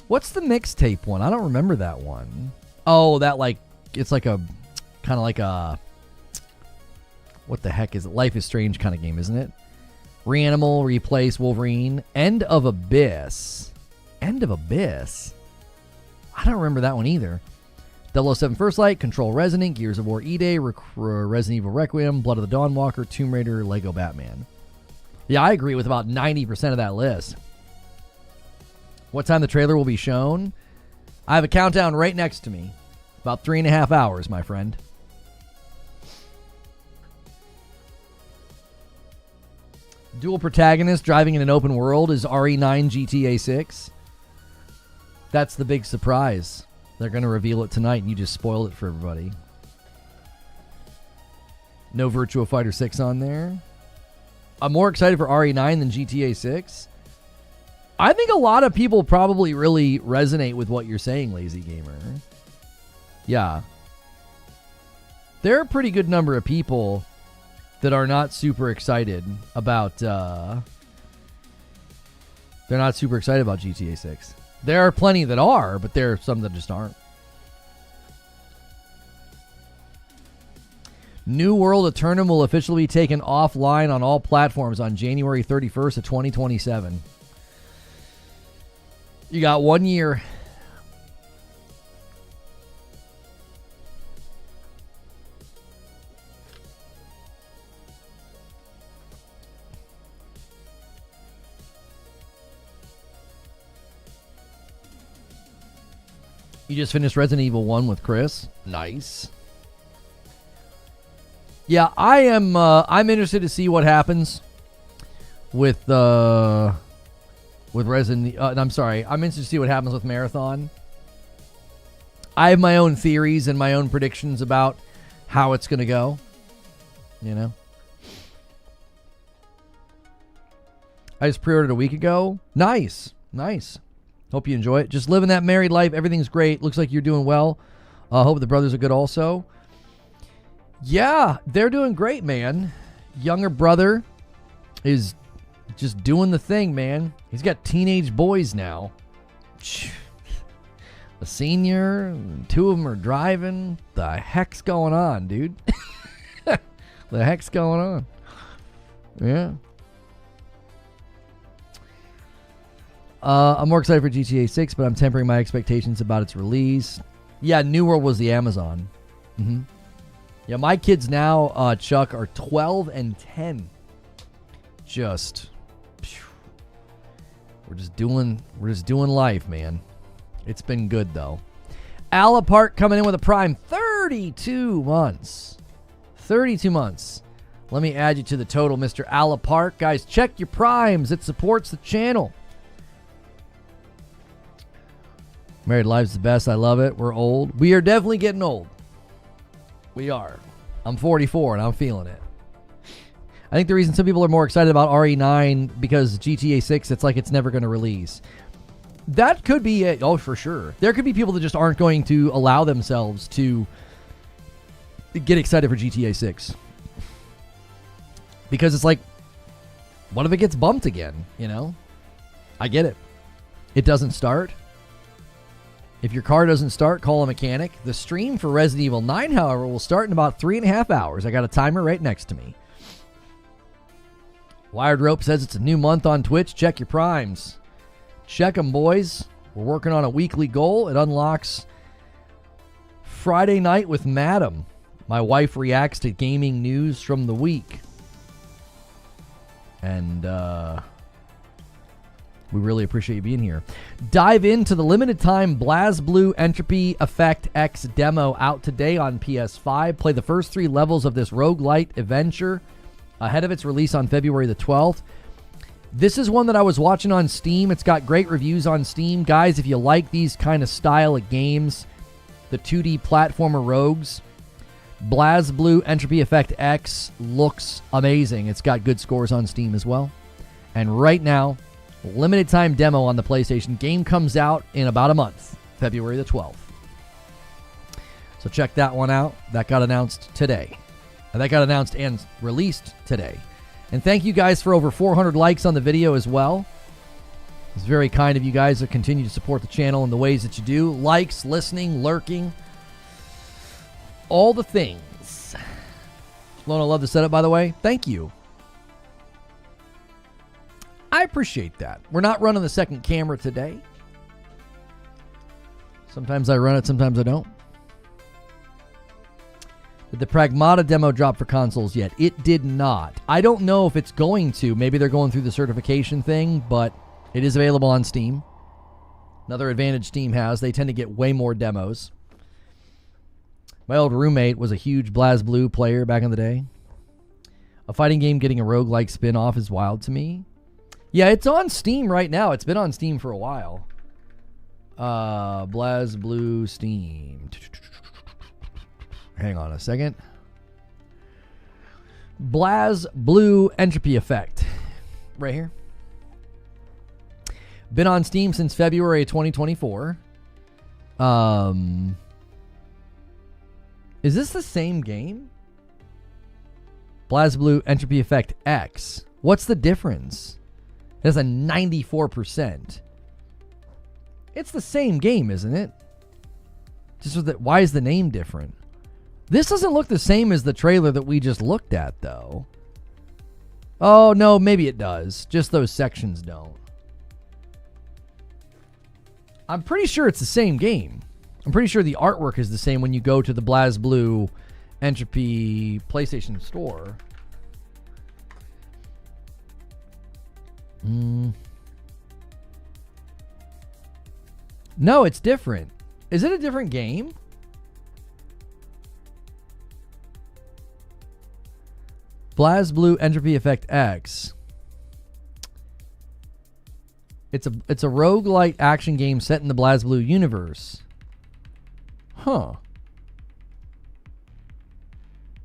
What's the Mixtape one? I don't remember that one. Oh, that it's like a kind of like a, what the heck is it? Life is Strange kind of game, isn't it? Reanimal, Replace, Wolverine, End of Abyss. End of Abyss? I don't remember that one either. 007 First Light, Control Resonant, Gears of War E-Day, Resident Evil Requiem, Blood of the Dawnwalker, Tomb Raider, Lego Batman. Yeah, I agree with about 90% of that list. What time the trailer will be shown? I have a countdown right next to me. About 3.5 hours, my friend. Dual protagonist driving in an open world is RE9 GTA 6. That's the big surprise. They're going to reveal it tonight, and you just spoiled it for everybody. No Virtua Fighter 6 on there. I'm more excited for RE9 than GTA 6. I think a lot of people probably really resonate with what you're saying, Lazy Gamer. Yeah. There are a pretty good number of people that are not super excited about they're not super excited about GTA 6. There are plenty that are, but there are some that just aren't. New World Eternum will officially be taken offline on all platforms on January 31st of 2027. You got 1 year. You just finished Resident Evil 1 with Chris. Nice. Yeah, I'm interested to see what happens with Resident. I'm sorry. I'm interested to see what happens with Marathon. I have my own theories and my own predictions about how it's going to go. You know, I just pre-ordered a week ago. Nice. Hope you enjoy it. Just living that married life. Everything's great. Looks like you're doing well. Hope the brothers are good also. Yeah, they're doing great, man. Younger brother is just doing the thing, man. He's got teenage boys now. A senior, two of them are driving. The heck's going on, dude? The heck's going on? Yeah. I'm more excited for GTA 6, but I'm tempering my expectations about its release. Yeah, New World was the Amazon. Mm-hmm. Yeah, my kids now, Chuck, are 12 and 10. We're just doing life, man. It's been good though. Alapart coming in with a prime 32 months. 32 months. Let me add you to the total, Mr. Alapart. Guys, check your primes. It supports the channel. Married Life's the best. I love it. We're old. We are definitely getting old. We are. I'm 44 and I'm feeling it. I think the reason some people are more excited about RE9 because GTA 6, it's like it's never going to release. That could be it. Oh, for sure. There could be people that just aren't going to allow themselves to get excited for GTA 6. Because it's like, what if it gets bumped again? You know? I get it. It doesn't start. If your car doesn't start, call a mechanic. The stream for Resident Evil 9, however, will start in about 3.5 hours. I got a timer right next to me. Wired Rope says it's a new month on Twitch. Check your primes. Check them, boys. We're working on a weekly goal. It unlocks Friday night with Madam. My wife reacts to gaming news from the week. And we really appreciate you being here. Dive into the limited time BlazBlue Entropy Effect X demo out today on PS5. Play the first 3 levels of this roguelite adventure ahead of its release on February the 12th. This is one that I was watching on Steam. It's got great reviews on Steam. Guys, if you like these kind of style of games, the 2D platformer rogues, BlazBlue Entropy Effect X looks amazing. It's got good scores on Steam as well. And right now, limited time demo on the PlayStation. Game comes out in about a month, February the 12th. So check that one out. That got announced today. And that got announced and released today. And thank you guys for over 400 likes on the video as well. It's very kind of you guys to continue to support the channel in the ways that you do. Likes, listening, lurking. All the things. Lona, love the setup, by the way. Thank you. I appreciate that. We're not running the second camera today. Sometimes I run it, sometimes I don't. Did the Pragmata demo drop for consoles yet? It did not. I don't know if it's going to. Maybe they're going through the certification thing, but it is available on Steam. Another advantage Steam has, they tend to get way more demos. My old roommate was a huge BlazBlue player back in the day. A fighting game getting a roguelike spin-off is wild to me. Yeah, it's on Steam right now. It's been on Steam for a while. BlazBlue Steam. Hang on a second. BlazBlue Entropy Effect. Right here. Been on Steam since February 2024. Is this the same game? BlazBlue Entropy Effect X. What's the difference? It has a 94%. It's the same game, isn't it? Just with why is the name different? This doesn't look the same as the trailer that we just looked at, though. Oh, no, maybe it does. Just those sections don't. I'm pretty sure it's the same game. I'm pretty sure the artwork is the same when you go to the BlazBlue Entropy PlayStation Store. No, it's different. Is it a different game? BlazBlue Entropy Effect X. It's a roguelite action game set in the BlazBlue universe. Huh.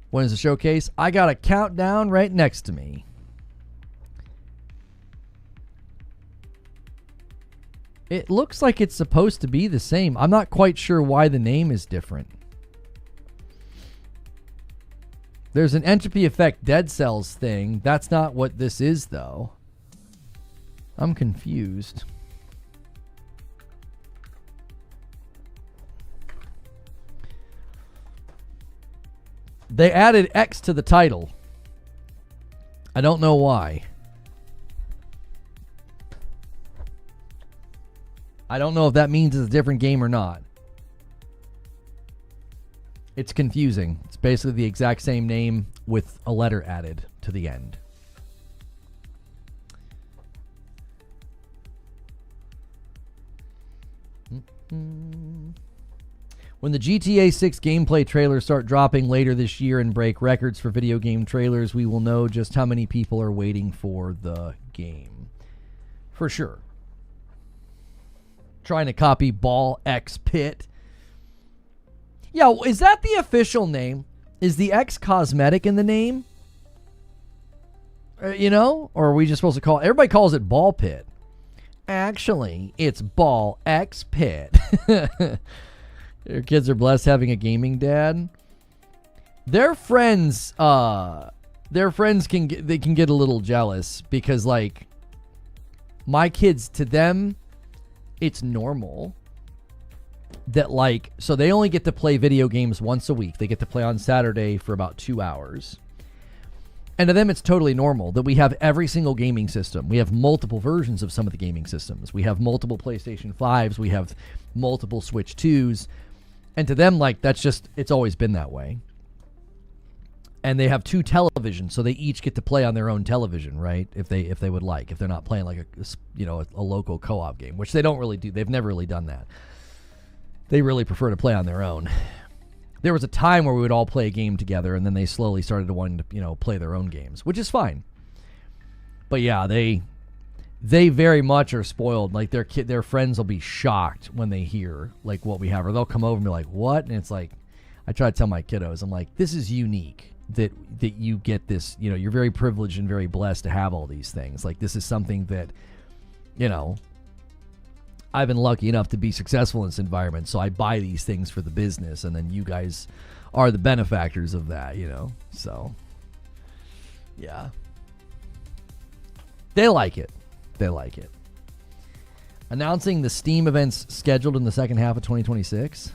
When is the showcase? I got a countdown right next to me. It looks like it's supposed to be the same. I'm not quite sure why the name is different. There's an entropy effect Dead Cells thing. That's not what this is, though. I'm confused. They added X to the title. I don't know why. I don't know if that means it's a different game or not. It's confusing. It's basically the exact same name with a letter added to the end. When the GTA 6 gameplay trailers start dropping later this year and break records for video game trailers, we will know just how many people are waiting for the game. For sure. Trying to copy Ball X Pit. Yeah, is that the official name? Is the X cosmetic in the name? You know? Or are we just supposed to call it? Everybody calls it Ball Pit. Actually, it's Ball X Pit. Your kids are blessed having a gaming dad. Their friends can get a little jealous because, like, my kids, to them, it's normal that, like, so they only get to play video games once a week. They get to play on Saturday for about 2 hours. And to them, it's totally normal that we have every single gaming system. We have multiple versions of some of the gaming systems. We have multiple PlayStation 5s. We have multiple Switch 2s. And to them, like, that's just, it's always been that way. And they have 2 televisions, so they each get to play on their own television, right? If they would like, if they're not playing like a local co-op game, which they don't really do. They've never really done that. They really prefer to play on their own. There was a time where we would all play a game together, and then they slowly started to want to, play their own games, which is fine. But yeah, they very much are spoiled. Like, their friends will be shocked when they hear like what we have, or they'll come over and be like, "What?" And it's like, I try to tell my kiddos, I'm like, this is unique that you get this. You're very privileged and very blessed to have all these things. Like, this is something that, I've been lucky enough to be successful in this environment, so I buy these things for the business, and then you guys are the benefactors of that, So, yeah. They like it. They like it. Announcing the Steam events scheduled in the second half of 2026.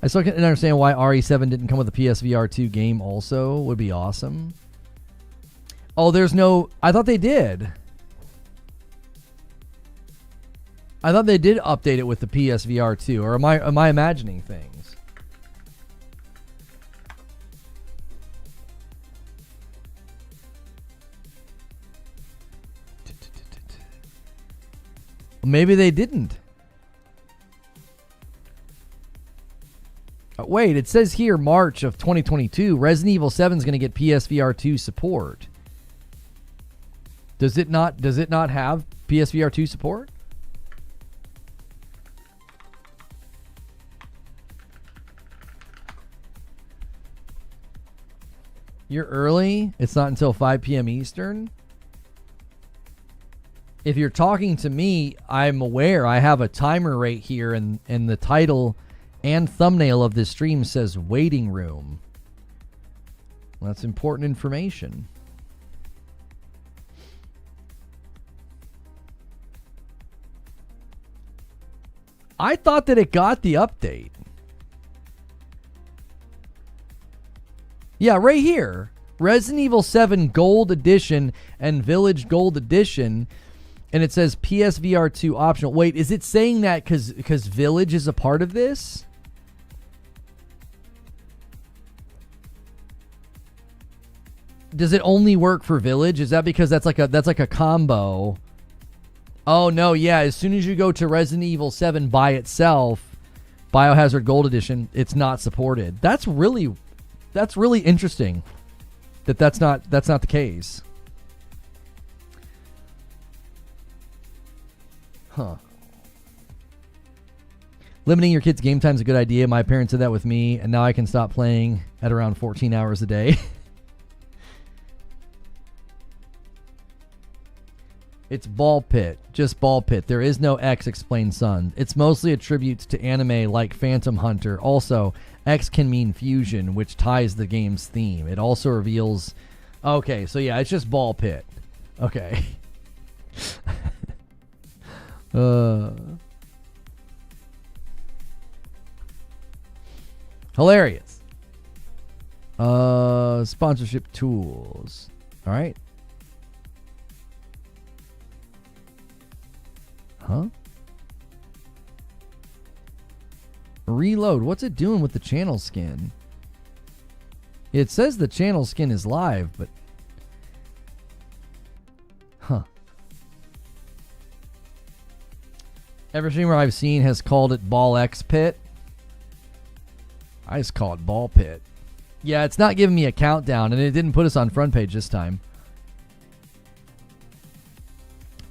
I still can't understand why RE7 didn't come with a PSVR 2 game also. Would be awesome. Oh, there's no... I thought they did. I thought they did update it with the PSVR 2. Or am I imagining things? Maybe they didn't. Wait, it says here March of 2022. Resident Evil 7 is going to get PSVR 2 support. Does it not have PSVR 2 support? You're early. It's not until 5 p.m. Eastern. If you're talking to me, I'm aware. I have a timer right here, and the title and thumbnail of this stream says waiting room. Well, that's important information. I thought that it got the update. Yeah, right here. Resident Evil 7 Gold Edition and Village Gold Edition. And it says PSVR 2 optional. Wait, is it saying that because Village is a part of this? Does it only work for Village? Is that because that's like a combo? Oh no, yeah. As soon as you go to Resident Evil 7 by itself, Biohazard Gold Edition, it's not supported. That's really interesting. That's not the case. Huh. Limiting your kids' game time is a good idea. My parents did that with me, and now I can stop playing at around 14 hours a day. It's ball pit. Just ball pit. There is no X, explains Sun. It's mostly attributes to anime like Phantom Hunter. Also, X can mean fusion, which ties the game's theme. It also reveals... Okay, so yeah, it's just ball pit. Okay. Hilarious. Sponsorship tools. All right. Huh? Reload. What's it doing with the channel skin? It says the channel skin is live, but... Huh. Every streamer I've seen has called it Ball X Pit. I just call it Ball Pit. Yeah, it's not giving me a countdown, and it didn't put us on front page this time.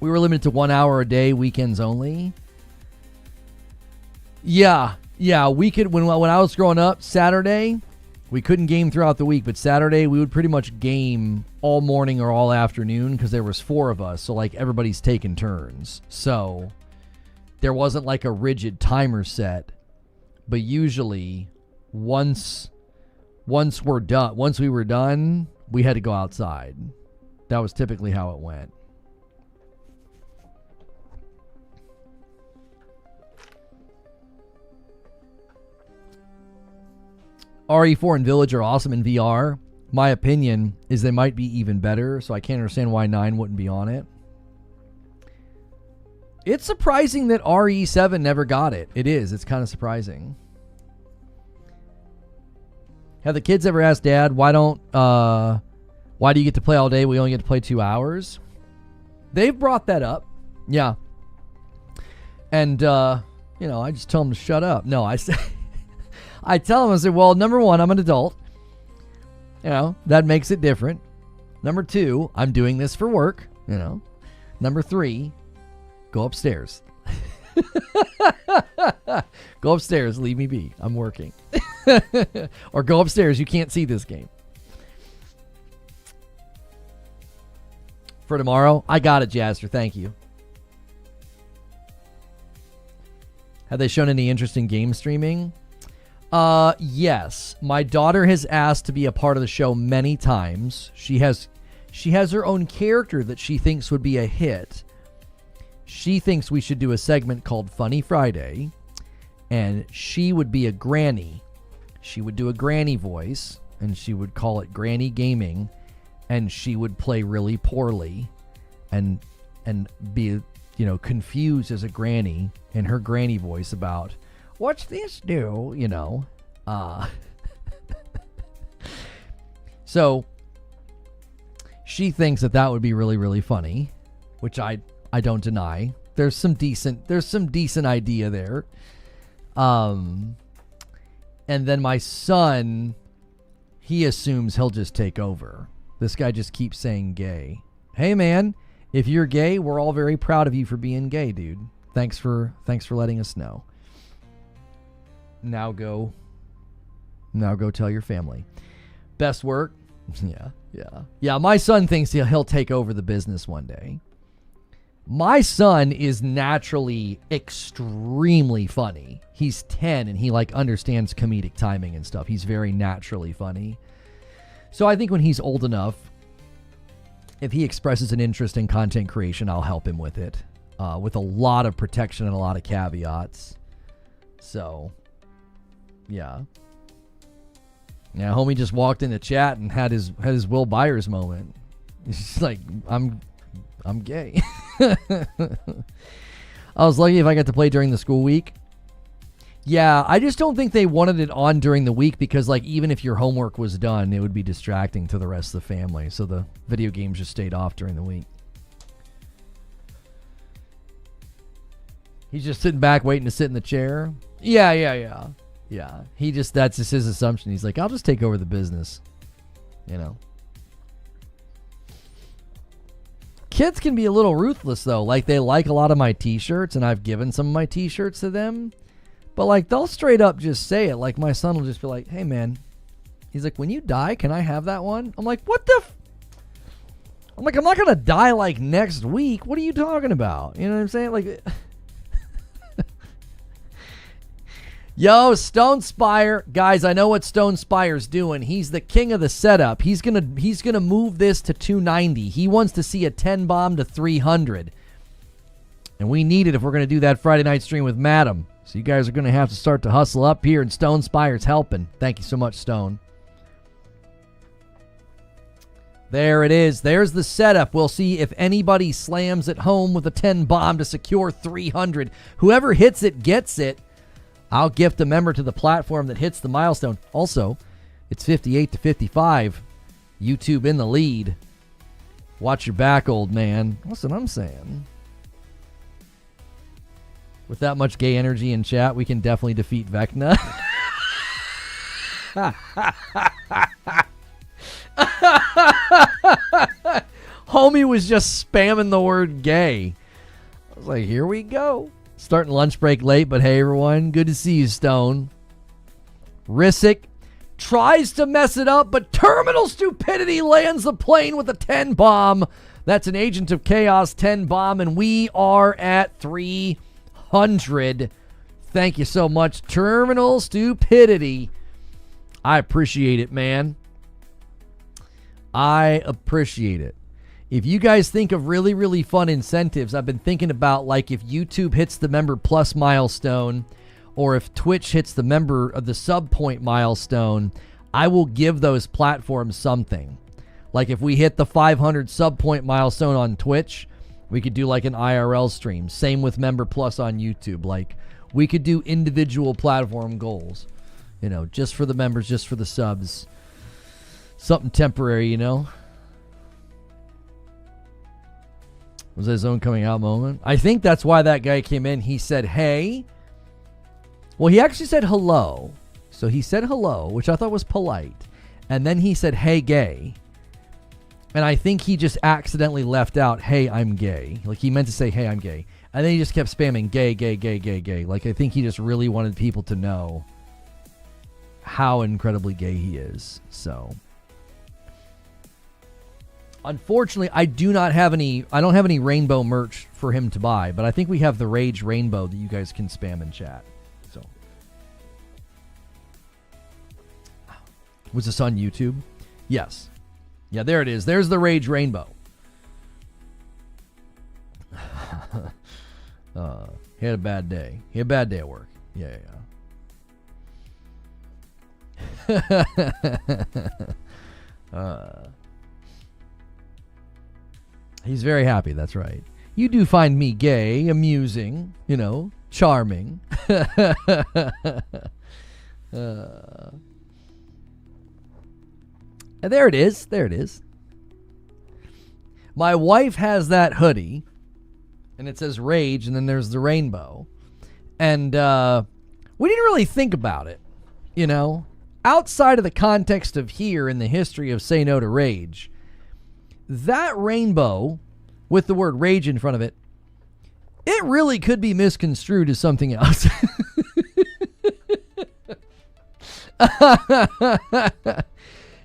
We were limited to 1 hour a day, weekends only. Yeah, we could, when I was growing up, Saturday, we couldn't game throughout the week, but Saturday we would pretty much game all morning or all afternoon because there was 4 of us, so like everybody's taking turns. So there wasn't like a rigid timer set, but usually once we were done, we had to go outside. That was typically how it went. RE4 and Village are awesome in VR. My opinion is they might be even better, so I can't understand why 9 wouldn't be on it. It's surprising that RE7 never got it. It is. It's kind of surprising. Have the kids ever asked Dad, why do you get to play all day? We only get to play 2 hours. They've brought that up. Yeah. And, I just tell them to shut up. No, I say... I tell them, I say, well, number 1, I'm an adult. That makes it different. Number 2, I'm doing this for work. Number 3, go upstairs. Go upstairs, leave me be. I'm working. Or go upstairs, you can't see this game. For tomorrow, I got it, Jazzer. Thank you. Have they shown any interest in game streaming? Yes. My daughter has asked to be a part of the show many times. She has her own character that she thinks would be a hit. She thinks we should do a segment called Funny Friday, and she would be a granny. She would do a granny voice, and she would call it Granny Gaming, and she would play really poorly and be, confused as a granny in her granny voice about, what's this do? So she thinks that would be really, really funny, which I don't deny. There's some decent idea there. And then my son, he assumes he'll just take over. This guy just keeps saying gay. Hey man, if you're gay, we're all very proud of you for being gay, dude. Thanks for letting us know. Now go tell your family. Best work? Yeah. My son thinks he'll take over the business one day. My son is naturally extremely funny. He's 10 and he understands comedic timing and stuff. He's very naturally funny. So I think when he's old enough, if he expresses an interest in content creation, I'll help him with it. With a lot of protection and a lot of caveats. So, yeah. Yeah, homie just walked in the chat and had his Will Byers moment. He's just like, I'm gay. I was lucky if I got to play during the school week. Yeah, I just don't think they wanted it on during the week because, even if your homework was done, it would be distracting to the rest of the family. So the video games just stayed off during the week. He's just sitting back waiting to sit in the chair. Yeah. That's just his assumption. He's like, I'll just take over the business. kids can be a little ruthless, though. Like, they like a lot of my t-shirts, and I've given some of my t-shirts to them. But, like, they'll straight up just say it. Like, my son will just be like, hey, man. He's like, when you die, can I have that one? I'm like, what the I'm like, I'm not going to die, like, next week. What are you talking about? You know what I'm saying? Like, yo, Stone Spire. Guys, I know what Stone Spire's doing. He's the king of the setup. He's gonna move this to 290. He wants to see a 10 bomb to 300. And we need it if we're going to do that Friday night stream with Madam. So you guys are going to have to start to hustle up here, and Stone Spire's helping. Thank you so much, Stone. There it is. There's the setup. We'll see if anybody slams at home with a 10 bomb to secure 300. Whoever hits it gets it. I'll gift a member to the platform that hits the milestone. Also, it's 58 to 55. YouTube in the lead. Watch your back, old man. That's what I'm saying. With that much gay energy in chat, we can definitely defeat Vecna. Homie was just spamming the word gay. I was like, here we go. Starting lunch break late, but hey, everyone. Good to see you, Stone. Rissick tries to mess it up, but Terminal Stupidity lands the plane with a 10 bomb. That's an Agent of Chaos 10 bomb, and we are at 300. Thank you so much, Terminal Stupidity. I appreciate it, man. I appreciate it. If you guys think of really, really fun incentives, I've been thinking about, like, if YouTube hits the member plus milestone, or if Twitch hits the member of the sub point milestone, I will give those platforms something. Like, if we hit the 500 sub point milestone on Twitch, we could do like an IRL stream. Same with member plus on YouTube. Like, we could do individual platform goals, you know, just for the members, just for the subs. Something temporary, you know. Was that his own coming out moment? I think that's why that guy came in. He said, hey. Well, he actually said hello. So he said hello, which I thought was polite. And then he said, hey, gay. And I think he just accidentally left out, hey, I'm gay. Like, he meant to say, hey, I'm gay. And then he just kept spamming gay, gay, gay, gay, gay. Like, I think he just really wanted people to know how incredibly gay he is. So, unfortunately, I don't have any rainbow merch for him to buy, but I think we have the Rage Rainbow that you guys can spam in chat. So, was this on YouTube? Yes. Yeah, there it is. There's the Rage Rainbow. He had a bad day. He had a bad day at work. Yeah. He's very happy, that's right. You do find me gay, amusing, you know, charming. There it is. There it is. My wife has that hoodie, and it says Rage, and then there's the rainbow. And we didn't really think about it, you know. Outside of the context of here in the history of Say No to Rage, that rainbow with the word rage in front of it, it really could be misconstrued as something else.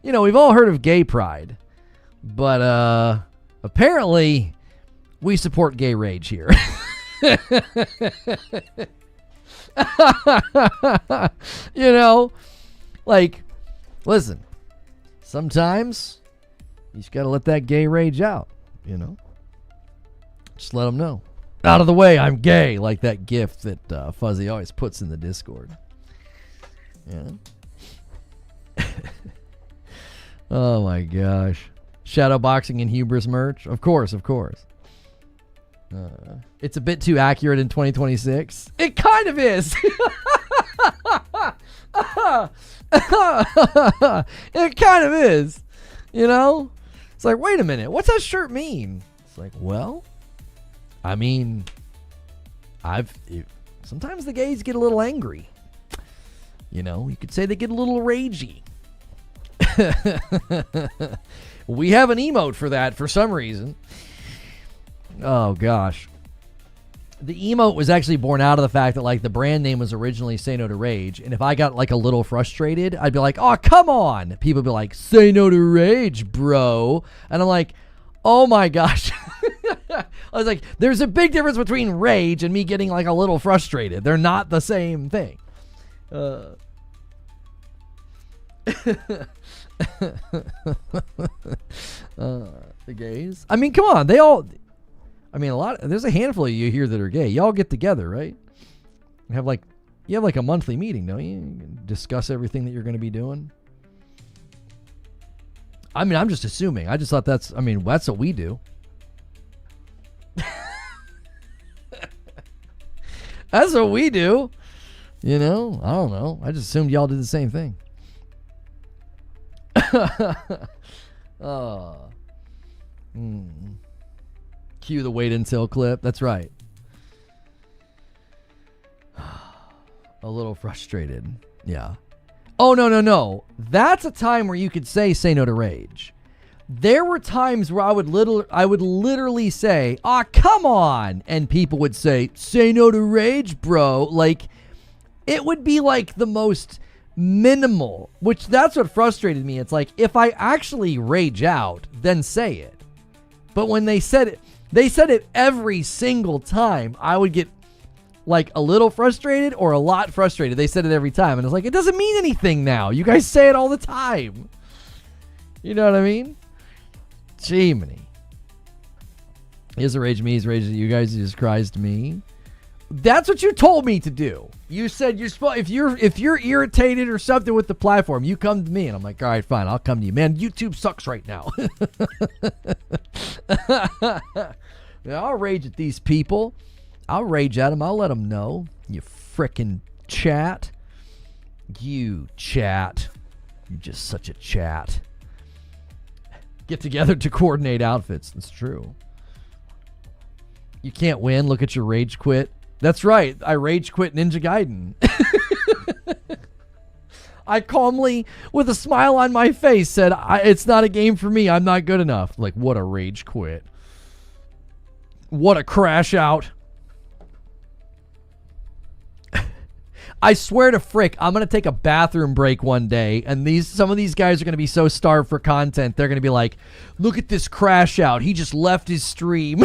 You know, we've all heard of gay pride, but apparently we support gay rage here. You know, like, listen, sometimes you just got to let that gay rage out, you know? Just let them know. Out of the way, I'm gay, like that gif that Fuzzy always puts in the Discord. Yeah. Oh my gosh. Shadowboxing and hubris merch? Of course. It's a bit too accurate in 2026. It kind of is. It kind of is. You know? It's like, wait a minute, what's that shirt mean? It's like, well, I mean, sometimes the gays get a little angry. You know, you could say they get a little ragey. We have an emote for that for some reason. Oh gosh. The emote was actually born out of the fact that like the brand name was originally Say No to Rage, and if I got like a little frustrated, I'd be like, "Oh, come on!" People would be like, "Say no to rage, bro," and I'm like, "Oh my gosh!" I was like, "There's a big difference between rage and me getting like a little frustrated. They're not the same thing." The gays. I mean, come on. They all. I mean, there's a handful of you here that are gay. Y'all get together, right? You have like a monthly meeting, don't you? You can discuss everything that you're going to be doing. I mean, I'm just assuming. I just thought that's what we do. That's what we do. You know, I don't know. I just assumed y'all did the same thing. Cue the wait until clip. That's right. A little frustrated. Yeah. Oh, no. That's a time where you could say no to rage. There were times where I would literally say, "Ah, come on." And people would say no to rage, bro. Like, it would be like the most minimal, which that's what frustrated me. It's like, if I actually rage out, then say it. But when they said it every single time, I would get like a little frustrated or a lot frustrated. They said it every time. And it's like, it doesn't mean anything now. You guys say it all the time. You know what I mean? Jiminy. He doesn't rage me. He's raging at you guys. He just cries to me. That's what you told me to do. You said if you're irritated or something with the platform, you come to me. And I'm like, all right, fine. I'll come to you. Man, YouTube sucks right now. Yeah, I'll rage at these people. I'll rage at them. I'll let them know. You frickin' chat. You chat. You're just such a chat. Get together to coordinate outfits. That's true. You can't win. Look at your rage quit. That's right. I rage quit Ninja Gaiden. I calmly, with a smile on my face, said, "It's not a game for me. I'm not good enough." Like, what a rage quit. What a crash out. I swear to frick, I'm going to take a bathroom break one day, and some of these guys are going to be so starved for content, they're going to be like, "Look at this crash out. He just left his stream."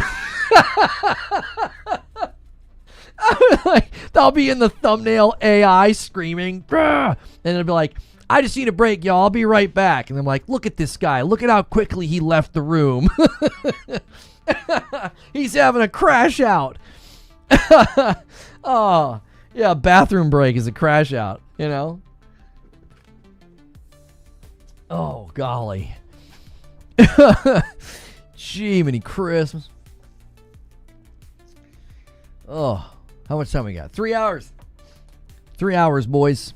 Like, that'll be in the thumbnail, AI screaming. "Grr!" And it'll be like, "I just need a break, y'all. I'll be right back." And I'm like, "Look at this guy. Look at how quickly he left the room." He's having a crash out. Oh, yeah, bathroom break is a crash out, you know? Oh, golly. Gee, many Christmas. Oh, how much time we got? 3 hours. 3 hours, boys.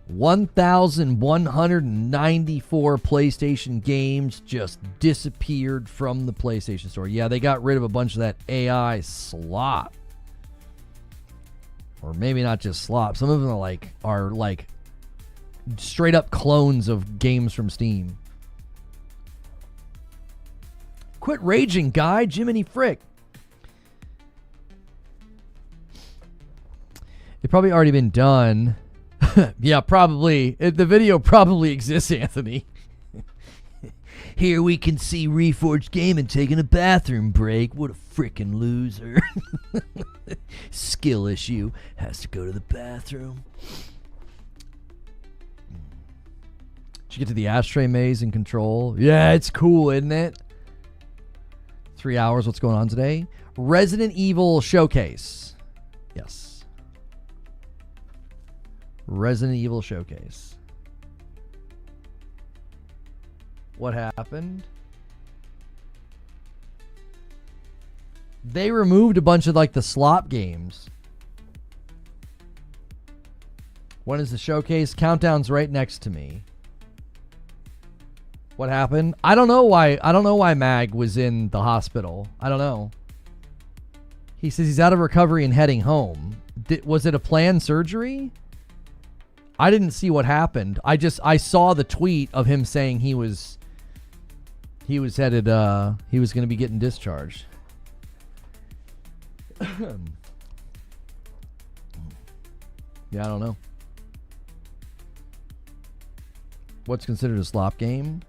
1,194 PlayStation games just disappeared from the PlayStation Store. Yeah, they got rid of a bunch of that AI slop. Or maybe not just slop. Some of them are like straight up clones of games from Steam. Quit raging, guy. Jiminy frick. It's probably already been done. Yeah, probably. The video probably exists, Anthony. Here we can see Reforged Gaming taking a bathroom break. What a freaking loser. Skill issue. Has to go to the bathroom. Did you get to the ashtray maze in Control? Yeah, it's cool, isn't it? 3 hours. What's going on today? Resident Evil Showcase. Yes. Resident Evil Showcase. What happened? They removed a bunch of like the slop games. When is the showcase? Countdown's right next to me. What happened? I don't know why Mag was in the hospital. I don't know. He says he's out of recovery and heading home. Was it a planned surgery? I didn't see what happened. I saw the tweet of him saying he was he was headed. He was going to be getting discharged. Yeah, I don't know. What's considered a slop game?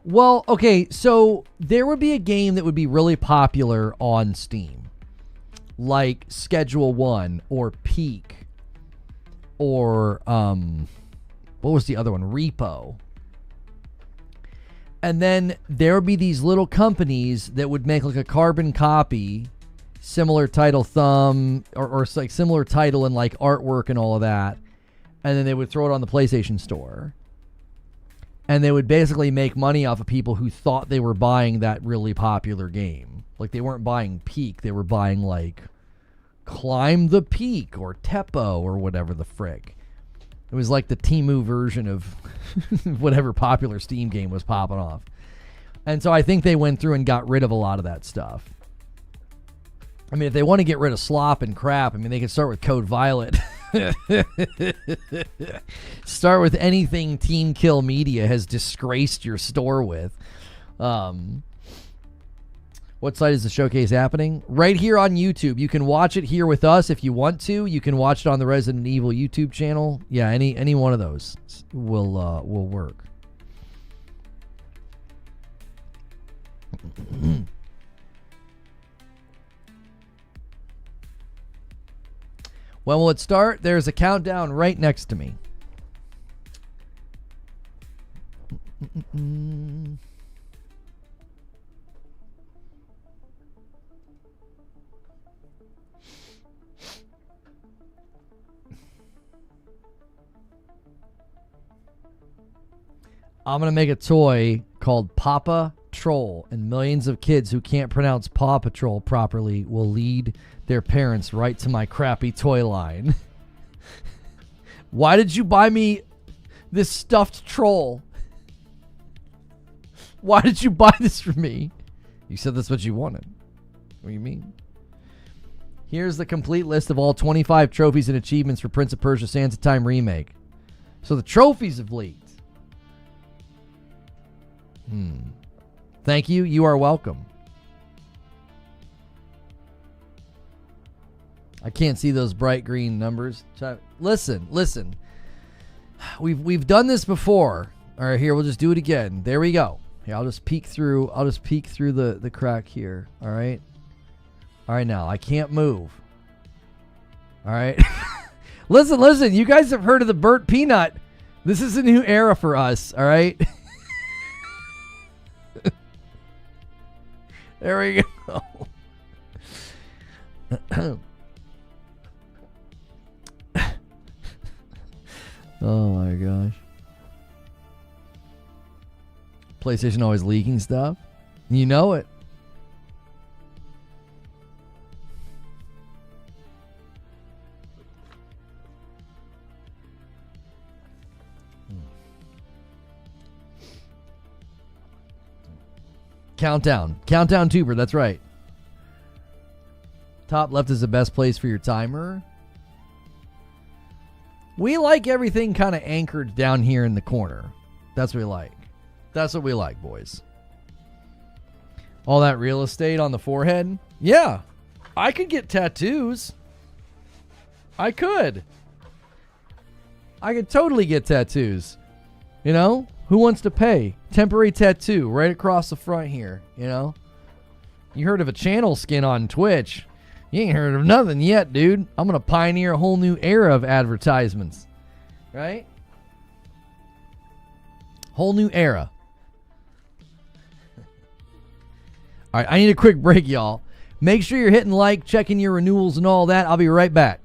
Well, okay, so there would be a game that would be really popular on Steam, like Schedule 1 or Peak or what was the other one? Repo. And then there would be these little companies that would make like a carbon copy, similar title thumb, or like similar title and like artwork and all of that. And then they would throw it on the PlayStation Store. And they would basically make money off of people who thought they were buying that really popular game. Like they weren't buying Peak, they were buying like Climb the Peak or Teppo or whatever the frick. It was like the Temu version of whatever popular Steam game was popping off. And so I think they went through and got rid of a lot of that stuff. I mean, if they want to get rid of slop and crap, I mean, they could start with Code Violet. Start with anything Team Kill Media has disgraced your store with. What site is the showcase happening? Right here on YouTube. You can watch it here with us if you want to. You can watch it on the Resident Evil YouTube channel. Yeah, any one of those will work. When will it start? There's a countdown right next to me. I'm going to make a toy called Papa Troll, and millions of kids who can't pronounce Paw Patrol properly will lead their parents right to my crappy toy line. Why did you buy me this stuffed troll? Why did you buy this for me? You said that's what you wanted. What do you mean? Here's the complete list of all 25 trophies and achievements for Prince of Persia: Sands of Time Remake. So the trophies have leaked. Thank you. You are welcome. I can't see those bright green numbers. Listen. We've done this before. All right, here, we'll just do it again. There we go. Here, I'll just peek through the crack here. All right. All right, now I can't move. All right. Listen. You guys have heard of the burnt peanut. This is a new era for us. All right. There we go. Oh my gosh. PlayStation always leaking stuff. You know it. Countdown tuber, that's right. Top left is the best place for your timer. We like everything kind of anchored down here in the corner. That's what we like. That's what we like, boys. All that real estate on the forehead? Yeah. I could get tattoos. I could totally get tattoos. You know? Who wants to pay? Temporary tattoo right across the front here, you know? You heard of a channel skin on Twitch. You ain't heard of nothing yet, dude. I'm going to pioneer a whole new era of advertisements. Right? Whole new era. All right, I need a quick break, y'all. Make sure you're hitting like, checking your renewals and all that. I'll be right back.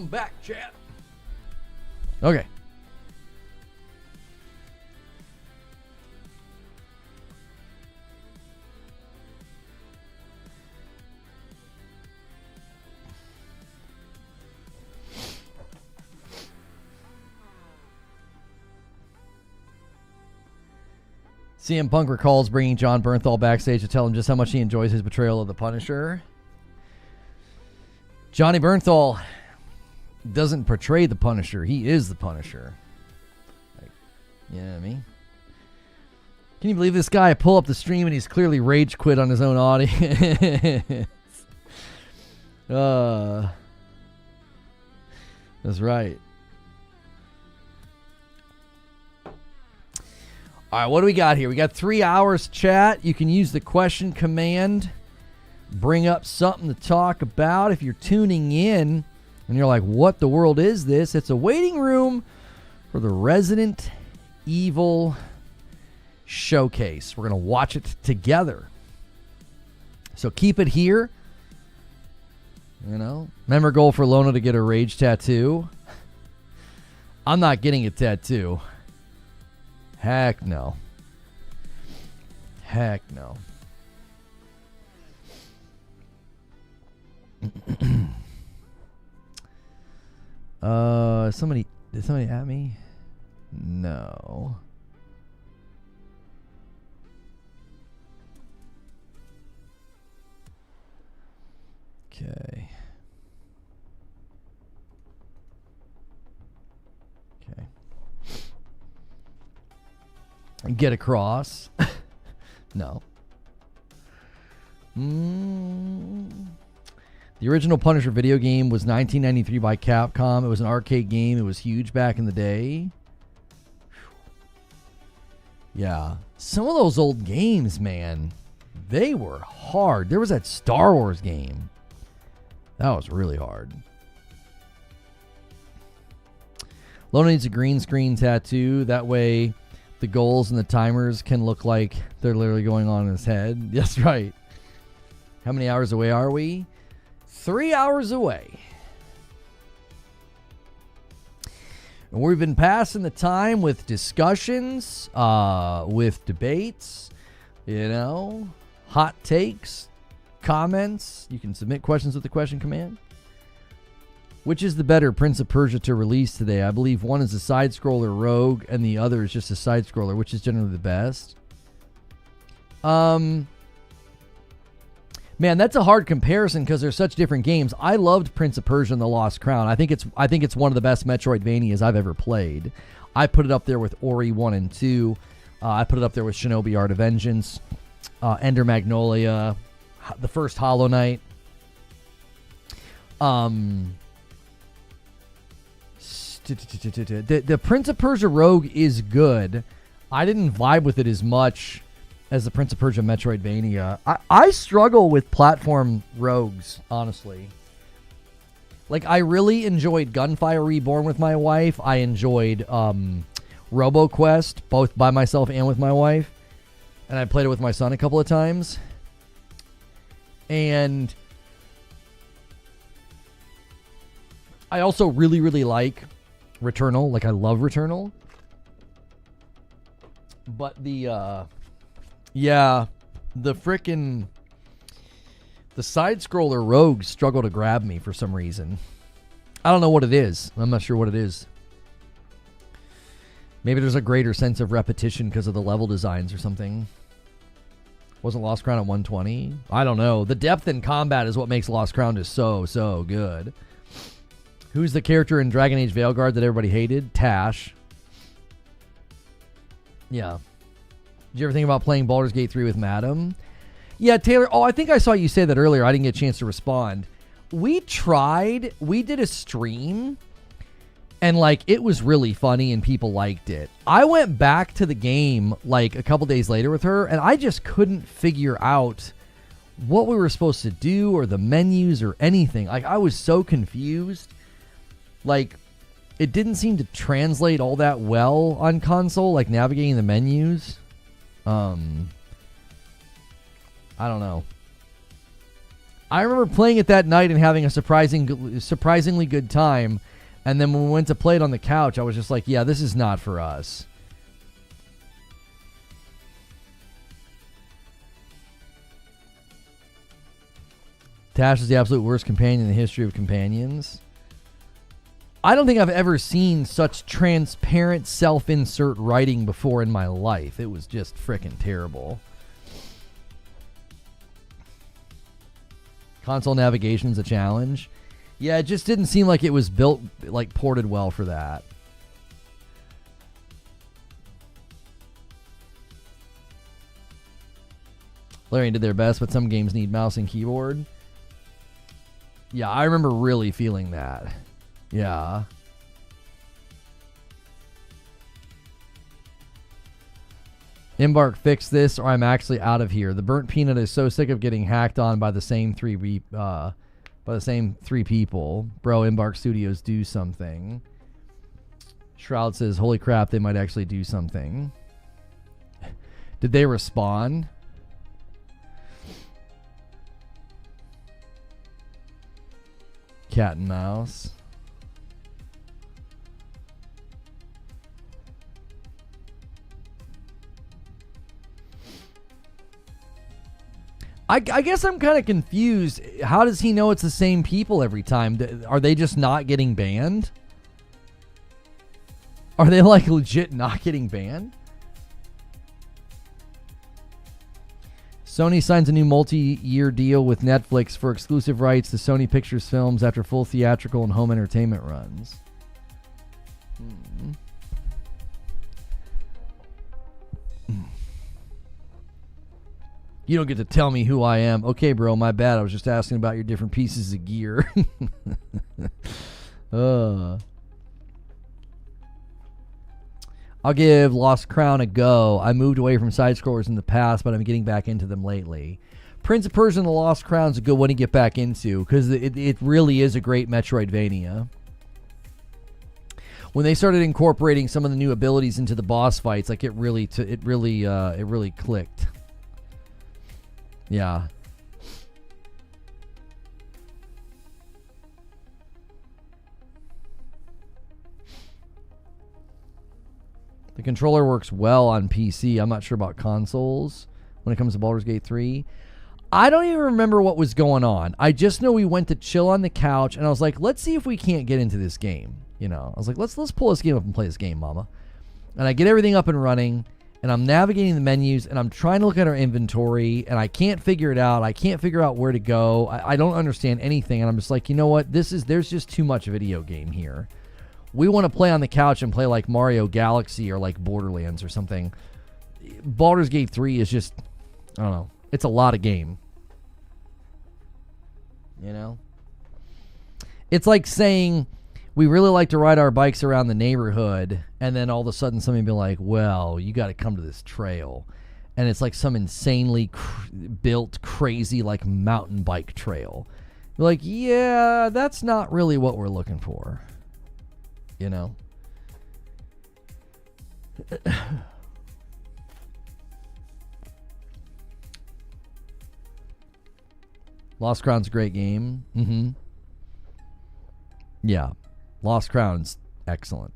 I'm back, chat. Okay. CM Punk recalls bringing John Bernthal backstage to tell him just how much he enjoys his portrayal of the Punisher. Johnny Bernthal doesn't portray the Punisher. He is the Punisher. Like, you know what I mean? Can you believe this guy? I pull up the stream and he's clearly rage quit on his own audience. That's right. All right, what do we got here? We got 3 hours chat. You can use the question command. Bring up something to talk about. If you're tuning in and you're like, what the world is this? It's a waiting room for the Resident Evil showcase. We're going to watch it together. So keep it here. You know, remember goal for Lona to get a rage tattoo. I'm not getting a tattoo. Heck no. Heck no. Did somebody at me? No. Okay. Okay. Get across. No. The original Punisher video game was 1993 by Capcom. It was an arcade game. It was huge back in the day. Yeah. Some of those old games, man, they were hard. There was that Star Wars game. That was really hard. Lona needs a green screen tattoo. That way the goals and the timers can look like they're literally going on in his head. That's right. How many hours away are we? 3 hours away. And we've been passing the time with discussions, with debates, you know, hot takes, comments. You can submit questions with the question command. Which is the better Prince of Persia to release today? I believe one is a side-scroller rogue and the other is just a side-scroller, which is generally the best. Man, that's a hard comparison because they're such different games. I loved Prince of Persia and the Lost Crown. I think it's one of the best Metroidvanias I've ever played. I put it up there with Ori 1 and 2. I put it up there with Shinobi Art of Vengeance, Ender Magnolia, the first Hollow Knight. The Prince of Persia Rogue is good. I didn't vibe with it as much as the Prince of Persia Metroidvania. I struggle with platform rogues, honestly. Like, I really enjoyed Gunfire Reborn with my wife. I enjoyed RoboQuest, both by myself and with my wife. And I played it with my son a couple of times. And I also really, really like Returnal. Like, I love Returnal. But the side-scroller rogues struggle to grab me for some reason. I don't know what it is. I'm not sure what it is. Maybe there's a greater sense of repetition because of the level designs or something. Wasn't Lost Crown at 120? I don't know. The depth in combat is what makes Lost Crown just so good. Who's the character in Dragon Age Veilguard that everybody hated? Tash. Yeah. Did you ever think about playing Baldur's Gate 3 with Madam? Yeah, Taylor. Oh, I think I saw you say that earlier. I didn't get a chance to respond. We tried. We did a stream. And, like, it was really funny and people liked it. I went back to the game, like, a couple days later with her. And I just couldn't figure out what we were supposed to do or the menus or anything. Like, I was so confused. Like, it didn't seem to translate all that well on console, like navigating the menus. I don't know. I remember playing it that night and having a surprisingly good time. And then when we went to play it on the couch, I was just like, yeah, this is not for us. Tash is the absolute worst companion in the history of companions. I don't think I've ever seen such transparent self-insert writing before in my life. It was just frickin' terrible. Console navigation's a challenge. Yeah, it just didn't seem like it was built, like ported well for that. Larry did their best, but some games need mouse and keyboard. Yeah, I remember really feeling that. Yeah. Embark, fix this or I'm actually out of here. The burnt peanut is so sick of getting hacked on by the same three people. Bro, Embark Studios, do something. Shroud says, holy crap, they might actually do something. Did they respond? Cat and mouse. I guess I'm kind of confused. How does he know it's the same people every time? Are they just not getting banned? Are they like legit not getting banned? Sony signs a new multi-year deal with Netflix for exclusive rights to Sony Pictures films after full theatrical and home entertainment runs. You don't get to tell me who I am. Okay, bro, my bad. I was just asking about your different pieces of gear. I'll give Lost Crown a go. I moved away from side-scrollers in the past, but I'm getting back into them lately. Prince of Persia and the Lost Crown's a good one to get back into, because it really is a great Metroidvania. When they started incorporating some of the new abilities into the boss fights, like it really clicked. Yeah. The controller works well on PC. I'm not sure about consoles when it comes to Baldur's Gate 3. I don't even remember what was going on. I just know we went to chill on the couch, and I was like, let's see if we can't get into this game. You know, I was like, let's pull this game up and play this game, mama. And I get everything up and running, and I'm navigating the menus, and I'm trying to look at our inventory, and I can't figure it out. I can't figure out where to go. I don't understand anything, and I'm just like, you know what? There's just too much video game here. We want to play on the couch and play like Mario Galaxy or like Borderlands or something. Baldur's Gate 3 is just, I don't know. It's a lot of game. You know? It's like saying we really like to ride our bikes around the neighborhood, and then all of a sudden somebody be like, well, you got to come to this trail. And it's like some insanely built, crazy, like mountain bike trail. You're like, yeah, that's not really what we're looking for. You know? Lost Crown's a great game. Mm-hmm. Yeah. Lost Crown's excellent.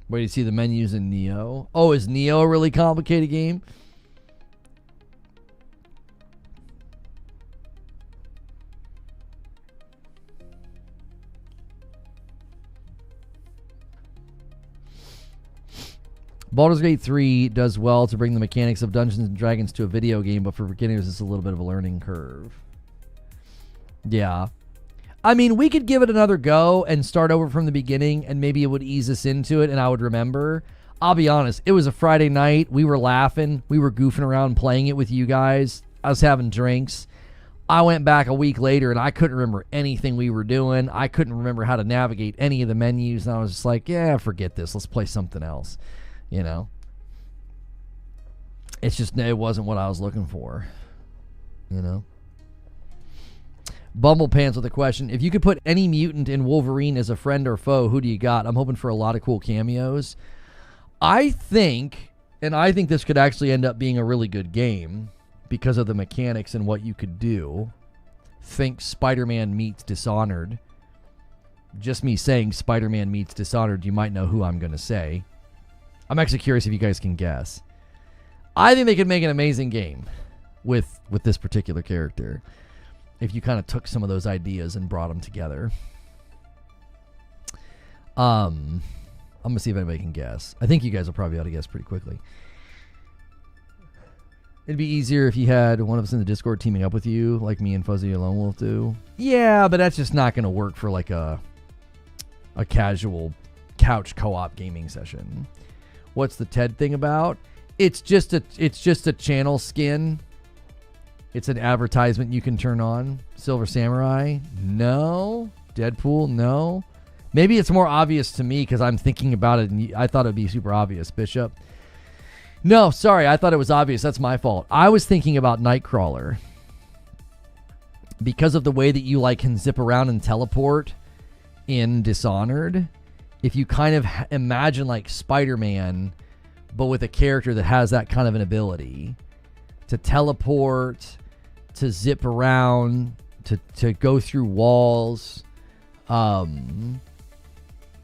Wait to see the menus in Neo. Oh, is Neo a really complicated game? Baldur's Gate 3 does well to bring the mechanics of Dungeons & Dragons to a video game, but for beginners, it's a little bit of a learning curve. Yeah. I mean, we could give it another go and start over from the beginning, and maybe it would ease us into it, and I would remember. I'll be honest, it was a Friday night. We were laughing. We were goofing around playing it with you guys. I was having drinks. I went back a week later, and I couldn't remember anything we were doing. I couldn't remember how to navigate any of the menus, and I was just like, yeah, forget this. Let's play something else. You know, it's just, it wasn't what I was looking for, you know. Bumblepants with a question. If you could put any mutant in Wolverine as a friend or foe, who do you got? I'm hoping for a lot of cool cameos. I think And I think this could actually end up being a really good game because of the mechanics and what you could do. Think Spider-Man meets Dishonored. Just me saying Spider-Man meets Dishonored, you might know who I'm going to say. I'm actually curious if you guys can guess. I think they could make an amazing game with this particular character if you kind of took some of those ideas and brought them together. I'm going to see if anybody can guess. I think you guys will probably be able to guess pretty quickly. It'd be easier if you had one of us in the Discord teaming up with you, like me and Fuzzy and Lone Wolf do. Yeah, but that's just not going to work for like a casual couch co-op gaming session. What's the TED thing about? It's just a channel skin. It's an advertisement you can turn on. Silver Samurai? No. Deadpool? No. Maybe it's more obvious to me because I'm thinking about it and I thought it'd be super obvious. Bishop? No, sorry. I thought it was obvious. That's my fault. I was thinking about Nightcrawler. Because of the way that you like can zip around and teleport in Dishonored. If you kind of imagine like Spider-Man, but with a character that has that kind of an ability to teleport, to zip around, to go through walls,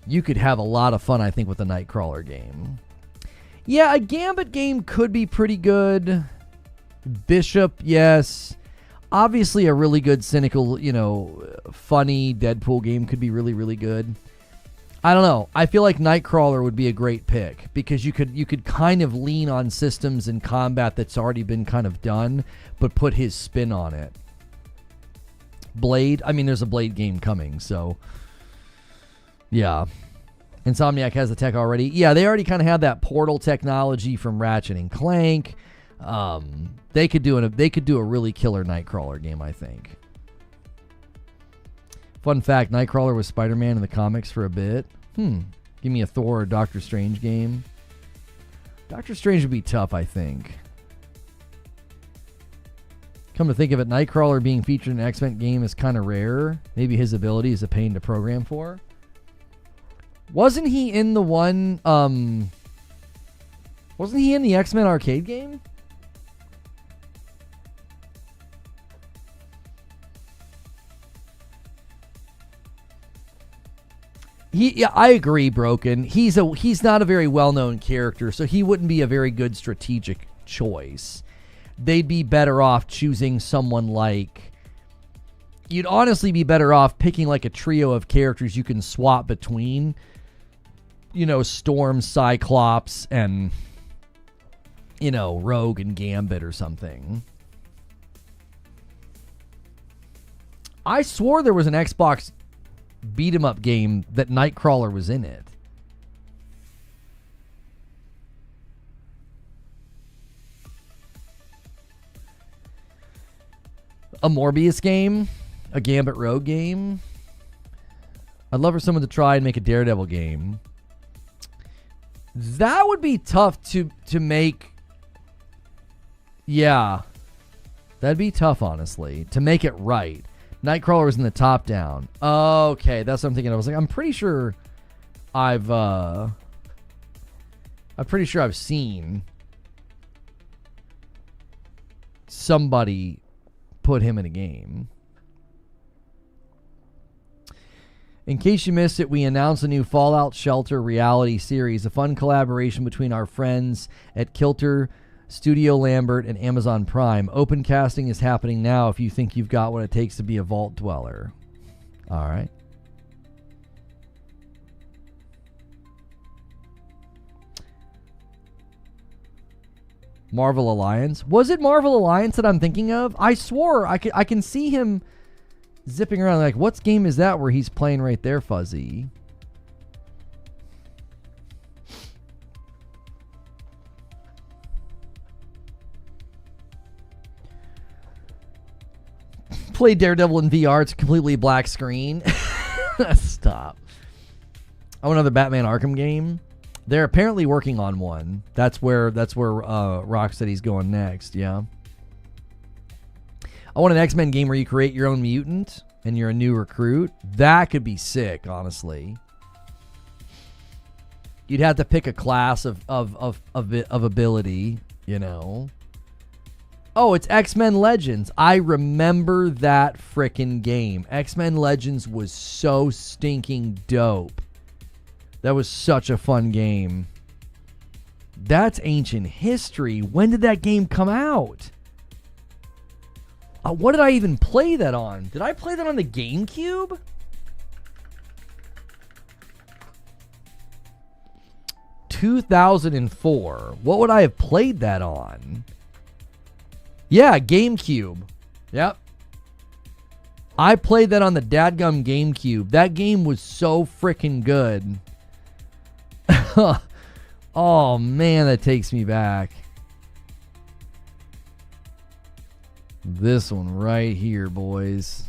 you could have a lot of fun, I think, with a Nightcrawler game. Yeah, a Gambit game could be pretty good. Bishop, yes. Obviously, a really good, cynical, funny Deadpool game could be really, really good. I don't know. I feel like Nightcrawler would be a great pick because you could kind of lean on systems and combat that's already been kind of done, but put his spin on it. Blade, I mean, there's a Blade game coming, so yeah. Insomniac has the tech already. Yeah, they already kind of have that portal technology from Ratchet and Clank. They could do a really killer Nightcrawler game, I think. Fun fact, Nightcrawler was Spider-Man in the comics for a bit. Give me a Thor or Doctor Strange game. Doctor Strange would be tough, I think. Come to think of it, Nightcrawler being featured in an X-Men game is kind of rare. Maybe his ability is a pain to program for. Wasn't he in the one... wasn't he in the X-Men arcade game? Yeah, I agree, Broken. He's not a very well-known character, so he wouldn't be a very good strategic choice. They'd be better off choosing someone like... You'd honestly be better off picking like a trio of characters you can swap between. Storm, Cyclops, and, Rogue and Gambit or something. I swore there was an Xbox beat-em-up game that Nightcrawler was in it. A Morbius game? A Gambit Rogue game? I'd love for someone to try and make a Daredevil game. That would be tough to make. Yeah. That'd be tough, honestly, to make it right. Nightcrawler was in the top down. Okay, that's what I'm thinking. I was like, I'm pretty sure I've seen somebody put him in a game. In case you missed it, we announced a new Fallout Shelter reality series, a fun collaboration between our friends at Kilter, Studio Lambert, and Amazon Prime. Open casting is happening now if you think you've got what it takes to be a vault dweller. All right. Marvel Alliance. Was it Marvel Alliance that I'm thinking of? I swore I can see him zipping around. Like, what game is that where he's playing right there, Fuzzy? Play Daredevil in VR. It's a completely black screen. Stop. I want another Batman Arkham game. They're apparently working on one. That's where Rocksteady's going next. Yeah. I want an X-Men game where you create your own mutant and you're a new recruit. That could be sick, honestly. You'd have to pick a class of ability, you know. Oh, it's X-Men Legends. I remember that frickin' game. X-Men Legends was so stinking dope. That was such a fun game. That's ancient history. When did that game come out? What did I even play that on? Did I play that on the GameCube? $2004. What would I have played that on? Yeah, GameCube. Yep. I played that on the dadgum GameCube. That game was so freaking good. Oh, man, that takes me back. This one right here, boys.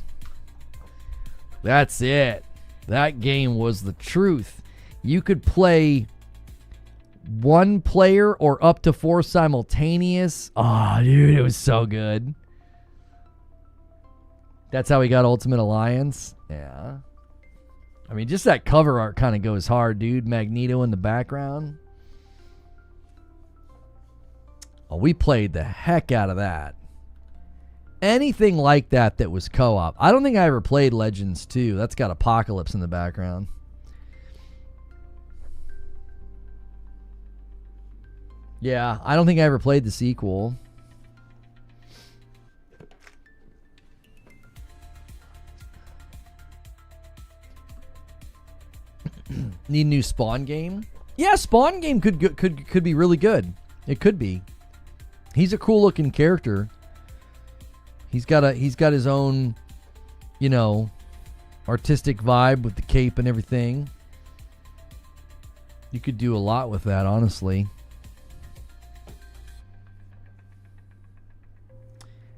That's it. That game was the truth. You could play one player or up to 4 simultaneous. Oh, dude, it was so good. That's how we got Ultimate Alliance. Yeah. I mean, just that cover art kind of goes hard, dude. Magneto in the background. Oh, we played the heck out of that. Anything like that that was co-op. I don't think I ever played Legends 2. That's got Apocalypse in the background. Yeah, I don't think I ever played the sequel. Need a new Spawn game? Yeah, Spawn game could be really good. It could be. He's a cool looking character. He's got his own, you know, artistic vibe with the cape and everything. You could do a lot with that, honestly.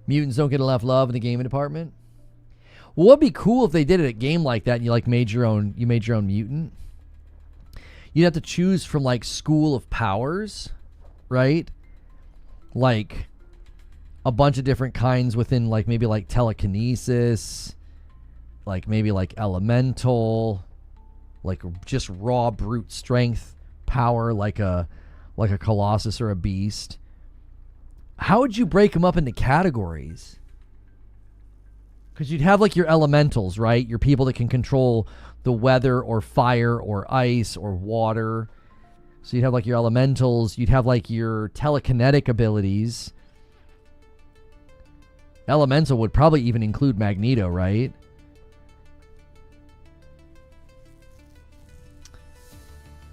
Mutants don't get enough love in the gaming department. Well, what'd be cool if they did it at a game like that and you like made your own mutant? You'd have to choose from like School of Powers, right? Like a bunch of different kinds within like maybe like telekinesis, like maybe like elemental, like just raw brute strength power like a Colossus or a beast. How would you break them up into categories? Because you'd have like your elementals, right? Your people that can control the weather or fire or ice or water. So you'd have like your elementals. You'd have like your telekinetic abilities. Elemental would probably even include Magneto, right?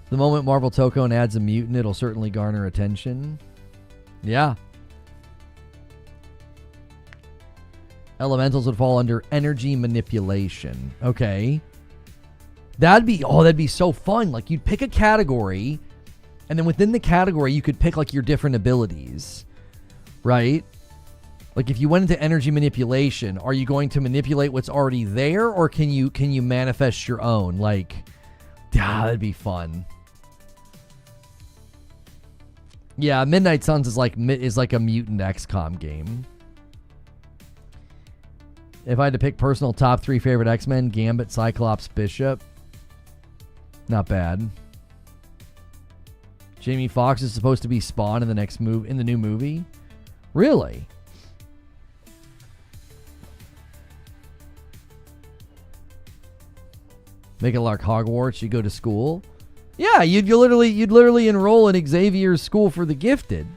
The moment Marvel Tocone adds a mutant, it'll certainly garner attention. Yeah. Elementals would fall under energy manipulation. Okay. That'd be so fun. Like you'd pick a category, and then within the category you could pick like your different abilities. Right? Like if you went into energy manipulation, are you going to manipulate what's already there, or can you manifest your own? Like, that'd be fun. Yeah, Midnight Suns is like a mutant XCOM game. If I had to pick personal top 3 favorite X-Men, Gambit, Cyclops, Bishop. Not bad. Jamie Foxx is supposed to be Spawn in the new movie. Really? Make it like Hogwarts. You go to school. Yeah, you'd literally enroll in Xavier's School for the Gifted.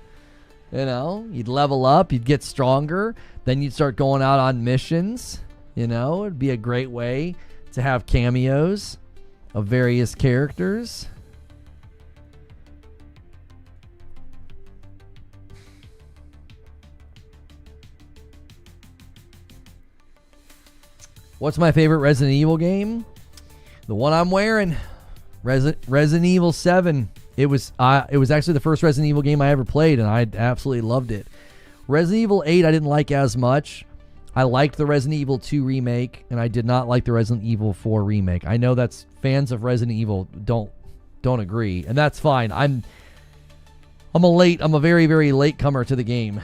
You know, you'd level up, you'd get stronger, then you'd start going out on missions. You know, it'd be a great way to have cameos of various characters. What's my favorite Resident Evil game? The one I'm wearing, Resident Evil 7. It was actually the first Resident Evil game I ever played, and I absolutely loved it. Resident Evil 8 I didn't like as much. I liked the Resident Evil 2 remake, and I did not like the Resident Evil 4 remake. I know that's fans of Resident Evil don't agree, and that's fine. I'm a very, very late comer to the game.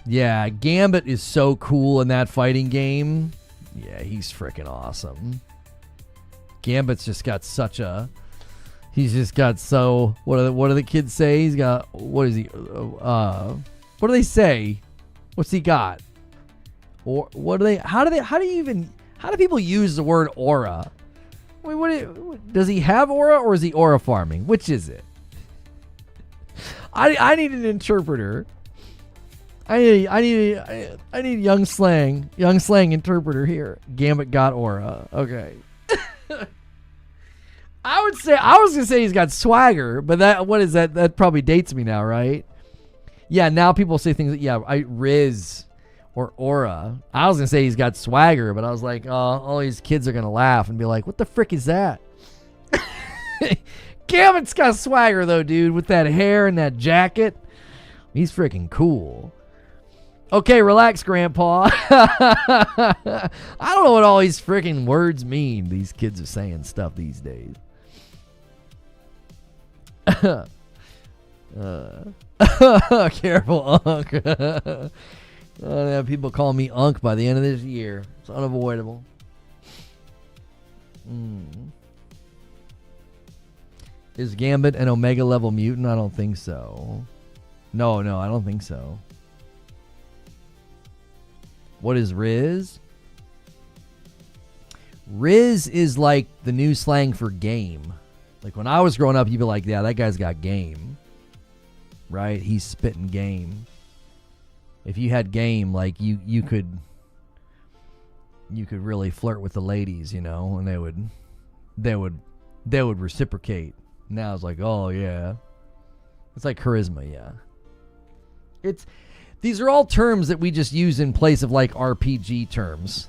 Yeah, Gambit is so cool in that fighting game. Yeah, he's freaking awesome. Gambit's just got such a. He's just got so. What do the kids say? He's got. What is he? What do they say? What's he got? Or what do they? How do people use the word aura? I mean, does he have aura or is he aura farming? Which is it? I need an interpreter. I need young slang interpreter here. Gambit got aura. Okay. I was gonna say he's got swagger, but what is that? That probably dates me now, right? Yeah, now people say things. Riz or aura. I was gonna say he's got swagger, but I was like, oh, all these kids are gonna laugh and be like, what the frick is that? Gambit's got swagger though, dude, with that hair and that jacket. He's freaking cool. Okay, relax, Grandpa. I don't know what all these freaking words mean. These kids are saying stuff these days. Careful, Unc. I'll have people call me Unc by the end of this year. It's unavoidable. Is Gambit an Omega level mutant? I don't think so. No, I don't think so. What is Riz? Riz is like the new slang for game. Like when I was growing up, you'd be like, yeah, that guy's got game. Right? He's spitting game. If you had game, like you could really flirt with the ladies, you know, and they would reciprocate. Now it's like, oh yeah. It's like charisma, yeah. These are all terms that we just use in place of like RPG terms.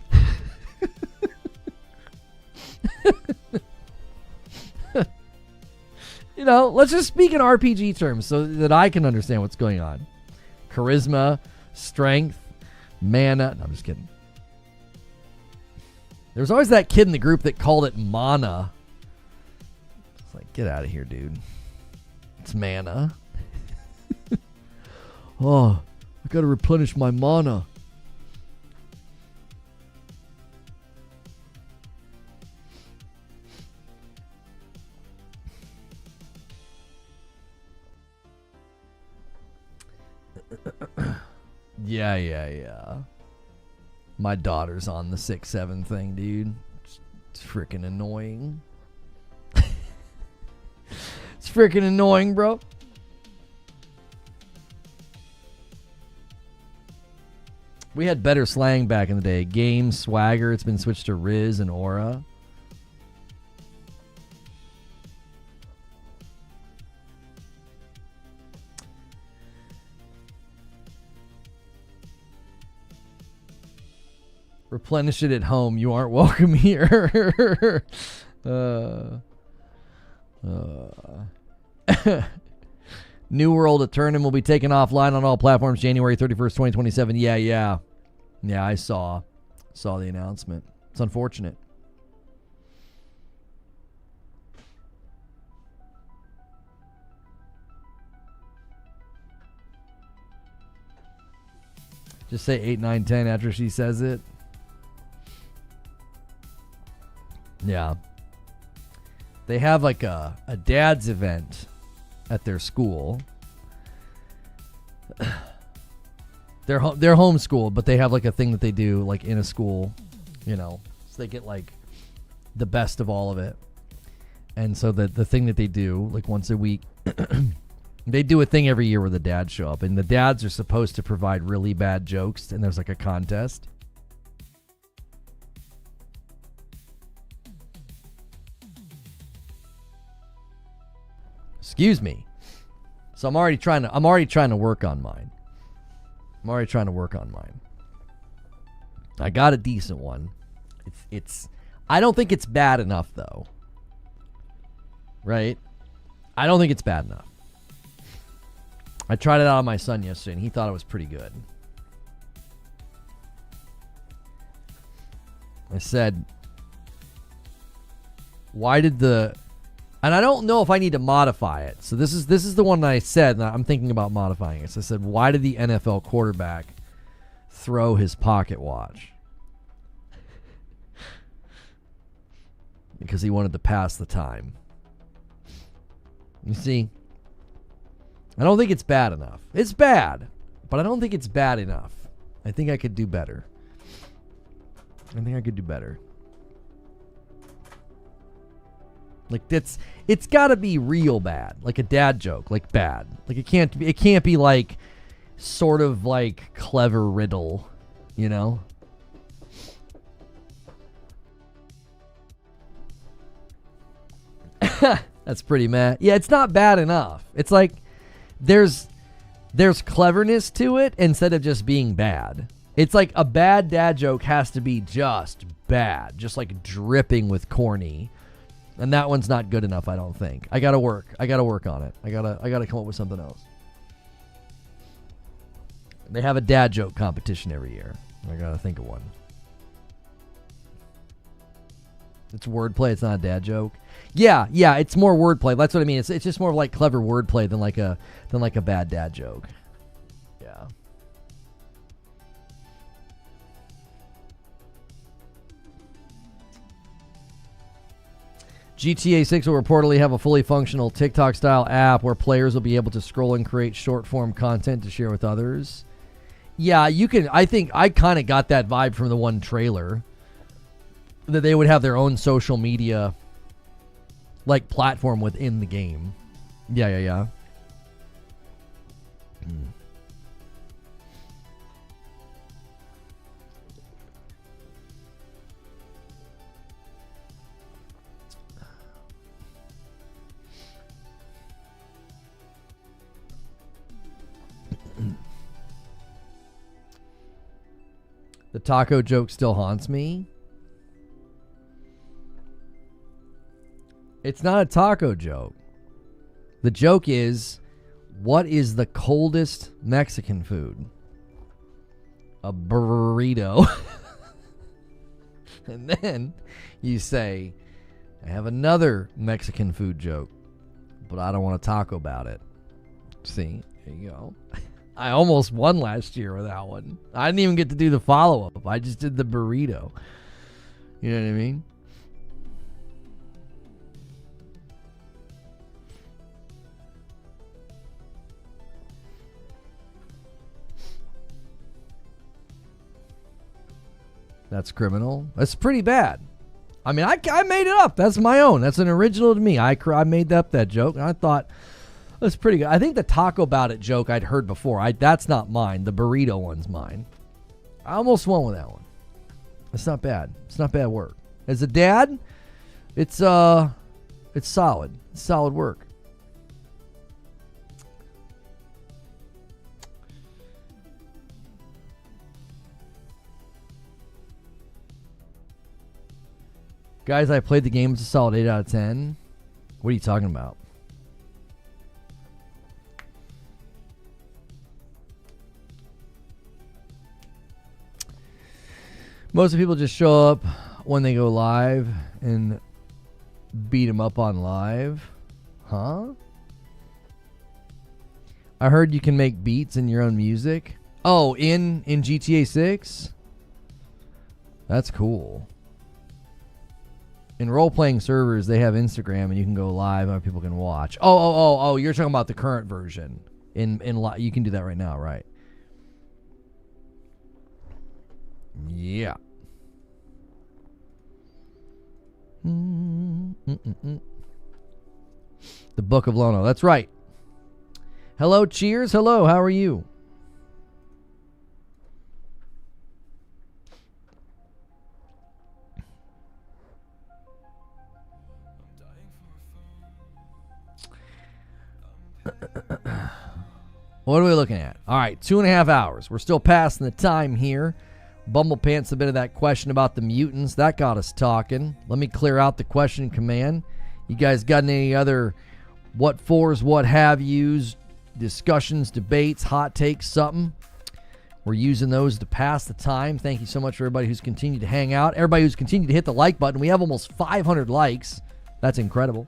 You know, let's just speak in RPG terms so that I can understand what's going on. Charisma, strength, mana. No, I'm just kidding. There's always that kid in the group that called it mana. It's like, get out of here, dude. It's mana. Oh, I gotta replenish my mana. Yeah. My daughter's on the 6-7 thing, dude. It's freaking annoying. It's freaking annoying, bro. We had better slang back in the day. Game, swagger. It's been switched to Riz and aura. Replenish it at home. You aren't welcome here. New World Eternum will be taken offline on all platforms January 31st, 2027. Yeah, I saw the announcement. It's unfortunate. Just say 8, 9, 10 after she says it. Yeah. They have like a dad's event at their school. They're homeschooled, but they have like a thing that they do like in a school, you know. So they get like the best of all of it. And so the thing that they do like once a week, they do a thing every year where the dads show up, and the dads are supposed to provide really bad jokes, and there's like a contest. Excuse me. So I'm already trying to work on mine. I got a decent one. It's I don't think it's bad enough though. Right? I don't think it's bad enough. I tried it out on my son yesterday and he thought it was pretty good. I said, why did and I don't know if I need to modify it. So this is the one that I said, and I'm thinking about modifying it. So I said, why did the NFL quarterback throw his pocket watch? because he wanted to pass the time. You see, I don't think it's bad enough. It's bad, but I don't think it's bad enough. I think I could do better. I think I could do better. Like it's got to be real bad, like a dad joke, like bad. Like it can't be like sort of like clever riddle, you know? That's pretty mad. Yeah, it's not bad enough. It's like there's cleverness to it instead of just being bad. It's like a bad dad joke has to be just bad, just like dripping with corny. And that one's not good enough, I don't think. I gotta work on it. I gotta come up with something else. They have a dad joke competition every year. I gotta think of one. It's wordplay. It's not a dad joke. Yeah, it's more wordplay. That's what I mean. It's just more of like clever wordplay than like a bad dad joke. Yeah. GTA 6 will reportedly have a fully functional TikTok-style app where players will be able to scroll and create short-form content to share with others. Yeah, you can. I think I kind of got that vibe from the one trailer that they would have their own social media like platform within the game. Yeah. The taco joke still haunts me. It's not a taco joke. The joke is, what is the coldest Mexican food? A burrito. And then you say, I have another Mexican food joke, but I don't want to talk about it. See, there you go. I almost won last year with that one. I didn't even get to do the follow-up. I just did the burrito. You know what I mean? That's criminal. That's pretty bad. I mean, I made it up. That's my own. That's an original to me. I made up that joke, and I thought that's pretty good. I think the taco about it joke I'd heard before. That's not mine. The burrito one's mine. I almost won with that one. It's not bad. It's not bad work. As a dad, it's solid. It's solid work. Guys, I played the game. It's a solid 8 out of 10. What are you talking about? Most of the people just show up when they go live and beat them up on live. Huh? I heard you can make beats in your own music. Oh, in GTA 6? That's cool. In role-playing servers, they have Instagram, and you can go live, and people can watch. Oh! You're talking about the current version. You can do that right now, right? Yeah. The Book of Lono. That's right. Hello, cheers. Hello, how are you? What are we looking at? All right, 2.5 hours. We're still passing the time here. Bumblepants submitted that question about the mutants. That got us talking. Let me clear out the question command. You guys got any other what fors, what have yous, discussions, debates, hot takes, something? We're using those to pass the time. Thank you so much for everybody who's continued to hang out. Everybody who's continued to hit the like button. We have almost 500 likes. That's incredible.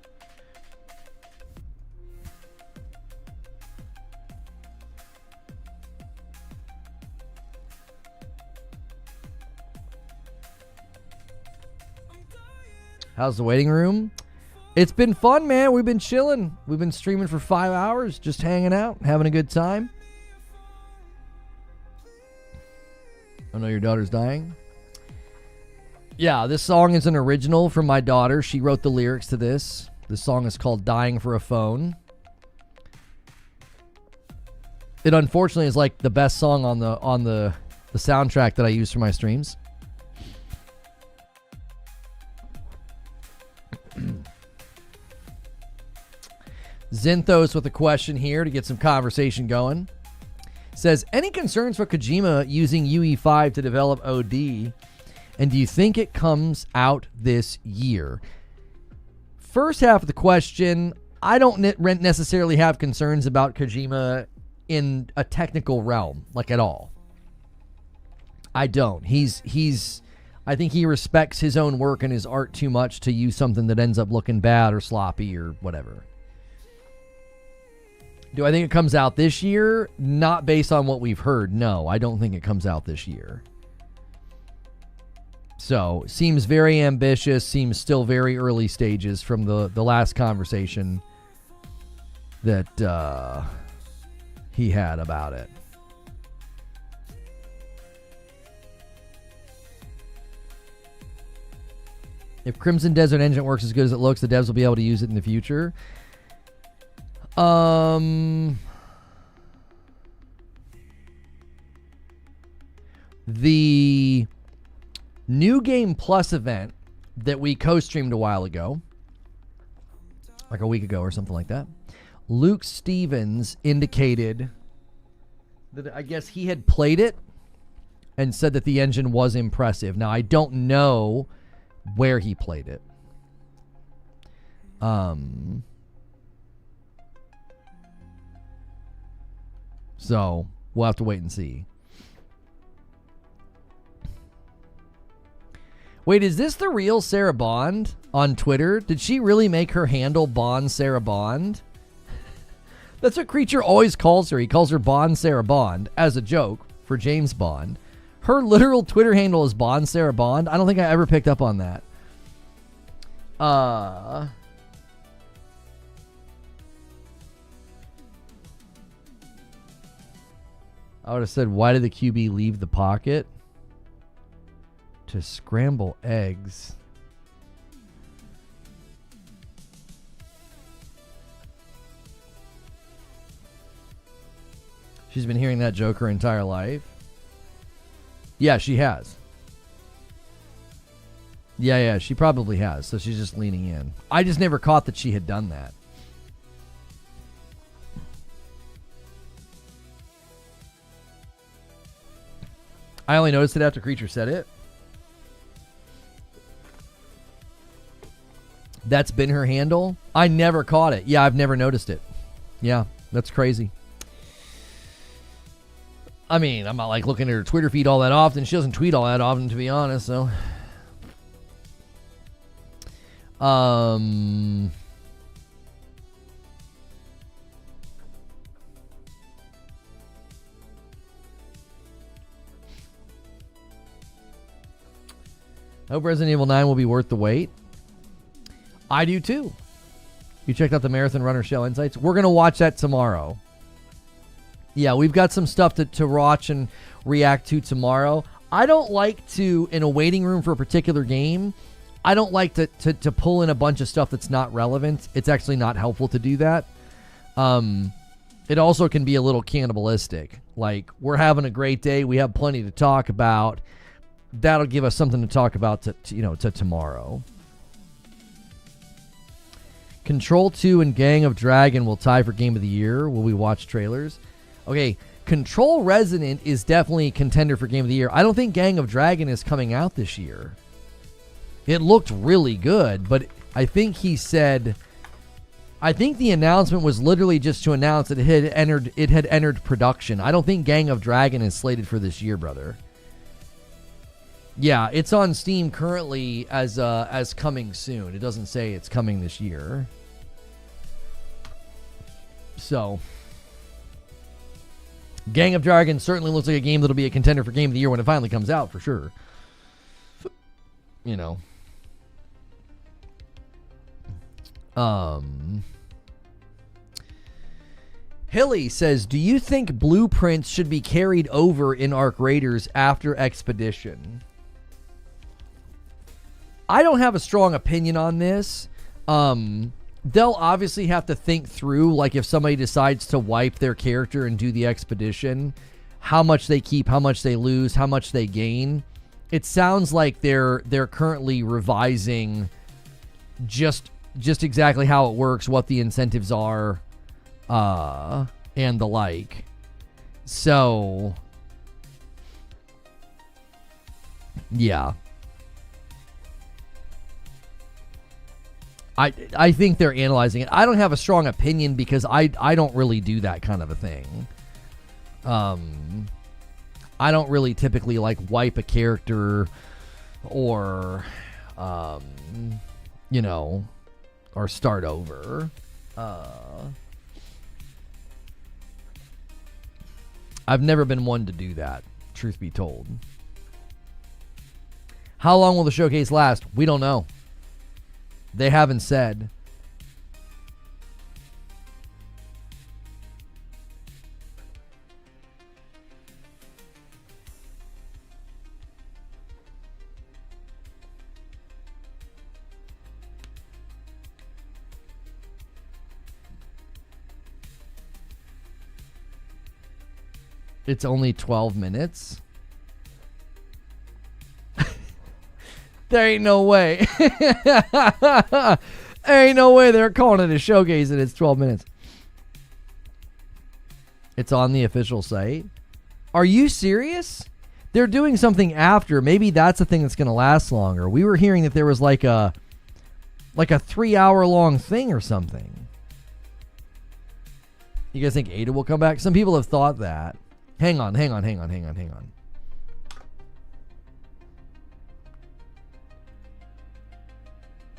How's the waiting room? It's been fun, man. We've been chilling. We've been streaming for 5 hours, just hanging out, having a good time. I know your daughter's dying. Yeah, this song is an original from my daughter. She wrote the lyrics to this. The song is called Dying for a Phone. It unfortunately is like the best song on the soundtrack that I use for my streams. Zinthos with a question here to get some conversation going. Says, any concerns for Kojima using UE5 to develop OD? And do you think it comes out this year? First half of the question, I don't necessarily have concerns about Kojima in a technical realm, like at all. I don't. I think he respects his own work and his art too much to use something that ends up looking bad or sloppy or whatever. Do I think it comes out this year? Not based on what we've heard. No, I don't think it comes out this year. So, seems very ambitious, seems still very early stages from the last conversation that he had about it. If Crimson Desert Engine works as good as it looks, the devs will be able to use it in the future. The New Game Plus event that we co-streamed a while ago, like a week ago or something like that, Luke Stevens indicated that I guess he had played it and said that the engine was impressive. Now, I don't know where he played it. So, we'll have to wait and see. Wait, is this the real Sarah Bond on Twitter? Did she really make her handle Bond Sarah Bond? That's what Creature always calls her. He calls her Bond Sarah Bond as a joke for James Bond. Her literal Twitter handle is Bond Sarah Bond. I don't think I ever picked up on that. I would have said, why did the QB leave the pocket? To scramble eggs. She's been hearing that joke her entire life. Yeah, she has. Yeah, she probably has. So she's just leaning in. I just never caught that she had done that. I only noticed it after Creature said it. That's been her handle. I never caught it. Yeah, I've never noticed it. Yeah, that's crazy. I mean, I'm not like looking at her Twitter feed all that often. She doesn't tweet all that often, to be honest, so. I hope Resident Evil 9 will be worth the wait. I do too. You checked out the Marathon Runner Show Insights? We're going to watch that tomorrow. Yeah, we've got some stuff to watch and react to tomorrow. I don't like to, in a waiting room for a particular game, I don't like to pull in a bunch of stuff that's not relevant. It's actually not helpful to do that. It also can be a little cannibalistic. Like, we're having a great day. We have plenty to talk about. That'll give us something to talk about to tomorrow. Control 2 and Gang of Dragon will tie for Game of the Year. Will we watch trailers? Okay, Control Resident is definitely a contender for Game of the Year. I don't think Gang of Dragon is coming out this year. It looked really good, but I think he said... I think the announcement was literally just to announce that it had entered production. I don't think Gang of Dragon is slated for this year, brother. Yeah, it's on Steam currently as coming soon. It doesn't say it's coming this year. So, Gang of Dragon certainly looks like a game that'll be a contender for Game of the Year when it finally comes out, for sure. You know. Hilly says, do you think blueprints should be carried over in Arc Raiders after Expedition? I don't have a strong opinion on this. They'll obviously have to think through, like if somebody decides to wipe their character and do the Expedition, how much they keep, how much they lose, how much they gain. It sounds like they're currently revising just exactly how it works, what the incentives are, and the like. So, yeah. I think they're analyzing it. I don't have a strong opinion because I don't really do that kind of a thing. I don't really typically like wipe a character or, you know, or start over. I've never been one to do that, truth be told. How long will the showcase last? We don't know. They haven't said. It's only 12 minutes. There ain't no way. There ain't no way they're calling it a showcase and it's 12 minutes. It's on the official site. Are you serious? They're doing something after. Maybe that's the thing that's going to last longer. We were hearing that there was like a 3-hour long thing or something. You guys think Ada will come back? Some people have thought that. Hang on.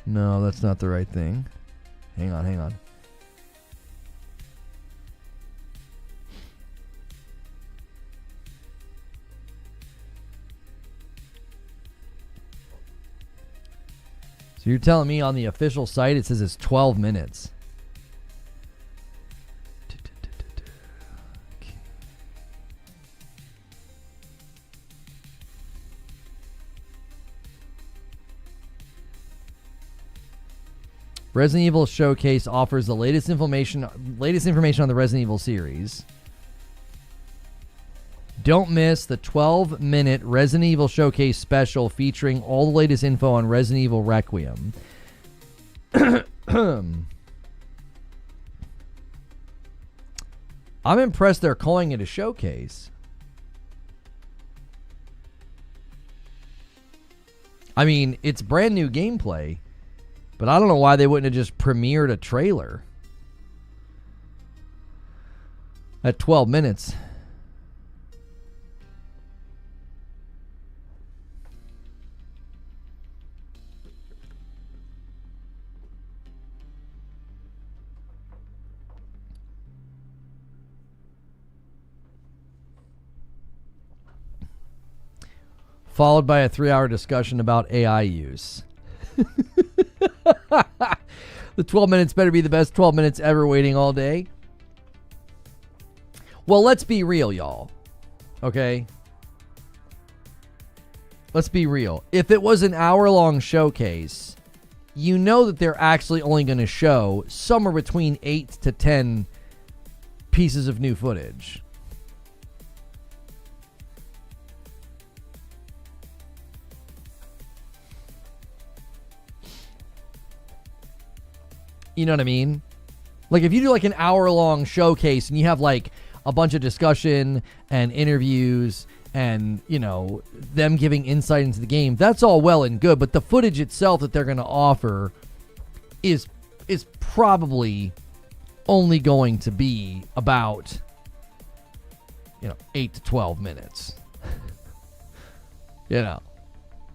No, that's not the right thing. Hang on. So you're telling me on the official site it says it's 12 minutes. Resident Evil Showcase offers the latest information on the Resident Evil series. Don't miss the 12-minute Resident Evil Showcase special featuring all the latest info on Resident Evil Requiem. I'm impressed they're calling it a showcase. I mean, it's brand new gameplay. But I don't know why they wouldn't have just premiered a trailer at 12 minutes. Followed by a 3-hour discussion about AI use. The 12 minutes better be the best 12 minutes ever, waiting all day. Well, let's be real, y'all. Okay? Let's be real. If it was an hour-long showcase, you know that they're actually only going to show somewhere between 8 to 10 pieces of new footage. You know what I mean? Like if you do like an hour-long showcase and you have like a bunch of discussion and interviews and, you know, them giving insight into the game, that's all well and good. But the footage itself that they're going to offer is probably only going to be about, 8 to 12 minutes. That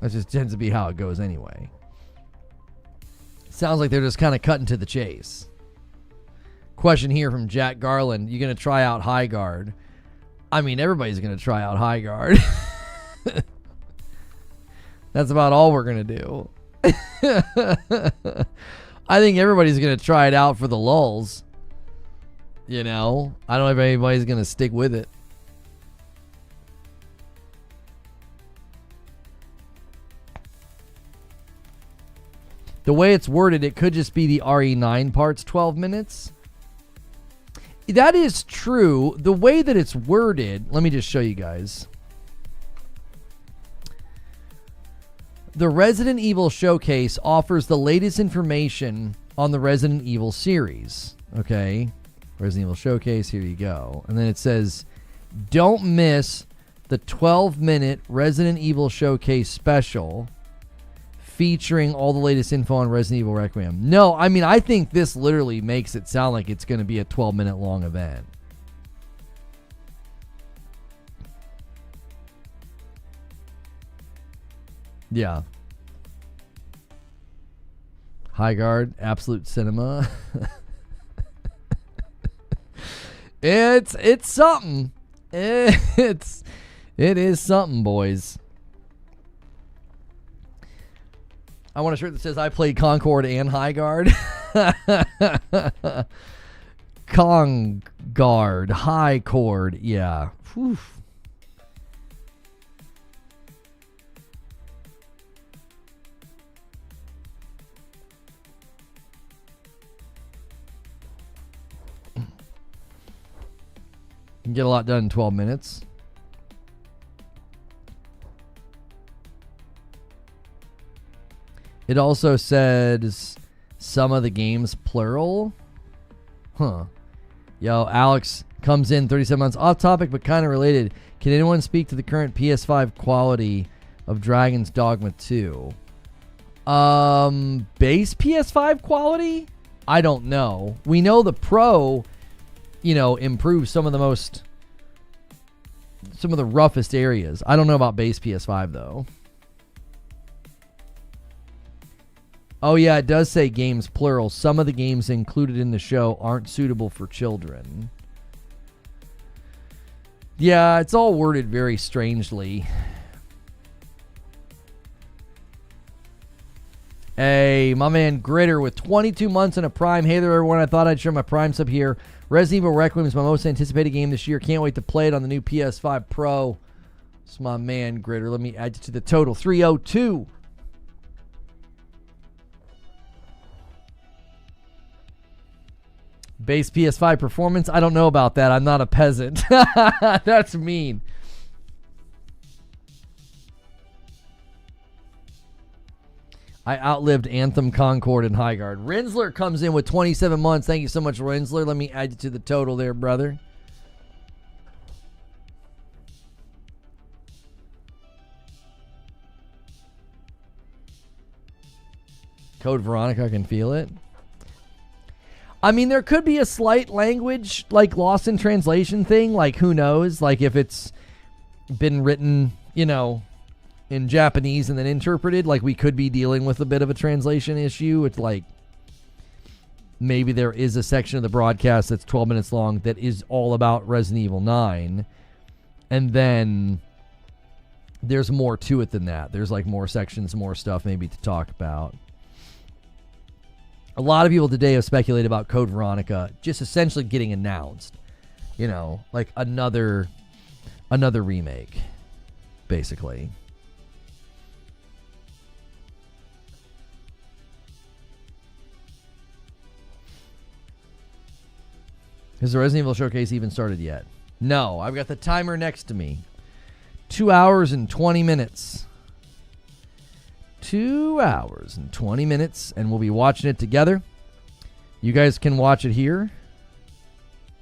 just tends to be how it goes anyway. Sounds like they're just kind of cutting to the chase. Question here from Jack Garland. You going to try out High Guard? I mean, everybody's going to try out High Guard. That's about all we're going to do. I think everybody's going to try it out for the lulz. You know, I don't know if anybody's going to stick with it. The way it's worded, it could just be the RE9 parts 12 minutes. That is true. The way that it's worded, let me just show you guys. The Resident Evil Showcase offers the latest information on the Resident Evil series. Okay. Resident Evil Showcase, here you go. And then it says, don't miss the 12-minute Resident Evil Showcase special featuring all the latest info on Resident Evil Requiem. No, I mean, I think this literally makes it sound like it's going to be a 12-minute long event. Yeah. High Guard, Absolute Cinema. It's something. It is something, boys. I want a shirt that says I played Concord and High Guard. Kong Guard, High Cord, yeah. Whew. You can get a lot done in 12 minutes. It also says some of the games plural. Huh. Yo, Alex comes in 37 months. Off topic, but kind of related. Can anyone speak to the current PS5 quality of Dragon's Dogma 2? Base PS5 quality? I don't know. We know the Pro, improves some of the roughest areas. I don't know about base PS5 though. Oh yeah, it does say games plural. Some of the games included in the show aren't suitable for children. Yeah, it's all worded very strangely. Hey, my man Gritter with 22 months and a Prime. Hey there, everyone. I thought I'd share my Prime sub here. Resident Evil Requiem is my most anticipated game this year. Can't wait to play it on the new PS5 Pro. It's my man Gritter. Let me add you to the total. 302. Base PS5 performance? I don't know about that. I'm not a peasant. That's mean. I outlived Anthem, Concord, and High Guard. Rinsler comes in with 27 months. Thank you so much, Rinsler. Let me add you to the total there, brother. Code Veronica, I can feel it. I mean, there could be a slight language, like, lost in translation thing. Like, who knows? Like, if it's been written, in Japanese and then interpreted, like we could be dealing with a bit of a translation issue. It's like maybe there is a section of the broadcast that's 12 minutes long that is all about Resident Evil 9, and then there's more to it than that. There's like more sections, more stuff maybe to talk about. A lot of people today have speculated about Code Veronica just essentially getting announced, like another remake, basically. Has the Resident Evil Showcase even started yet? No, I've got the timer next to me. 2 hours and 20 minutes. 2 hours and 20 minutes, and we'll be watching it together. You guys can watch it here.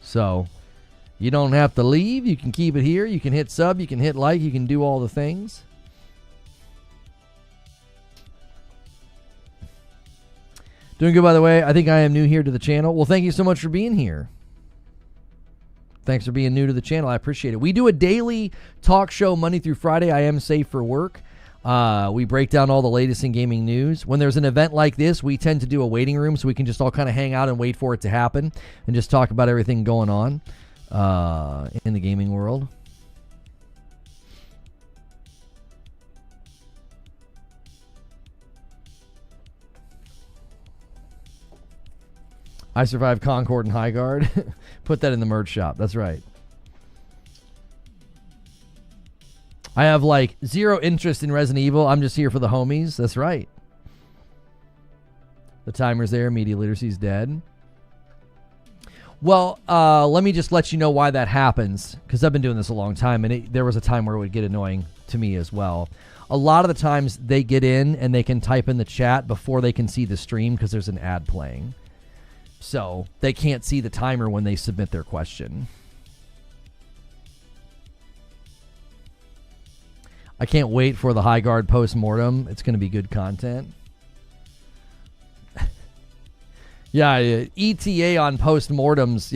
So, you don't have to leave. You can keep it here. You can hit sub. You can hit like. You can do all the things. Doing good, by the way. I think I am new here to the channel. Well, thank you so much for being here. Thanks for being new to the channel. I appreciate it. We do a daily talk show Monday through Friday. I am safe for work. We break down all the latest in gaming news. When there's an event like this, we tend to do a waiting room so we can just all kind of hang out and wait for it to happen and just talk about everything going on in the gaming world. I survived Concord and High Guard. Put that in the merch shop. That's right. I have like zero interest in Resident Evil. I'm just here for the homies. That's right. The timer's there. Media literacy's dead. Well, let me just let you know why that happens, because I've been doing this a long time, and there was a time where it would get annoying to me as well. A lot of the times they get in and they can type in the chat before they can see the stream because there's an ad playing. So they can't see the timer when they submit their question. I can't wait for the High Guard post-mortem. It's going to be good content. Yeah, ETA on post-mortems,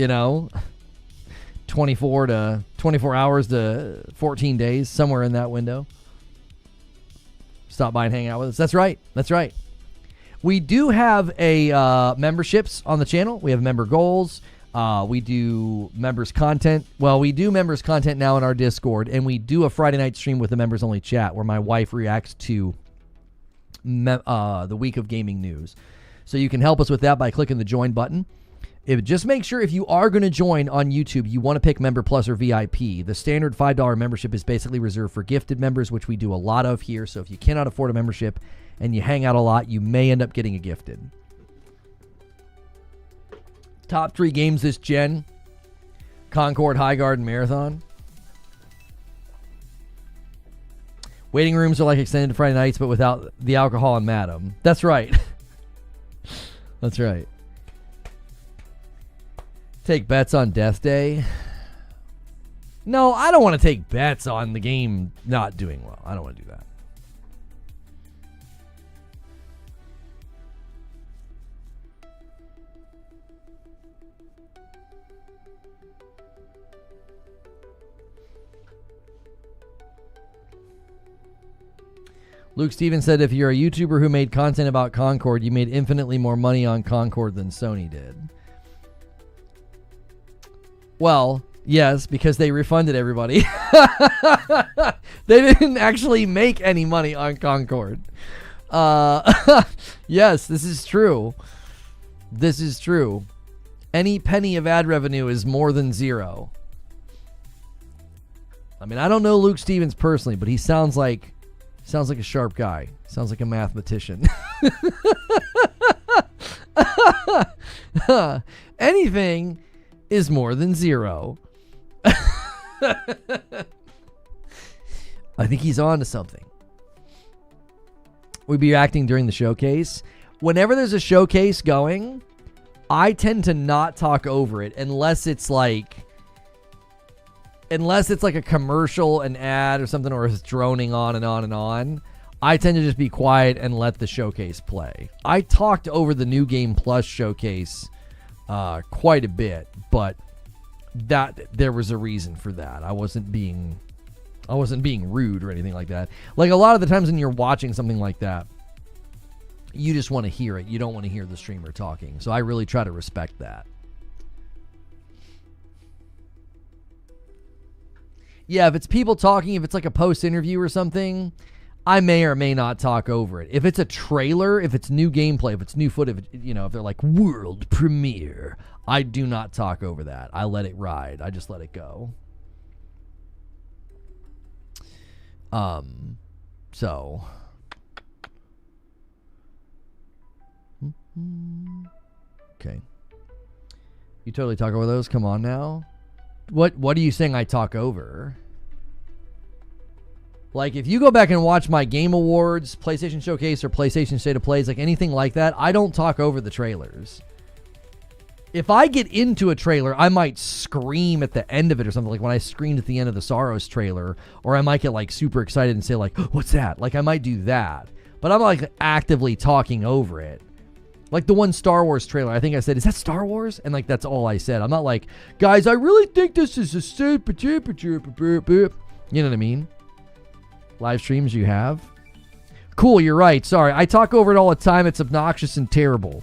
24 hours to 14 days, somewhere in that window. Stop by and hang out with us. That's right. That's right. We do have a memberships on the channel. We have member goals. We do members content. Well, we do members content now in our Discord, and we do a Friday night stream with the members only chat where my wife reacts to the week of gaming news. So you can help us with that by clicking the join button. Just make sure if you are going to join on YouTube, you want to pick Member Plus or VIP. The standard $5 membership is basically reserved for gifted members, which we do a lot of here. So if you cannot afford a membership and you hang out a lot, you may end up getting a gifted. Top 3 games this gen: Concord, High Guard, and Marathon. Waiting rooms are like extended Friday nights, but without the alcohol and madam. That's right. That's right. Take bets on Death Day. No, I don't want to take bets on the game not doing well. I don't want to do that. Luke Stevens said, if you're a YouTuber who made content about Concord, you made infinitely more money on Concord than Sony did. Well, yes, because they refunded everybody. They didn't actually make any money on Concord. Yes, this is true. This is true. Any penny of ad revenue is more than zero. I mean, I don't know Luke Stevens personally, but he sounds like a sharp guy. Sounds like a mathematician. Anything is more than zero. I think he's on to something. We'd be acting during the showcase. Whenever there's a showcase going, I tend to not talk over it unless it's like a commercial, an ad or something, or it's droning on and on and on. I tend to just be quiet and let the showcase play. I talked over the New Game Plus showcase quite a bit, but there was a reason for that. I wasn't being rude or anything like that. Like a lot of the times when you're watching something like that, you just want to hear it. You don't want to hear the streamer talking. So I really try to respect that. Yeah, if it's people talking, if it's like a post interview or something, I may or may not talk over it. If it's a trailer, if it's new gameplay, if it's new footage, if they're like world premiere, I do not talk over that. I let it ride. I just let it go. So. Okay. You totally talk over those? Come on now. What are you saying I talk over? Like, if you go back and watch my Game Awards, PlayStation Showcase, or PlayStation State of Plays, like anything like that, I don't talk over the trailers. If I get into a trailer, I might scream at the end of it or something, like when I screamed at the end of the Sorrows trailer, or I might get like super excited and say like, what's that? Like I might do that, but I'm like actively talking over it. Like the one Star Wars trailer, I think I said, is that Star Wars? And like, that's all I said. I'm not like, guys, I really think this is a stupid. You know what I mean? Live streams you have. Cool, you're right. Sorry, I talk over it all the time. It's obnoxious and terrible.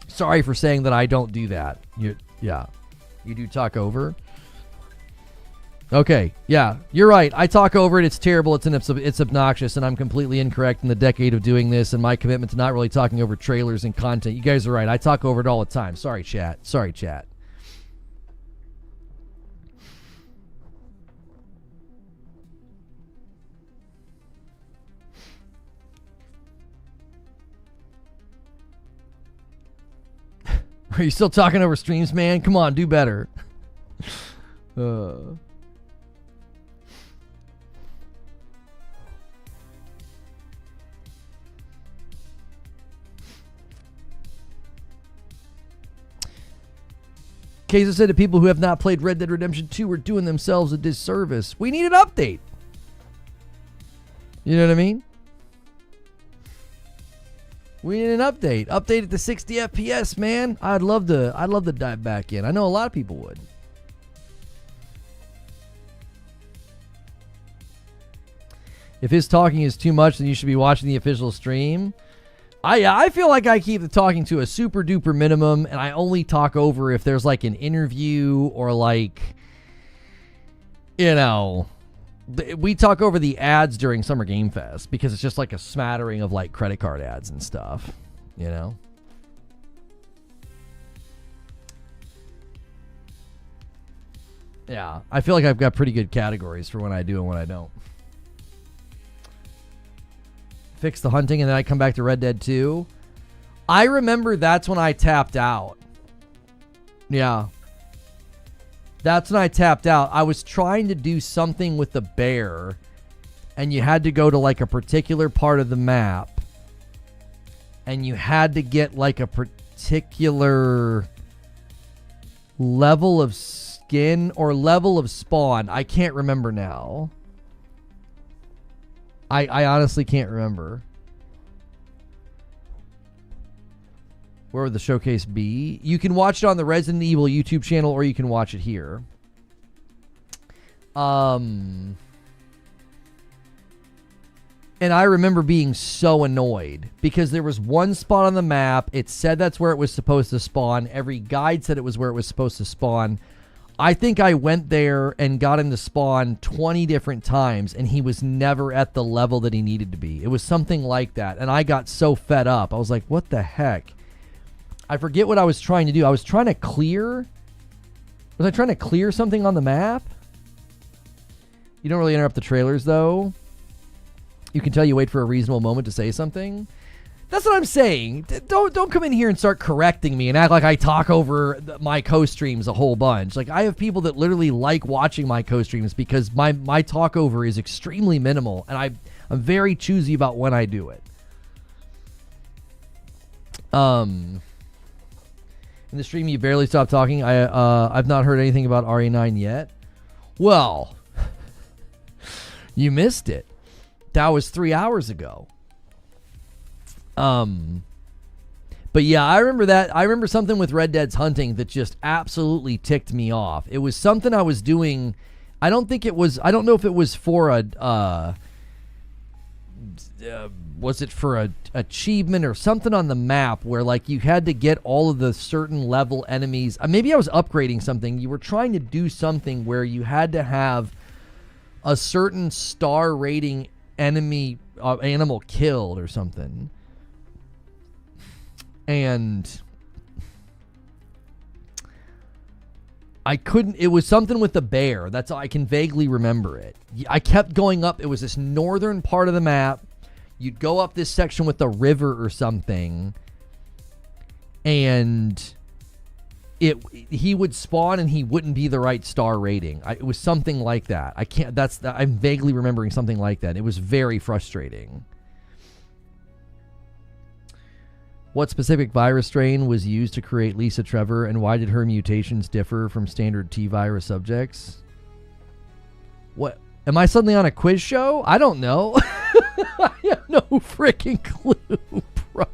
Sorry for saying that I don't do that. You do talk over. Okay, yeah, you're right. I talk over it. It's terrible. It's obnoxious, and I'm completely incorrect in the decade of doing this and my commitment to not really talking over trailers and content. You guys are right. I talk over it all the time. Sorry, chat. Are you still talking over streams, man? Come on, do better. Kaiser said to people who have not played Red Dead Redemption 2 are doing themselves a disservice. We need an update. You know what I mean? We need an update. Update it to 60 FPS, man. I'd love to dive back in. I know a lot of people would. If his talking is too much, then you should be watching the official stream. I feel like I keep the talking to a super duper minimum, and I only talk over if there's like an interview or like, you know, we talk over the ads during Summer Game Fest because it's just like a smattering of like credit card ads and stuff, you know? Yeah, I feel like I've got pretty good categories for when I do and when I don't. Fix the hunting and then I come back to Red Dead 2. I remember that's when I tapped out. Yeah. That's when I tapped out. I was trying to do something with the bear, and you had to go to like a particular part of the map, and you had to get like a particular level of skin or level of spawn. I can't remember now. I honestly can't remember. Where would the showcase be? You can watch it on the Resident Evil YouTube channel, or you can watch it here. And I remember being so annoyed because there was one spot on the map. It said that's where it was supposed to spawn. Every guide said it was where it was supposed to spawn. I think I went there and got him to spawn 20 different times, and he was never at the level that he needed to be. It was something like that, and I got so fed up. I was like, what the heck? I forget what I was trying to do. I was trying to clear... Was I trying to clear something on the map? You don't really interrupt the trailers, though. You can tell you wait for a reasonable moment to say something. That's what I'm saying. Don't come in here and start correcting me and act like I talk over my co-streams a whole bunch. Like, I have people that literally like watching my co-streams because my talk over is extremely minimal, and I'm very choosy about when I do it. In the stream, you barely stopped talking. I've not heard anything about RE9 yet. Well, you missed it. That was 3 hours ago. But yeah, I remember that. I remember something with Red Dead's hunting that just absolutely ticked me off. It was something I was doing. I don't know if it was for was it for a achievement or something on the map where like you had to get all of the certain level enemies. Maybe I was upgrading something. You were trying to do something where you had to have a certain star rating enemy animal killed or something. And I couldn't, it was something with the bear. That's all I can vaguely remember it. I kept going up. It was this northern part of the map. You'd go up this section with a river or something, and he would spawn and he wouldn't be the right star rating. It was something like that. I'm vaguely remembering something like that. It was very frustrating. What specific virus strain was used to create Lisa Trevor, and why did her mutations differ from standard T-virus subjects? What? Am I suddenly on a quiz show? I don't know. I have no freaking clue, bro.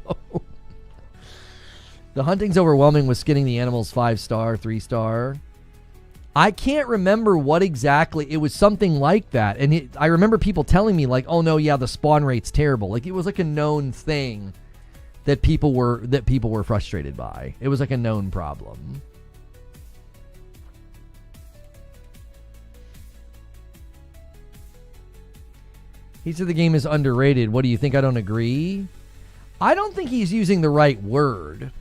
The hunting's overwhelming with skinning the animals 5-star, 3-star. I can't remember what exactly. It was something like that. And I remember people telling me, like, oh, no, yeah, the spawn rate's terrible. Like, it was like a known thing that people were frustrated by. It was like a known problem. He said the game is underrated. What do you think? I don't agree. I don't think he's using the right word.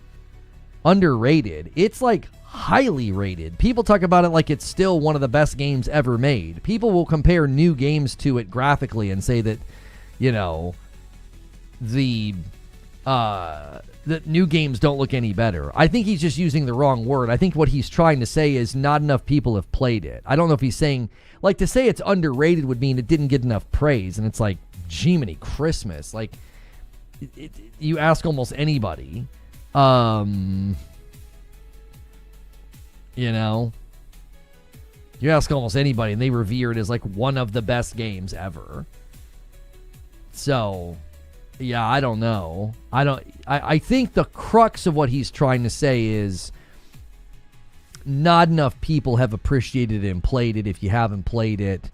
Underrated. It's like highly rated. People talk about it like it's still one of the best games ever made. People will compare new games to it graphically and say that, you know, that new games don't look any better. I think he's just using the wrong word. I think what he's trying to say is not enough people have played it. I don't know if he's saying, like, to say it's underrated would mean it didn't get enough praise, and it's like, Jiminy Christmas. Like, you ask almost anybody, you know, you ask almost anybody, and they revere it as, like, one of the best games ever. So, yeah, I don't know. I think the crux of what he's trying to say is not enough people have appreciated it and played it if you haven't played it.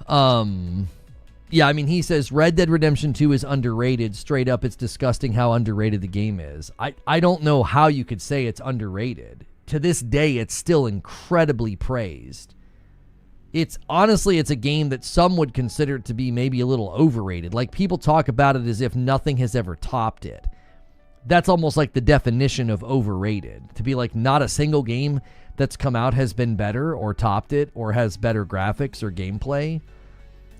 Yeah, I mean, he says Red Dead Redemption 2 is underrated. Straight up, it's disgusting how underrated the game is. I don't know how you could say it's underrated. To this day, it's still incredibly praised. It's honestly, it's a game that some would consider to be maybe a little overrated. Like, people talk about it as if nothing has ever topped it. That's almost like the definition of overrated. To be like, not a single game that's come out has been better or topped it or has better graphics or gameplay.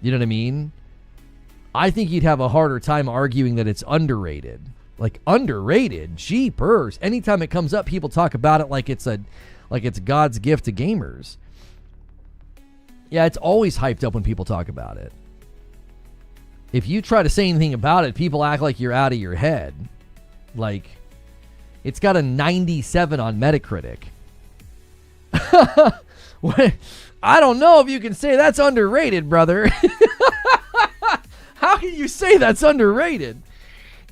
You know what I mean? I think you'd have a harder time arguing that it's underrated. Like, underrated? Jeepers. Anytime it comes up, people talk about it like it's God's gift to gamers. Yeah, it's always hyped up when people talk about it. If you try to say anything about it, people act like you're out of your head. Like, it's got a 97 on Metacritic. I don't know if you can say that's underrated, brother. How can you say that's underrated?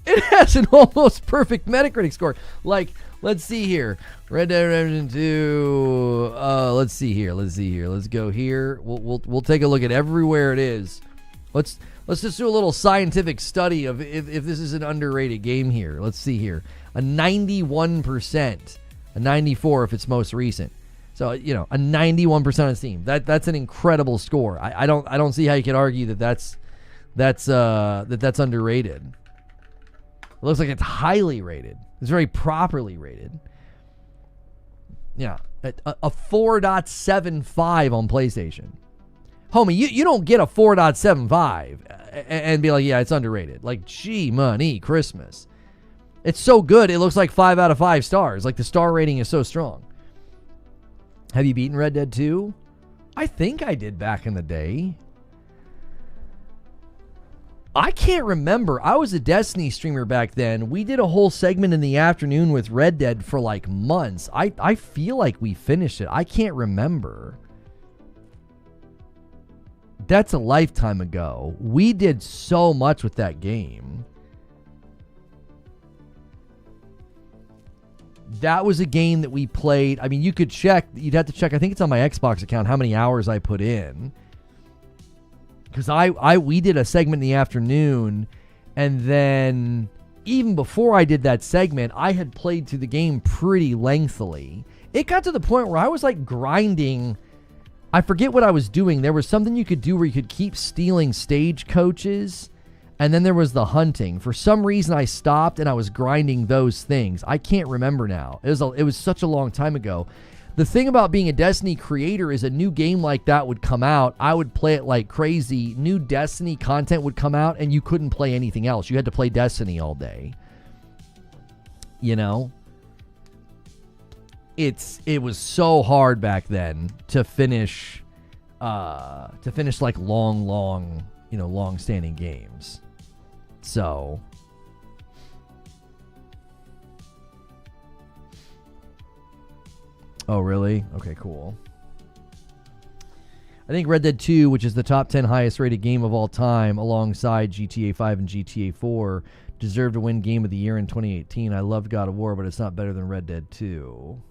It has an almost perfect Metacritic score. Like, let's see here. Red Dead Redemption 2. Let's see here. Let's go here. We'll take a look at everywhere it is. Let's just do a little scientific study of if this is an underrated game here. Let's see here. A 91%. A 94 if it's most recent. So, you know, a 91% on Steam. That's an incredible score. I don't see how you could argue that's underrated. It looks like it's highly rated. It's very properly rated. Yeah, a 4.75 on PlayStation. Homie, you don't get a 4.75 and be like, yeah, it's underrated. Like, gee, money, Christmas. It's so good, it looks like 5 out of 5 stars. Like, the star rating is so strong. Have you beaten Red Dead 2? I think I did back in the day. I can't remember. I was a Destiny streamer back then. We did a whole segment in the afternoon with Red Dead for like months. I feel like we finished it. I can't remember. That's a lifetime ago. We did so much with that game. That was a game that we played. I mean, you could check. You'd have to check. I think it's on my Xbox account how many hours I put in. Because we did a segment in the afternoon, and then even before I did that segment, I had played through the game pretty lengthily. It got to the point where I was like grinding. I forget what I was doing. There was something you could do where you could keep stealing stagecoaches, and then there was the hunting. For some reason, I stopped and I was grinding those things. I can't remember now. It was such a long time ago. The thing about being a Destiny creator is a new game like that would come out. I would play it like crazy. New Destiny content would come out, and you couldn't play anything else. You had to play Destiny all day. You know? It was so hard back then to finish like long-standing games. So... Oh, really? Okay, cool. I think Red Dead 2, which is the top 10 highest rated game of all time, alongside GTA 5 and GTA 4, deserved to win Game of the Year in 2018. I loved God of War, but it's not better than Red Dead 2.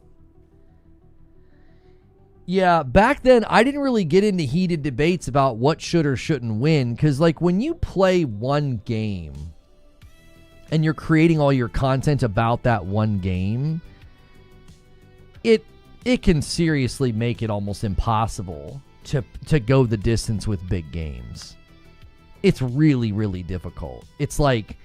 Yeah, back then, I didn't really get into heated debates about what should or shouldn't win, because, like, when you play one game and you're creating all your content about that one game, it can seriously make it almost impossible to go the distance with big games. it's really, really difficult. It's like,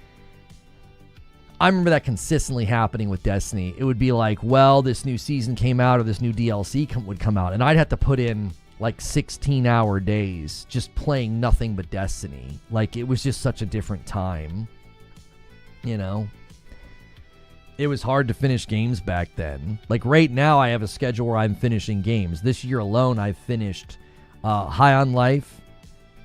I remember that consistently happening with Destiny. It would be like, well, this new season came out or this new DLC would come out, and I'd have to put in like 16-hour days just playing nothing but Destiny. Like, it was just such a different time, you know? It was hard to finish games back then. Like, right now, I have a schedule where I'm finishing games. This year alone, I've finished High on Life,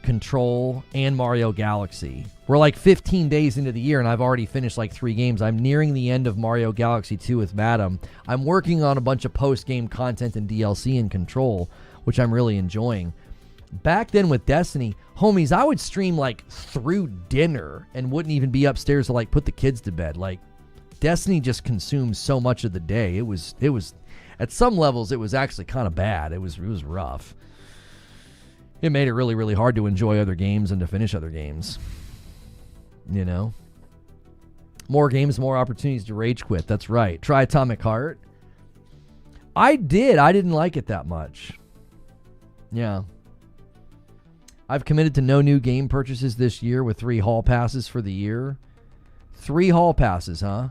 Control, and Mario Galaxy. We're like 15 days into the year, and I've already finished like 3 games. I'm nearing the end of Mario Galaxy 2 with Madam. I'm working on a bunch of post-game content and DLC in Control, which I'm really enjoying. Back then with Destiny, homies, I would stream like through dinner and wouldn't even be upstairs to like put the kids to bed. Like, Destiny just consumes so much of the day. It was at some levels it was actually kind of bad. It was rough. It made it really, really hard to enjoy other games and to finish other games. You know? More games, more opportunities to rage quit. That's right. Try Atomic Heart. I did. I didn't like it that much. Yeah. I've committed to no new game purchases this year with 3 hall passes for the year. 3 hall passes, huh?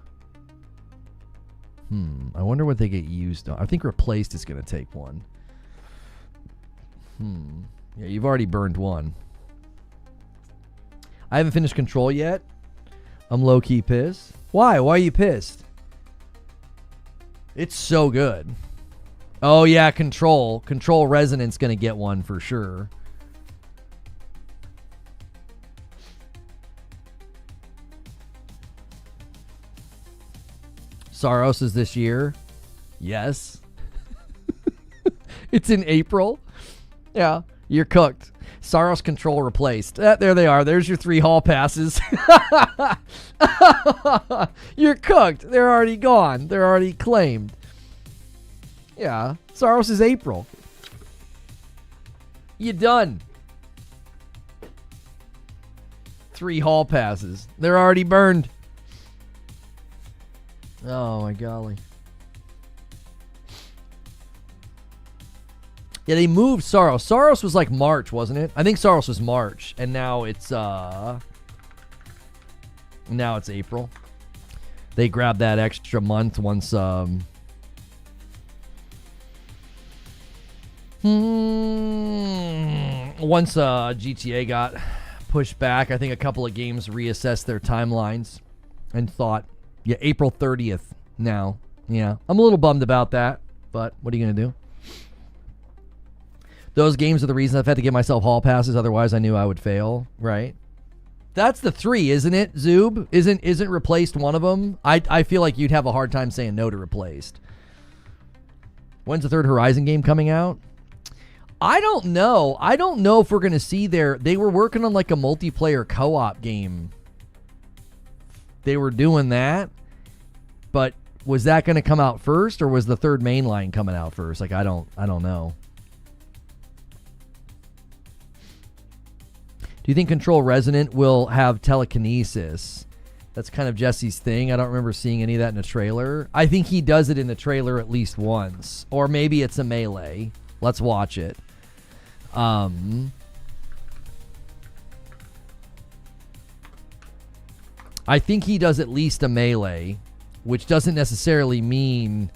I wonder what they get used on. I think replaced is going to take one. Yeah, you've already burned one. I haven't finished Control yet. I'm low-key pissed. Why? Why are you pissed? It's so good. Oh, yeah, Control. Control Resonant's going to get one for sure. Saros is this year. Yes. It's in April. Yeah, you're cooked. Saros Control replaced. There they are. There's your 3 hall passes. You're cooked. They're already gone. They're already claimed. Yeah, Saros is April. You done. 3 hall passes. They're already burned. Oh my golly. Yeah, they moved Saros. Saros was like March, wasn't it? I think Saros was March, and now it's April. They grabbed that extra month once once GTA got pushed back. I think a couple of games reassessed their timelines and thought, yeah, April 30th now. Yeah, I'm a little bummed about that, but what are you going to do? Those games are the reason I've had to give myself hall passes. Otherwise, I knew I would fail, right? That's the 3, isn't it, Zoob? Isn't replaced one of them? I feel like you'd have a hard time saying no to replaced. When's the 3rd Horizon game coming out? I don't know. I don't know if we're going to see they were working on like a multiplayer co-op game. They were doing that, but was that going to come out first, or was the 3rd mainline coming out first? Like, I don't know. Do you think Control Resonant will have telekinesis? That's kind of Jesse's thing. I don't remember seeing any of that in the trailer. I think he does it in the trailer at least once, or maybe it's a melee. Let's watch it. I think he does at least a melee, which doesn't necessarily mean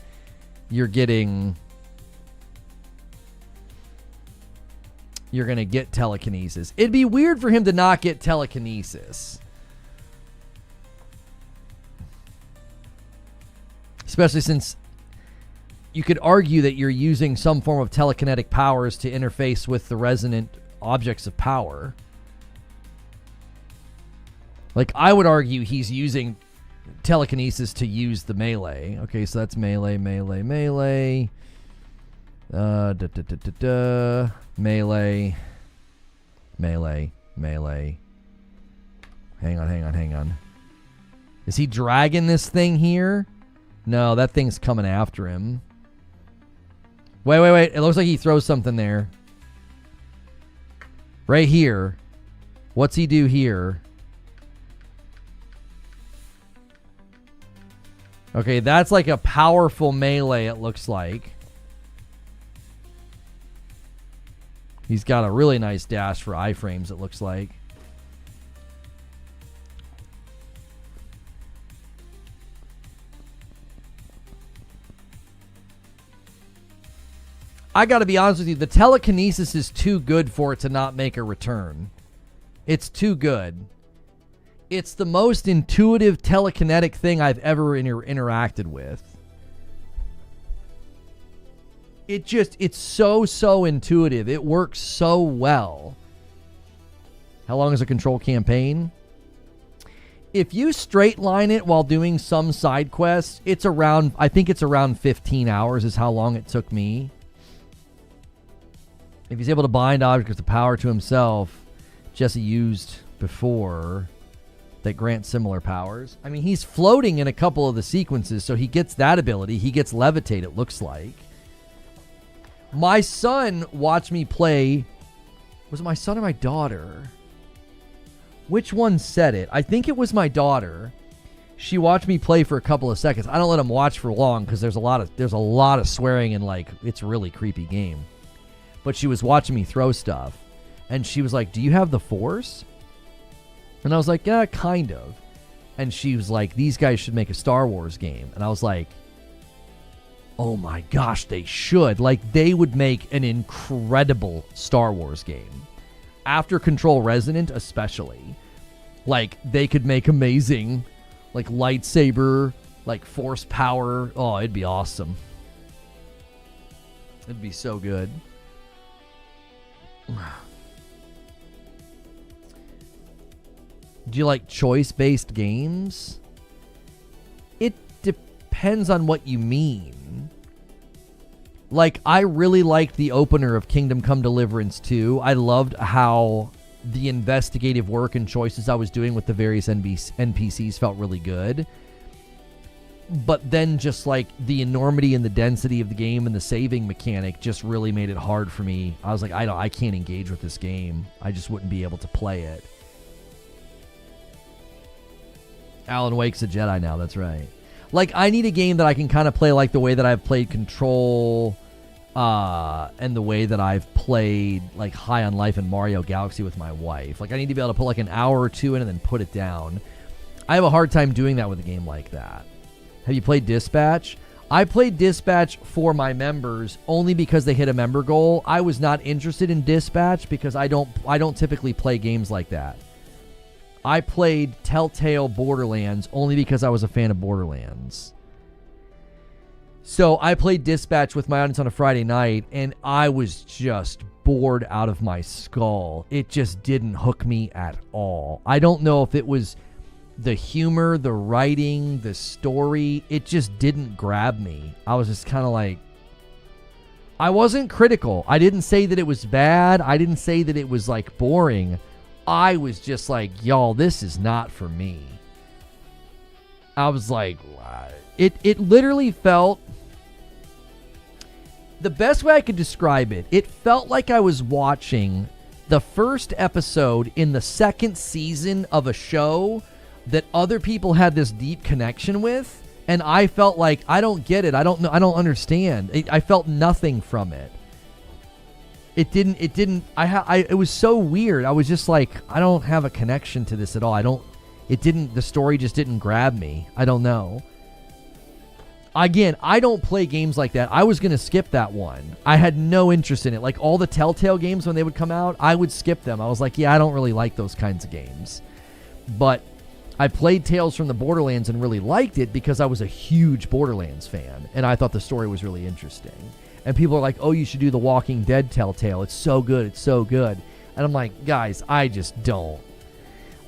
you're going to get telekinesis. It'd be weird for him to not get telekinesis. Especially since you could argue that you're using some form of telekinetic powers to interface with the resonant objects of power. Like, I would argue he's using telekinesis to use the melee. Okay, so that's melee. Melee. Hang on. Is he dragging this thing here? No, that thing's coming after him. Wait. It looks like he throws something there. Right here. What's he do here? Okay, that's like a powerful melee, it looks like. He's got a really nice dash for iframes, it looks like. I got to be honest with you. The telekinesis is too good for it to not make a return. It's too good. It's the most intuitive telekinetic thing I've ever interacted with. It's so intuitive. It works so well. How long is a control campaign? If you straight line it while doing some side quests, I think it's around 15 hours is how long it took me. If he's able to bind objects with the power to himself, Jesse used before, that grant similar powers. I mean, he's floating in a couple of the sequences, so he gets that ability. He gets levitate, it looks like. My son watched me play. Was it my son or my daughter? Which one said it? I think it was my daughter. She watched me play for a couple of seconds. I don't let him watch for long because there's a lot of swearing and like it's a really creepy game. But she was watching me throw stuff, and she was like, "Do you have the Force?" And I was like, "Yeah, kind of." And she was like, "These guys should make a Star Wars game." And I was like, "Oh my gosh, they should." Like, they would make an incredible Star Wars game. After Control Resonant, especially. Like, they could make amazing, like, lightsaber, like, force power. Oh, it'd be awesome. It'd be so good. Do you like choice-based games? It depends on what you mean. Like, I really liked the opener of Kingdom Come Deliverance 2. I loved how the investigative work and choices I was doing with the various NPCs felt really good. But then just like the enormity and the density of the game and the saving mechanic just really made it hard for me. I was like, I can't engage with this game. I just wouldn't be able to play it. Alan Wake's a Jedi now, that's right. Like, I need a game that I can kind of play like the way that I've played Control, and the way that I've played like High on Life and Mario Galaxy with my wife. Like, I need to be able to put like an hour or two in and then put it down. I have a hard time doing that with a game like that. Have you played Dispatch? I played Dispatch for my members only because they hit a member goal. I was not interested in Dispatch because I don't typically play games like that. I played Telltale Borderlands only because I was a fan of Borderlands. So I played Dispatch with my audience on a Friday night, and I was just bored out of my skull. It just didn't hook me at all. I don't know if it was the humor, the writing, the story. It just didn't grab me. I was just kind of like... I wasn't critical. I didn't say that it was bad. I didn't say that it was like boring. I was just like, y'all, this is not for me. I was like, it literally felt, the best way I could describe it, it felt like I was watching the first episode in the second season of a show that other people had this deep connection with, and I felt like, I don't get it. I don't know. I don't understand. I felt nothing from it. It was so weird. I was just like, I don't have a connection to this at all. The story just didn't grab me. I don't know. Again, I don't play games like that. I was going to skip that one. I had no interest in it. Like all the Telltale games, when they would come out, I would skip them. I was like, yeah, I don't really like those kinds of games. But I played Tales from the Borderlands and really liked it because I was a huge Borderlands fan. And I thought the story was really interesting. And people are like, oh, you should do the Walking Dead Telltale. It's so good. It's so good. And I'm like, guys, I just don't.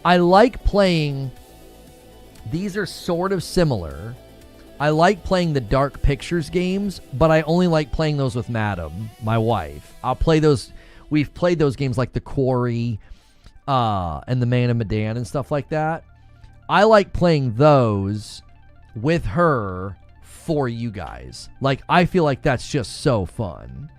I like playing... These are sort of similar. I like playing the Dark Pictures games, but I only like playing those with Madam, my wife. I'll play those... We've played those games like The Quarry and The Man of Medan and stuff like that. I like playing those with her... for you guys. Like, I feel like that's just so fun.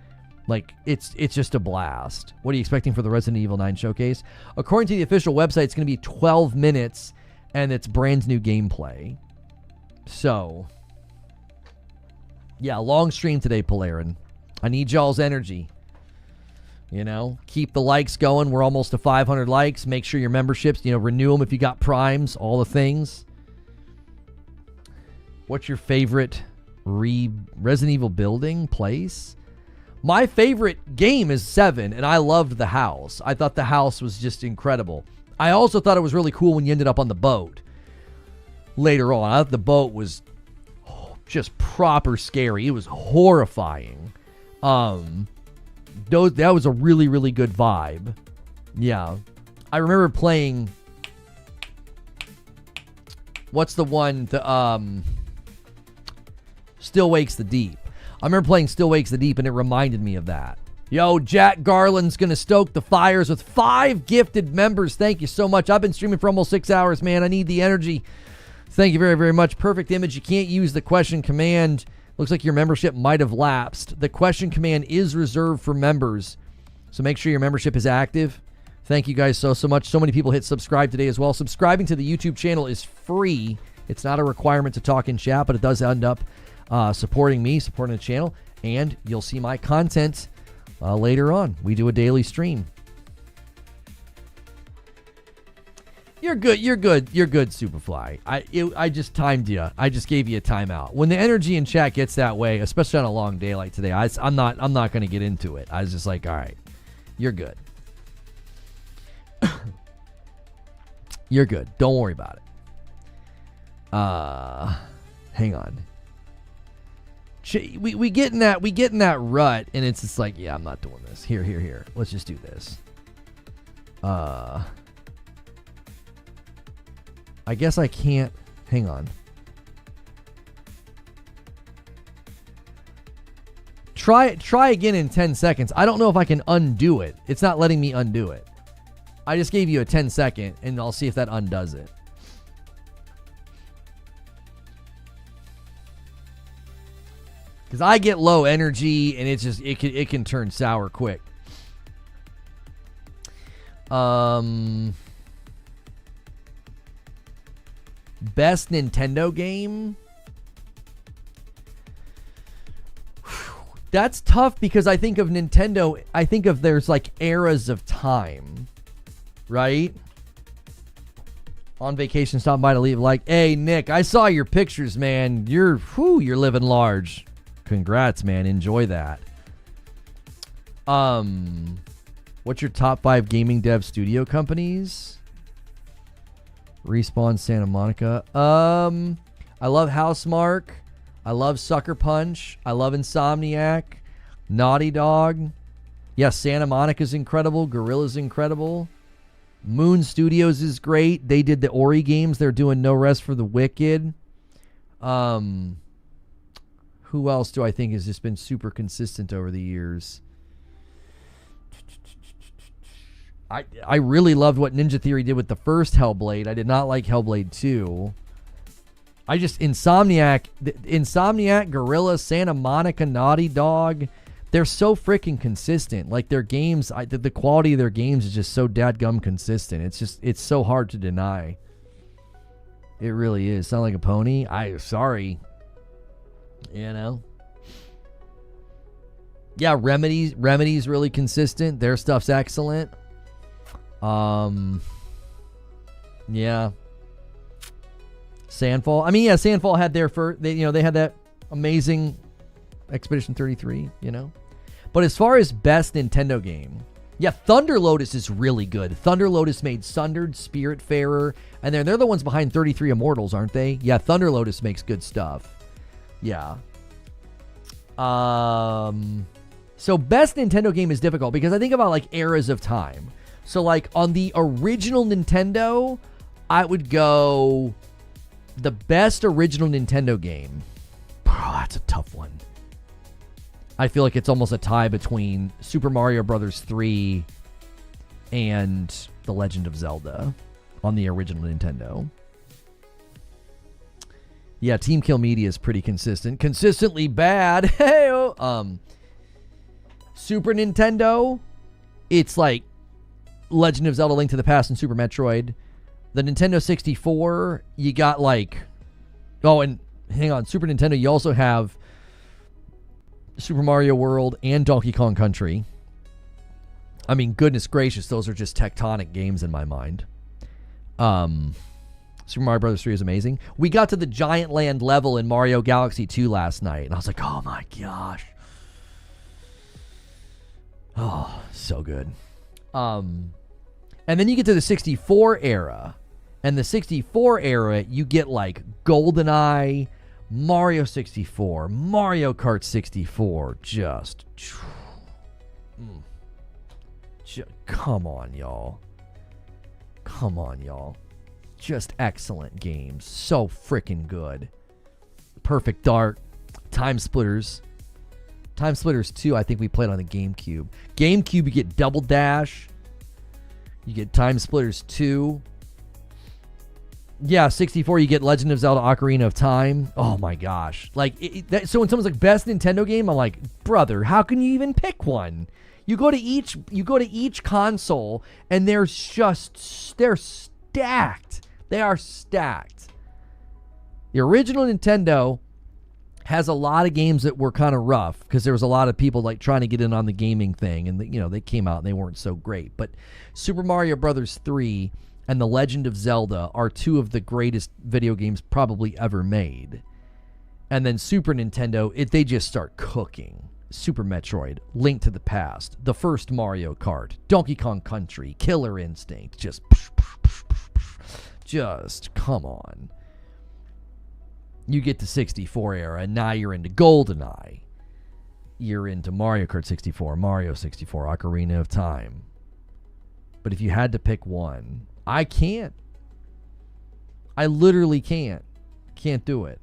Like, it's just a blast. What are you expecting for the Resident Evil 9 showcase? According to the official website, it's going to be 12 minutes, and it's brand new gameplay. So, yeah, long stream today, Polarin. I need y'all's energy. You know, keep the likes going. We're almost to 500 likes. Make sure your memberships, renew them if you got primes, all the things. What's your favorite Resident Evil building place? My favorite game is 7, and I loved the house. I thought the house was just incredible. I also thought it was really cool when you ended up on the boat later on. I thought the boat was just proper scary. It was horrifying. That was a really, really good vibe. Yeah. I remember playing... What's the one? Still Wakes the Deep. I remember playing Still Wakes the Deep, and it reminded me of that. Yo, Jack Garland's going to stoke the fires with 5 gifted members. Thank you so much. I've been streaming for almost 6 hours, man. I need the energy. Thank you very, very much. Perfect image. You can't use the question command. Looks like your membership might have lapsed. The question command is reserved for members, so make sure your membership is active. Thank you guys so much. So many people hit subscribe today as well. Subscribing to the YouTube channel is free. It's not a requirement to talk in chat, but it does end up supporting me, supporting the channel, and you'll see my content later on. We do a daily stream. You're good, Superfly. I just timed you. I just gave you a timeout. When the energy in chat gets that way, especially on a long day like today, I'm not going to get into it. I was just like, all right, you're good. You're good. Don't worry about it. Hang on. We get in that rut, and it's just like, yeah, I'm not doing this. Here. Let's just do this. I guess I can't. Hang on. Try again in 10 seconds. I don't know if I can undo it. It's not letting me undo it. I just gave you a 10-second, and I'll see if that undoes it. Because I get low energy, and it can turn sour quick. Best Nintendo game? That's tough because I think of Nintendo, I think of there's like eras of time, right? On vacation, stopping by to leave like, hey, Nick, I saw your pictures, man. You're living large. Congrats, man. Enjoy that. What's your top 5 gaming dev studio companies? Respawn, Santa Monica. I love Housemarque. I love Sucker Punch. I love Insomniac. Naughty Dog. Yeah, Santa Monica's incredible. Guerrilla's incredible. Moon Studios is great. They did the Ori games. They're doing No Rest for the Wicked. Who else do I think has just been super consistent over the years? I really loved what Ninja Theory did with the first Hellblade. I did not like Hellblade 2. Insomniac, Guerrilla, Santa Monica, Naughty Dog, they're so freaking consistent. Like their games, the quality of their games is just so dadgum consistent. It's so hard to deny. It really is. Sound like a pony? Sorry. You know? Yeah, Remedy's really consistent. Their stuff's excellent. Yeah. Sandfall. I mean, yeah, Sandfall had they had that amazing Expedition 33, you know. But as far as best Nintendo game, yeah, Thunder Lotus is really good. Thunder Lotus made Sundered, Spiritfarer, and they're the ones behind 33 Immortals, aren't they? Yeah, Thunder Lotus makes good stuff. Yeah. So best Nintendo game is difficult because I think about like eras of time. So like on the original Nintendo, I would go the best original Nintendo game. Oh, that's a tough one. I feel like it's almost a tie between Super Mario Bros. 3 and The Legend of Zelda on the original Nintendo. Yeah, Team Kill Media is pretty consistent. Consistently bad. Super Nintendo, it's like Legend of Zelda Link to the Past and Super Metroid. The Nintendo 64, you got like... Oh, and hang on. Super Nintendo, you also have Super Mario World and Donkey Kong Country. I mean, goodness gracious, those are just tectonic games in my mind. Super Mario Bros. 3 is amazing. We got to the Giant Land level in Mario Galaxy 2 last night, and I was like, oh my gosh. Oh, so good. And then you get to the 64 era. And the 64 era, you get like GoldenEye, Mario 64, Mario Kart 64. Come on, y'all. Come on, y'all. Just excellent games. So freaking good. Perfect Dark. Time Splitters. Time Splitters 2, I think we played on the GameCube. GameCube, you get Double Dash. You get Time Splitters 2. Yeah, 64, you get Legend of Zelda Ocarina of Time. Oh my gosh. Like, so when someone's like, best Nintendo game, I'm like, brother, how can you even pick one? You go to each console, and they're stacked. They are stacked. The original Nintendo has a lot of games that were kind of rough because there was a lot of people like trying to get in on the gaming thing, and they came out and they weren't so great. But Super Mario Brothers 3 and The Legend of Zelda are two of the greatest video games probably ever made. And then Super Nintendo, they just start cooking. Super Metroid, Link to the Past, the first Mario Kart, Donkey Kong Country, Killer Instinct, just come on. You get to 64 era, and now you're into GoldenEye. You're into Mario Kart 64, Mario 64, Ocarina of Time. But if you had to pick one, I can't. I literally can't. Can't do it.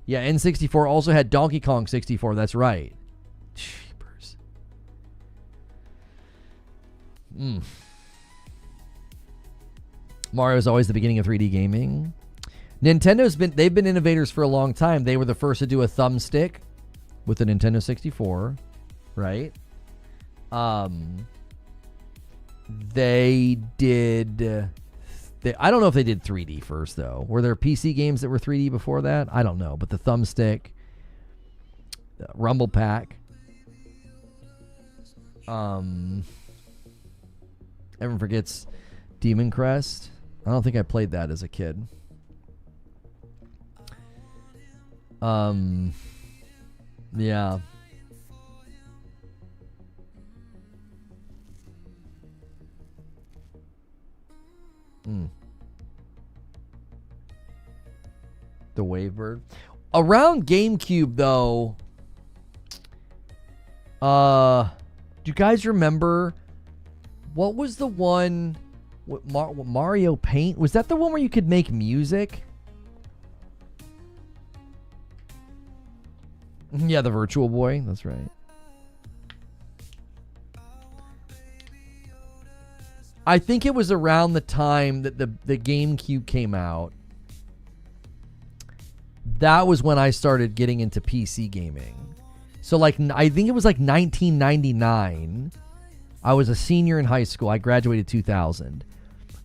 Yeah, N64 also had Donkey Kong 64. That's right. Jeepers. Mario's always the beginning of 3D gaming. They've been innovators for a long time. They were the first to do a thumbstick with the Nintendo 64, right? They did. I don't know if they did 3D first, though. Were there PC games that were 3D before that? I don't know. But the thumbstick, the Rumble Pack. Everyone forgets Demon Crest. I don't think I played that as a kid. Yeah. The Wavebird. Around GameCube, though, do you guys remember what was the one? What Mario Paint? Was that the one where you could make music? Yeah, the Virtual Boy. That's right. I think it was around the time that the GameCube came out. That was when I started getting into PC gaming. So, like, I think it was like 1999. I was a senior in high school. I graduated 2000.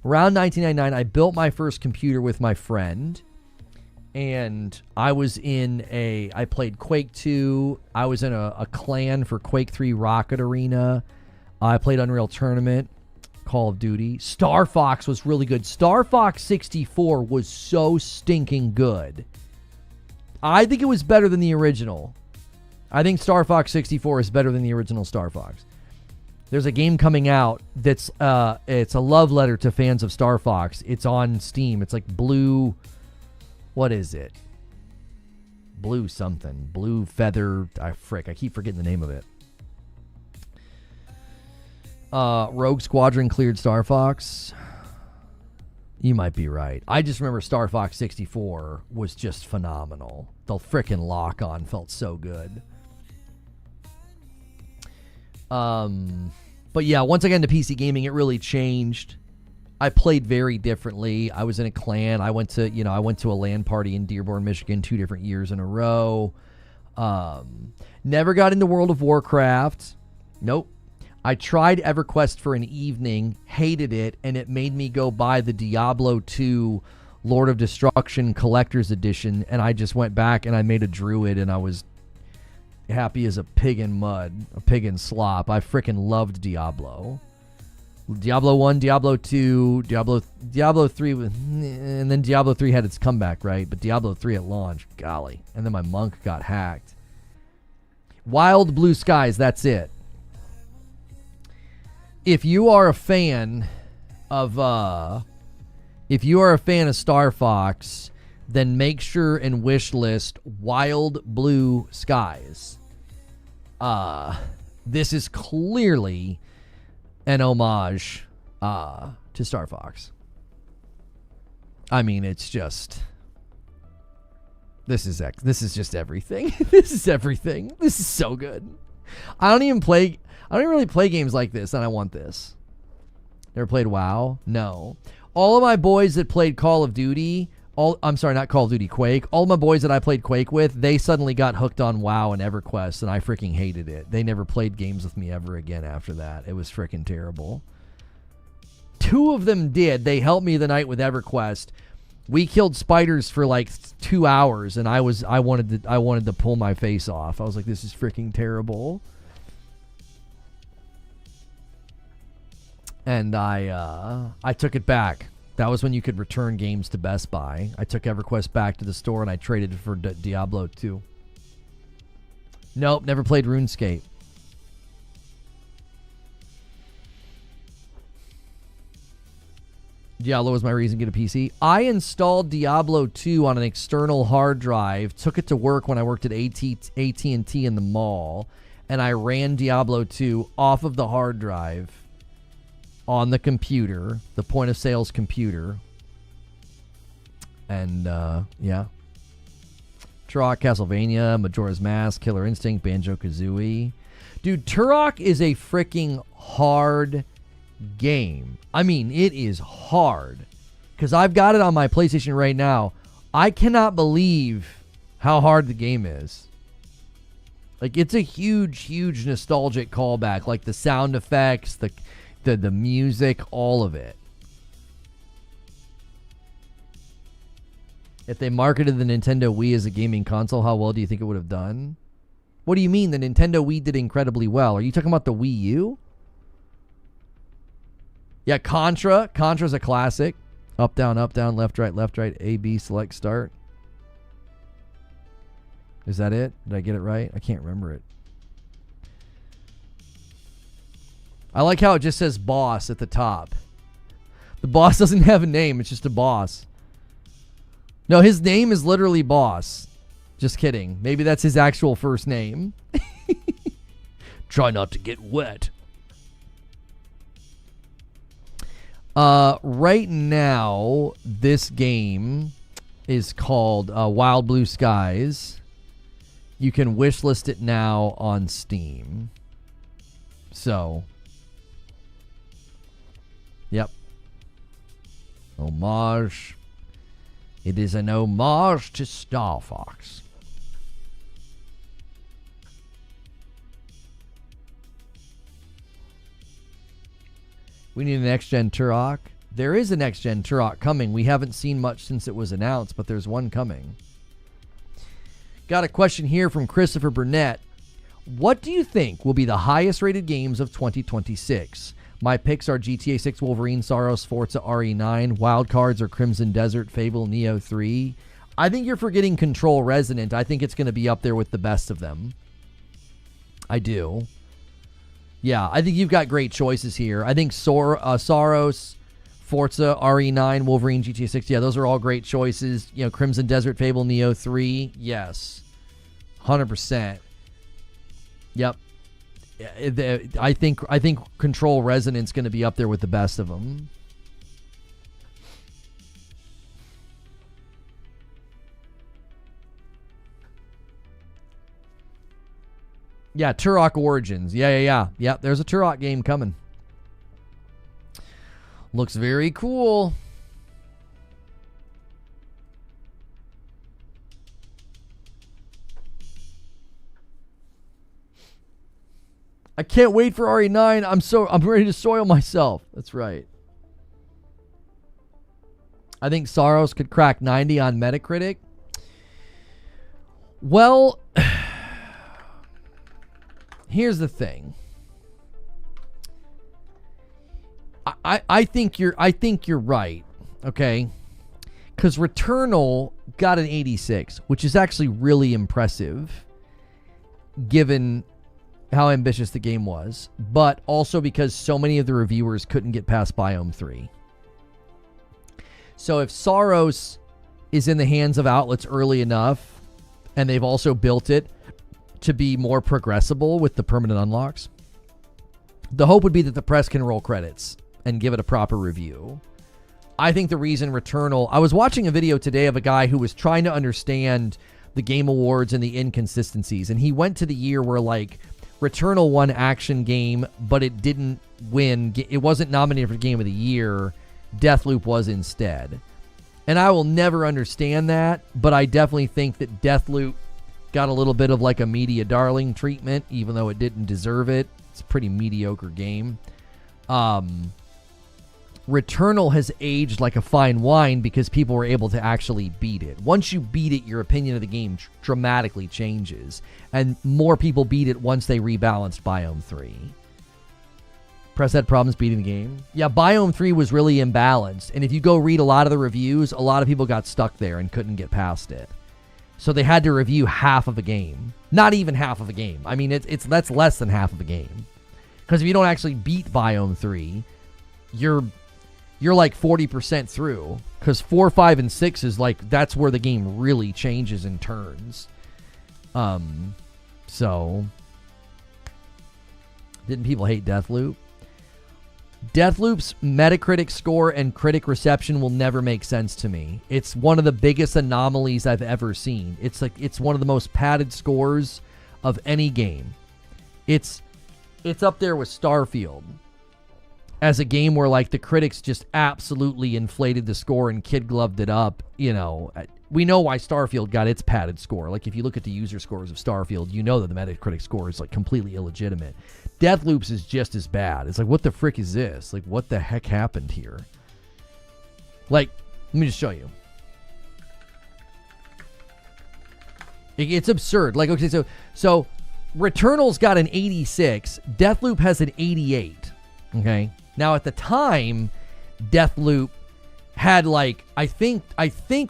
Around 1999, I built my first computer with my friend. And I played Quake 2. I was in a clan for Quake 3 Rocket Arena. I played Unreal Tournament, Call of Duty. Star Fox was really good. Star Fox 64 was so stinking good. I think it was better than the original. I think Star Fox 64 is better than the original Star Fox. There's a game coming out that's it's a love letter to fans of Star Fox. It's on Steam. It's like Blue. What is it? Blue something. Blue Feather. I keep forgetting the name of it. Rogue Squadron cleared Star Fox. You might be right. I just remember Star Fox 64 was just phenomenal. The frickin' lock-on felt so good. But yeah, once I got into PC gaming, it really changed. I played very differently. I was in a clan. I went to a LAN party in Dearborn, Michigan 2 different years in a row. Never got into World of Warcraft. Nope. I tried EverQuest for an evening, hated it, and it made me go buy the Diablo 2 Lord of Destruction Collector's Edition, and I just went back and I made a druid, and I was happy as a pig in mud, a pig in slop. I freaking loved Diablo. Diablo 1, Diablo 2, Diablo 3, and then Diablo 3 had its comeback, right? But Diablo 3 at launch, golly. And then my monk got hacked. Wild Blue Skies, that's it. if you are a fan of Star Fox, then make sure and wish list Wild Blue Skies. This is clearly an homage to Star Fox. I mean, it's just this is just everything. This is everything. This is so good. I don't even really play games like this, and I want this. Never played WoW? No. All of my boys that played Call of Duty, not Call of Duty, Quake. All of my boys that I played Quake with, they suddenly got hooked on WoW and EverQuest, and I freaking hated it. They never played games with me ever again after that. It was freaking terrible. 2 of them did. They helped me the night with EverQuest. We killed spiders for like 2 hours, and I wanted to pull my face off. I was like, this is freaking terrible. And I took it back. That was when you could return games to Best Buy. I took EverQuest back to the store, and I traded it for Diablo 2. Nope, never played RuneScape. Diablo was my reason to get a PC. I installed Diablo 2 on an external hard drive, took it to work when I worked at AT&T in the mall, and I ran Diablo 2 off of the hard drive on the computer, the point of sales computer. And, yeah. Turok, Castlevania, Majora's Mask, Killer Instinct, Banjo-Kazooie. Dude, Turok is a freaking hard game. I mean, it is hard. Because I've got it on my PlayStation right now. I cannot believe how hard the game is. Like, it's a huge nostalgic callback. Like, the sound effects, the music, all of it. If they marketed the Nintendo Wii as a gaming console, how well do you think it would have done? What do you mean? The Nintendo Wii did incredibly well. Are you talking about the Wii U? Yeah, Contra. Contra's a classic. Up, down, left, right, A, B, select, start. Is that it? Did I get it right? I can't remember it. I like how it just says boss at the top. The boss doesn't have a name. It's just a boss. No, his name is literally Boss. Just kidding. Maybe that's his actual first name. Try not to get wet. Right now, this game is called Wild Blue Skies. You can wishlist it now on Steam. So, yep. Homage. It is an homage to Star Fox. We need a next-gen Turok. There is a next-gen Turok coming. We haven't seen much since it was announced, but there's one coming. Got a question here from Christopher Burnett. What do you think will be the highest-rated games of 2026? My picks are GTA 6, Wolverine, Saros, Forza, RE9. Wildcards are Crimson Desert, Fable, Neo 3. I think you're forgetting Control Resonant. I think it's going to be up there with the best of them. I do. Yeah, I think you've got great choices here. I think Saros, Forza, RE9, Wolverine, GTA 6. Yeah, those are all great choices. You know, Crimson Desert, Fable, Neo 3. Yes. 100%. Yep. I think Control Resonant's going to be up there with the best of them. Yeah, Turok Origins. Yeah. There's a Turok game coming. Looks very cool. I can't wait for RE9. I'm ready to soil myself. That's right. I think Saros could crack 90 on Metacritic. Well, here's the thing. I think you're right. Okay, because Returnal got an 86, which is actually really impressive, given how ambitious the game was, but also because so many of the reviewers couldn't get past Biome 3. So if Saros is in the hands of outlets early enough, and they've also built it to be more progressible with the permanent unlocks, the hope would be that the press can roll credits and give it a proper review. I think the reason Returnal... I was watching a video today of a guy who was trying to understand the Game Awards and the inconsistencies, and he went to the year where, like, Returnal won action game, but it didn't win. It wasn't nominated for Game of the Year. Deathloop was instead. And I will never understand that, but I definitely think that Deathloop got a little bit of like a media darling treatment, even though it didn't deserve it. It's a pretty mediocre game. Returnal has aged like a fine wine because people were able to actually beat it. Once you beat it, your opinion of the game dramatically changes. And more people beat it once they rebalanced Biome 3. Press had problems beating the game. Yeah, Biome 3 was really imbalanced. And if you go read a lot of the reviews, a lot of people got stuck there and couldn't get past it. So they had to review half of a game. Not even half of a game. I mean, that's less than half of a game. Because if you don't actually beat Biome 3, you're like 40% through, because 4, 5, and 6 is like, that's where the game really changes and turns. So didn't people hate Deathloop? Deathloop's Metacritic score and critic reception will never make sense to me. It's one of the biggest anomalies I've ever seen. It's one of the most padded scores of any game. It's up there with Starfield as a game where, like, the critics just absolutely inflated the score and kid gloved it up. You know, we know why Starfield got its padded score. Like, if you look at the user scores of Starfield, you know that the Metacritic score is, like, completely illegitimate. Deathloop's is just as bad. It's like, what the frick is this? Like, what the heck happened here? Like, let me just show you. It's absurd. Like, okay, so Returnal's got an 86. Deathloop has an 88. Okay? Now, at the time, Deathloop had, like, I think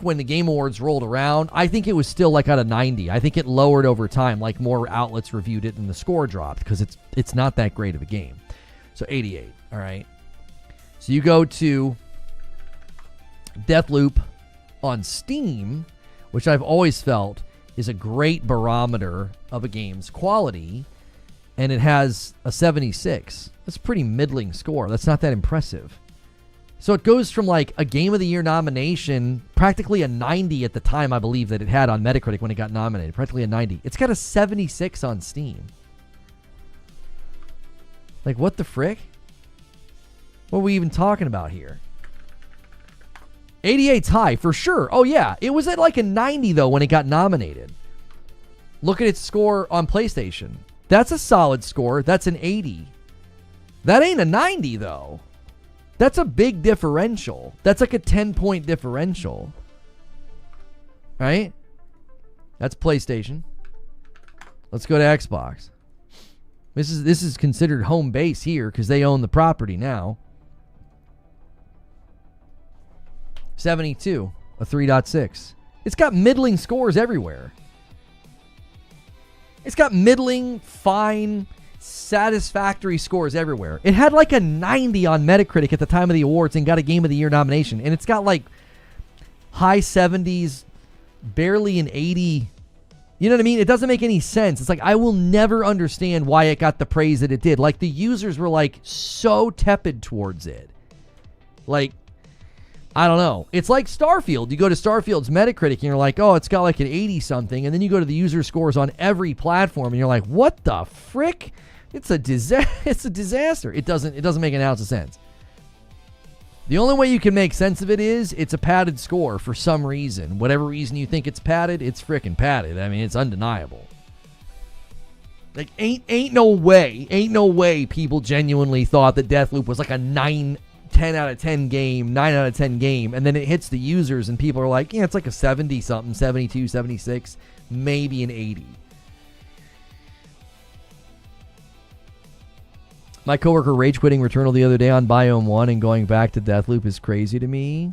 when the Game Awards rolled around, I think it was still like at a 90. I think it lowered over time, like more outlets reviewed it and the score dropped because it's not that great of a game. So 88, all right. So you go to Deathloop on Steam, which I've always felt is a great barometer of a game's quality, and it has a 76. That's a pretty middling score. That's not that impressive. So it goes from like a Game of the Year nomination, practically a 90 at the time, I believe, that it had on Metacritic when it got nominated. Practically a 90. It's got a 76 on Steam. Like, what the frick? What are we even talking about here? 88's high, for sure. Oh, yeah. It was at like a 90, though, when it got nominated. Look at its score on PlayStation. That's a solid score. That's an 80. That ain't a 90, though. That's a big differential. That's like a 10-point differential. Right? That's PlayStation. Let's go to Xbox. This is considered home base here because they own the property now. 72, a 3.6. It's got middling scores everywhere. It's got middling, fine, satisfactory scores everywhere. It had like a 90 on Metacritic at the time of the awards and got a Game of the Year nomination. And it's got like high 70s, barely an 80. You know what I mean? It doesn't make any sense. It's like, I will never understand why it got the praise that it did. Like, the users were like so tepid towards it. Like, I don't know. It's like Starfield. You go to Starfield's Metacritic and you're like, oh, it's got like an 80 something. And then you go to the user scores on every platform and you're like, what the frick? It's a disaster. It doesn't make an ounce of sense. The only way you can make sense of it is it's a padded score for some reason. Whatever reason you think it's padded, it's frickin' padded. I mean, it's undeniable. Like, ain't no way people genuinely thought that Deathloop was like a 10 out of 10 game, 9 out of 10 game, and then it hits the users and people are like, yeah, it's like a 70 something, 72, 76, maybe an 80. My coworker rage quitting Returnal the other day on Biome 1 and going back to Deathloop is crazy to me.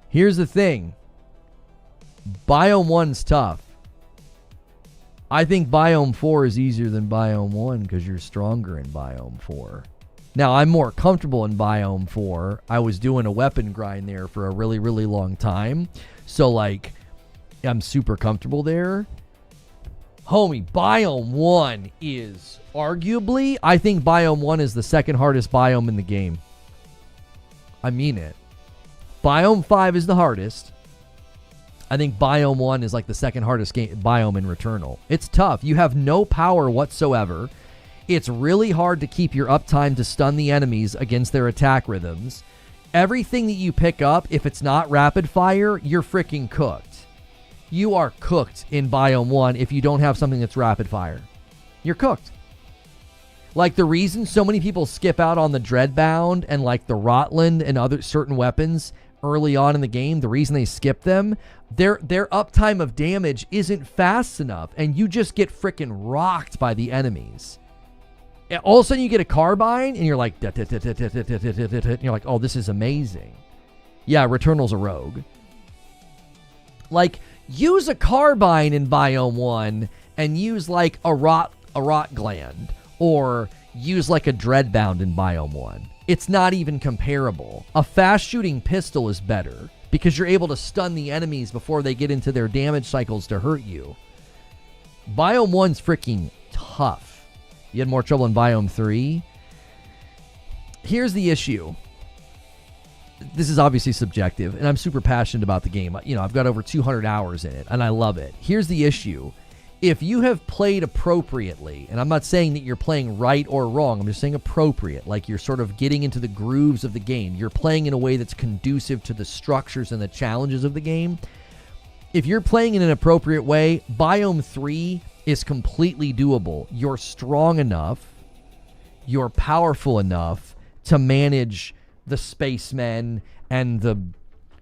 Here's the thing. Biome 1's tough. I think Biome 4 is easier than Biome 1 because you're stronger in Biome 4. Now, I'm more comfortable in Biome 4. I was doing a weapon grind there for a really, really long time. So, like, I'm super comfortable there. Homie, Biome 1 is arguably, I think Biome 1 is the second hardest biome in the game. I mean it. Biome 5 is the hardest. I think Biome 1 is like the second hardest biome in Returnal. It's tough. You have no power whatsoever. It's really hard to keep your uptime to stun the enemies against their attack rhythms. Everything that you pick up, if it's not rapid fire, you're freaking cooked. You are cooked in Biome 1 if you don't have something that's rapid fire. You're cooked. Like, the reason so many people skip out on the Dreadbound and, like, the Rotland and other certain weapons early on in the game, the reason they skip them, their uptime of damage isn't fast enough, and you just get freaking rocked by the enemies. And all of a sudden, you get a carbine, and you're like, and you're like, oh, this is amazing. Yeah, Returnal's a rogue. Like, use a carbine in Biome 1 and use, like, a rot gland, or use, like, a Dreadbound in Biome 1. It's not even comparable. A fast-shooting pistol is better because you're able to stun the enemies before they get into their damage cycles to hurt you. Biome 1's freaking tough. You had more trouble in Biome 3. Here's the issue. This is obviously subjective, and I'm super passionate about the game. You know, I've got over 200 hours in it, and I love it. Here's the issue. If you have played appropriately, and I'm not saying that you're playing right or wrong, I'm just saying appropriate, like you're sort of getting into the grooves of the game. You're playing in a way that's conducive to the structures and the challenges of the game. If you're playing in an appropriate way, Biome 3 is completely doable. You're strong enough, you're powerful enough to manage the spacemen and the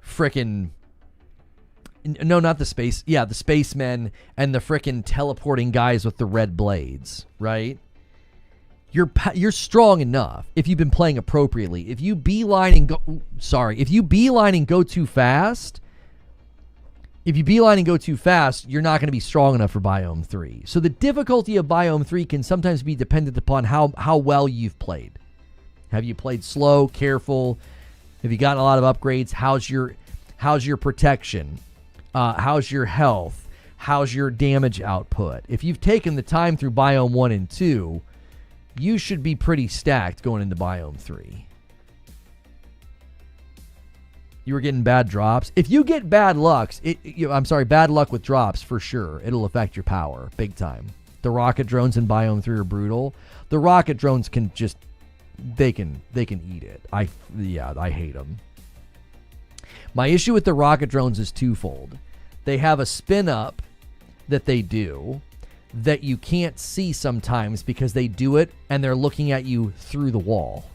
frickin'... No, not the space. Yeah, the spacemen and the frickin' teleporting guys with the red blades, right? You're strong enough if you've been playing appropriately. If you beeline and go too fast, you're not going to be strong enough for Biome 3. So the difficulty of Biome 3 can sometimes be dependent upon how well you've played. Have you played slow, careful? Have you gotten a lot of upgrades? How's your protection? How's your health? How's your damage output? If you've taken the time through Biome 1 and 2, you should be pretty stacked going into Biome 3. You were getting bad drops. If you get bad luck with drops, for sure. It'll affect your power big time. The rocket drones in Biome 3 are brutal. The rocket drones can just, they can eat it. I hate them. My issue with the rocket drones is twofold. They have a spin up that they do that you can't see sometimes because they do it and they're looking at you through the wall.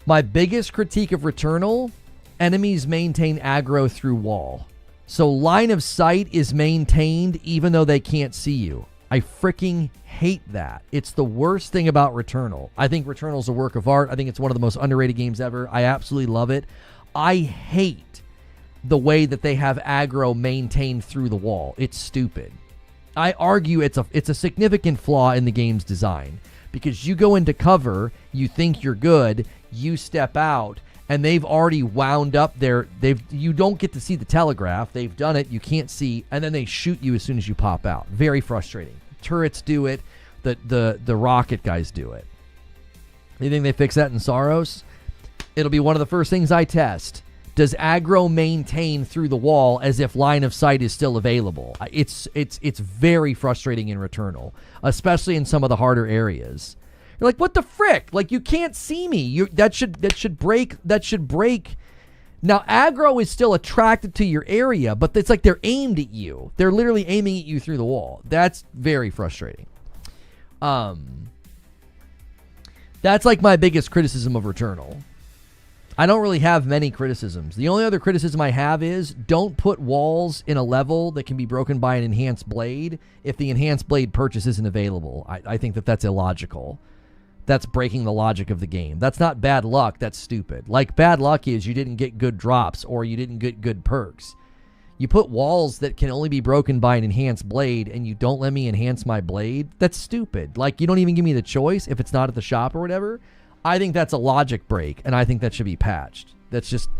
My biggest critique of Returnal, enemies maintain aggro through wall. So line of sight is maintained even though they can't see you. I freaking hate that. It's the worst thing about Returnal. I think Returnal's a work of art. I think it's one of the most underrated games ever. I absolutely love it. I hate the way that they have aggro maintained through the wall. It's stupid. I argue it's a significant flaw in the game's design because you go into cover, you think you're good, you step out, and they've already wound up you don't get to see the telegraph. They've done it, you can't see, and then they shoot you as soon as you pop out. Very frustrating. Turrets do it, the rocket guys do it. You think they fix that in Saros? It'll be one of the first things I test. Does aggro maintain through the wall as if line of sight is still available? It's very frustrating in Returnal, especially in some of the harder areas. You're like, what the frick? Like, you can't see me. That should break. Now, aggro is still attracted to your area, but it's like they're aimed at you. They're literally aiming at you through the wall. That's very frustrating. That's like my biggest criticism of Returnal. I don't really have many criticisms. The only other criticism I have is don't put walls in a level that can be broken by an enhanced blade if the enhanced blade purchase isn't available. I think that's illogical. That's breaking the logic of the game. That's not bad luck. That's stupid. Like, bad luck is you didn't get good drops or you didn't get good perks. You put walls that can only be broken by an enhanced blade, and you don't let me enhance my blade? That's stupid. Like, you don't even give me the choice if it's not at the shop or whatever. I think that's a logic break, and I think that should be patched. That's just...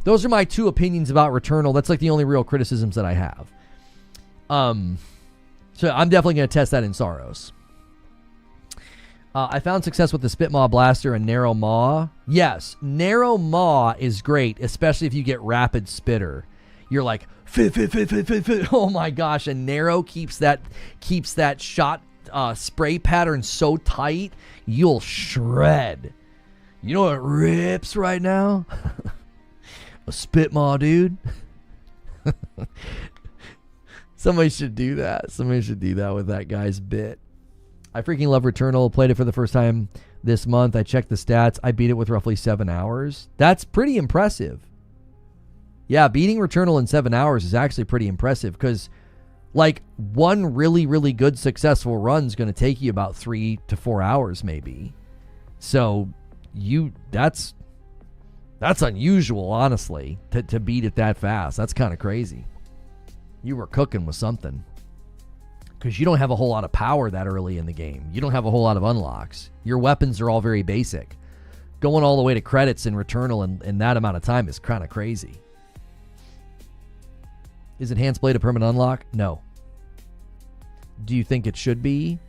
Those are my 2 opinions about Returnal. That's like the only real criticisms that I have. So I'm definitely going to test that in Saros. I found success with the Spitmaw Blaster and Narrow Maw. Yes, Narrow Maw is great, especially if you get Rapid Spitter. You're like, fit. Oh my gosh, and Narrow keeps that shot spray pattern so tight, you'll shred. You know what rips right now? A Spitmaw, dude. Somebody should do that. Somebody should do that with that guy's bit. I freaking love Returnal. Played it for the first time this month. I checked the stats. I beat it with roughly 7 hours. That's pretty impressive. Yeah, beating Returnal in 7 hours is actually pretty impressive because, like, one really, really good successful run is going to take you about 3 to 4 hours maybe. So, that's unusual, honestly, to beat it that fast. That's kind of crazy. You were cooking with something. Because you don't have a whole lot of power that early in the game. You don't have a whole lot of unlocks. Your weapons are all very basic. Going all the way to credits in Returnal in that amount of time is kind of crazy. Is Enhanced Blade a permanent unlock? No. Do you think it should be?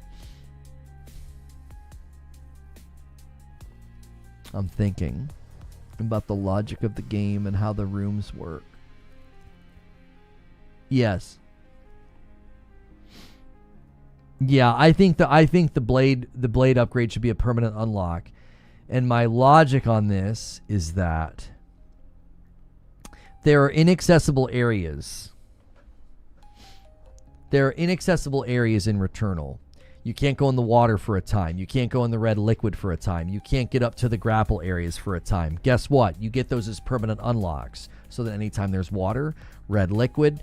I'm thinking about the logic of the game and how the rooms work. Yes. Yeah, I think the blade upgrade should be a permanent unlock. And my logic on this is that there are inaccessible areas. There are inaccessible areas in Returnal. You can't go in the water for a time. You can't go in the red liquid for a time. You can't get up to the grapple areas for a time. Guess what? You get those as permanent unlocks. So that anytime there's water, red liquid,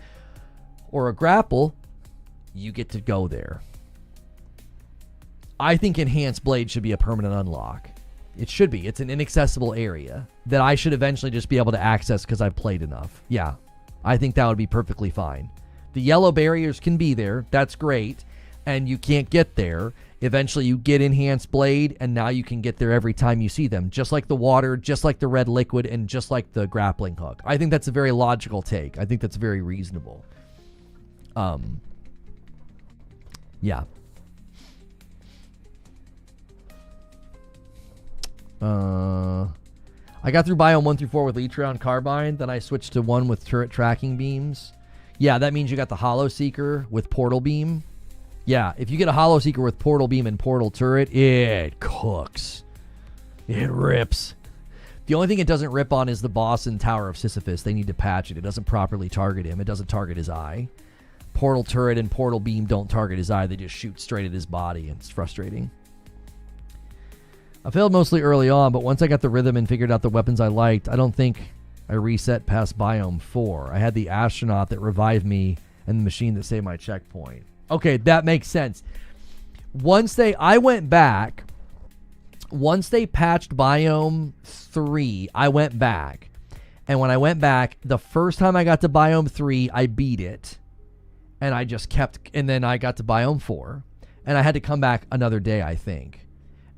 or a grapple, you get to go there. I think Enhanced Blade should be a permanent unlock. It should be. It's an inaccessible area that I should eventually just be able to access because I've played enough. Yeah, I think that would be perfectly fine. The yellow barriers can be there. That's great. And you can't get there. Eventually you get Enhanced Blade, and now you can get there every time you see them. Just like the water, just like the red liquid, and just like the grappling hook. I think that's a very logical take. I think that's very reasonable. Yeah. I got through Biome 1 through 4 with Leetron Carbine. Then I switched to 1 with turret tracking beams. Yeah, that means you got the Hollow Seeker with Portal Beam. Yeah, if you get a Hollow Seeker with Portal Beam and Portal Turret, it cooks. It rips. The only thing it doesn't rip on is the boss in Tower of Sisyphus. They need to patch it. It doesn't properly target him. It doesn't target his eye. Portal Turret and Portal Beam don't target his eye. They just shoot straight at his body, and it's frustrating. I failed mostly early on, but once I got the rhythm and figured out the weapons I liked, I don't think I reset past Biome 4. I had the astronaut that revived me and the machine that saved my checkpoint. Okay, that makes sense. Once they patched Biome 3, I went back. And when I went back, the first time I got to Biome 3, I beat it. And I just kept, and then I got to Biome 4. And I had to come back another day, I think.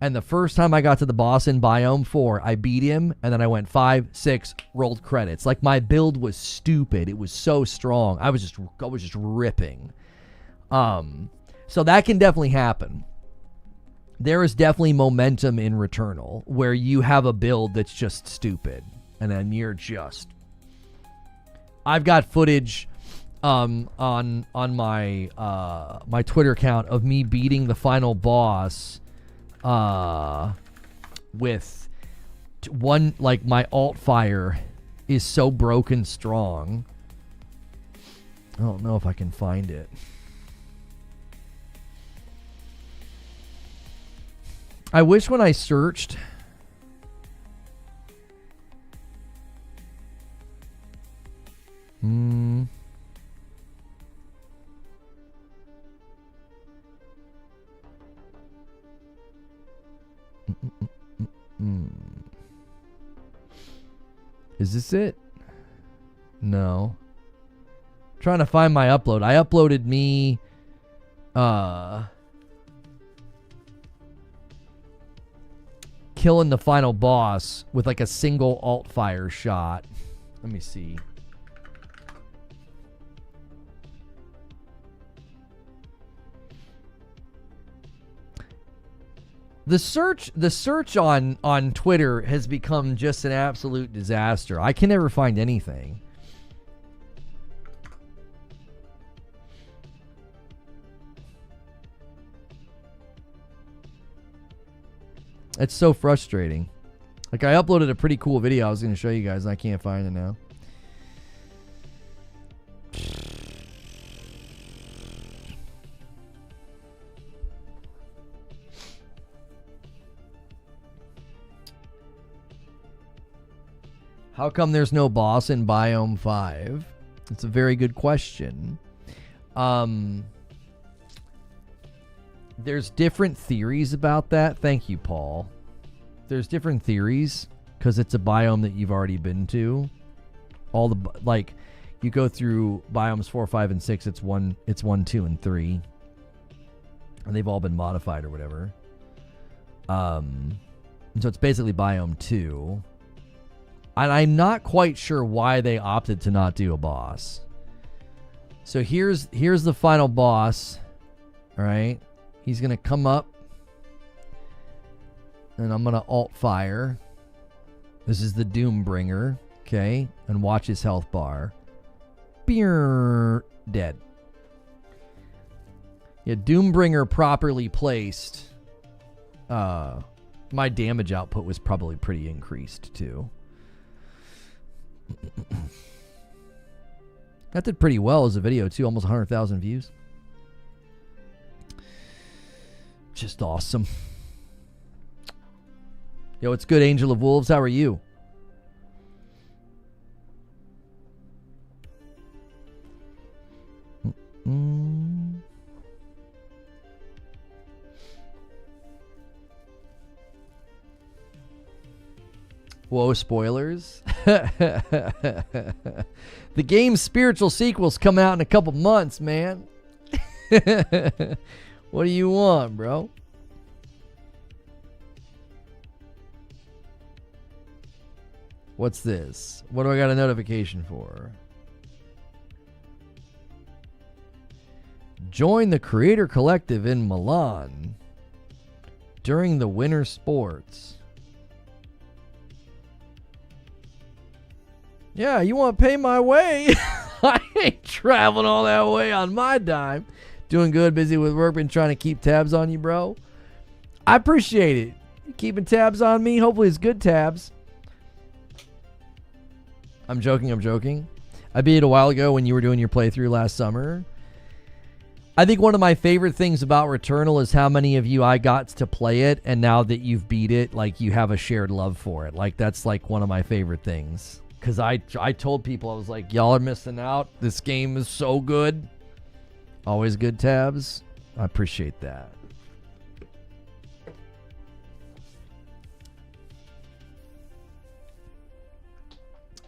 And the first time I got to the boss in Biome 4, I beat him, and then I went 5, 6, rolled credits. Like, my build was stupid. It was so strong. I was just ripping. So that can definitely happen. There is definitely momentum in Returnal where you have a build that's just stupid, and then you're just... I've got footage on my my Twitter account of me beating the final boss with one, like, my alt fire is so broken strong. I don't know if I can find it. I wish when I searched Is this it? No. Trying to find my upload. I uploaded me killing the final boss with like a single alt fire shot. Let me see. The search on Twitter has become just an absolute disaster. I can never find anything. It's so frustrating. Like, I uploaded a pretty cool video I was going to show you guys, and I can't find it now. How come there's no boss in Biome 5? It's a very good question. There's different theories about that. Thank you, Paul. There's different theories because it's a biome that you've already been to. All the like, you go through biomes 4, 5, and 6. It's 1, 2, and 3, and they've all been modified or whatever. And so it's basically biome 2. And I'm not quite sure why they opted to not do a boss. So here's the final boss. All right. He's going to come up. And I'm going to alt fire. This is the Doombringer. Okay. And watch his health bar. Beer. Dead. Yeah, Doombringer properly placed. My damage output was probably pretty increased too. That did pretty well as a video too. Almost 100,000 views. Just awesome. Yo, it's good, Angel of Wolves. How are you? Whoa, spoilers. The game's spiritual sequels come out in a couple months, man. What do you want, bro? What's this? What do I got a notification for? Join the Creator Collective in Milan during the winter sports. Yeah, you want to pay my way? I ain't traveling all that way on my dime. Doing good, busy with work, been trying to keep tabs on you, bro. I appreciate it. You keeping tabs on me? Hopefully it's good tabs. I'm joking. I beat it a while ago when you were doing your playthrough last summer. I think one of my favorite things about Returnal is how many of you I got to play it, and now that you've beat it, like, you have a shared love for it. Like, that's like one of my favorite things. Because I told people, I was like, y'all are missing out. This game is so good. Always good tabs. I appreciate that.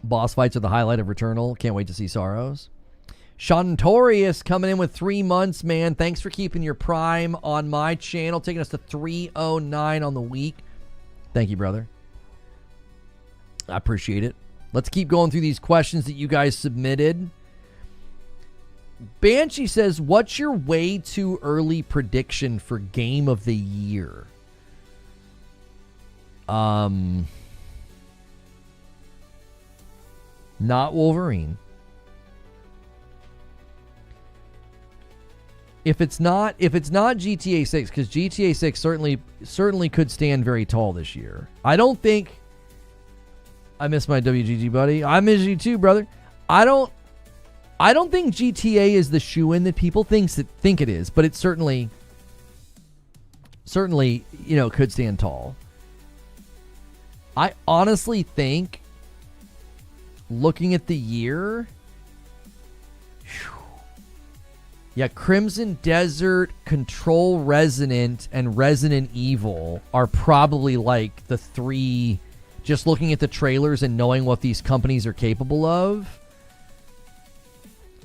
Boss fights are the highlight of Returnal. Can't wait to see Sorrows. Shantorius coming in with 3 months, man. Thanks for keeping your Prime on my channel. Taking us to 309 on the week. Thank you, brother. I appreciate it. Let's keep going through these questions that you guys submitted. Banshee says, what's your way too early prediction for Game of the Year? Not Wolverine. If it's not GTA 6, because GTA 6 certainly could stand very tall this year. I don't think. I miss my WGG buddy. I miss you too, brother. I don't think GTA is the shoe-in that people think it is, but it certainly could stand tall. I honestly think, looking at the year, yeah, Crimson Desert, Control Resonant, and Resident Evil are probably like the 3, just looking at the trailers and knowing what these companies are capable of.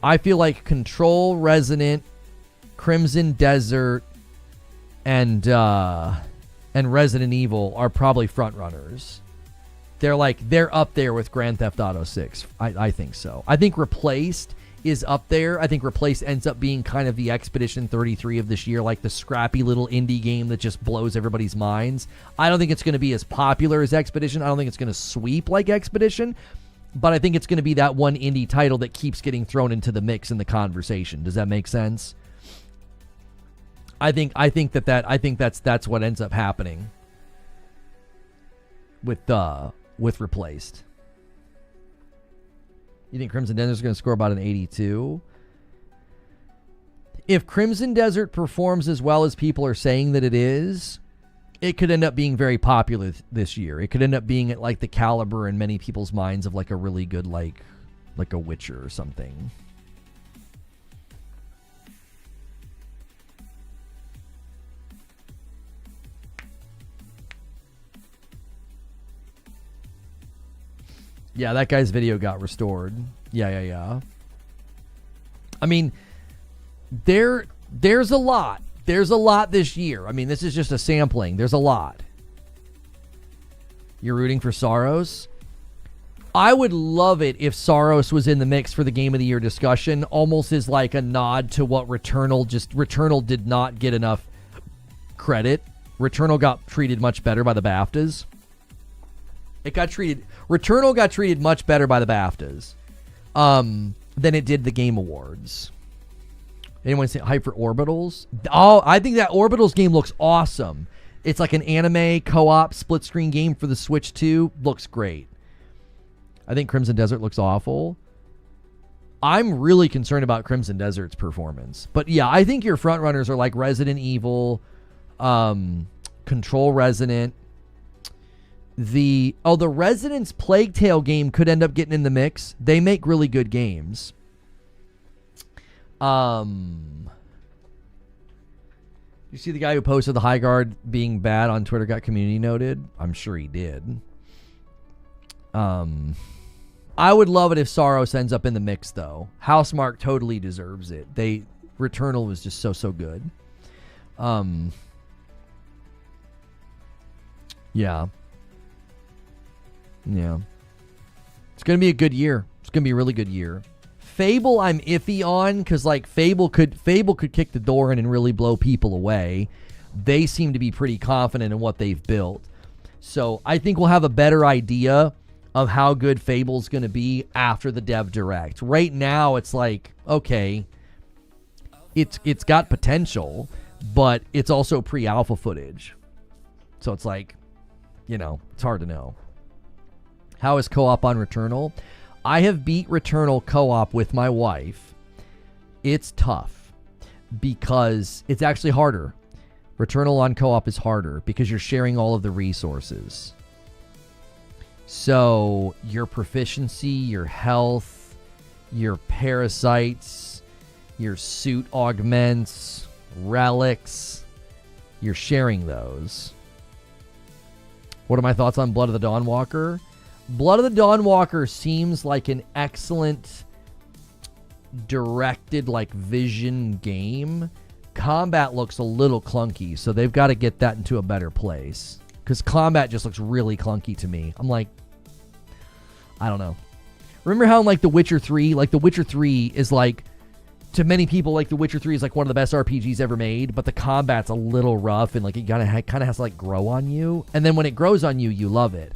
I feel like Control, Resident, Crimson Desert, and Resident Evil are probably front runners. They're up there with Grand Theft Auto 6. I think so. I think Replaced is up there. I think Replaced ends up being kind of the Expedition 33 of this year, like the scrappy little indie game that just blows everybody's minds. I don't think it's going to be as popular as Expedition. I don't think it's going to sweep like Expedition, but I think it's going to be that one indie title that keeps getting thrown into the mix in the conversation. Does that make sense? I think that's what ends up happening with Replaced. You think Crimson Desert is going to score about an 82? If Crimson Desert performs as well as people are saying that it is, it could end up being very popular this year. It could end up being at like the caliber in many people's minds of like a really good like a Witcher or something. Yeah, that guy's video got restored. Yeah. I mean, there's a lot. There's a lot this year. I mean, this is just a sampling. There's a lot. You're rooting for Saros? I would love it if Saros was in the mix for the Game of the Year discussion, almost as like a nod to what Returnal did not get enough credit. Returnal got treated much better by the BAFTAs. Returnal got treated much better by the BAFTAs than it did the Game Awards. Anyone say hype for Orbitals? Oh, I think that Orbitals game looks awesome. It's like an anime co-op split screen game for the Switch 2. Looks great. I think Crimson Desert looks awful. I'm really concerned about Crimson Desert's performance. But yeah, I think your front runners are like Resident Evil, Control Resident. The Resident's Plague Tale game could end up getting in the mix. They make really good games. You see the guy who posted the High Guard being bad on Twitter got community noted? I'm sure he did. I would love it if Saros ends up in the mix, though. Housemarque totally deserves it. Returnal was just so good. Yeah. It's going to be a good year. It's going to be a really good year. Fable, I'm iffy on because like Fable could kick the door in and really blow people away. They seem to be pretty confident in what they've built. So I think we'll have a better idea of how good Fable's going to be after the Dev Direct. Right now, it's like, okay, it's got potential, but it's also pre-alpha footage. So it's like, it's hard to know. How is co-op on Returnal? I have beat Returnal co-op with my wife. It's tough because it's actually harder. Returnal on co-op is harder because you're sharing all of the resources. So your proficiency, your health, your parasites, your suit augments, relics, you're sharing those. What are my thoughts on Blood of the Dawnwalker? Blood of the Dawnwalker seems like an excellent directed like vision game. Combat looks a little clunky, so they've got to get that into a better place. Because combat just looks really clunky to me. I'm like, I don't know. Remember how in like The Witcher 3, like The Witcher 3 is like, to many people, like The Witcher 3 is like one of the best RPGs ever made, but the combat's a little rough and like it kind of has to like grow on you. And then when it grows on you, you love it.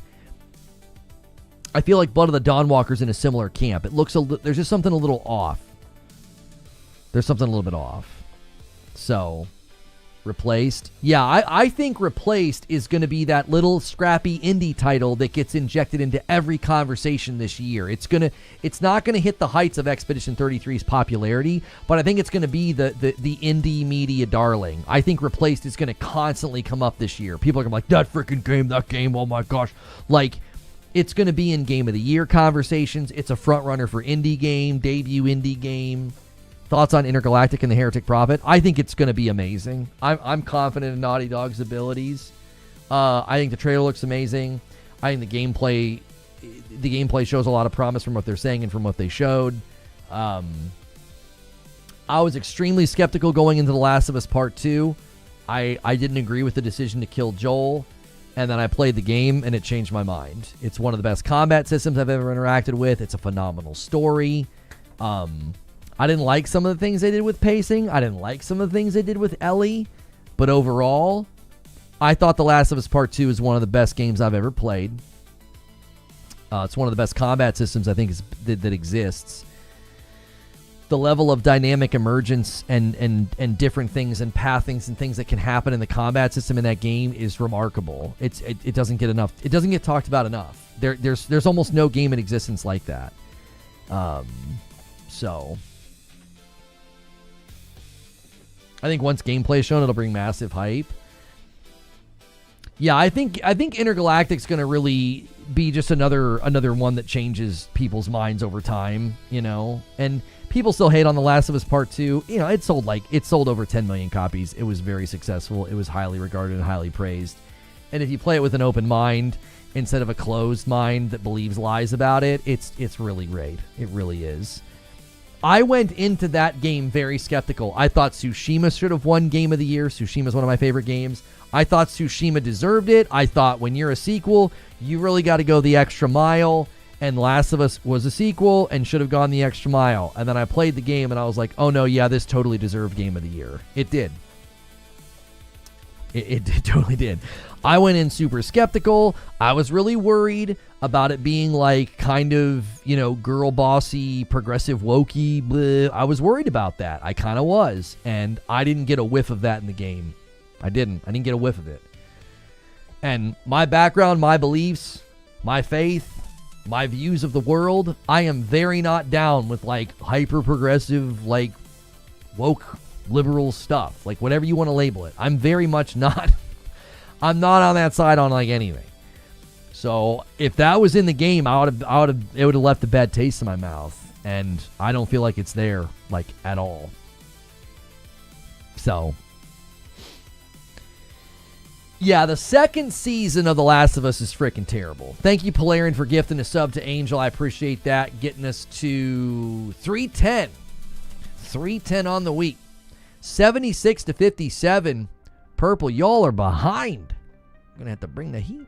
I feel like Blood of the Dawnwalker's in a similar camp. It looks there's just something a little off. There's something a little bit off. So, Replaced. Yeah, I think Replaced is going to be that little scrappy indie title that gets injected into every conversation this year. It's not going to hit the heights of Expedition 33's popularity, but I think it's going to be the indie media darling. I think Replaced is going to constantly come up this year. People are going to be like, that game, oh my gosh. Like, it's going to be in Game of the Year conversations. It's a front runner for indie game, debut indie game. Thoughts on Intergalactic and the Heretic Prophet? I think it's going to be amazing. I'm confident in Naughty Dog's abilities. I think the trailer looks amazing. I think the gameplay shows a lot of promise from what they're saying and from what they showed. I was extremely skeptical going into The Last of Us Part 2. I didn't agree with the decision to kill Joel, and then I played the game, and it changed my mind. It's one of the best combat systems I've ever interacted with. It's a phenomenal story. I didn't like some of the things they did with pacing. I didn't like some of the things they did with Ellie. But overall, I thought The Last of Us Part 2 is one of the best games I've ever played. It's one of the best combat systems I think that exists. The level of dynamic emergence and different things and pathings and things that can happen in the combat system in that game is remarkable. It doesn't get enough. It doesn't get talked about enough. There's almost no game in existence like that. So I think once gameplay is shown, it'll bring massive hype. Yeah, I think Intergalactic's going to really be just another one that changes people's minds over time, you know. And people still hate on The Last of Us Part 2. You know, it sold over 10 million copies. It was very successful. It was highly regarded and highly praised. And if you play it with an open mind instead of a closed mind that believes lies about it, it's really great. It really is. I went into that game very skeptical. I thought Tsushima should have won Game of the Year. Tsushima's one of my favorite games. I thought Tsushima deserved it. I thought when you're a sequel, you really got to go the extra mile. And Last of Us was a sequel and should have gone the extra mile. And then I played the game and I was like, oh no, yeah, this totally deserved Game of the Year. It did. It totally did. I went in super skeptical. I was really worried about it being like kind of, you know, girl bossy, progressive wokey. Bleh. I was worried about that. I kind of was. And I didn't get a whiff of that in the game. I didn't get a whiff of it. And my background, my beliefs, my faith, my views of the world, I am very not down with like hyper progressive, like woke liberal stuff, like whatever you want to label it. I'm very much not. I'm not on that side on like anything. So if that was in the game, it would have left a bad taste in my mouth, and I don't feel like it's there like at all. So yeah, the second season of The Last of Us is freaking terrible. Thank you, Polarian, for gifting a sub to Angel. I appreciate that. Getting us to 310. 310 on the week. 76 to 57. Purple, y'all are behind. I'm going to have to bring the heat.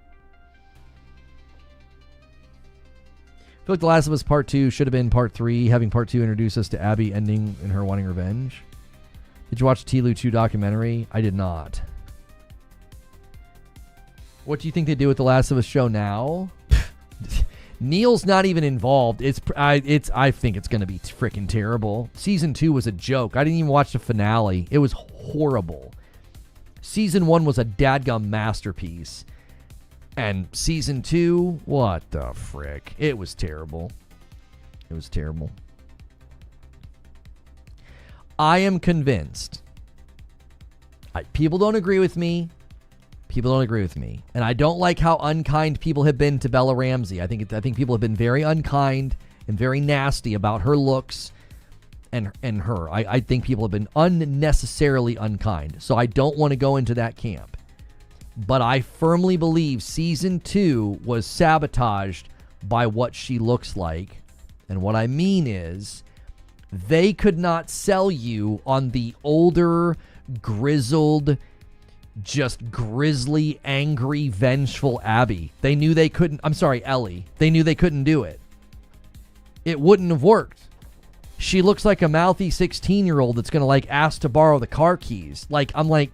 I feel like The Last of Us Part 2 should have been Part 3, having Part 2 introduce us to Abby ending in her wanting revenge. Did you watch the T-Lu 2 documentary? I did not. What do you think they do with The Last of Us show now? Neil's not even involved. I think it's going to be freaking terrible. Season 2 was a joke. I didn't even watch the finale. It was horrible. Season 1 was a dadgum masterpiece. And Season 2, what the frick? It was terrible. It was terrible. I am convinced. People don't agree with me. And I don't like how unkind people have been to Bella Ramsey. I think people have been very unkind and very nasty about her looks and her. I think people have been unnecessarily unkind. So I don't want to go into that camp. But I firmly believe Season 2 was sabotaged by what she looks like. And what I mean is, they could not sell you on the older, grizzled, just grisly, angry, vengeful Abby. They knew they couldn't. I'm sorry, Ellie. They knew they couldn't do it. It wouldn't have worked. She looks like a mouthy 16-year-old that's gonna like ask to borrow the car keys. Like, I'm like,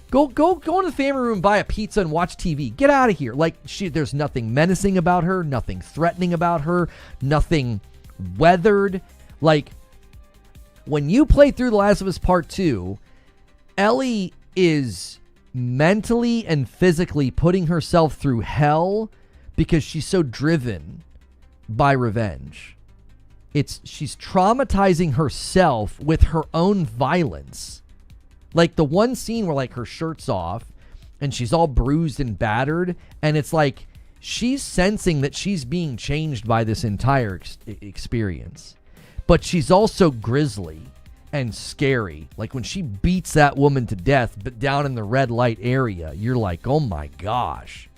go into the family room, buy a pizza, and watch TV. Get out of here. Like, there's nothing menacing about her, nothing threatening about her, nothing weathered. Like, when you play through The Last of Us Part 2, Ellie is mentally and physically putting herself through hell because she's so driven by revenge. She's traumatizing herself with her own violence. Like the one scene where like her shirt's off and she's all bruised and battered, and it's like she's sensing that she's being changed by this entire experience. But she's also grisly and scary. Like when she beats that woman to death, but down in the red light area, you're like, oh my gosh.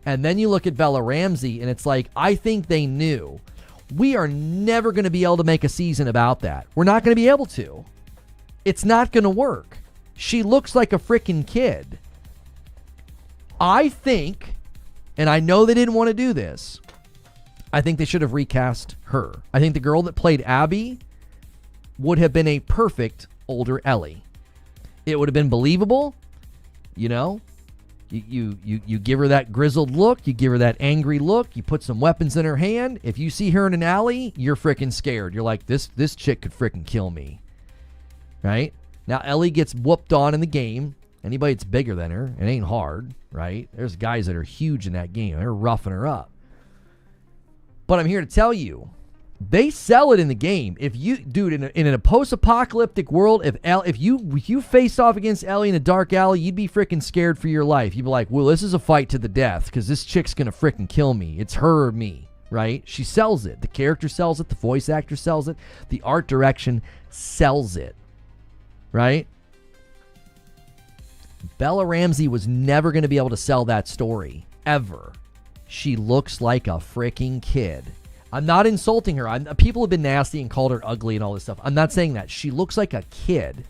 And then you look at Bella Ramsey and it's like, I think they knew We are never going to be able to make a season about that. We're not going to be able to. It's not going to work. She looks like a freaking kid. I think, and I know they didn't want to do this, I think they should have recast her. I think the girl that played Abby would have been a perfect older Ellie. It would have been believable, you know. You give her that grizzled look, you give her that angry look, you put some weapons in her hand. If you see her in an alley, you're freaking scared. You're like, this chick could freaking kill me. Right? Now Ellie gets whooped on in the game. Anybody that's bigger than her, it ain't hard, right? There's guys that are huge in that game. They're roughing her up. But I'm here to tell you, they sell it in the game. If you, dude, in a post-apocalyptic world, if you face off against Ellie in a dark alley, you'd be freaking scared for your life. You'd be like, well, this is a fight to the death because this chick's gonna freaking kill me. It's her or me, right? She sells it. The character sells it. The voice actor sells it. The art direction sells it, right? Bella Ramsey was never going to be able to sell that story, ever. She looks like a freaking kid. I'm not insulting her. People have been nasty and called her ugly and all this stuff. I'm not saying that. She looks like a kid.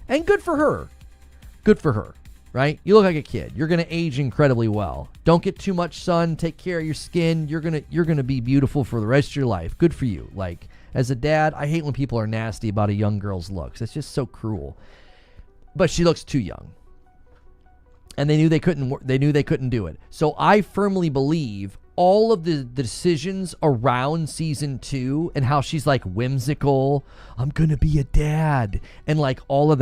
And good for her. Good for her, right? You look like a kid. You're going to age incredibly well. Don't get too much sun. Take care of your skin. You're going to be beautiful for the rest of your life. Good for you. Like, as a dad, I hate when people are nasty about a young girl's looks. It's just so cruel. But she looks too young. And they knew they couldn't do it. So I firmly believe all of the decisions around season 2 and how she's like whimsical, I'm gonna be a dad, and like all of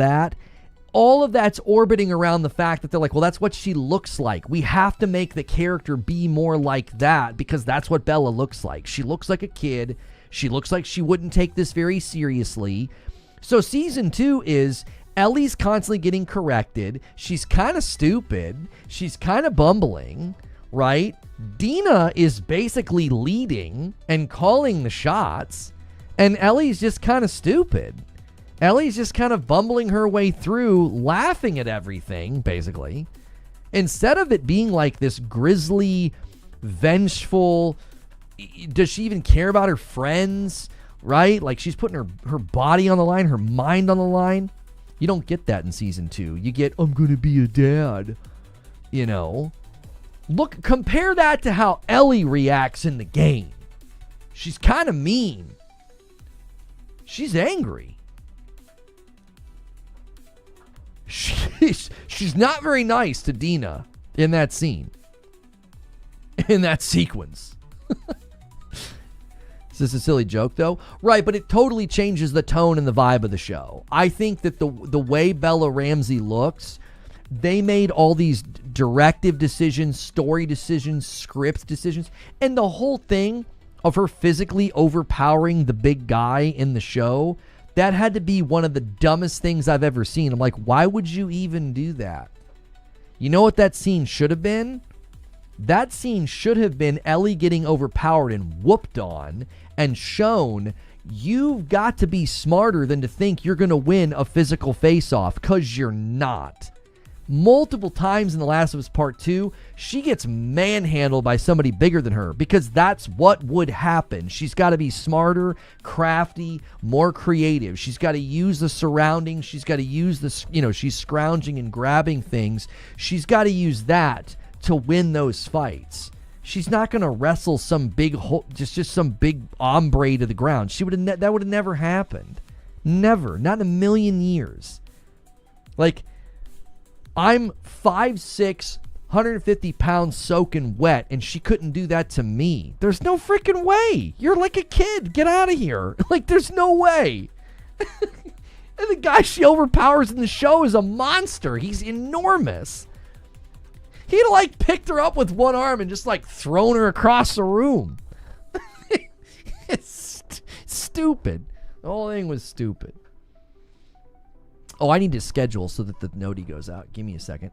that's orbiting around the fact that they're like, well, that's what she looks like. We have to make the character be more like that because that's what Bella looks like. She looks like a kid. She looks like she wouldn't take this very seriously. So season 2 is Ellie's constantly getting corrected. She's kind of stupid. She's kind of bumbling, right? Dina is basically leading and calling the shots, and Ellie's just kind of stupid. Ellie's just kind of bumbling her way through, laughing at everything, basically. Instead of it being like this grisly, vengeful, does she even care about her friends, right? Like she's putting her body on the line, her mind on the line. You don't get that in season 2. You get, I'm going to be a dad. You know? Look, compare that to how Ellie reacts in the game. She's kind of mean. She's angry. She's not very nice to Dina in that scene. In that sequence. Is this a silly joke, though? Right, but it totally changes the tone and the vibe of the show. I think that the way Bella Ramsey looks, they made all these directive decisions, story decisions, script decisions, and the whole thing of her physically overpowering the big guy in the show, that had to be one of the dumbest things I've ever seen. I'm like, why would you even do that? You know what that scene should have been? That scene should have been Ellie getting overpowered and whooped on and shown you've got to be smarter than to think you're going to win a physical face-off, because you're not. Multiple times in The Last of Us Part 2, she gets manhandled by somebody bigger than her because that's what would happen. She's got to be smarter, crafty, more creative. She's got to use the surroundings. She's got to use the, she's scrounging and grabbing things. She's got to use that to win those fights. She's not going to wrestle some big, just some big hombre to the ground. That would have never happened. Never. Not in a million years. Like, I'm 5'6", 150 pounds soaking wet, and she couldn't do that to me. There's no freaking way. You're like a kid. Get out of here. Like, there's no way. And the guy she overpowers in the show is a monster. He's enormous. He'd like picked her up with one arm and just like thrown her across the room. It's stupid. The whole thing was stupid. Oh, I need to schedule so that the noti goes out. Give me a second.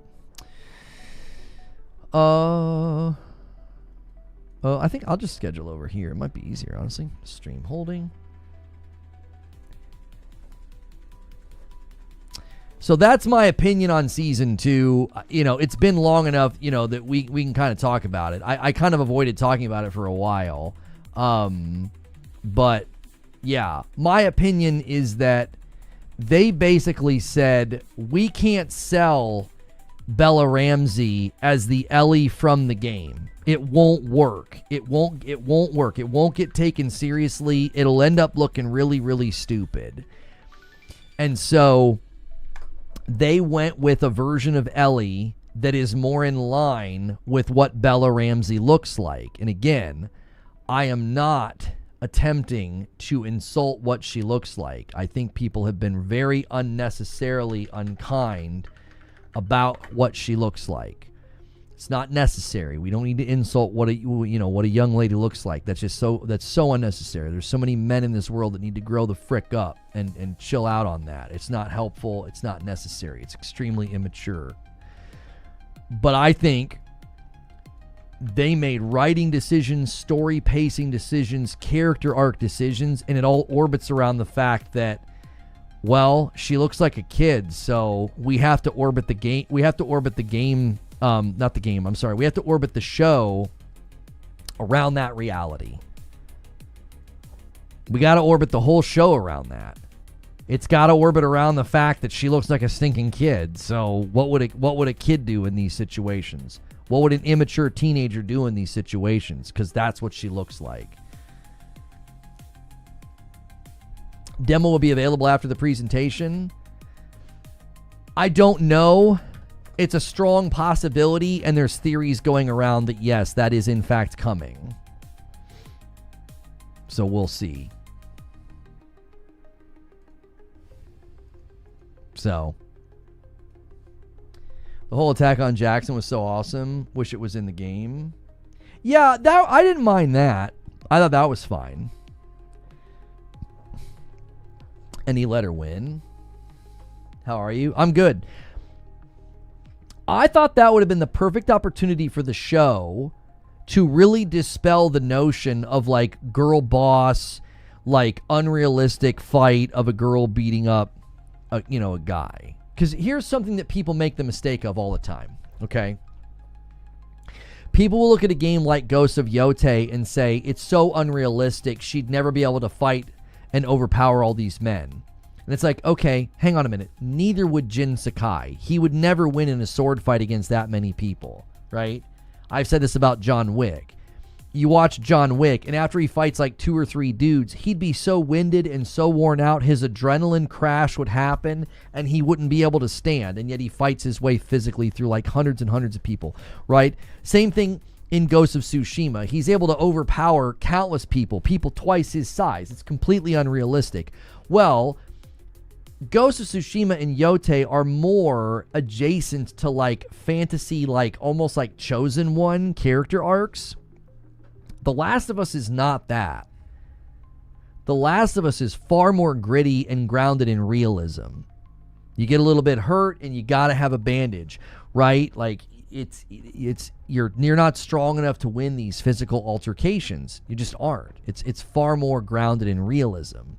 I think I'll just schedule over here. It might be easier, honestly. Stream holding. So that's my opinion on season 2. It's been long enough, that we can kind of talk about it. I kind of avoided talking about it for a while. But yeah, my opinion is that they basically said we can't sell Bella Ramsey as the Ellie from the game. It won't work. It won't work. It won't get taken seriously. It'll end up looking really, really stupid. And so they went with a version of Ellie that is more in line with what Bella Ramsey looks like. And again, I am not attempting to insult what she looks like. I think people have been very unnecessarily unkind about what she looks like. It's not necessary. We don't need to insult what a young lady looks like. That's so unnecessary. There's so many men in this world that need to grow the frick up and chill out on that. It's not helpful. It's not necessary. It's extremely immature. But I think they made writing decisions, story pacing decisions, character arc decisions, and it all orbits around the fact that, well, she looks like a kid, so we have to orbit the game. We have to orbit the game. Not the game. I'm sorry. We have to orbit the show around that reality. We got to orbit the whole show around that. It's got to orbit around the fact that she looks like a stinking kid. So what would a kid do in these situations? What would an immature teenager do in these situations? Because that's what she looks like. Demo will be available after the presentation. I don't know. It's a strong possibility, and there's theories going around that, yes, that is in fact coming. So we'll see. So, the whole attack on Jackson was so awesome. Wish it was in the game. Yeah, I didn't mind that. I thought that was fine. And he let her win. How are you? I'm good. I thought that would have been the perfect opportunity for the show to really dispel the notion of like girl boss, like unrealistic fight of a girl beating up a guy. Because here's something that people make the mistake of all the time, okay? People will look at a game like Ghosts of Yotei and say, it's so unrealistic, she'd never be able to fight and overpower all these men. And it's like, okay, hang on a minute. Neither would Jin Sakai. He would never win in a sword fight against that many people, right? I've said this about John Wick. You watch John Wick, and after he fights like 2 or 3 dudes, he'd be so winded and so worn out, his adrenaline crash would happen, and he wouldn't be able to stand, and yet he fights his way physically through like hundreds and hundreds of people, right? Same thing in Ghost of Tsushima. He's able to overpower countless people twice his size. It's completely unrealistic. Well, Ghost of Tsushima and Yotei are more adjacent to like fantasy, like almost like Chosen One character arcs. The Last of Us is not that. The Last of Us is far more gritty and grounded in realism. You get a little bit hurt and you got to have a bandage, right? Like you're not strong enough to win these physical altercations. You just aren't. It's far more grounded in realism.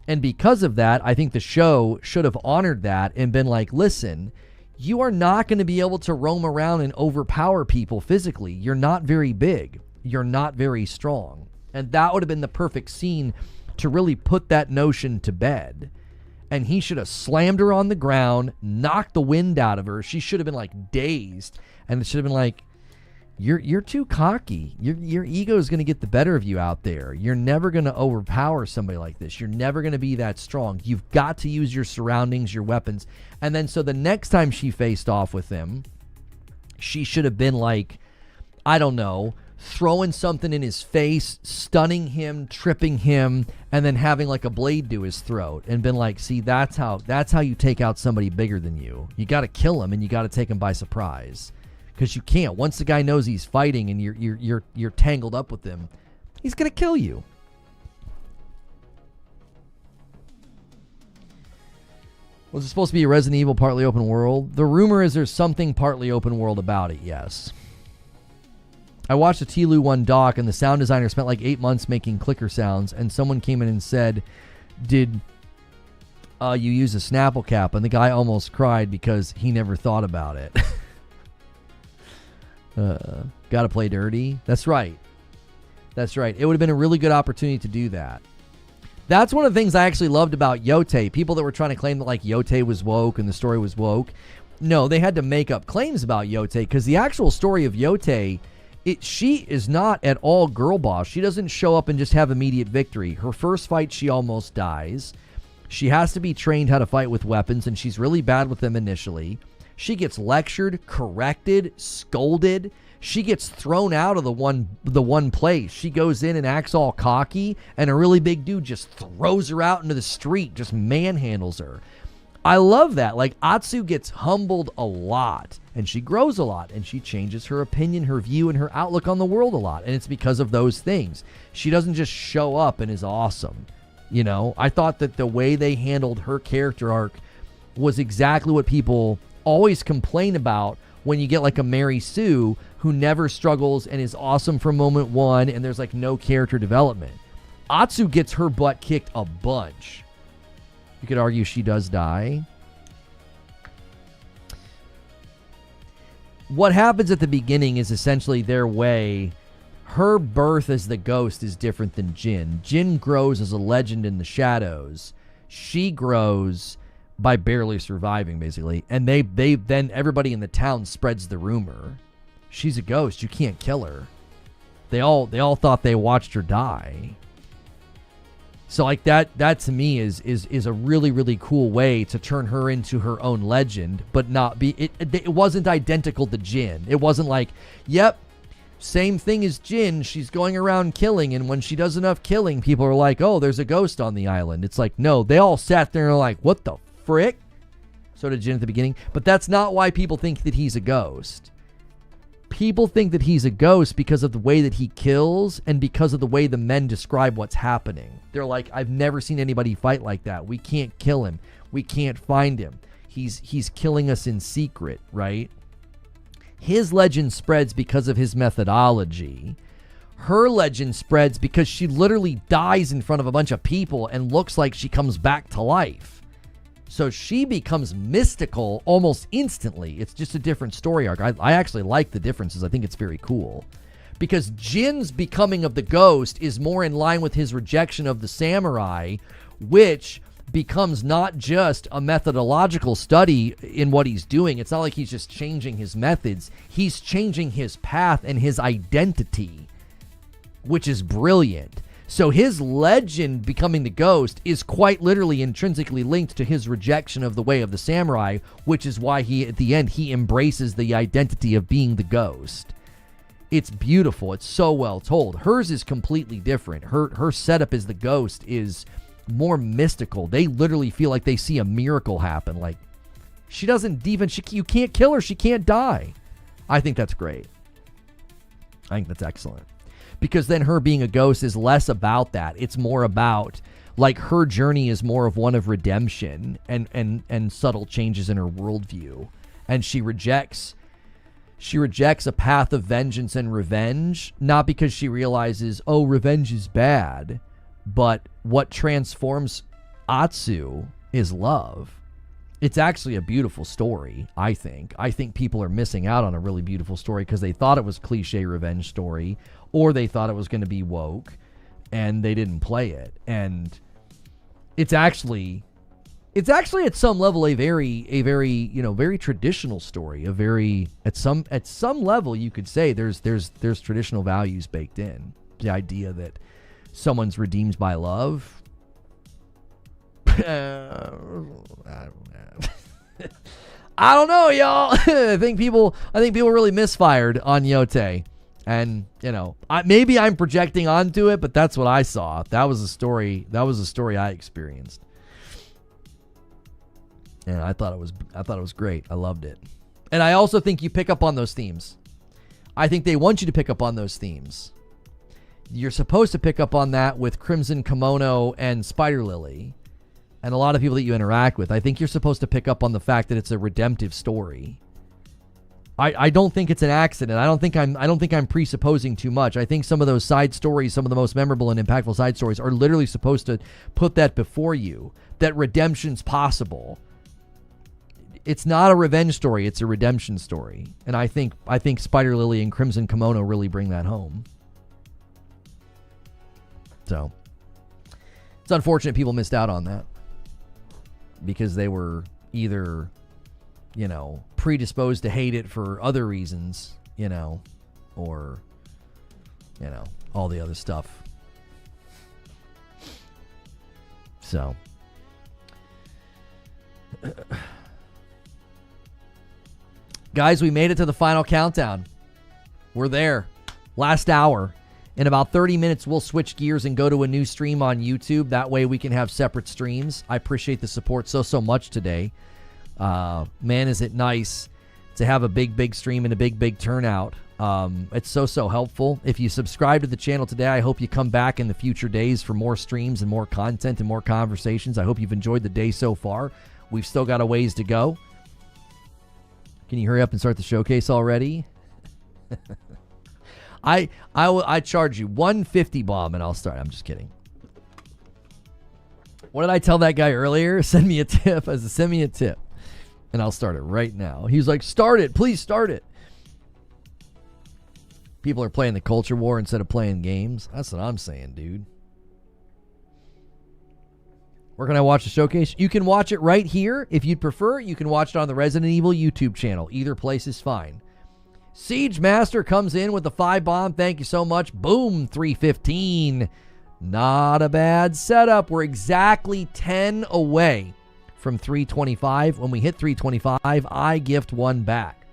And because of that, I think the show should have honored that and been like, listen, you are not going to be able to roam around and overpower people physically. You're not very big. You're not very strong. And that would have been the perfect scene to really put that notion to bed. And he should have slammed her on the ground, knocked the wind out of her. She should have been like dazed. And it should have been like, you're too cocky. Your ego is going to get the better of you out there. You're never going to overpower somebody like this. You're never going to be that strong. You've got to use your surroundings, your weapons. And then so the next time she faced off with him, she should have been like, I don't know, throwing something in his face, stunning him, tripping him, and then having like a blade to his throat and been like, see, that's how you take out somebody bigger than you. You got to kill him and you got to take him by surprise. Because you can't. Once the guy knows he's fighting and you're tangled up with him, he's gonna kill you. Was it supposed to be a Resident Evil partly open world? The rumor is there's something partly open world about it, yes. I watched the Tlu 1 doc and the sound designer spent like 8 months making clicker sounds, and someone came in and said, did you use a Snapple cap? And the guy almost cried because he never thought about it. Gotta play dirty. That's right. That's right. It would have been a really good opportunity to do that. That's one of the things I actually loved about Yote. People that were trying to claim that like Yote was woke and the story was woke. No, they had to make up claims about Yote because the actual story of Yote, she is not at all girl boss. She doesn't show up and just have immediate victory. Her first fight, she almost dies. She has to be trained how to fight with weapons, and she's really bad with them initially. She gets lectured, corrected, scolded. She gets thrown out of the one place. She goes in and acts all cocky, and a really big dude just throws her out into the street, just manhandles her. I love that. Like, Atsu gets humbled a lot, and she grows a lot, and she changes her opinion, her view, and her outlook on the world a lot, and it's because of those things. She doesn't just show up and is awesome. You know, I thought that the way they handled her character arc was exactly what people always complain about when you get like a Mary Sue who never struggles and is awesome from moment one and there's like no character development. Atsu gets her butt kicked a bunch. You could argue she does die. What happens at the beginning is essentially their way. Her birth as the ghost is different than Jin. Jin grows as a legend in the shadows. She grows by barely surviving, basically. And they then everybody in the town spreads the rumor. She's a ghost. You can't kill her. They all thought they watched her die. So like that to me is a really, really cool way to turn her into her own legend, but not be it wasn't identical to Jin. It wasn't like, yep, same thing as Jin, she's going around killing, and when she does enough killing, people are like, oh, there's a ghost on the island. It's like, no, they all sat there and are like, what the frick? So did Jin at the beginning. But that's not why people think that he's a ghost. People think that he's a ghost because of the way that he kills and because of the way the men describe what's happening. They're like, I've never seen anybody fight like that. We can't kill him. We can't find him. He's killing us in secret, right? His legend spreads because of his methodology. Her legend spreads because she literally dies in front of a bunch of people and looks like she comes back to life. So she becomes mystical almost instantly. It's just a different story arc. I actually like the differences. I think it's very cool. Because Jin's becoming of the ghost is more in line with his rejection of the samurai, which becomes not just a methodological study in what he's doing. It's not like he's just changing his methods. He's changing his path and his identity, which is brilliant. So his legend becoming the ghost is quite literally intrinsically linked to his rejection of the way of the samurai, which is why he, at the end, he embraces the identity of being the ghost. It's beautiful. It's so well told. Hers is completely different. Her setup as the ghost is more mystical. They literally feel like they see a miracle happen. Like, she doesn't even, you can't kill her. She can't die. I think that's great. I think that's excellent. Because then her being a ghost is less about that. It's more about, like, her journey is more of one of redemption and subtle changes in her worldview. And she rejects a path of vengeance and revenge, not because she realizes, oh, revenge is bad, but what transforms Atsu is love. It's actually a beautiful story, I think. I think people are missing out on a really beautiful story because they thought it was cliche revenge story, or they thought it was going to be woke, and they didn't play it. And it's actually at some level a very very traditional story. At some level you could say there's traditional values baked in. The idea that someone's redeemed by love. I don't know, y'all. I think people really misfired on Yote. And, maybe I'm projecting onto it, but that's what I saw. That was a story I experienced. And I thought it was great. I loved it. And I also think you pick up on those themes. I think they want you to pick up on those themes. You're supposed to pick up on that with Crimson Kimono and Spider Lily. And a lot of people that you interact with. I think you're supposed to pick up on the fact that it's a redemptive story. I don't think it's an accident. I don't think I'm presupposing too much. I think some of those side stories, some of the most memorable and impactful side stories, are literally supposed to put that before you, that redemption's possible. It's not a revenge story, it's a redemption story. And I think Spider Lily and Crimson Kimono really bring that home. So it's unfortunate people missed out on that because they were either, you know, predisposed to hate it for other reasons, you know, or, you know, all the other stuff. So guys, we made it to the final countdown. We're there. Last hour. In about 30 minutes, we'll switch gears and go to a new stream on YouTube. That way we can have separate streams. I appreciate the support so much today. Man, is it nice to have a big stream and a big turnout. It's so helpful. If you subscribe to the channel today, I hope you come back in the future days for more streams and more content and more conversations. I hope you've enjoyed the day so far. We've still got a ways to go. Can you hurry up and start the showcase already? I charge you $150 bomb and I'll start. I'm just kidding. What did I tell that guy earlier? Send me a tip. Send me a tip. And I'll start it right now. He's like, start it. Please start it. People are playing the culture war instead of playing games. That's what I'm saying, dude. Where can I watch the showcase? You can watch it right here. If you'd prefer, you can watch it on the Resident Evil YouTube channel. Either place is fine. Siege Master comes in with the 5 bomb. Thank you so much. Boom, 315. Not a bad setup. We're exactly 10 away from 325. When we hit 325, I gift 1 back.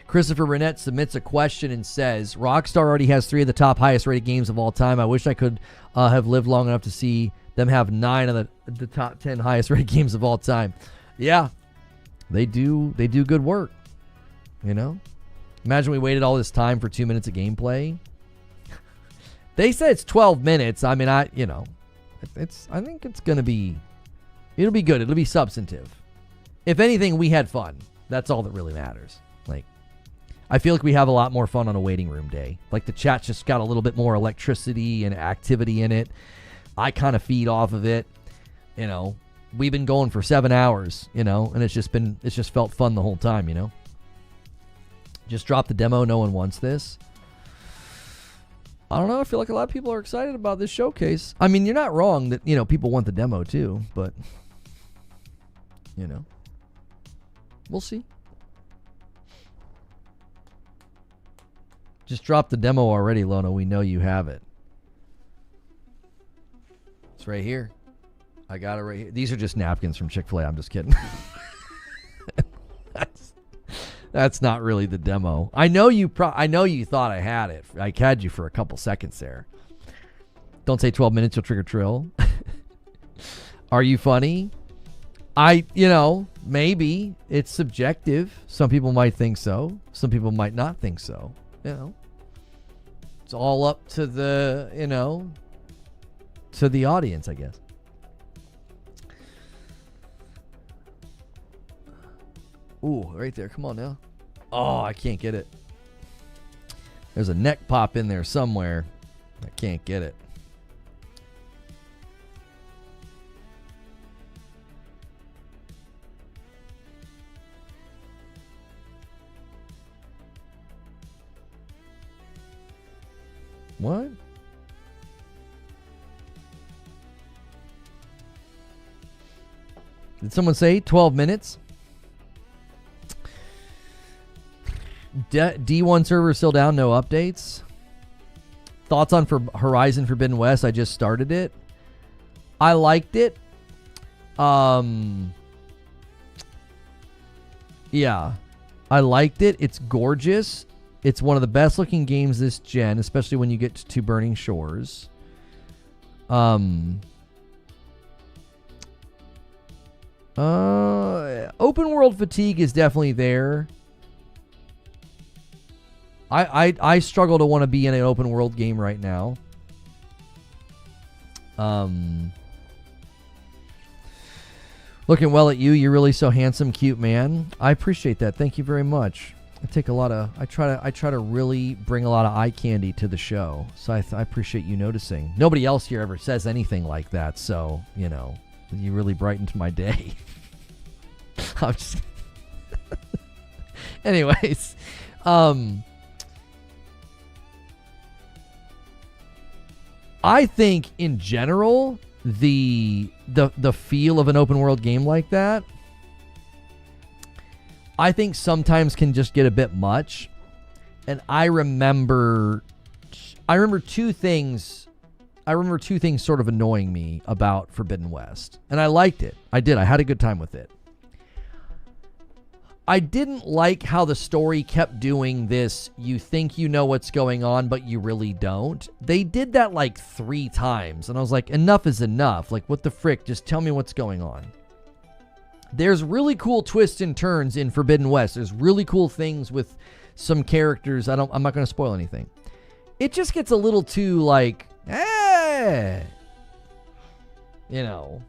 Christopher Burnett submits a question and says, Rockstar already has 3 of the top highest rated games of all time. I wish I could have lived long enough to see them have 9 of the top 10 highest rated games of all time. Yeah, they do good work. You know, imagine we waited all this time for 2 minutes of gameplay. They said it's 12 minutes. I mean, I think it's going to be, it'll be good. It'll be substantive. If anything, we had fun. That's all that really matters. Like, I feel like we have a lot more fun on a waiting room day. Like the chat's just got a little bit more electricity and activity in it. I kind of feed off of it. You know, we've been going for 7 hours, you know, and it's just felt fun the whole time, you know. Just drop the demo. No one wants this. I don't know. I feel like a lot of people are excited about this showcase. I mean, you're not wrong that, you know, people want the demo too, but, you know, we'll see. Just drop the demo already, Lona. We know you have it. It's right here. I got it right here. These are just napkins from Chick-fil-A. I'm just kidding. That's not really the demo. I know you thought I had it. I had you for a couple seconds there. Don't say 12 minutes, you'll trigger Trill. Are you funny? Maybe it's subjective. Some people might think so. Some people might not think so. You know, it's all up to the, to the audience, I guess. Ooh, right there. Come on now. Oh, I can't get it. There's a neck pop in there somewhere. I can't get it. What? Did someone say 12 minutes? D1 server still down, no updates. Thoughts on Horizon Forbidden West? I just started it. I liked it. Yeah, I liked it. It's gorgeous. It's one of the best looking games this gen, especially when you get to Burning Shores. Open world fatigue is definitely there. I struggle to want to be in an open world game right now. Looking well at you. You're really so handsome, cute man. I appreciate that. Thank you very much. I try to really bring a lot of eye candy to the show. So I appreciate you noticing. Nobody else here ever says anything like that. So, you really brightened my day. I'm just anyways, I think in general, the feel of an open world game like that, I think sometimes can just get a bit much. And I remember two things. I remember two things sort of annoying me about Forbidden West. And I liked it. I did. I had a good time with it. I didn't like how the story kept doing this, you think you know what's going on, but you really don't. They did that like 3 times. And I was like, enough is enough. Like, what the frick? Just tell me what's going on. There's really cool twists and turns in Forbidden West. There's really cool things with some characters. I'm not going to spoil anything. It just gets a little too like, you know,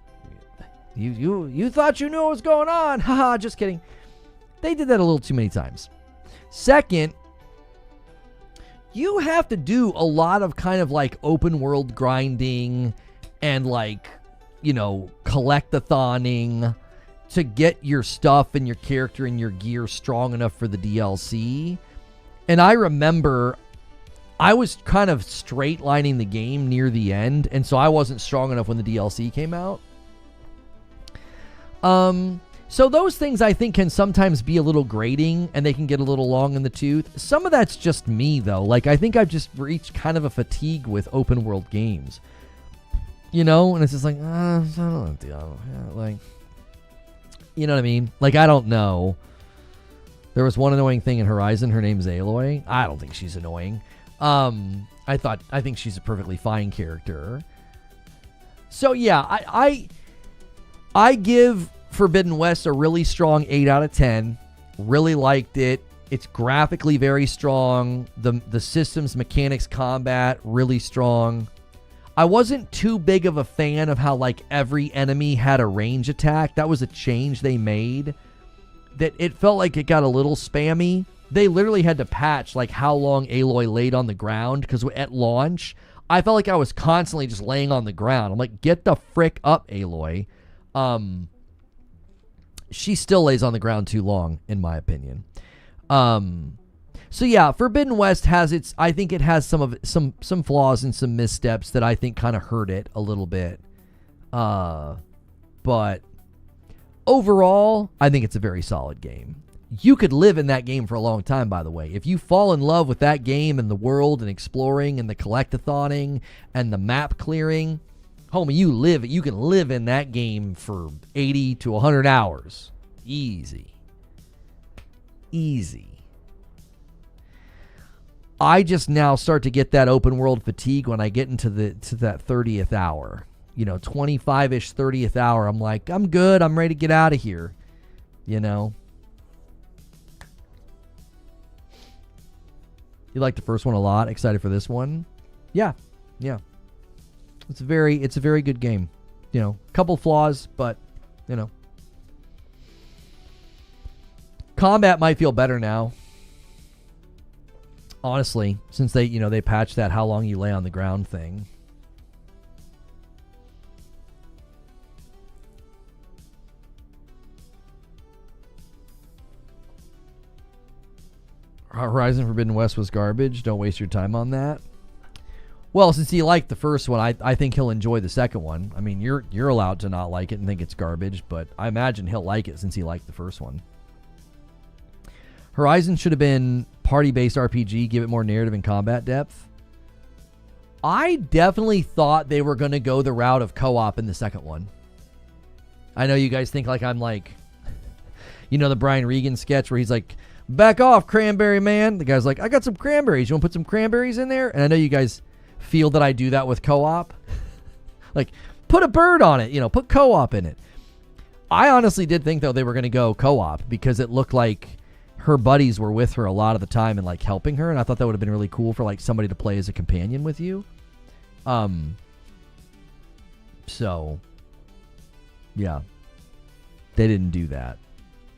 you thought you knew what was going on. Haha, just kidding. They did that a little too many times. Second, you have to do a lot of kind of like open world grinding and like, you know, collect-a-thoning to get your stuff and your character and your gear strong enough for the DLC. And I remember I was kind of straight lining the game near the end, and so I wasn't strong enough when the DLC came out. So those things I think can sometimes be a little grating, and they can get a little long in the tooth. Some of that's just me, though. Like, I think I've just reached kind of a fatigue with open world games. You know? And it's just like, I don't know. Like, you know what I mean? Like, I don't know. There was one annoying thing in Horizon. Her name's Aloy. I don't think she's annoying. I think she's a perfectly fine character. So yeah, I give Forbidden West a really strong 8 out of 10. Really liked it. It's graphically very strong. The systems, mechanics, combat, really strong. I wasn't too big of a fan of how like every enemy had a range attack. That was a change they made. That it felt like it got a little spammy. They literally had to patch like how long Aloy laid on the ground, because at launch, I felt like I was constantly just laying on the ground. I'm like, get the frick up, Aloy. She still lays on the ground too long, in my opinion. So yeah, Forbidden West has its, I think it has some flaws and some missteps that I think kind of hurt it a little bit. But overall, I think it's a very solid game. You could live in that game for a long time, by the way. If you fall in love with that game and the world and exploring and the collect-a-thoning and the map clearing, homie, you can live in that game for 80 to 100 hours. Easy. I just now start to get that open world fatigue when I get into that 30th hour. You know, 25-ish, 30th hour. I'm like, I'm good. I'm ready to get out of here. You know? You liked the first one a lot. Excited for this one? Yeah. It's a very good game. You know, couple flaws, but, you know. Combat might feel better now. Honestly, since they patched that how long you lay on the ground thing. Horizon Forbidden West was garbage. Don't waste your time on that. Well, since he liked the first one, I think he'll enjoy the second one. I mean, you're allowed to not like it and think it's garbage, but I imagine he'll like it since he liked the first one. Horizon should have been party-based RPG, give it more narrative and combat depth. I definitely thought they were going to go the route of co-op in the second one. I know you guys think like I'm like, you know, the Brian Regan sketch where he's like, back off, cranberry man. The guy's like, I got some cranberries. You want to put some cranberries in there? And I know you guys feel that I do that with co-op. Like, put a bird on it. You know, put co-op in it. I honestly did think, though, they were going to go co-op because it looked like her buddies were with her a lot of the time and, like, helping her. And I thought that would have been really cool for, like, somebody to play as a companion with you. So, yeah. They didn't do that.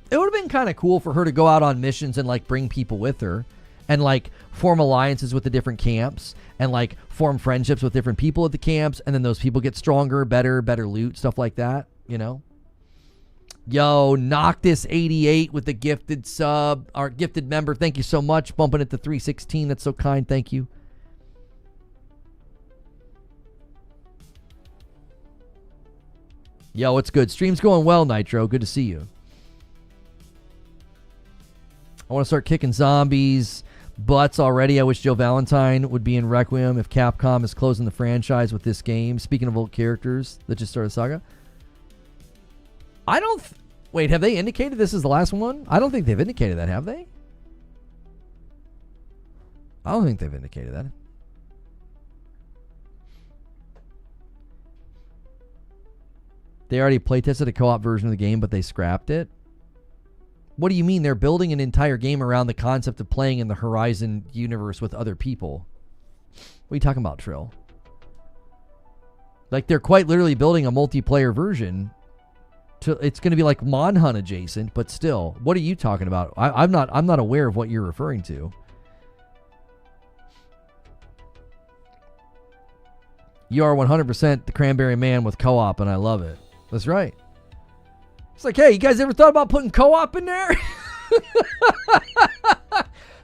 It would have been kind of cool for her to go out on missions and, like, bring people with her and, like, form alliances with the different camps and, like, form friendships with different people at the camps, and then those people get stronger, better loot, stuff like that, you know? Yo, Noctis88 with the gifted sub, our gifted member, thank you so much, bumping it to 316, that's so kind, thank you. Yo, what's good? Stream's going well, Nitro. Good to see you. I want to start kicking zombies' butts already. I wish Joe Valentine would be in Requiem if Capcom is closing the franchise with this game. Speaking of old characters that just started Saga. I don't... Wait, have they indicated this is the last one? I don't think they've indicated that, have they? I don't think they've indicated that. They already playtested a co-op version of the game, but they scrapped it. What do you mean? They're building an entire game around the concept of playing in the Horizon universe with other people. What are you talking about, Trill? Like, they're quite literally building a multiplayer version. It's going to be like Monhunt adjacent, but still. What are you talking about? I'm not aware of what you're referring to. You are 100% the Cranberry Man with co-op, and I love it. That's right. It's like, hey, you guys ever thought about putting co-op in there?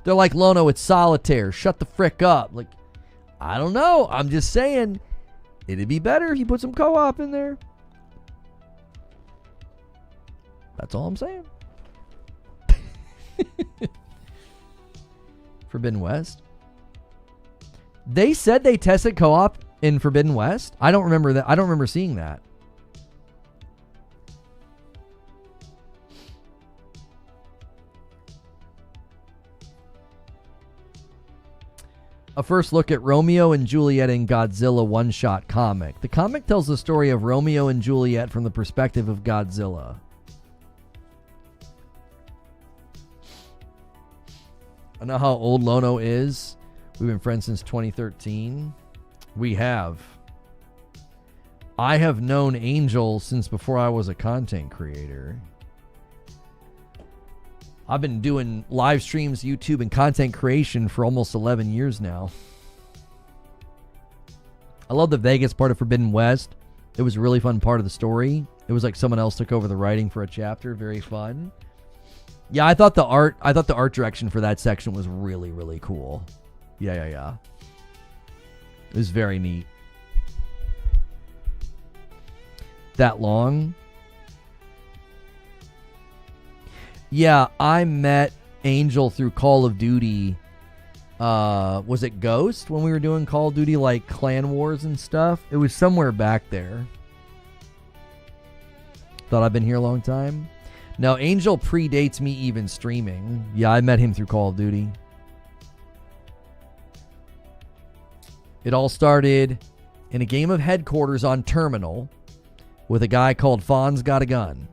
They're like, Lono, it's solitaire. Shut the frick up. Like, I don't know. I'm just saying, it'd be better if you put some co-op in there. That's all I'm saying. Forbidden West. They said they tested co-op in Forbidden West. I don't remember that. I don't remember seeing that. A first look at Romeo and Juliet in Godzilla one-shot comic. The comic tells the story of Romeo and Juliet from the perspective of Godzilla. I know how old Lono is. We've been friends since 2013. We have. I have known Angel since before I was a content creator. I've been doing live streams, YouTube, and content creation for almost 11 years now. I love the Vegas part of Forbidden West. It was a really fun part of the story. It was like someone else took over the writing for a chapter. Very fun. Yeah, I thought the art direction for that section was really, really cool. Yeah. It was very neat. That long? Yeah, I met Angel through Call of Duty. Was it Ghost when we were doing Call of Duty, like Clan Wars and stuff? It was somewhere back there. Thought I've been here a long time. No, Angel predates me even streaming. Yeah, I met him through Call of Duty. It all started in a game of Headquarters on Terminal with a guy called Fawn's Got a Gun.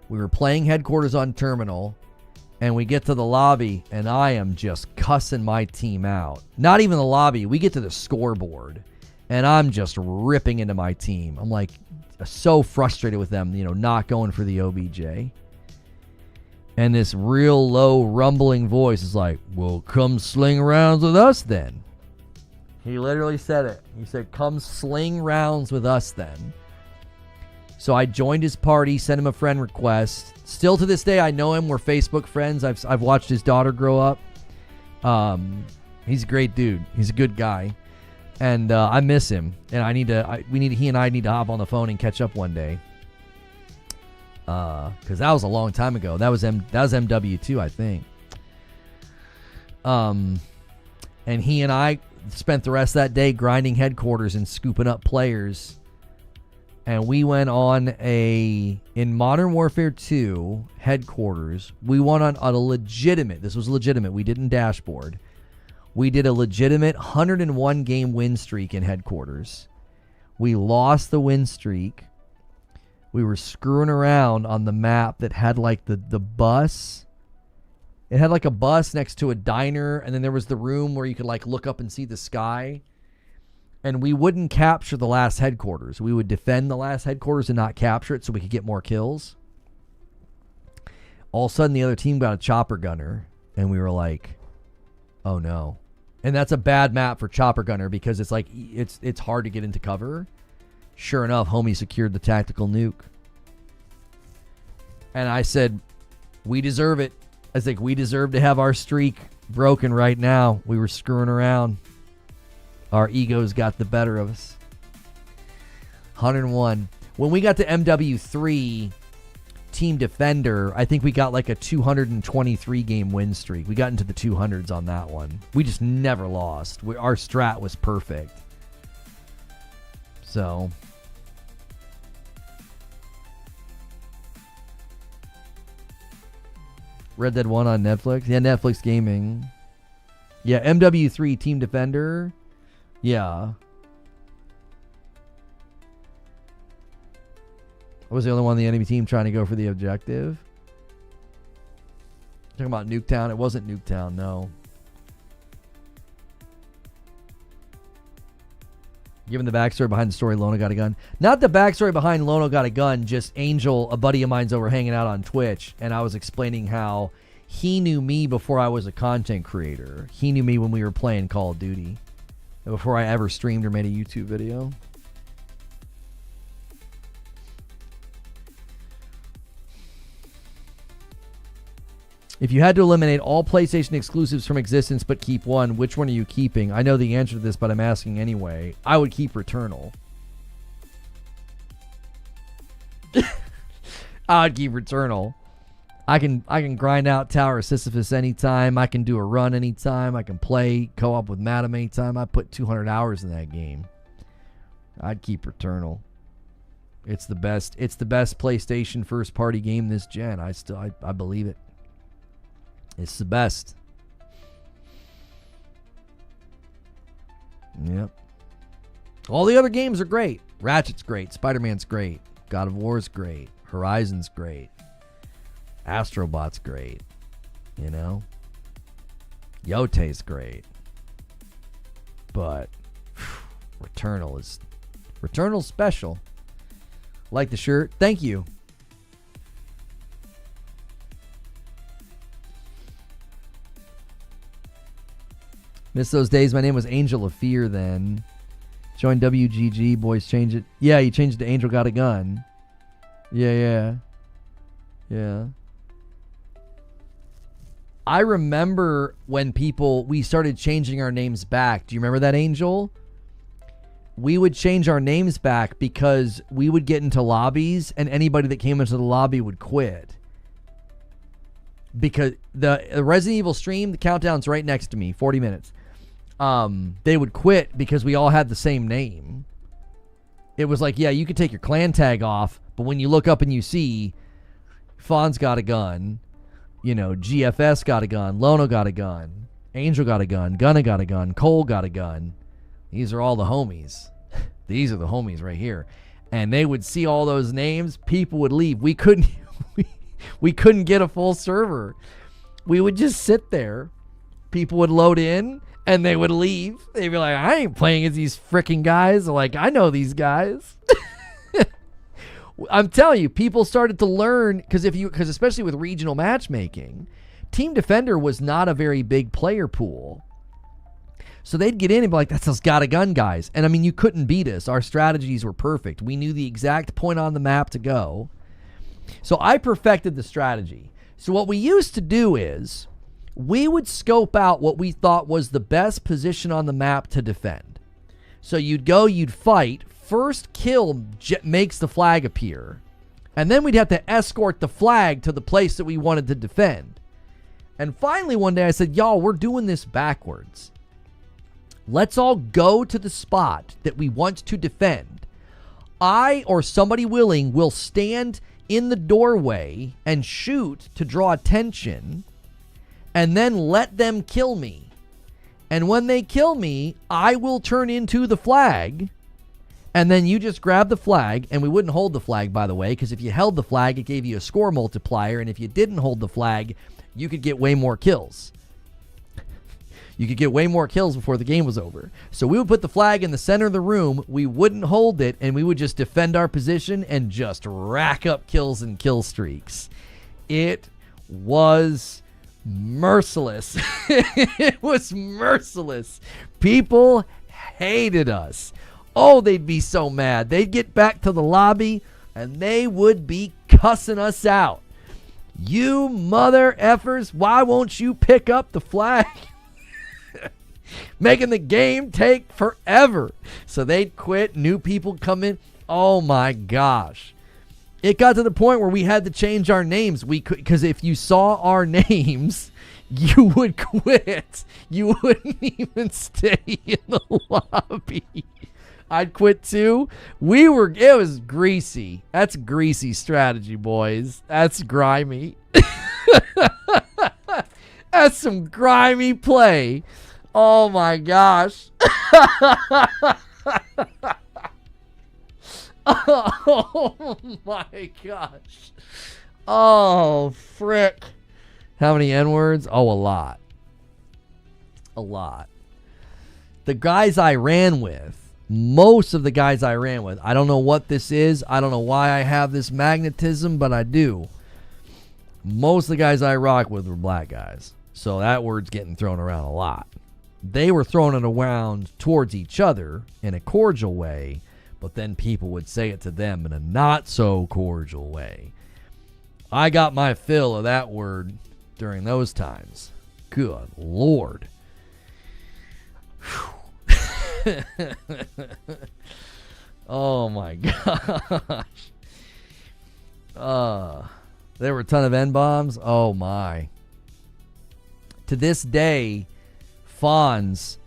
We were playing Headquarters on Terminal, and we get to the lobby, and I am just cussing my team out. Not even the lobby. We get to the scoreboard, and I'm just ripping into my team. I'm like so frustrated with them, not going for the OBJ. And this real low rumbling voice is like, well, come sling rounds with us then. He literally said it. He said, come sling rounds with us then. So I joined his party, sent him a friend request. Still to this day, I know him. We're Facebook friends. I've watched his daughter grow up. He's a great dude. He's a good guy. And I miss him. And he and I need to hop on the phone and catch up one day. Because that was a long time ago. That was MW2, I think. And he and I spent the rest of that day grinding Headquarters and scooping up players. And we went on in Modern Warfare 2 Headquarters, we went on a legitimate, this was legitimate, we didn't dashboard. We did a legitimate 101 game win streak in Headquarters. We lost the win streak. We were screwing around on the map that had like the bus. It had like a bus next to a diner, and then there was the room where you could like look up and see the sky. And we wouldn't capture the last Headquarters. We would defend the last Headquarters and not capture it so we could get more kills. All of a sudden, the other team got a chopper gunner, and we were like, oh no. And that's a bad map for chopper gunner because it's like it's hard to get into cover. Sure enough, homie secured the tactical nuke. And I said, we deserve it. I was like, we deserve to have our streak broken right now. We were screwing around. Our egos got the better of us. 101. When we got to MW3 Team Defender, I think we got like a 223 game win streak. We got into the 200s on that one. We just never lost. Our strat was perfect. So Red Dead 1 on Netflix. Yeah, Netflix Gaming. Yeah, MW3 Team Defender. Yeah. I was the only one on the enemy team trying to go for the objective. Talking about Nuketown. It wasn't Nuketown, no. Given the backstory behind the story, Lono got a gun. Not the backstory behind Lono got a gun, just Angel, a buddy of mine's over hanging out on Twitch, and I was explaining how he knew me before I was a content creator. He knew me when we were playing Call of Duty, before I ever streamed or made a YouTube video. If you had to eliminate all PlayStation exclusives from existence but keep one, which one are you keeping? I know the answer to this, but I'm asking anyway. I would keep Returnal. I would keep Returnal. I can grind out Tower of Sisyphus anytime. I can do a run anytime. I can play co-op with Madam anytime. I put 200 hours in that game. I'd keep Returnal. It's the best. It's the best PlayStation first party game this gen. I believe it. It's the best. Yep. All the other games are great. Ratchet's great. Spider-Man's great. God of War's great. Horizon's great. Astrobot's great. You know? Yote's great. But Returnal's special. Like the shirt. Thank you. Miss those days. My name was Angel of Fear then. Join WGG. Boys, change it. Yeah, you changed it to Angel Got a Gun. Yeah. I remember when we started changing our names back. Do you remember that, Angel? We would change our names back because we would get into lobbies and anybody that came into the lobby would quit. Because the Resident Evil stream, the countdown's right next to me, 40 minutes. They would quit because we all had the same name. It was like, yeah, you could take your clan tag off, but when you look up and you see Fawn's got a gun, you know, GFS got a gun, Lono got a gun, Angel got a gun, Gunna got a gun, Cole got a gun. These are all the homies. These are the homies right here. And they would see all those names, people would leave. We couldn't get a full server. We would just sit there. People would load in and they would leave. They'd be like, I ain't playing as these freaking guys. They're like, I know these guys. I'm telling you, people started to learn because especially with regional matchmaking, Team Defender was not a very big player pool. So they'd get in and be like, that's those got a gun guys. And I mean, you couldn't beat us. Our strategies were perfect. We knew the exact point on the map to go. So I perfected the strategy. So what we used to do is we would scope out what we thought was the best position on the map to defend. So you'd fight. First kill makes the flag appear. And then we'd have to escort the flag to the place that we wanted to defend. And finally one day I said, y'all, we're doing this backwards. Let's all go to the spot that we want to defend. I or somebody willing will stand in the doorway and shoot to draw attention and then let them kill me. And when they kill me, I will turn into the flag and then you just grab the flag. And we wouldn't hold the flag, by the way, because if you held the flag, it gave you a score multiplier. And if you didn't hold the flag, you could get way more kills. You could get way more kills before the game was over. So we would put the flag in the center of the room. We wouldn't hold it, and we would just defend our position and just rack up kills and kill streaks. It was merciless. It was merciless. People hated us. Oh, they'd be so mad. They'd get back to the lobby, and they would be cussing us out. You mother effers, why won't you pick up the flag? Making the game take forever. So they'd quit. New people come in. Oh my gosh. It got to the point where we had to change our names. We could, because if you saw our names, you would quit. You wouldn't even stay in the lobby. I'd quit too. It was greasy. That's greasy strategy, boys. That's grimy. That's some grimy play. Oh my gosh. Oh my gosh. Oh, frick. How many N-words? Oh, a lot. A lot. The guys I ran with, most of the guys I ran with, I don't know what this is. I don't know why I have this magnetism, but I do. Most of the guys I rock with were black guys. So that word's getting thrown around a lot. They were throwing it around towards each other in a cordial way, but then people would say it to them in a not so cordial way. I got my fill of that word during those times. Good Lord. Oh my gosh. There were a ton of N-bombs. Oh my. To this day, Fonz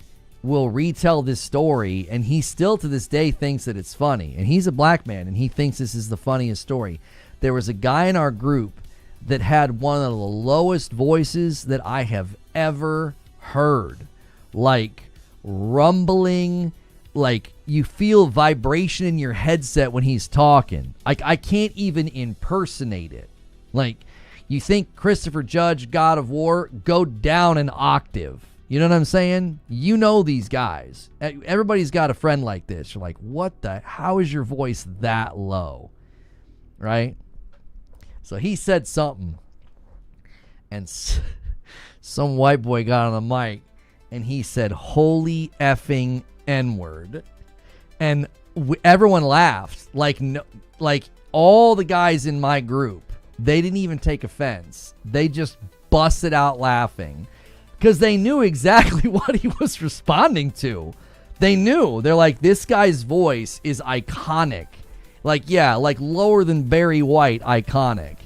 will retell this story, and he still to this day thinks that it's funny. And he's a black man, and he thinks this is the funniest story. There was a guy in our group that had one of the lowest voices that I have ever heard. Like rumbling, like you feel vibration in your headset when he's talking. I can't even impersonate it. Like, you think Christopher Judge, God of War, go down an octave. You know what I'm saying? You know these guys. Everybody's got a friend like this. You're like, how is your voice that low? Right? So he said something, and some white boy got on the mic, and he said, holy effing N-word. And everyone laughed. Like all the guys in my group, they didn't even take offense. They just busted out laughing because they knew exactly what he was responding to. They knew. They're like, this guy's voice is iconic. Like, yeah, like lower than Barry White, iconic.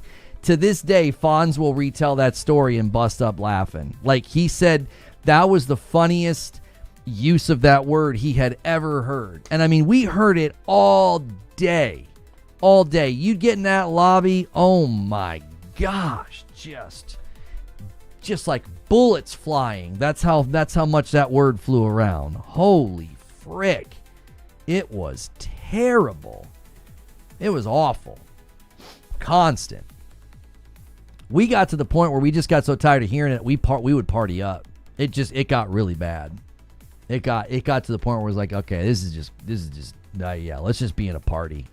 To this day, Fonz will retell that story and bust up laughing. Like, he said that was the funniest use of that word he had ever heard. And I mean, we heard it all day. All day. You'd get in that lobby, oh my gosh, just like bullets flying. That's how much that word flew around. Holy frick. It was terrible. It was awful. Constant. We got to the point where we just got so tired of hearing it, we would party up. It got really bad. It got to the point where it was like, okay, this is just yeah, let's just be in a party.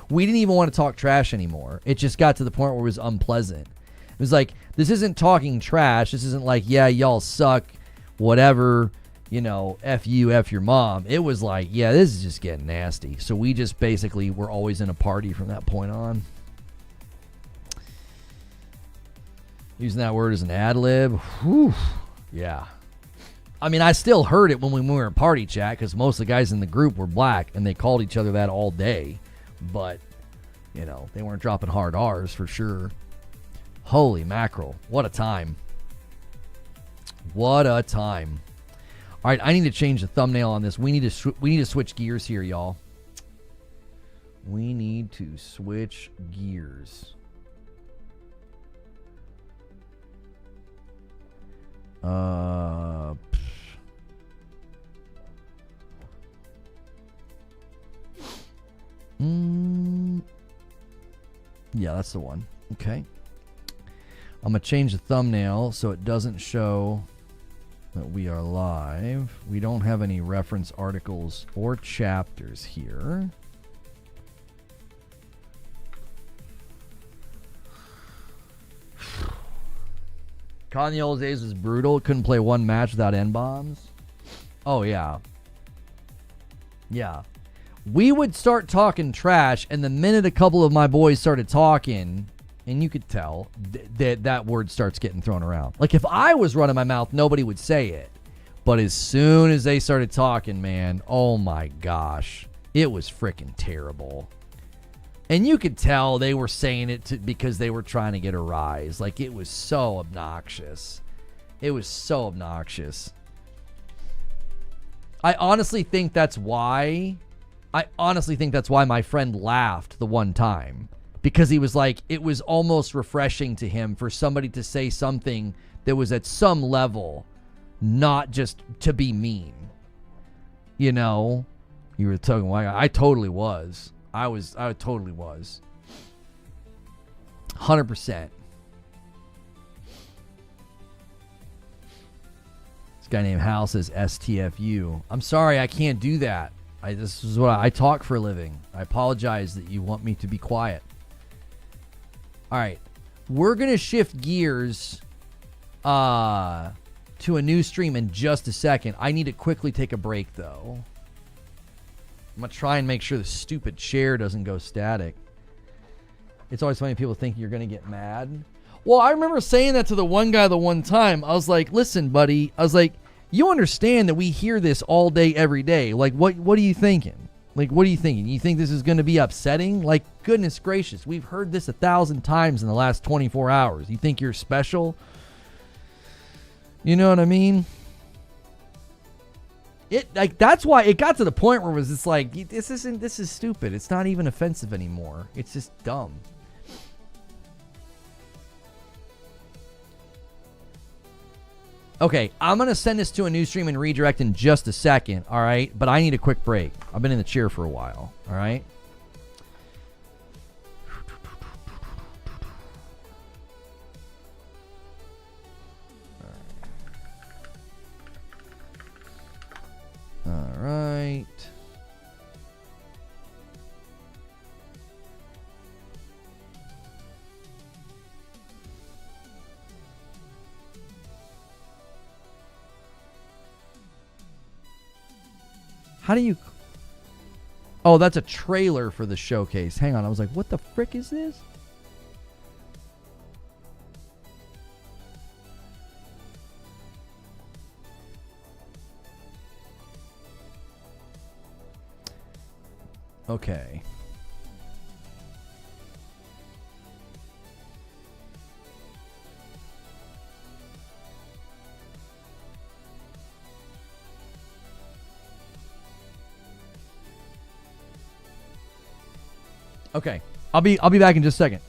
We didn't even want to talk trash anymore. It just got to the point where it was unpleasant. It was like, this isn't talking trash. This isn't like, yeah, y'all suck, whatever, you know, F you, F your mom. It was like, yeah, this is just getting nasty. So we just basically were always in a party from that point on. Using that word as an ad lib. Whew. Yeah. I mean, I still heard it when we were in party chat because most of the guys in the group were black and they called each other that all day. But, you know, they weren't dropping hard R's for sure. Holy mackerel. What a time. What a time. All right, I need to change the thumbnail on this. We need to switch gears here, y'all. We need to switch gears. Yeah, that's the one. Okay. I'm going to change the thumbnail so it doesn't show that we are live. We don't have any reference articles or chapters here. COD in the old days was brutal. Couldn't play one match without N-bombs. Oh, yeah. Yeah. We would start talking trash, and the minute a couple of my boys started talking, and you could tell, that word starts getting thrown around. Like, if I was running my mouth, nobody would say it. But as soon as they started talking, man, oh my gosh. It was freaking terrible. And you could tell they were saying it because they were trying to get a rise. Like, it was so obnoxious. It was so obnoxious. I honestly think that's why my friend laughed the one time. Because he was like, it was almost refreshing to him for somebody to say something that was at some level, not just to be mean. You know? You were talking, I totally was. I totally was. 100%. This guy named Hal says STFU. I'm sorry, I can't do that. This is what I talk for a living. I apologize that you want me to be quiet. All right. We're going to shift gears to a new stream in just a second. I need to quickly take a break, though. I'm going to try and make sure the stupid chair doesn't go static. It's always funny when people think you're going to get mad. Well, I remember saying that to the one guy the one time. I was like, listen, buddy. I was like, you understand that we hear this all day, every day. Like, what are you thinking? Like, what are you thinking? You think this is going to be upsetting? Like, goodness gracious. We've heard this 1,000 times in the last 24 hours. You think you're special? You know what I mean? That's why it got to the point where it was just like, this is stupid. It's not even offensive anymore. It's just dumb. Okay, I'm going to send this to a new stream and redirect in just a second, all right? But I need a quick break. I've been in the chair for a while, all right? All right. How do you... Oh, that's a trailer for the showcase. Hang on, I was like, what the frick is this? Okay. Okay. I'll be back in just a second.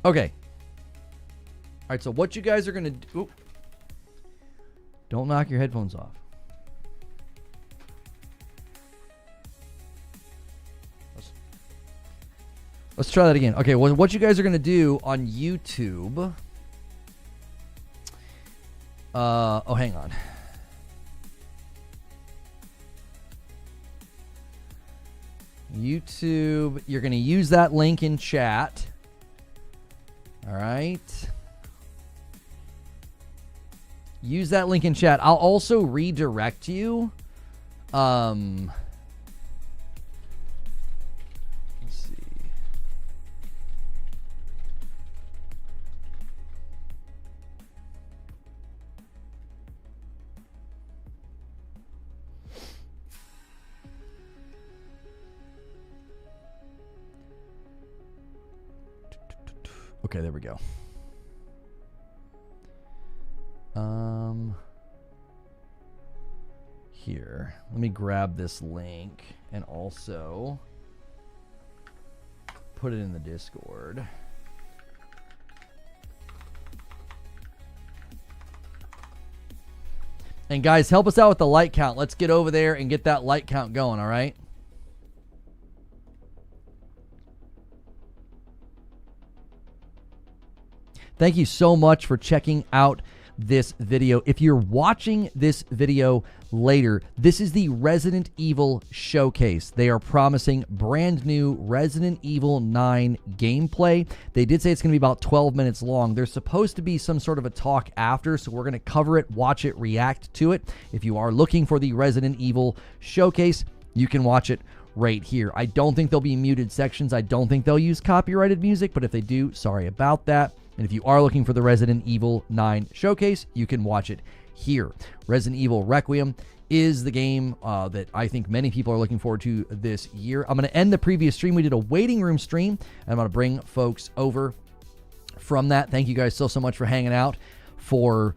Okay. All right, so what you guys are going to do... Don't knock your headphones off. Let's try that again. Okay, well, what you guys are going to do on YouTube... oh, hang on. YouTube, you're going to use that link in chat. All right. Use that link in chat. I'll also redirect you. Let's see. Okay, there we go. Here, let me grab this link and also put it in the Discord. And guys, help us out with the like count. Let's get over there and get that like count going, all right? Thank you so much for checking out this video. If you're watching this video later, this is the Resident Evil showcase. They are promising brand new Resident Evil 9 gameplay. They did say it's going to be about 12 minutes long. There's supposed to be some sort of a talk after, so we're going to cover it, watch it, react to it. If you are looking for the Resident Evil showcase, you can watch it right here. I don't think there'll be muted sections. I don't think they'll use copyrighted music, but if they do, sorry about that. And if you are looking for the Resident Evil 9 showcase, you can watch it here. Resident Evil Requiem is the game that I think many people are looking forward to this year. I'm going to end the previous stream. We did a waiting room stream, and I'm going to bring folks over from that. Thank you guys so much for hanging out for